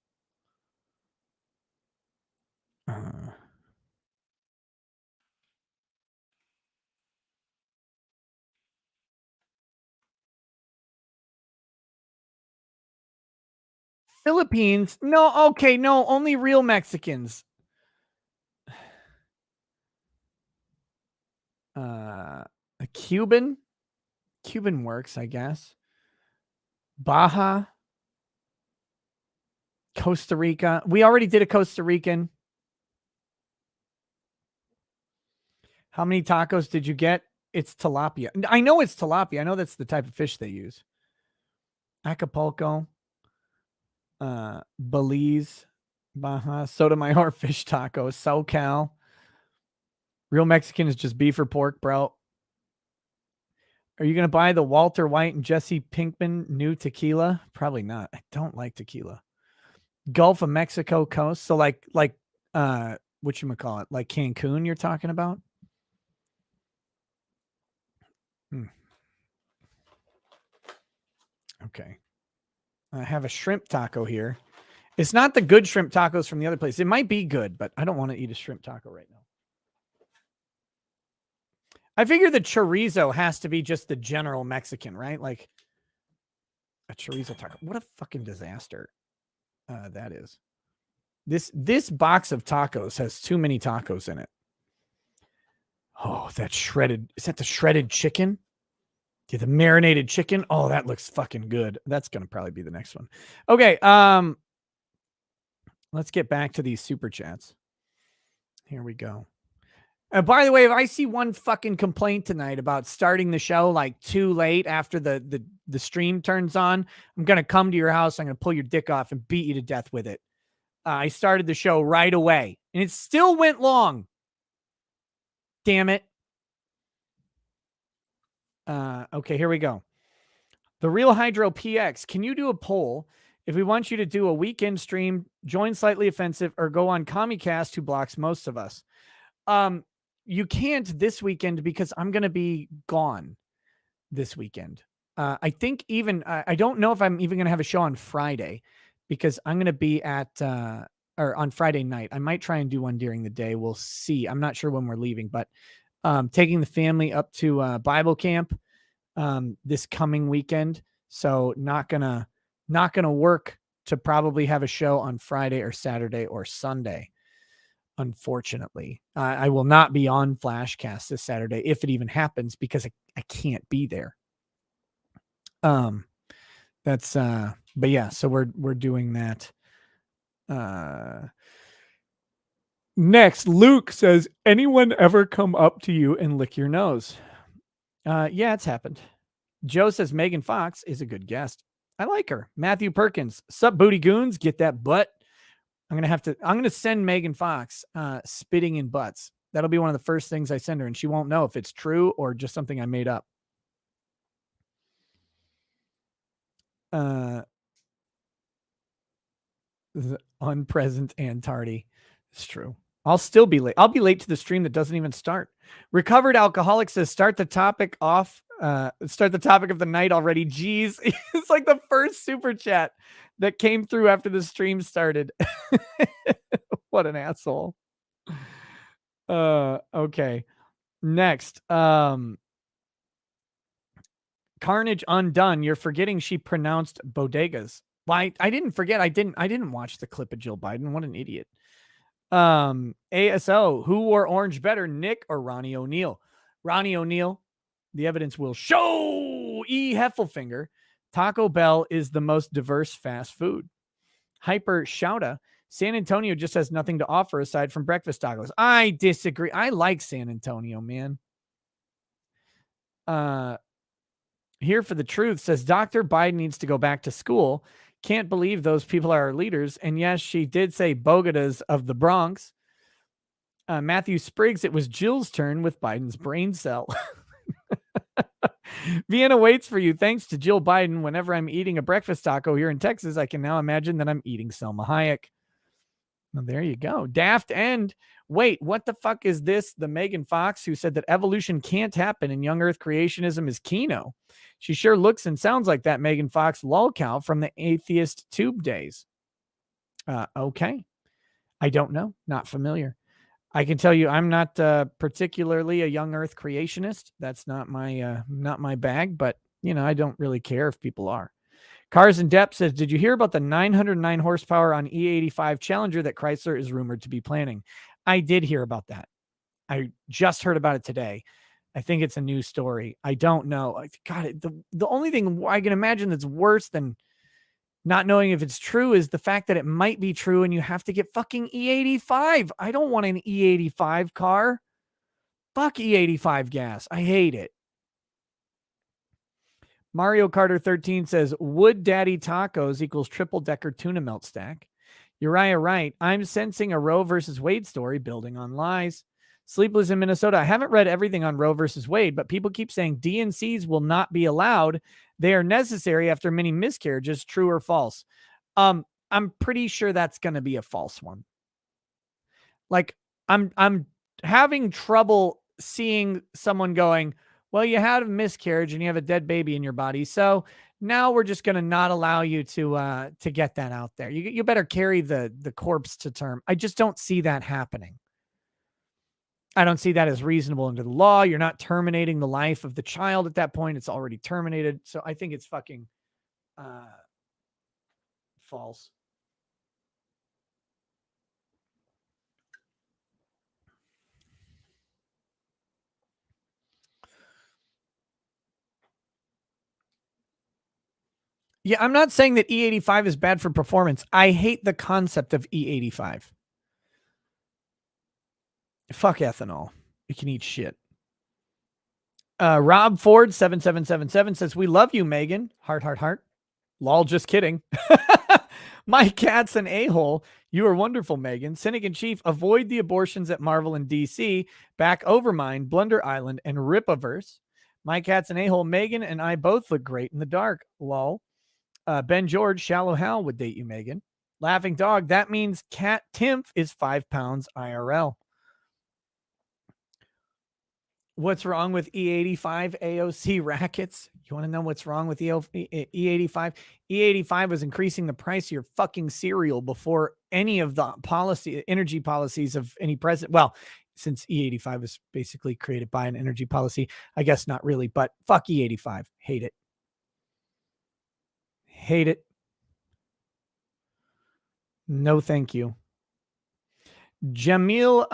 Philippines? No, okay, no, only real Mexicans. A Cuban? Cuban works, I guess. Baja? Costa Rica? We already did a Costa Rican. How many tacos did you get? It's tilapia. I know it's tilapia. I know that's the type of fish they use. Acapulco. Belize. Baja. Sotomayor fish tacos. SoCal. Real Mexican is just beef or pork, bro. Are you going to buy the Walter White and Jesse Pinkman new tequila? Probably not. I don't like tequila. Gulf of Mexico coast. So like whatchamacallit? Like Cancun you're talking about? Okay. I have a shrimp taco here. It's not the good shrimp tacos from the other place. It might be good, but I don't want to eat a shrimp taco right now. I figure the chorizo has to be just the general Mexican, right? Like a chorizo taco. What a fucking disaster that is. This box of tacos has too many tacos in it. Oh, that shredded. Is that the shredded chicken? Yeah, the marinated chicken. Oh, that looks fucking good. That's going to probably be the next one. Okay. Let's get back to these super chats. Here we go. By the way, if I see one fucking complaint tonight about starting the show like too late after the stream turns on, I'm going to come to your house. I'm going to pull your dick off and beat you to death with it. I started the show right away and it still went long. Damn it. Okay, here we go. The Real Hydro PX. Can you do a poll if we want you to do a weekend stream, join Slightly Offensive, or go on Comicast, who blocks most of us? You can't this weekend because I'm going to be gone this weekend. I think even, I don't know if I'm even going to have a show on Friday because I'm going to be at, or on Friday night. I might try and do one during the day. We'll see. I'm not sure when we're leaving, but taking the family up to Bible camp this coming weekend. So not gonna work to probably have a show on Friday or Saturday or Sunday. Unfortunately, I will not be on Flashcast this Saturday if it even happens because I can't be there. That's but yeah, so we're doing that. Next, Luke says, anyone ever come up to you and lick your nose? Yeah, it's happened. Joe says Megan Fox is a good guest. I like her. Matthew Perkins, sup booty goons, get that butt. I'm going to send Megan Fox spitting in butts. That'll be one of the first things I send her, and she won't know if it's true or just something I made up. Unpresent and tardy. It's true. I'll still be late. I'll be late to the stream that doesn't even start. Recovered Alcoholic says, start the topic of the night already. Jeez. It's like the first super chat that came through after the stream started. What an asshole. Okay. Next. Carnage Undone. You're forgetting she pronounced bodegas. Why? I didn't forget. I didn't watch the clip of Jill Biden. What an idiot. ASO, who wore orange better, Nick or Ronnie O'Neill? Ronnie O'Neill. The evidence will show. E. Heffelfinger. Taco Bell is the most diverse fast food. Hyper Shouta. San Antonio just has nothing to offer aside from breakfast tacos. I disagree. I like San Antonio, man. Here for the truth says Dr. Biden needs to go back to school. Can't believe those people are our leaders. And yes, she did say Bogotas of the Bronx. Matthew Spriggs, it was Jill's turn with Biden's brain cell. Vienna waits for you. Thanks to Jill Biden. Whenever I'm eating a breakfast taco here in Texas, I can now imagine that I'm eating Selma Hayek. Well, there you go. Daft End. Wait, what the fuck is this? The Megan Fox who said that evolution can't happen and young earth creationism is Kino. She sure looks and sounds like that Megan Fox lolcow from the atheist tube days. Okay. I don't know. Not familiar. I can tell you I'm not particularly a young earth creationist. That's not my bag, but I don't really care if people are. Cars in Depth says, did you hear about the 909 horsepower on E85 Challenger that Chrysler is rumored to be planning? I did hear about that. I just heard about it today. I think it's a news story. I don't know. God, the only thing I can imagine that's worse than not knowing if it's true is the fact that it might be true and you have to get fucking E85. I don't want an E85 car. Fuck E85 gas. I hate it. Mario Carter 13 says, Wood Daddy Tacos equals triple decker tuna melt stack. Uriah Wright, I'm sensing a Roe versus Wade story building on lies. Sleepless in Minnesota, I haven't read everything on Roe versus Wade, but people keep saying DNCs will not be allowed. They are necessary after many miscarriages. True or false? I'm pretty sure that's going to be a false one. Like, I'm having trouble seeing someone going, well, you had a miscarriage and you have a dead baby in your body, so now we're just going to not allow you to get that out there. You better carry the corpse to term. I just don't see that happening. I don't see that as reasonable under the law. You're not terminating the life of the child at that point. It's already terminated. So I think it's fucking false. Yeah, I'm not saying that E85 is bad for performance. I hate the concept of E85. Fuck ethanol. You can eat shit. Rob Ford 7777 says, we love you, Megan. Heart, heart, heart. Lol, just kidding. My cat's an a-hole. You are wonderful, Megan. Cynic in Chief, avoid the abortions at Marvel and DC. Back Overmind, Blunder Island, and Ripaverse. My cat's an a-hole. Megan and I both look great in the dark. Lol. Ben George, Shallow Hal would date you, Megan. Laughing Dog, that means Cat Timph is 5 pounds IRL. What's wrong with E85 AOC rackets? You want to know what's wrong with E85? E85 was increasing the price of your fucking cereal before any of the energy policies of any president. Well, since E85 was basically created by an energy policy, I guess not really, but fuck E85. Hate it. Hate it. No, thank you. Jamil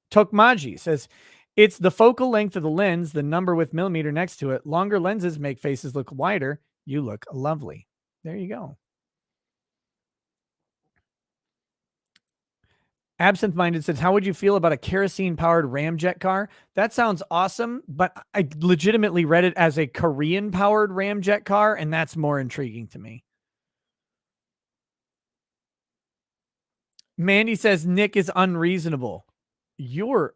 Tokmaji says, it's the focal length of the lens, the number with millimeter next to it. Longer lenses make faces look wider. You look lovely. There you go. Absent Minded says, how would you feel about a kerosene-powered ramjet car? That sounds awesome, but I legitimately read it as a Korean-powered ramjet car, and that's more intriguing to me. Mandy says, Nick is unreasonable. You're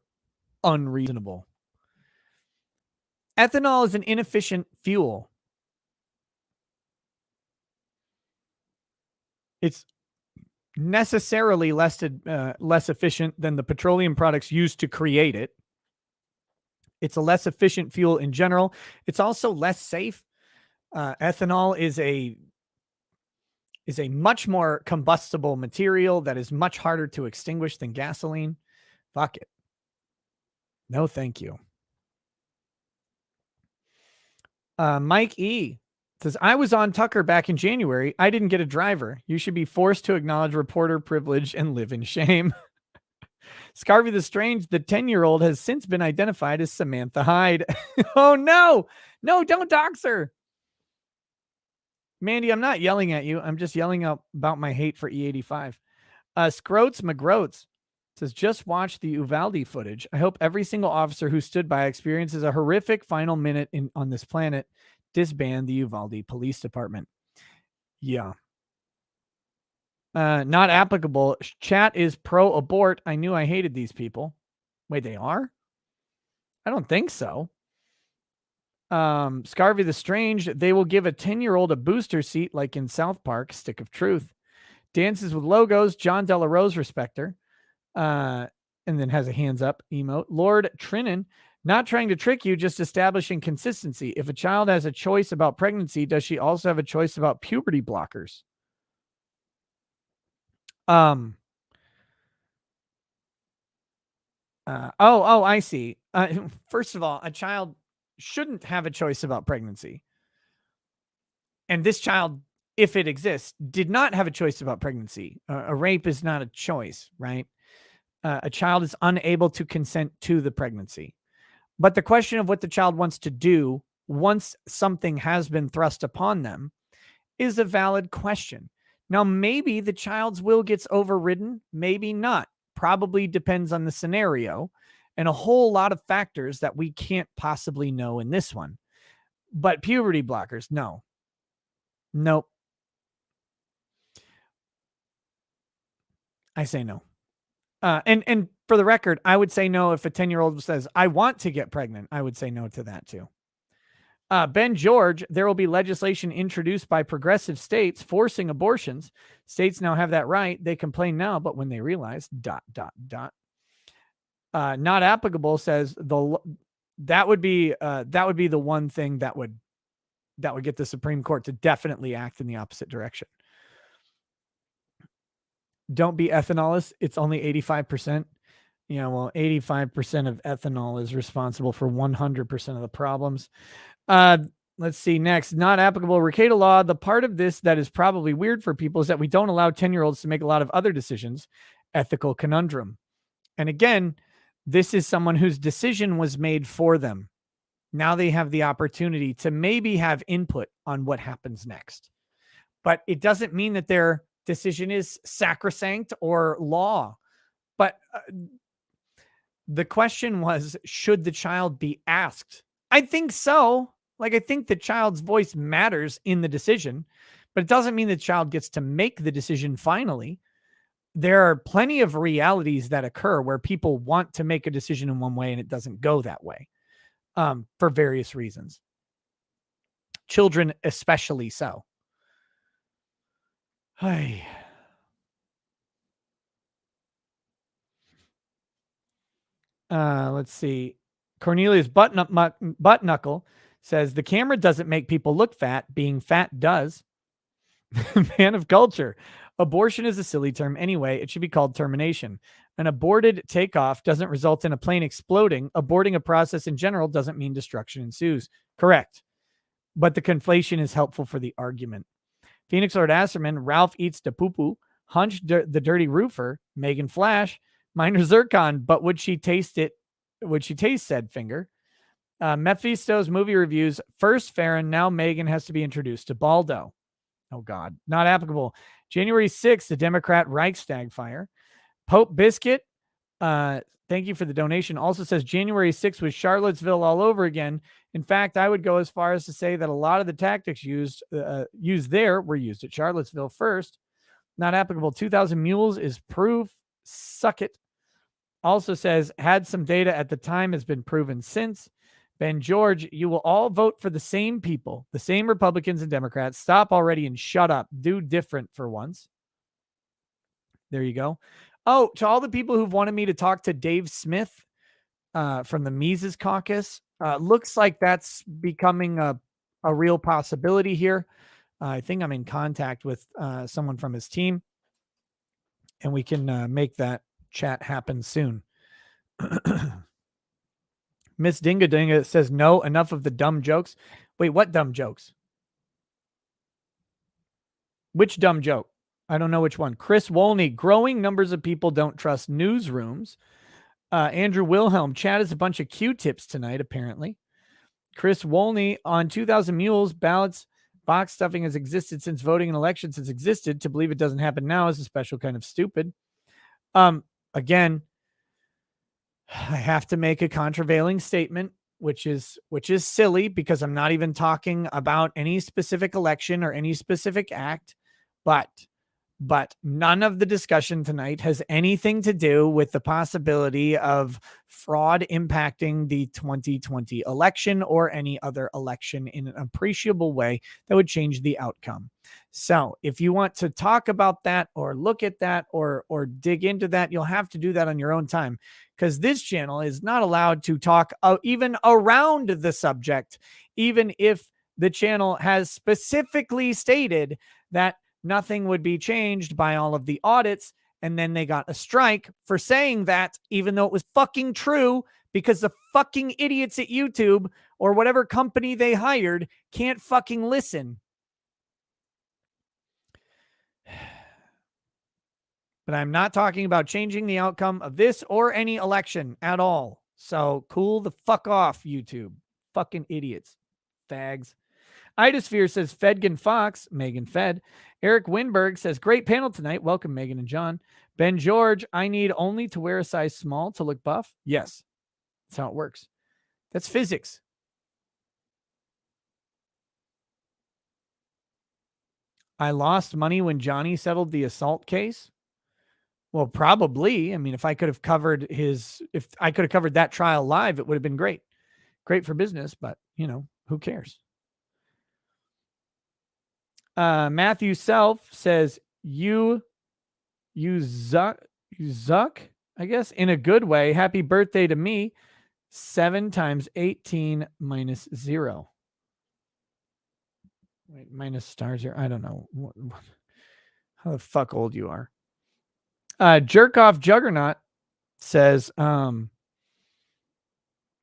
unreasonable. Ethanol is an inefficient fuel. It's necessarily less efficient than the petroleum products used to create it. It's a less efficient fuel in general. It's also less safe. Ethanol is a much more combustible material that is much harder to extinguish than gasoline. Fuck it. No, thank you. Mike E says, I was on Tucker back in January. I didn't get a driver. You should be forced to acknowledge reporter privilege and live in shame. Scarvy the Strange, the 10-year-old, has since been identified as Samantha Hyde. Oh, no. No, don't dox her. Mandy, I'm not yelling at you. I'm just yelling out about my hate for E85. Scroats McGroats says, just watch the Uvalde footage. I hope every single officer who stood by experiences a horrific final minute on this planet. Disband the Uvalde Police Department. Yeah. Not applicable. Chat is pro-abort. I knew I hated these people. Wait, they are? I don't think so. Scarvy the Strange, they will give a 10-year-old a booster seat like in South Park, Stick of Truth. Dances with Logos, John Della Rose respecter. And then has a hands up emote. Lord Trinan, not trying to trick you, just establishing consistency. If a child has a choice about pregnancy, does she also have a choice about puberty blockers? I see. First of all, a child shouldn't have a choice about pregnancy. And this child, if it exists, did not have a choice about pregnancy. A rape is not a choice, right? A child is unable to consent to the pregnancy. But the question of what the child wants to do once something has been thrust upon them is a valid question. Now, maybe the child's will gets overridden, maybe not. Probably depends on the scenario and a whole lot of factors that we can't possibly know in this one. But puberty blockers, no. Nope. I say no. And for the record, I would say no if a 10-year-old says, I want to get pregnant. I would say no to that too. Ben George, there will be legislation introduced by progressive states forcing abortions. States now have that right. They complain now, but when they realize ... Not applicable says that would be the one thing that would get the Supreme Court to definitely act in the opposite direction. Don't be ethanolist. It's only 85%. Yeah, well, 85% of ethanol is responsible for 100% of the problems. Let's see next. Not applicable. Recato law. The part of this that is probably weird for people is that we don't allow 10-year-olds to make a lot of other decisions. Ethical conundrum. And again, this is someone whose decision was made for them. Now they have the opportunity to maybe have input on what happens next. But it doesn't mean that their decision is sacrosanct or law. But the question was, should the child be asked? I think so. Like, I think the child's voice matters in the decision, but it doesn't mean the child gets to make the decision finally. There are plenty of realities that occur where people want to make a decision in one way and it doesn't go that way for various reasons. Children especially so. Hey. Let's see. Cornelius Buttknuckle says the camera doesn't make people look fat. Being fat does. Man of culture. Abortion is a silly term anyway. It should be called termination. An aborted takeoff doesn't result in a plane exploding. Aborting a process in general doesn't mean destruction ensues. Correct. But the conflation is helpful for the argument. Phoenix Lord Asserman, Ralph eats the poo-poo, Hunch the dirty roofer, Megan Flash, Minor Zircon, but would she taste it? Would she taste said finger? Mephisto's movie reviews. First Farron, now Megan has to be introduced to Baldo. Oh, God. Not applicable. January 6th, the Democrat Reichstag fire. Pope Biscuit, thank you for the donation, also says January 6th was Charlottesville all over again. In fact, I would go as far as to say that a lot of the tactics used there were used at Charlottesville first. Not applicable. 2,000 mules is proof. Suck it. Also says, had some data at the time, has been proven since. Ben George, you will all vote for the same people, the same Republicans and Democrats. Stop already and shut up. Do different for once. There you go. Oh, to all the people who've wanted me to talk to Dave Smith from the Mises Caucus, looks like that's becoming a real possibility here. I think I'm in contact with someone from his team, and we can make that chat happen soon. Miss Dinga Dinga says, no, enough of the dumb jokes. Wait, what dumb jokes? Which dumb joke? I don't know which one. Chris Wolney, growing numbers of people don't trust newsrooms. Andrew Wilhelm, Chad is a bunch of Q-tips tonight, apparently. Chris Wolney, on 2,000 mules, ballots, box stuffing has existed since voting in elections has existed. To believe it doesn't happen now is a special kind of stupid. Again, I have to make a contravailing statement, which is silly because I'm not even talking about any specific election or any specific act, but But none of the discussion tonight has anything to do with the possibility of fraud impacting the 2020 election or any other election in an appreciable way that would change the outcome. So if you want to talk about that or look at that or dig into that, you'll have to do that on your own time, because this channel is not allowed to talk even around the subject, even if the channel has specifically stated that nothing would be changed by all of the audits. And then they got a strike for saying that, even though it was fucking true, because the fucking idiots at YouTube or whatever company they hired can't fucking listen. But I'm not talking about changing the outcome of this or any election at all. So cool the fuck off, YouTube. Fucking idiots. Fags. Idosphere says Fedgen Fox, Megan Fed. Eric Winberg says, great panel tonight. Welcome, Megan and John. Ben George, I need only to wear a size small to look buff. Yes, that's how it works. That's physics. I lost money when Johnny settled the assault case. Well, probably. I mean, if I could have covered that trial live, it would have been great. Great for business, but who cares? Matthew Self says, you zuck, I guess, in a good way. Happy birthday to me. 7 times 18 minus 0. Wait, minus stars here. I don't know. How the fuck old you are. Jerk off Juggernaut says,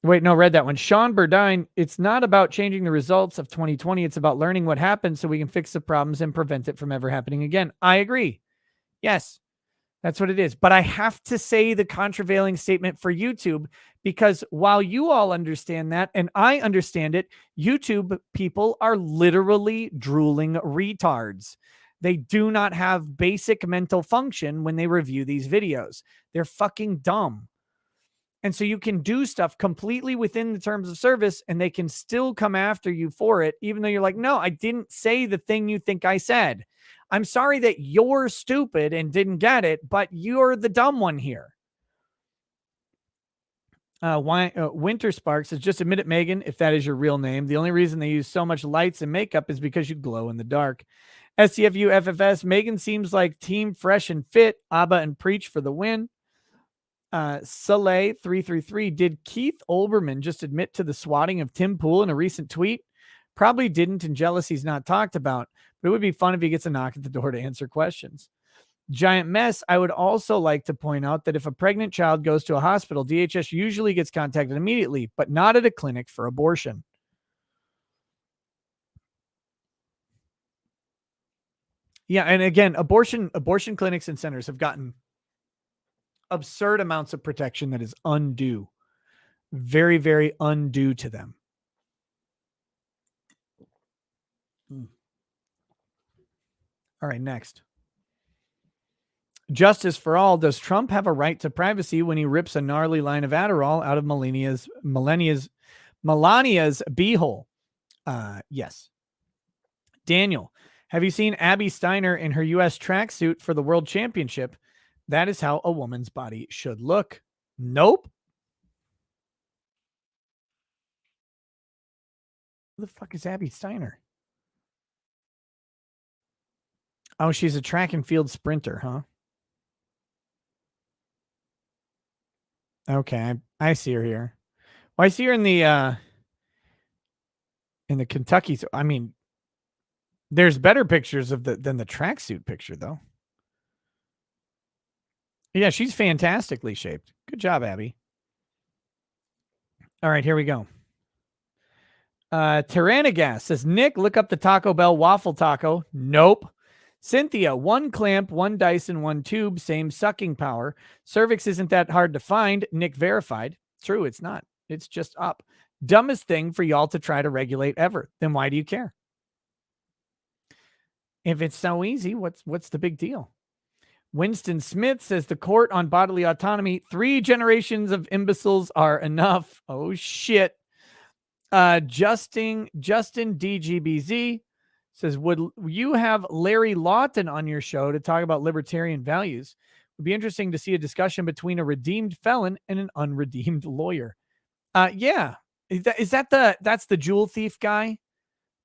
wait, no, read that one. Sean Burdine, it's not about changing the results of 2020. It's about learning what happened so we can fix the problems and prevent it from ever happening again. I agree. Yes, that's what it is. But I have to say the contravailing statement for YouTube, because while you all understand that, and I understand it, YouTube people are literally drooling retards. They do not have basic mental function when they review these videos. They're fucking dumb. And so you can do stuff completely within the terms of service and they can still come after you for it, even though you're like, no, I didn't say the thing you think I said. I'm sorry that you're stupid and didn't get it, but you're the dumb one here. Winter Sparks says, just admit it, Megan, if that is your real name. The only reason they use so much lights and makeup is because you glow in the dark. SCFU FFS, Megan seems like team fresh and fit. Abba and Preach for the win. Soleil 333, did Keith Olbermann just admit to the swatting of Tim Pool in a recent tweet? Probably didn't, and jealousy's not talked about, but it would be fun if he gets a knock at the door to answer questions. Giant Mess, I would also like to point out that if a pregnant child goes to a hospital, DHS usually gets contacted immediately, but not at a clinic for abortion. Yeah, and again, abortion clinics and centers have gotten absurd amounts of protection that is undue. Very, very undue to them. All right, next. Justice for all. Does Trump have a right to privacy when he rips a gnarly line of Adderall out of Melania's beehole? Yes. Daniel, have you seen Abby Steiner in her U.S. tracksuit for the World Championship? That is how a woman's body should look. Nope. Who the fuck is Abby Steiner? Oh, she's a track and field sprinter, huh? Okay, I see her here. Well, I see her in the Kentucky. I mean, there's better pictures of than the tracksuit picture, though. Yeah, she's fantastically shaped. Good job, Abby. All right, here we go. Tyrannagas says, Nick, look up the Taco Bell waffle taco. Nope. Cynthia, 1 clamp, 1 Dyson, 1 tube, same sucking power. Cervix isn't that hard to find. Nick verified. True, it's not. It's just up. Dumbest thing for y'all to try to regulate ever. Then why do you care? If it's so easy, what's the big deal? Winston Smith says the court on bodily autonomy, 3 generations of imbeciles are enough. Oh shit. Justin DGBZ Says, would you have Larry Lawton on your show to talk about libertarian values? It would be interesting to see a discussion between a redeemed felon and an unredeemed lawyer. Yeah. That's the jewel thief guy,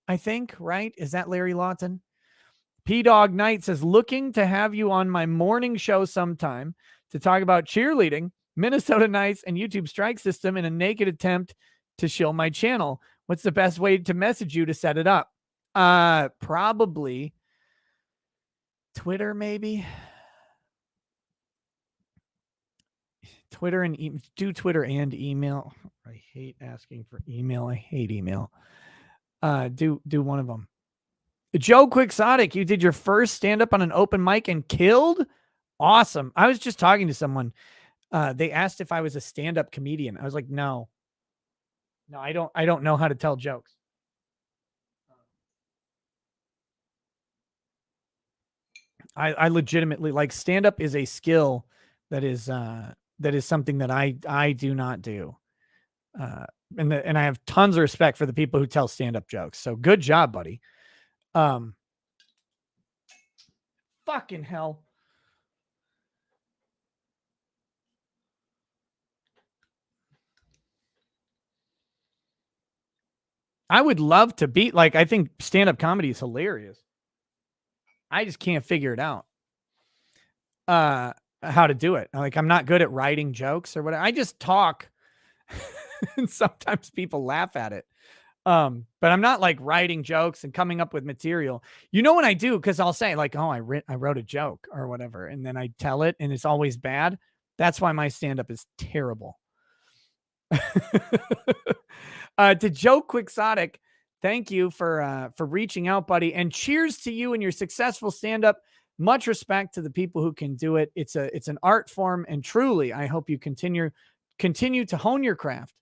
I think, right? Is that Larry Lawton? P-Dog Knight says, looking to have you on my morning show sometime to talk about cheerleading, Minnesota Nights, and YouTube strike system in a naked attempt to shill my channel. What's the best way to message you to set it up? Probably Twitter, maybe. Twitter and do Twitter and email. I hate asking for email. I hate email. Do one of them. Joe Quixotic, you did your first stand-up on an open mic and killed? Awesome. I was just talking to someone. They asked if I was a stand-up comedian. I was like, no, I don't know how to tell jokes. I legitimately, like, stand-up is a skill that is something that I do not do. And I have tons of respect for the people who tell stand-up jokes. So good job, buddy. Fucking hell. I would love to be like, I think stand-up comedy is hilarious. I just can't figure it out. How to do it. Like, I'm not good at writing jokes or whatever. I just talk and sometimes people laugh at it. But I'm not like writing jokes and coming up with material. You know what I do? Because I'll say like, oh, I wrote a joke or whatever, and then I tell it and it's always bad. That's why my stand-up is terrible. To Joe Quixotic, thank you for reaching out, buddy, and cheers to you and your successful stand-up. Much respect to the people who can do it. It's an art form, and truly, I hope you continue to hone your craft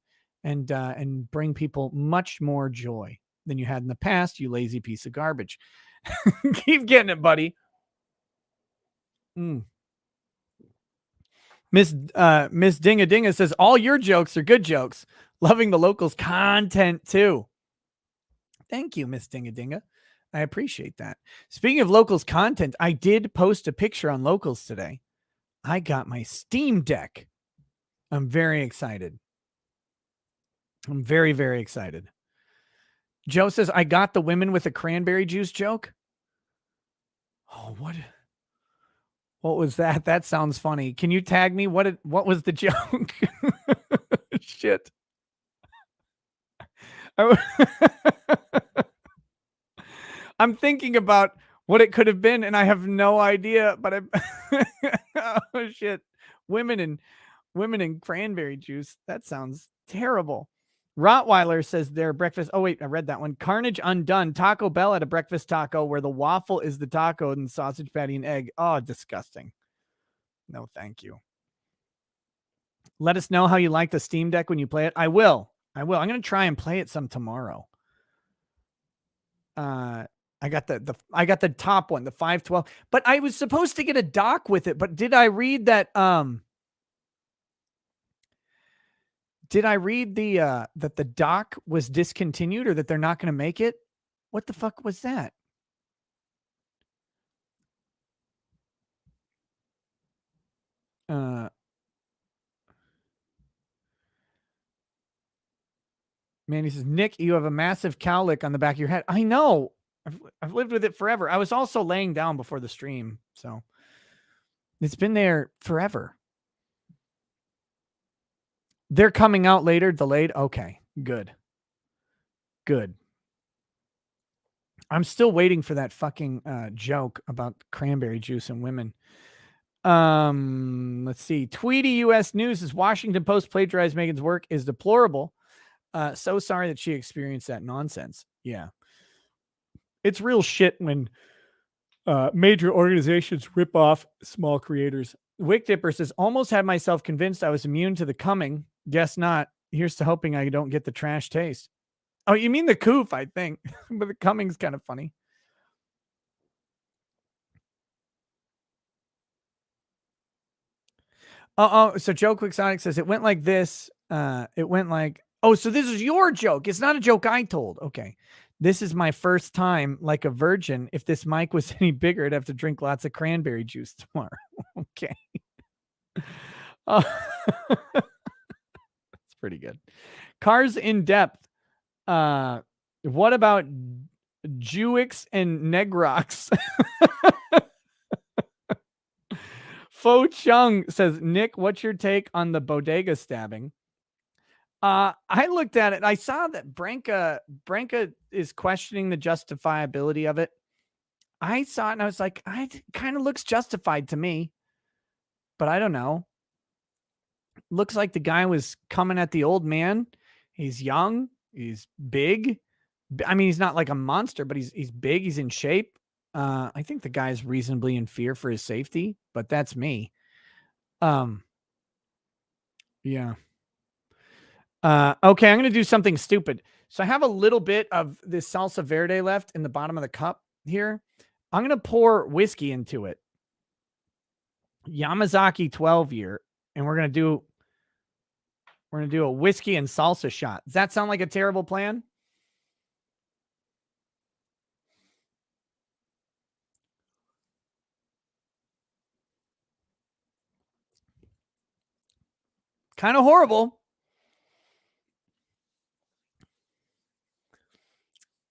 and bring people much more joy than you had in the past, you lazy piece of garbage. Keep getting it, buddy. Miss Dinga Dinga says, all your jokes are good jokes. Loving the locals content too. Thank you, Miss Dinga Dinga. I appreciate that. Speaking of locals content, I did post a picture on locals today. I got my Steam Deck. I'm very excited. I'm very, very excited. Joe says, I got the women with the cranberry juice joke. Oh, what was that? That sounds funny. Can you tag me? What was the joke? Shit. I'm thinking about what it could have been, and I have no idea, but oh shit. Women and cranberry juice. That sounds terrible. Rottweiler says their breakfast. Oh, wait, I read that one. Carnage Undone. Taco Bell at a breakfast taco where the waffle is the taco and sausage patty and egg. Oh, disgusting. No, thank you. Let us know how you like the Steam Deck when you play it. I will. I'm going to try and play it some tomorrow. I got the top one, the 512. But I was supposed to get a dock with it. But did I read that? Did I read that the dock was discontinued or that they're not going to make it? What the fuck was that? Manny says, Nick, you have a massive cowlick on the back of your head. I know. I've lived with it forever. I was also laying down before the stream, so it's been there forever. They're coming out later, delayed. Okay, good. I'm still waiting for that fucking joke about cranberry juice and women. Let's see. Tweety U.S. News says Washington Post plagiarized Megan's work is deplorable. So sorry that she experienced that nonsense. Yeah. It's real shit when major organizations rip off small creators. Wick Dipper says, almost had myself convinced I was immune to the coming. Guess not. Here's to hoping I don't get the trash taste. Oh, you mean the coof, I think. But the coming's kind of funny. So Joe Quixotic says, it went like this. It went like, oh, so this is your joke. It's not a joke I told. Okay. This is my first time like a virgin. If this mic was any bigger, I'd have to drink lots of cranberry juice tomorrow. Okay. Oh, that's pretty good. Cars in depth. What about Jewix and Negrox? Fo Chung says, Nick, what's your take on the bodega stabbing? I looked at it. I saw that Branca is questioning the justifiability of it. I saw it and I was like, it kind of looks justified to me, but I don't know. Looks like the guy was coming at the old man. He's young. He's big. I mean, he's not like a monster, but he's big. He's in shape. I think the guy's reasonably in fear for his safety, but that's me. Yeah. Okay, I'm going to do something stupid. So I have a little bit of this salsa verde left in the bottom of the cup here. I'm going to pour whiskey into it. Yamazaki 12 year. And we're going to do a whiskey and salsa shot. Does that sound like a terrible plan? Kind of horrible.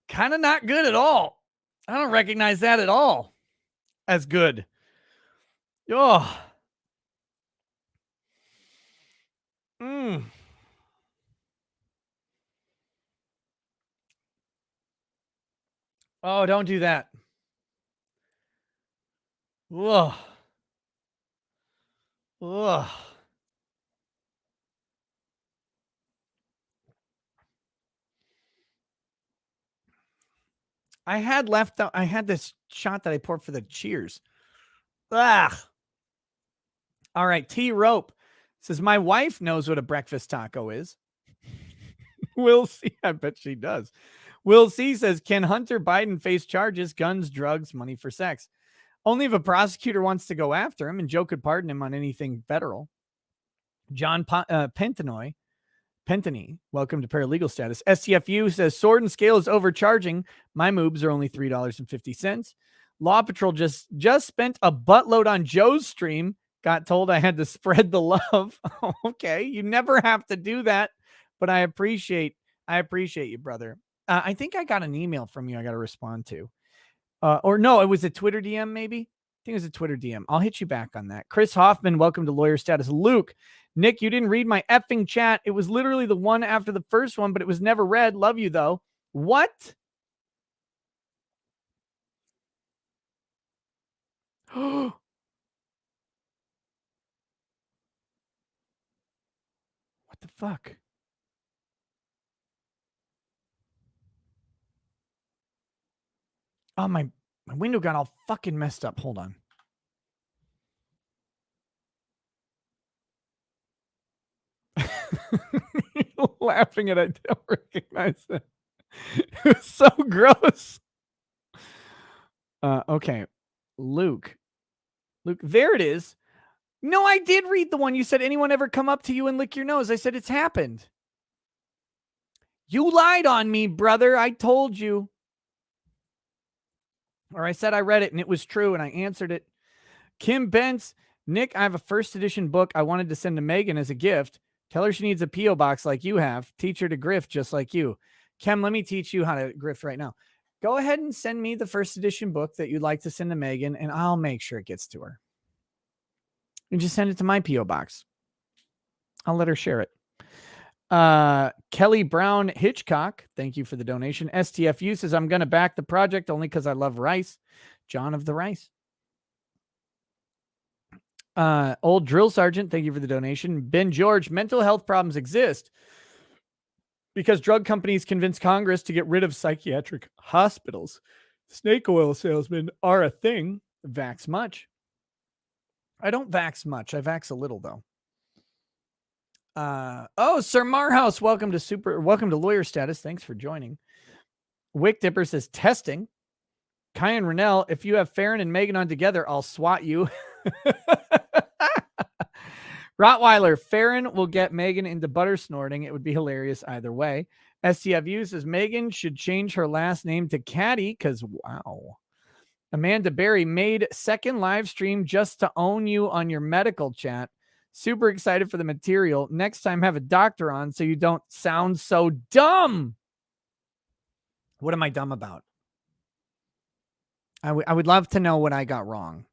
Kind of not good at all. I don't recognize that at all as good. Oh. Oh, don't do that. Ugh. Ugh. I had this shot that I poured for the cheers. Ugh. All right. T Rope says, my wife knows what a breakfast taco is. We'll see. I bet she does. Will C says, can Hunter Biden face charges, guns, drugs, money for sex? Only if a prosecutor wants to go after him, and Joe could pardon him on anything federal. John Pentany, welcome to paralegal status. STFU says, Sword and Scale is overcharging. My moobs are only $3.50. Law Patrol just spent a buttload on Joe's stream. Got told I had to spread the love. Okay, you never have to do that, but I appreciate you, brother. I think I got an email from you I got to respond to. Or no, it was a Twitter DM maybe. I think it was a Twitter DM. I'll hit you back on that. Chris Hoffman, welcome to Lawyer Status. Luke, Nick, you didn't read my effing chat. It was literally the one after the first one, but it was never read. Love you, though. What? What the fuck? Oh, my window got all fucking messed up. Hold on. Laughing at it. I don't recognize that. It was so gross. Okay. Luke, there it is. No, I did read the one. You said, anyone ever come up to you and lick your nose? I said, it's happened. You lied on me, brother. I told you. Or I said I read it and it was true and I answered it. Kim Bentz, Nick, I have a first edition book I wanted to send to Megan as a gift. Tell her she needs a P.O. box like you have. Teach her to grift just like you. Kim, let me teach you how to grift right now. Go ahead and send me the first edition book that you'd like to send to Megan, and I'll make sure it gets to her. And just send it to my P.O. box. I'll let her share it. Kelly Brown Hitchcock, thank you for the donation. STFU says, I'm going to back the project only because I love rice. John of the Rice. Old Drill Sergeant, thank you for the donation. Ben George, mental health problems exist because drug companies convince Congress to get rid of psychiatric hospitals. Snake oil salesmen are a thing. Vax much. I don't vax much. I vax a little, though. Sir Marhouse, welcome to Lawyer Status. Thanks for joining. Wick Dipper says testing. Kyan Rennell, if you have Farron and Megan on together, I'll swat you. Rottweiler, Farron will get Megan into butter snorting. It would be hilarious either way. SCFU says Megan should change her last name to Caddy because, wow. Amanda Berry made second live stream just to own you on your medical chat. Super excited for the material. Next time, have a doctor on so you don't sound so dumb. What am I dumb about? I would love to know what I got wrong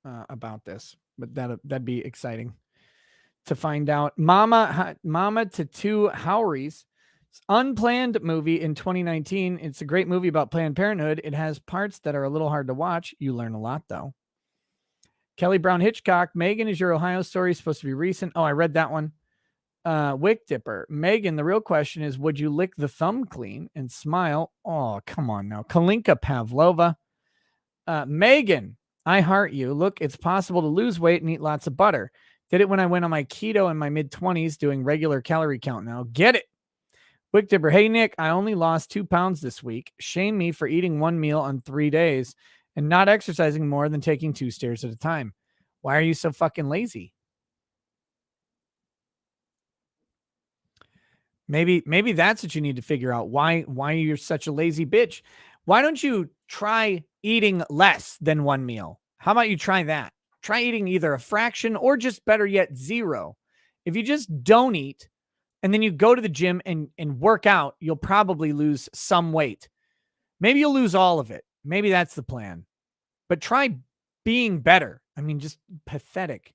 about this, but that'd be exciting to find out. Mama to two Howries. Unplanned movie in 2019. It's a great movie about Planned Parenthood. It has parts that are a little hard to watch. You learn a lot, though. Kelly Brown Hitchcock. Megan, is your Ohio story supposed to be recent? Oh, I read that one. Wick Dipper. Megan, the real question is, would you lick the thumb clean and smile? Oh, come on now. Kalinka Pavlova. Megan, I heart you. Look, it's possible to lose weight and eat lots of butter. Did it when I went on my keto in my mid-20s, doing regular calorie count now. Get it. Wick Dipper. Hey, Nick, I only lost 2 pounds this week. Shame me for eating one meal on 3 days and not exercising more than taking 2 stairs at a time. Why are you so fucking lazy? Maybe that's what you need to figure out. Why you're such a lazy bitch. Why don't you try eating less than one meal? How about you try that? Try eating either a fraction or just better yet, 0. If you just don't eat and then you go to the gym and work out, you'll probably lose some weight. Maybe you'll lose all of it. Maybe that's the plan. But try being better. I mean, just pathetic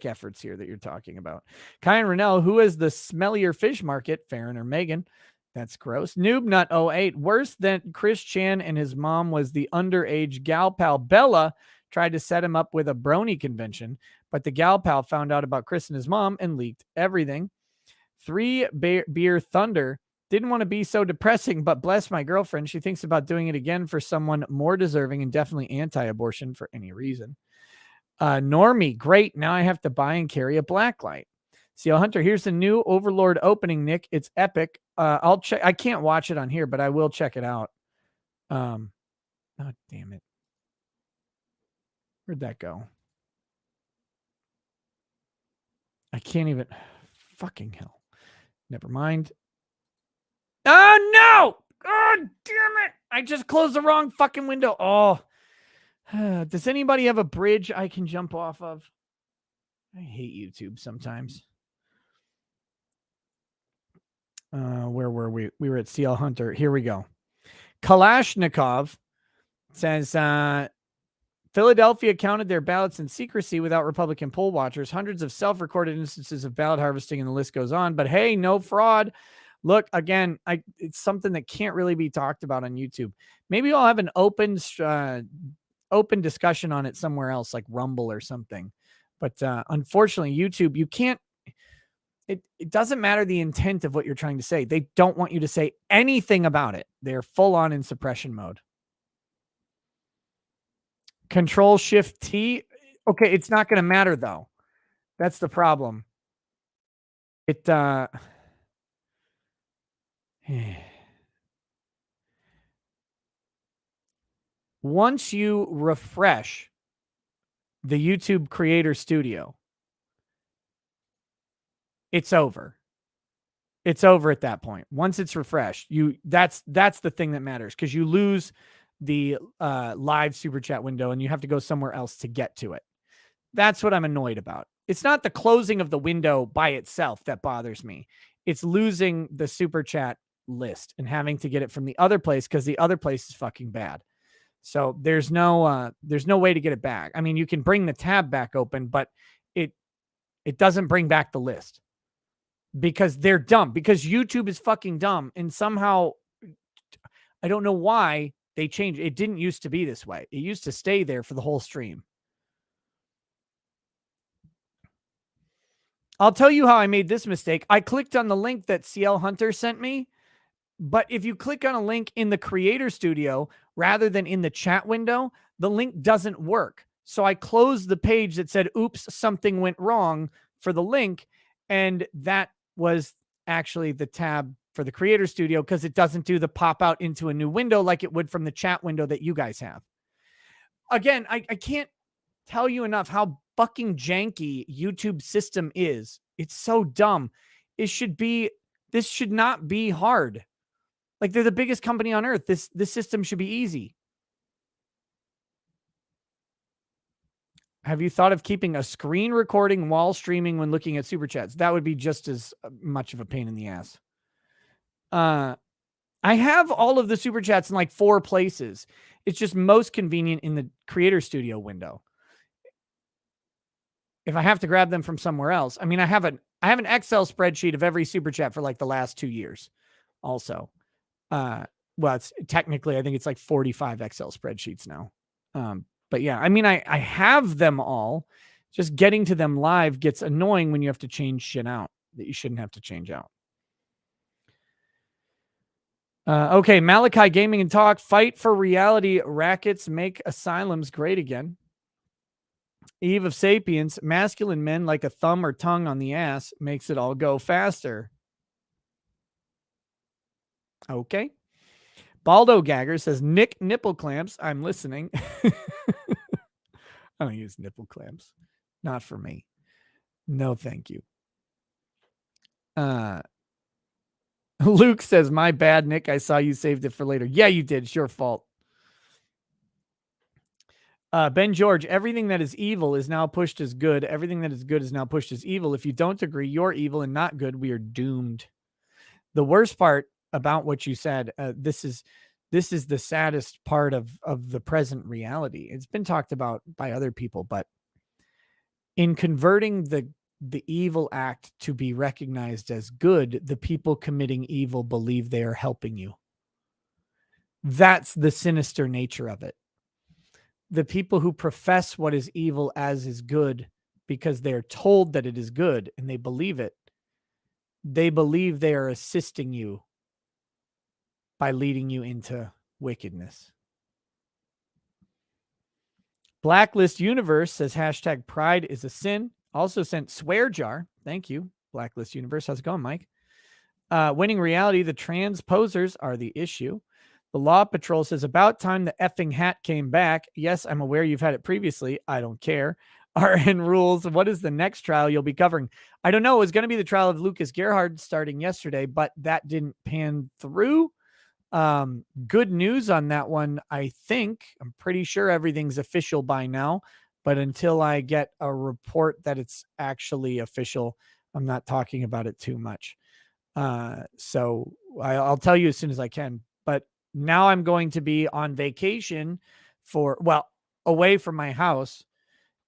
efforts here that you're talking about. Kyan Rennell, who is the smellier fish market, Farron or Megan? That's gross. Noobnut08, worse than Chris Chan and his mom was the underage gal pal Bella tried to set him up with a brony convention, but the gal pal found out about Chris and his mom and leaked everything. 3 Beer Thunder, didn't want to be so depressing, but bless my girlfriend. She thinks about doing it again for someone more deserving and definitely anti-abortion for any reason. Normie, great. Now I have to buy and carry a blacklight. CL Hunter, here's the new Overlord opening, Nick. It's epic. I'll check. I can't watch it on here, but I will check it out. Oh, damn it. Where'd that go? I can't even. Fucking hell. Never mind. Oh, no! Oh, damn it! I just closed the wrong fucking window. Oh. Does anybody have a bridge I can jump off of? I hate YouTube sometimes. Where were we? We were at CL Hunter. Here we go. Kalashnikov says, Philadelphia counted their ballots in secrecy without Republican poll watchers. Hundreds of self-recorded instances of ballot harvesting, and the list goes on. But hey, no fraud. Look, again, it's something that can't really be talked about on YouTube. Maybe I'll have an open discussion on it somewhere else, like Rumble or something. But unfortunately, YouTube, you can't. It doesn't matter the intent of what you're trying to say. They don't want you to say anything about it. They're full on in suppression mode. Control Shift T. Okay, it's not going to matter though. That's the problem. Once you refresh the YouTube Creator Studio, it's over. It's over at that point. Once it's refreshed, that's the thing that matters, because you lose the live super chat window and you have to go somewhere else to get to it. That's what I'm annoyed about. It's not the closing of the window by itself that bothers me. It's losing the super chat list and having to get it from the other place, because the other place is fucking bad. So there's no way to get it back. I mean, you can bring the tab back open, but it doesn't bring back the list, because they're dumb, because YouTube is fucking dumb. And somehow, I don't know why they changed. It didn't used to be this way. It used to stay there for the whole stream. I'll tell you how I made this mistake. I clicked on the link that CL Hunter sent me, but if you click on a link in the Creator Studio rather than in the chat window, the link doesn't work. So I closed the page that said, oops, something went wrong for the link. And that was actually the tab for the Creator Studio, because it doesn't do the pop out into a new window like it would from the chat window that you guys have. Again, I can't tell you enough how fucking janky YouTube system is. It's so dumb. It should be This should not be hard. Like, they're the biggest company on earth. This system should be easy. Have you thought of keeping a screen recording while streaming when looking at super chats? That would be just as much of a pain in the ass. I have all of the super chats in like 4 places. It's just most convenient in the Creator Studio window. If I have to grab them from somewhere else, I mean, I have an Excel spreadsheet of every super chat for like the last 2 years. Also, well, it's technically, I think it's like 45 Excel spreadsheets now. But yeah, I mean, I have them all. Just getting to them live gets annoying when you have to change shit out that you shouldn't have to change out. Okay, Malachi Gaming and Talk. Fight for reality. Rackets make asylums great again. Eve of Sapiens. Masculine men like a thumb or tongue on the ass makes it all go faster. Okay. Baldo Gagger says, Nick nipple clamps. I'm listening. I don't use nipple clamps. Not for me. No, thank you. Luke says, my bad, Nick. I saw you saved it for later. Yeah, you did. It's your fault. Ben George, everything that is evil is now pushed as good. Everything that is good is now pushed as evil. If you don't agree, you're evil and not good. We are doomed. The worst part about what you said, this is the saddest part of the present reality. It's been talked about by other people, but in converting the evil act to be recognized as good, the people committing evil believe they are helping you. That's the sinister nature of it. The people who profess what is evil as is good because they're told that it is good and they believe it, they believe they are assisting you by leading you into wickedness. Blacklist Universe says hashtag pride is a sin. Also sent swear jar. Thank you, Blacklist Universe. How's it going, Mike? Winning reality, the transposers are the issue. The Law Patrol says, about time the effing hat came back. Yes, I'm aware you've had it previously. I don't care. RN rules. What is the next trial you'll be covering? I don't know. It was going to be the trial of Lucas Gerhard starting yesterday, but that didn't pan through. Good news on that one. I'm pretty sure everything's official by now, but until I get a report that it's actually official, I'm not talking about it too much. So I'll tell you as soon as I can, but now I'm going to be on vacation away from my house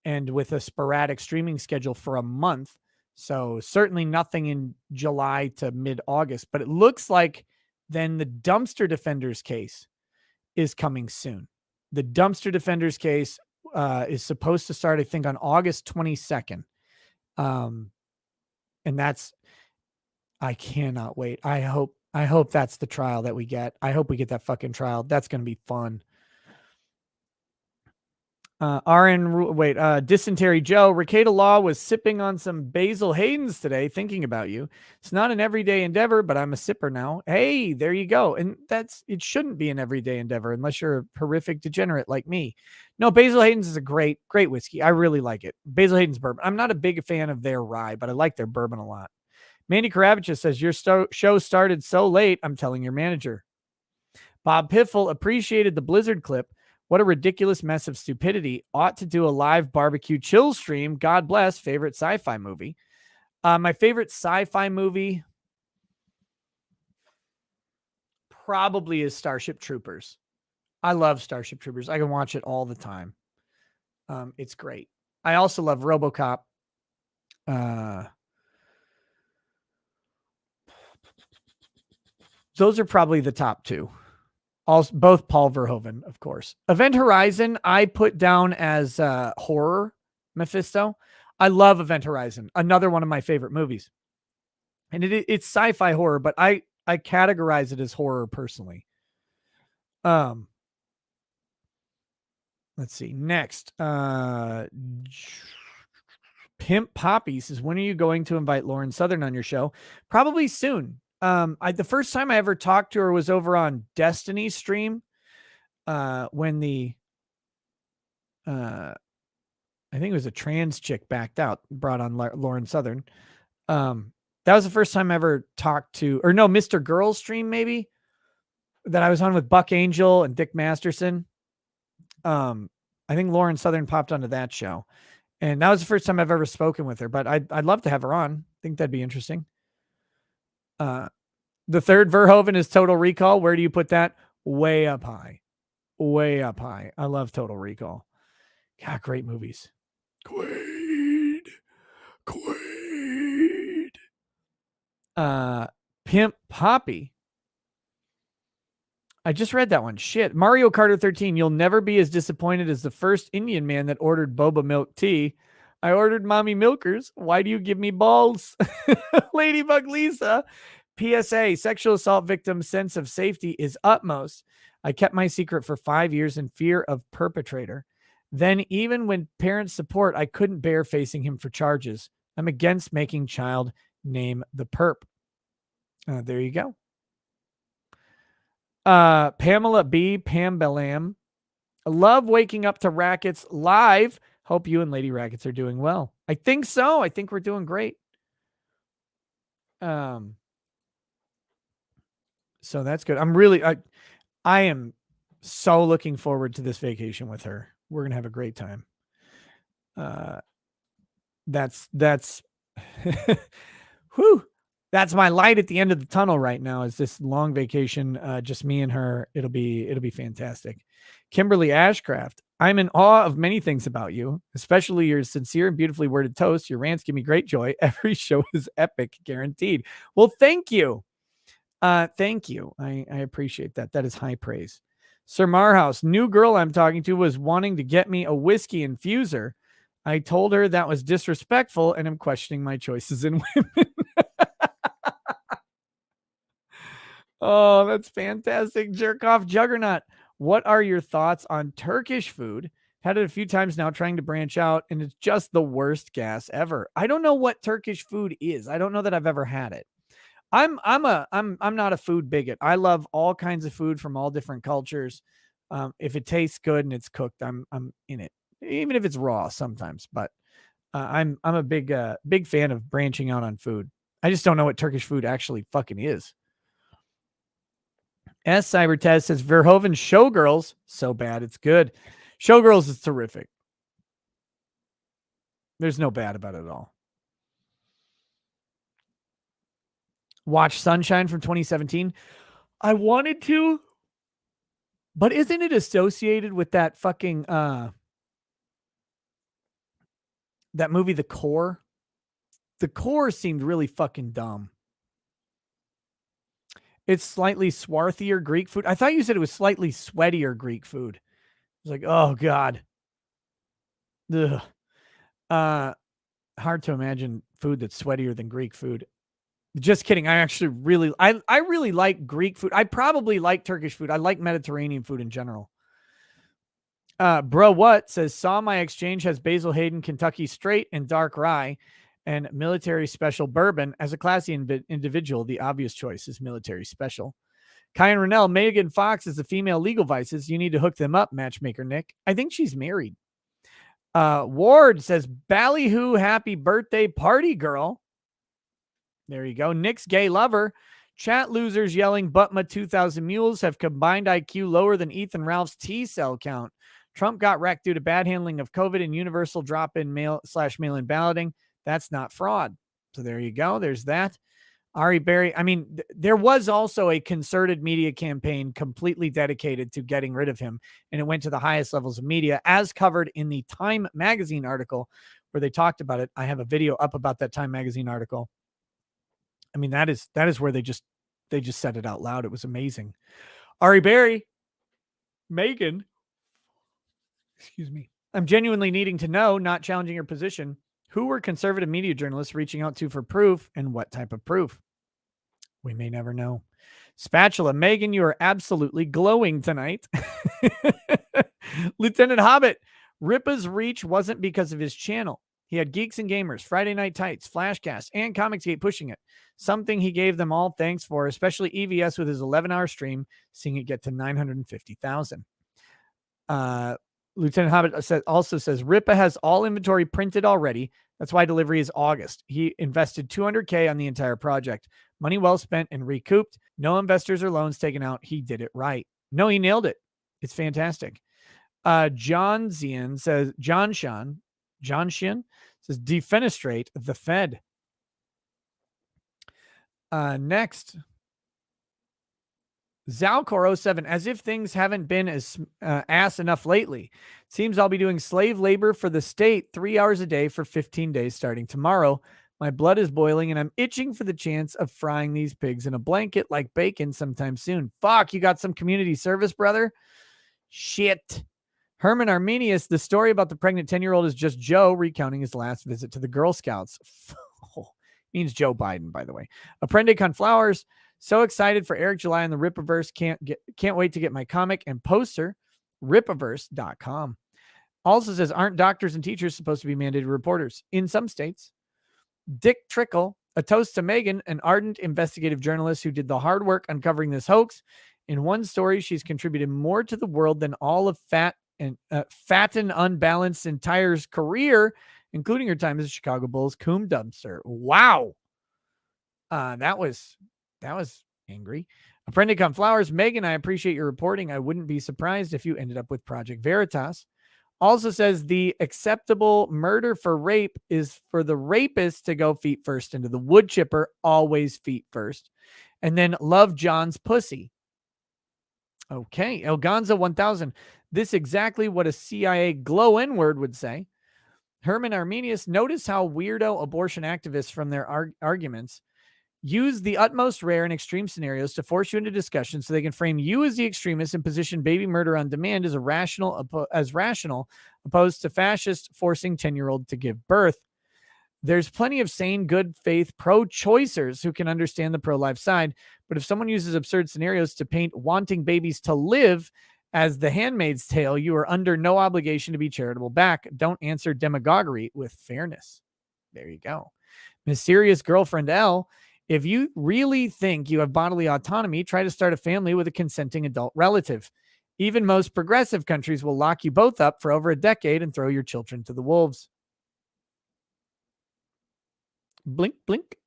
and with a sporadic streaming schedule for a month. So certainly nothing in July to mid-August, but it looks like then the Dumpster Defenders case is coming soon. The Dumpster Defenders case is supposed to start, I think, on August 22nd. And I cannot wait. I hope that's the trial that we get. I hope we get that fucking trial. That's going to be fun. Dysentery Joe, Ricada Law was sipping on some Basil Hayden's today, thinking about you. It's not an everyday endeavor, but I'm a sipper now. Hey, there you go. And it shouldn't be an everyday endeavor unless you're a horrific degenerate like me. No, Basil Hayden's is a great whiskey. I really like it. Basil Hayden's bourbon. I'm not a big fan of their rye, but I like their bourbon a lot. Mandy Karavicha says, your show started so late, I'm telling your manager. Bob Piffle appreciated the Blizzard clip. What a ridiculous mess of stupidity. Ought to do a live barbecue chill stream. God bless. Favorite sci-fi movie. My favorite sci-fi movie probably is Starship Troopers. I love Starship Troopers. I can watch it all the time. It's great. I also love RoboCop. Those are probably the top two. Also, both Paul Verhoeven, of course. Event Horizon, I put down as horror Mephisto. I love Event Horizon. Another one of my favorite movies. And it's sci-fi horror, but I categorize it as horror personally. Let's see. Next. Pimp Poppy says, when are you going to invite Lauren Southern on your show? Probably soon. The first time I ever talked to her was over on Destiny's stream. When I think it was a trans chick backed out, brought on Lauren Southern. That That was the first time I ever talked to, or no, Mr. Girls stream maybe, that I was on with Buck Angel and Dick Masterson. I think Lauren Southern popped onto that show. And that was the first time I've ever spoken with her, but I'd love to have her on. I think that'd be interesting. The third Verhoeven is Total Recall. Where do you put that? Way up high. Way up high. I love Total Recall. God, great movies. Quaid. Pimp Poppy. I just read that one. Shit. Mario Carter 13. You'll never be as disappointed as the first Indian man that ordered boba milk tea. I ordered mommy milkers. Why do you give me balls? Ladybug Lisa. PSA. Sexual assault victim's sense of safety is utmost. I kept my secret for 5 years in fear of perpetrator. Then even when parents support, I couldn't bear facing him for charges. I'm against making child name the perp. There you go. Pamela B. Pambelam. I love waking up to Rackets live. Hope you and Lady Rackets are doing well. I think so. I think we're doing great. So that's good. I am so looking forward to this vacation with her. We're going to have a great time. That's whew. That's my light at the end of the tunnel right now, is this long vacation. Just me and her. It'll be fantastic. Kimberly Ashcraft. I'm in awe of many things about you, especially your sincere and beautifully worded toast. Your rants give me great joy. Every show is epic, guaranteed. Well, thank you. Thank you. I appreciate that. That is high praise. Sir Marhouse, new girl I'm talking to was wanting to get me a whiskey infuser. I told her that was disrespectful and I'm questioning my choices in women. Oh, that's fantastic. Jerk off Juggernaut. What are your thoughts on Turkish food? Had it a few times now trying to branch out, and it's just the worst gas ever. I don't know what Turkish food is. I don't know that I've ever had it. I'm not a food bigot. I love all kinds of food from all different cultures. If it tastes good and it's cooked, I'm in it. Even if it's raw sometimes, but I'm a big fan of branching out on food. I just don't know what Turkish food actually fucking is. S. Cybertest says Verhoeven Showgirls, so bad it's good. Showgirls is terrific. There's no bad about it at all. Watch Sunshine from 2017. I wanted to, but isn't it associated with that fucking that movie The Core? The Core seemed really fucking dumb. It's slightly swarthier Greek food. I thought you said it was slightly sweatier Greek food. It's like, oh God. Ugh. Hard to imagine food that's sweatier than Greek food. Just kidding. I really like Greek food. I probably like Turkish food. I like Mediterranean food in general. Bro What says, saw my exchange has Basil Hayden Kentucky Straight and Dark Rye and Military Special Bourbon. As a classy individual, the obvious choice is Military Special. Kyan Rennell, Megan Fox is the female legal vices. You need to hook them up, matchmaker Nick. I think she's married. Ward says, Ballyhoo, happy birthday party, girl. There you go. Nick's gay lover. Chat losers yelling, but my 2,000 mules have combined IQ lower than Ethan Ralph's T-cell count. Trump got wrecked due to bad handling of COVID and universal drop-in mail/mail-in balloting. That's not fraud. So there you go. There's that. Ari Berry. I mean, there was also a concerted media campaign completely dedicated to getting rid of him. And it went to the highest levels of media, as covered in the Time Magazine article where they talked about it. I have a video up about that Time Magazine article. I mean, that is where they just said it out loud. It was amazing. Ari Berry, Megan, excuse me. I'm genuinely needing to know, not challenging your position, who were conservative media journalists reaching out to for proof and what type of proof? We may never know. Spatula, Megan, you are absolutely glowing tonight. Lieutenant Hobbit, Ripa's reach wasn't because of his channel. He had Geeks and Gamers, Friday Night Tights, Flashcast, and Comicsgate pushing it. Something he gave them all thanks for, especially EVS with his 11-hour stream, seeing it get to 950,000. Lieutenant Hobbit also says, Ripa has all inventory printed already. That's why delivery is August. He invested $200K on the entire project. Money well spent and recouped. No investors or loans taken out. He did it right. No, he nailed it. It's fantastic. John Shin says defenestrate the Fed. Next, Zalcor07, as if things haven't been as ass enough lately. Seems I'll be doing slave labor for the state 3 hours a day for 15 days starting tomorrow. My blood is boiling and I'm itching for the chance of frying these pigs in a blanket like bacon sometime soon. Fuck, you got some community service, brother? Shit. Herman Arminius, the story about the pregnant 10-year-old is just Joe recounting his last visit to the Girl Scouts. Means Joe Biden, by the way. Apprende con Flowers, so excited for Eric July and the Rippaverse. Can't wait to get my comic and poster. Rippaverse.com. Also says, aren't doctors and teachers supposed to be mandated reporters? In some states. Dick Trickle, a toast to Megan, an ardent investigative journalist who did the hard work uncovering this hoax. In one story, she's contributed more to the world than all of Fat and Unbalanced Entire's career, including her time as a Chicago Bulls coom dumpster. Wow. That was angry. Apprende con Flowers, Megan, I appreciate your reporting. I wouldn't be surprised if you ended up with Project Veritas. Also says the acceptable murder for rape is for the rapist to go feet first into the wood chipper, always feet first. And then love John's pussy. Okay. Elganza 1000. This exactly what a CIA glow N-word would say. Herman Arminius, notice how weirdo abortion activists from their arguments use the utmost rare and extreme scenarios to force you into discussion so they can frame you as the extremist and position baby murder on demand as rational opposed to fascist forcing 10-year-old to give birth. There's plenty of sane, good faith pro-choicers who can understand the pro-life side, but if someone uses absurd scenarios to paint wanting babies to live as the Handmaid's Tale, you are under no obligation to be charitable back. Don't answer demagoguery with fairness. There you go. Mysterious Girlfriend L, if you really think you have bodily autonomy, try to start a family with a consenting adult relative. Even most progressive countries will lock you both up for over a decade and throw your children to the wolves. Blink, blink.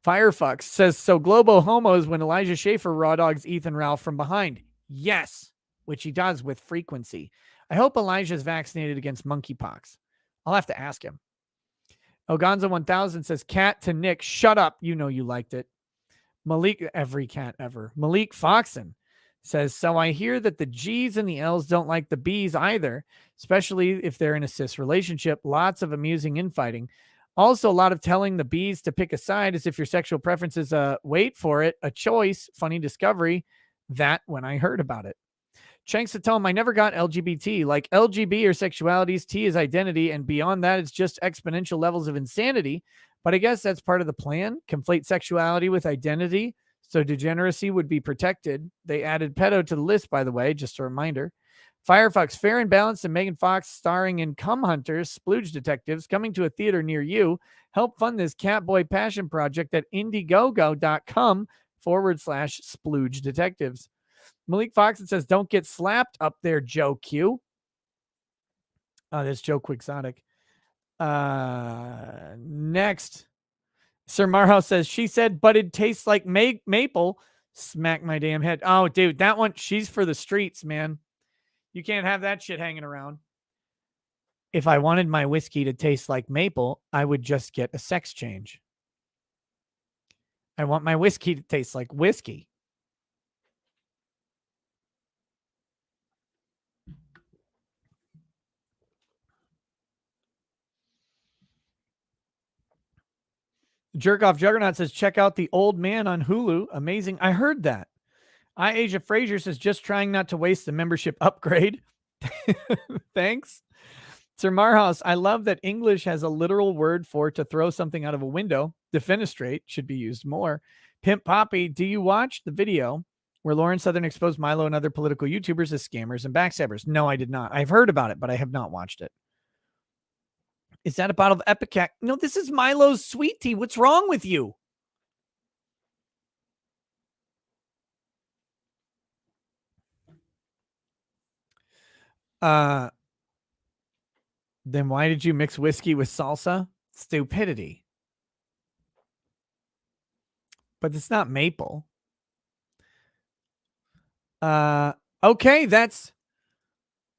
Firefox says, so Globo homos when Elijah Schaffer raw dogs Ethan Ralph from behind. Yes, which he does with frequency. I hope Elijah's vaccinated against monkeypox. I'll have to ask him. Oganza 1000 says, cat to Nick, shut up. You know you liked it. Malik, every cat ever. Malik Foxon says, so I hear that the G's and the L's don't like the B's either, especially if they're in a cis relationship. Lots of amusing infighting. Also, a lot of telling the B's to pick a side as if your sexual preference is wait for it, a choice. Funny discovery that when I heard about it. Shanks Atom, I never got LGBT. Like LGB or sexualities, T is identity, and beyond that, it's just exponential levels of insanity. But I guess that's part of the plan. Conflate sexuality with identity, so degeneracy would be protected. They added pedo to the list, by the way, just a reminder. Firefox, Fair and Balanced, and Megan Fox starring in Cum Hunters, Splooge Detectives, coming to a theater near you. Help fund this Catboy passion project at indiegogo.com/Splooge Detectives. Malik Fox, it says, don't get slapped up there, Joe Q. That's Joe Quixotic. Next. Sir Marhouse says, she said, but it tastes like maple. Smack my damn head. Oh, dude, that one, she's for the streets, man. You can't have that shit hanging around. If I wanted my whiskey to taste like maple, I would just get a sex change. I want my whiskey to taste like whiskey. Jerk Off Juggernaut says, check out The Old Man on Hulu. Amazing. I heard that. Asia Frazier says, just trying not to waste the membership upgrade. Thanks. Sir Marhouse, I love that English has a literal word for to throw something out of a window. Defenestrate should be used more. Pimp Poppy, do you watch the video where Lauren Southern exposed Milo and other political YouTubers as scammers and backstabbers? No, I did not. I've heard about it, but I have not watched it. Is that a bottle of Epicac? No, this is Milo's sweet tea. What's wrong with you? Then why did you mix whiskey with salsa? stupidity. But it's not maple. Okay, that's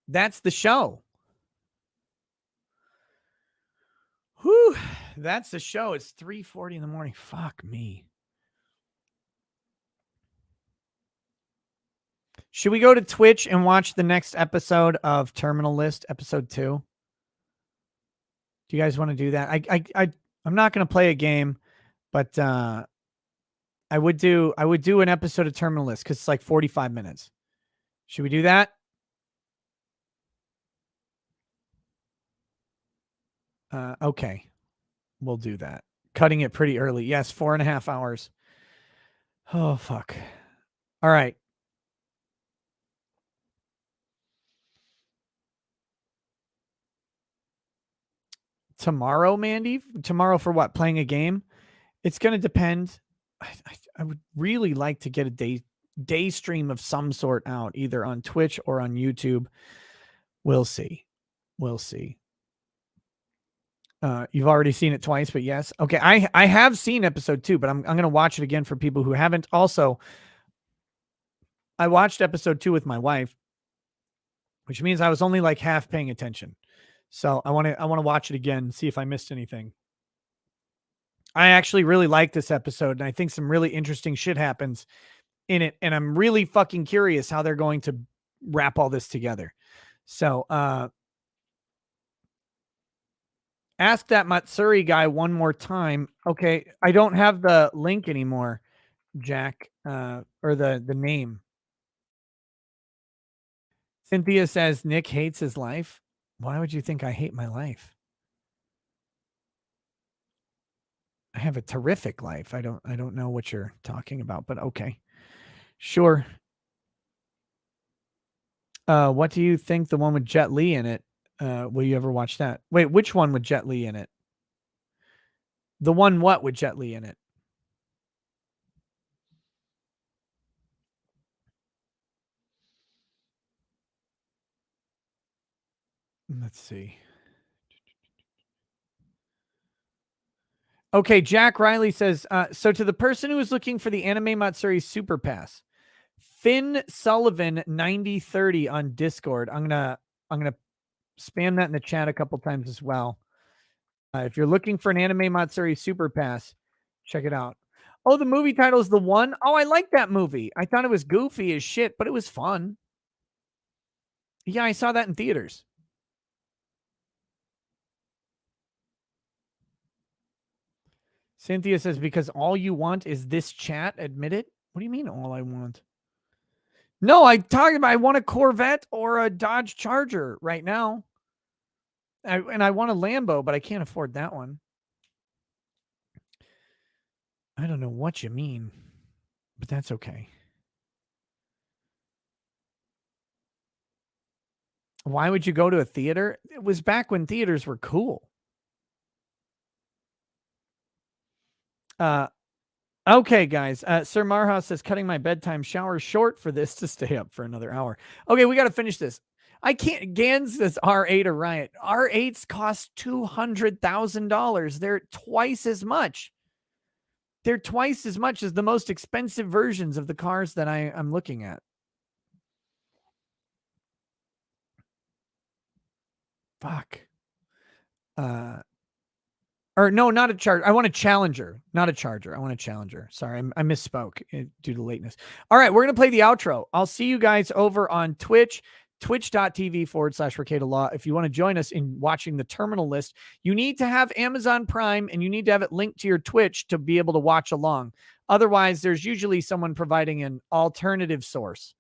the show. Whew, that's the show. It's 3:40 in the morning. Fuck me. Should we go to Twitch and watch the next episode of Terminal List, episode 2? Do you guys want to do that? I'm not going to play a game, but I would do an episode of Terminal List because it's like 45 minutes. Should we do that? Okay, we'll do that. Cutting it pretty early. Yes, 4.5 hours. Oh, fuck. All right. Tomorrow, Mandy? Tomorrow for what? Playing a game? It's going to depend. I would really like to get a day stream of some sort out, either on Twitch or on YouTube. We'll see. We'll see. You've already seen it twice, but yes. Okay, I have seen episode 2, but I'm going to watch it again for people who haven't. Also, I watched episode 2 with my wife, which means I was only like half paying attention. So I want to watch it again, see if I missed anything. I actually really like this episode, and I think some really interesting shit happens in it, and I'm really fucking curious how they're going to wrap all this together. So, ask that Matsuri guy one more time. Okay, I don't have the link anymore, Jack, or the name. Cynthia says Nick hates his life. Why would you think I hate my life? I have a terrific life. I don't know what you're talking about, but okay. Sure. What do you think the one with Jet Li in it? Will you ever watch that? Wait, which one with Jet Li in it? The one what with Jet Li in it? Let's see. Okay, Jack Riley says, so to the person who is looking for the Anime Matsuri Super Pass, Finn Sullivan 9030 on Discord. I'm gonna spam that in the chat a couple times as well. If you're looking for an Anime Matsuri Super Pass, check it out. Oh, the movie title is The One. Oh, I like that movie. I thought it was goofy as shit, but it was fun. Yeah, I saw that in theaters. Cynthia says, because all you want is this chat, admit it? What do you mean all I want? No, I want a Corvette or a Dodge Charger right now. And I want a Lambo, but I can't afford that one. I don't know what you mean, but that's okay. Why would you go to a theater? It was back when theaters were cool. Okay, guys. Sir Marhaus says, cutting my bedtime shower short for this to stay up for another hour. Okay, we got to finish this. I can't. Gans says R8 a riot. R8s cost $200,000. They're twice as much. They're twice as much as the most expensive versions of the cars that I'm looking at. Fuck. Or no, not a Charger. I want a Challenger, not a Charger. I want a Challenger. Sorry, I misspoke due to lateness. All right, we're going to play the outro. I'll see you guys over on Twitch, twitch.tv/Recato Law. If you want to join us in watching the Terminal List, you need to have Amazon Prime and you need to have it linked to your Twitch to be able to watch along. Otherwise, there's usually someone providing an alternative source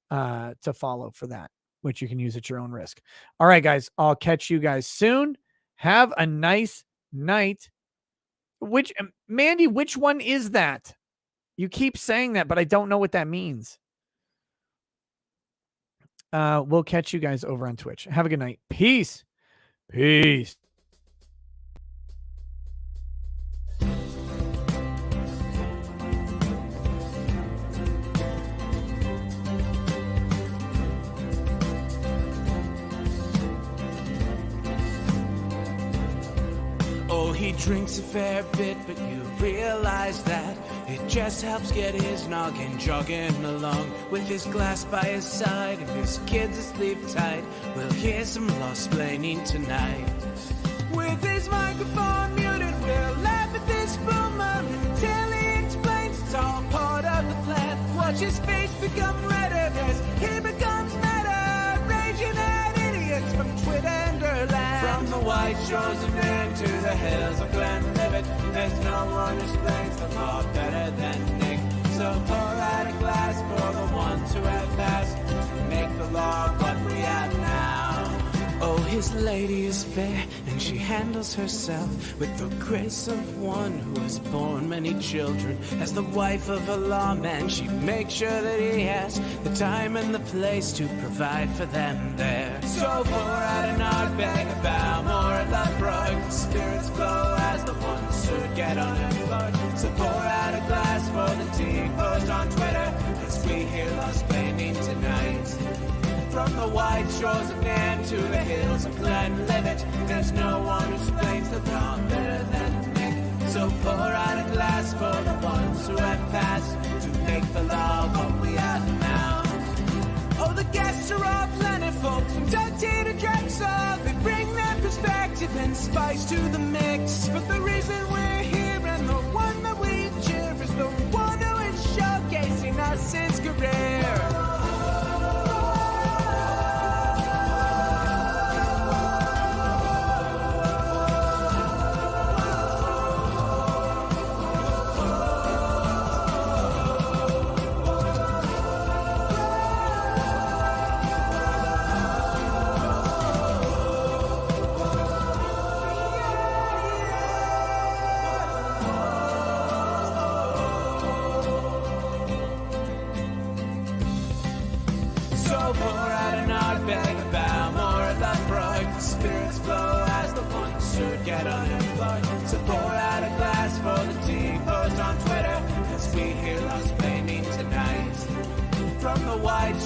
to follow for that, which you can use at your own risk. All right, guys, I'll catch you guys soon. Have a nice night. Mandy, which one is that? You keep saying that, but I don't know what that means. We'll catch you guys over on Twitch. Have a good night. Peace. Peace. Oh, he drinks a fair bit, but you realize that it just helps get his noggin jogging along. With his glass by his side and his kids asleep tight, we'll hear some lost-plaining tonight. With his microphone muted, we'll laugh at this boomer until he explains it's all part of the plan. Watch his face become redder as he becomes meta, raging at idiots from Twitter and Erlang. From the white shores of Maine to the hills of Glenlivet, there's no one who explains the law better than Nick. So pour out a glass for the ones who have passed to make the law what we have now. Oh, his lady is fair, and she handles herself with the grace of one who has borne many children. As the wife of a lawman, she makes sure that he has the time and the place to provide for them there. So pour out an Ardbeg, a Balmore, a Lafroig, the spirits flow as the ones who get unemployed. So pour out a glass for the tea post on Twitter, as we hear lost-plaining tonight. From the white shores of Nairn to the hills of Glenlivet, there's no one who explains the law better than Nick. So pour out a glass for the ones who have passed to make the law what we have now. Oh, the guests are all plentiful, from Doug T to Drexel. They bring their perspective and spice to the mix. But the reason we're here and the one that we cheer is the one who is showcasing us his career.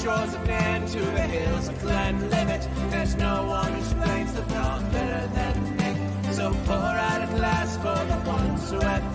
Shores of Nairn to the hills of Glenlivet, there's no one who explains the law better than Nick. So pour out a glass for the ones who have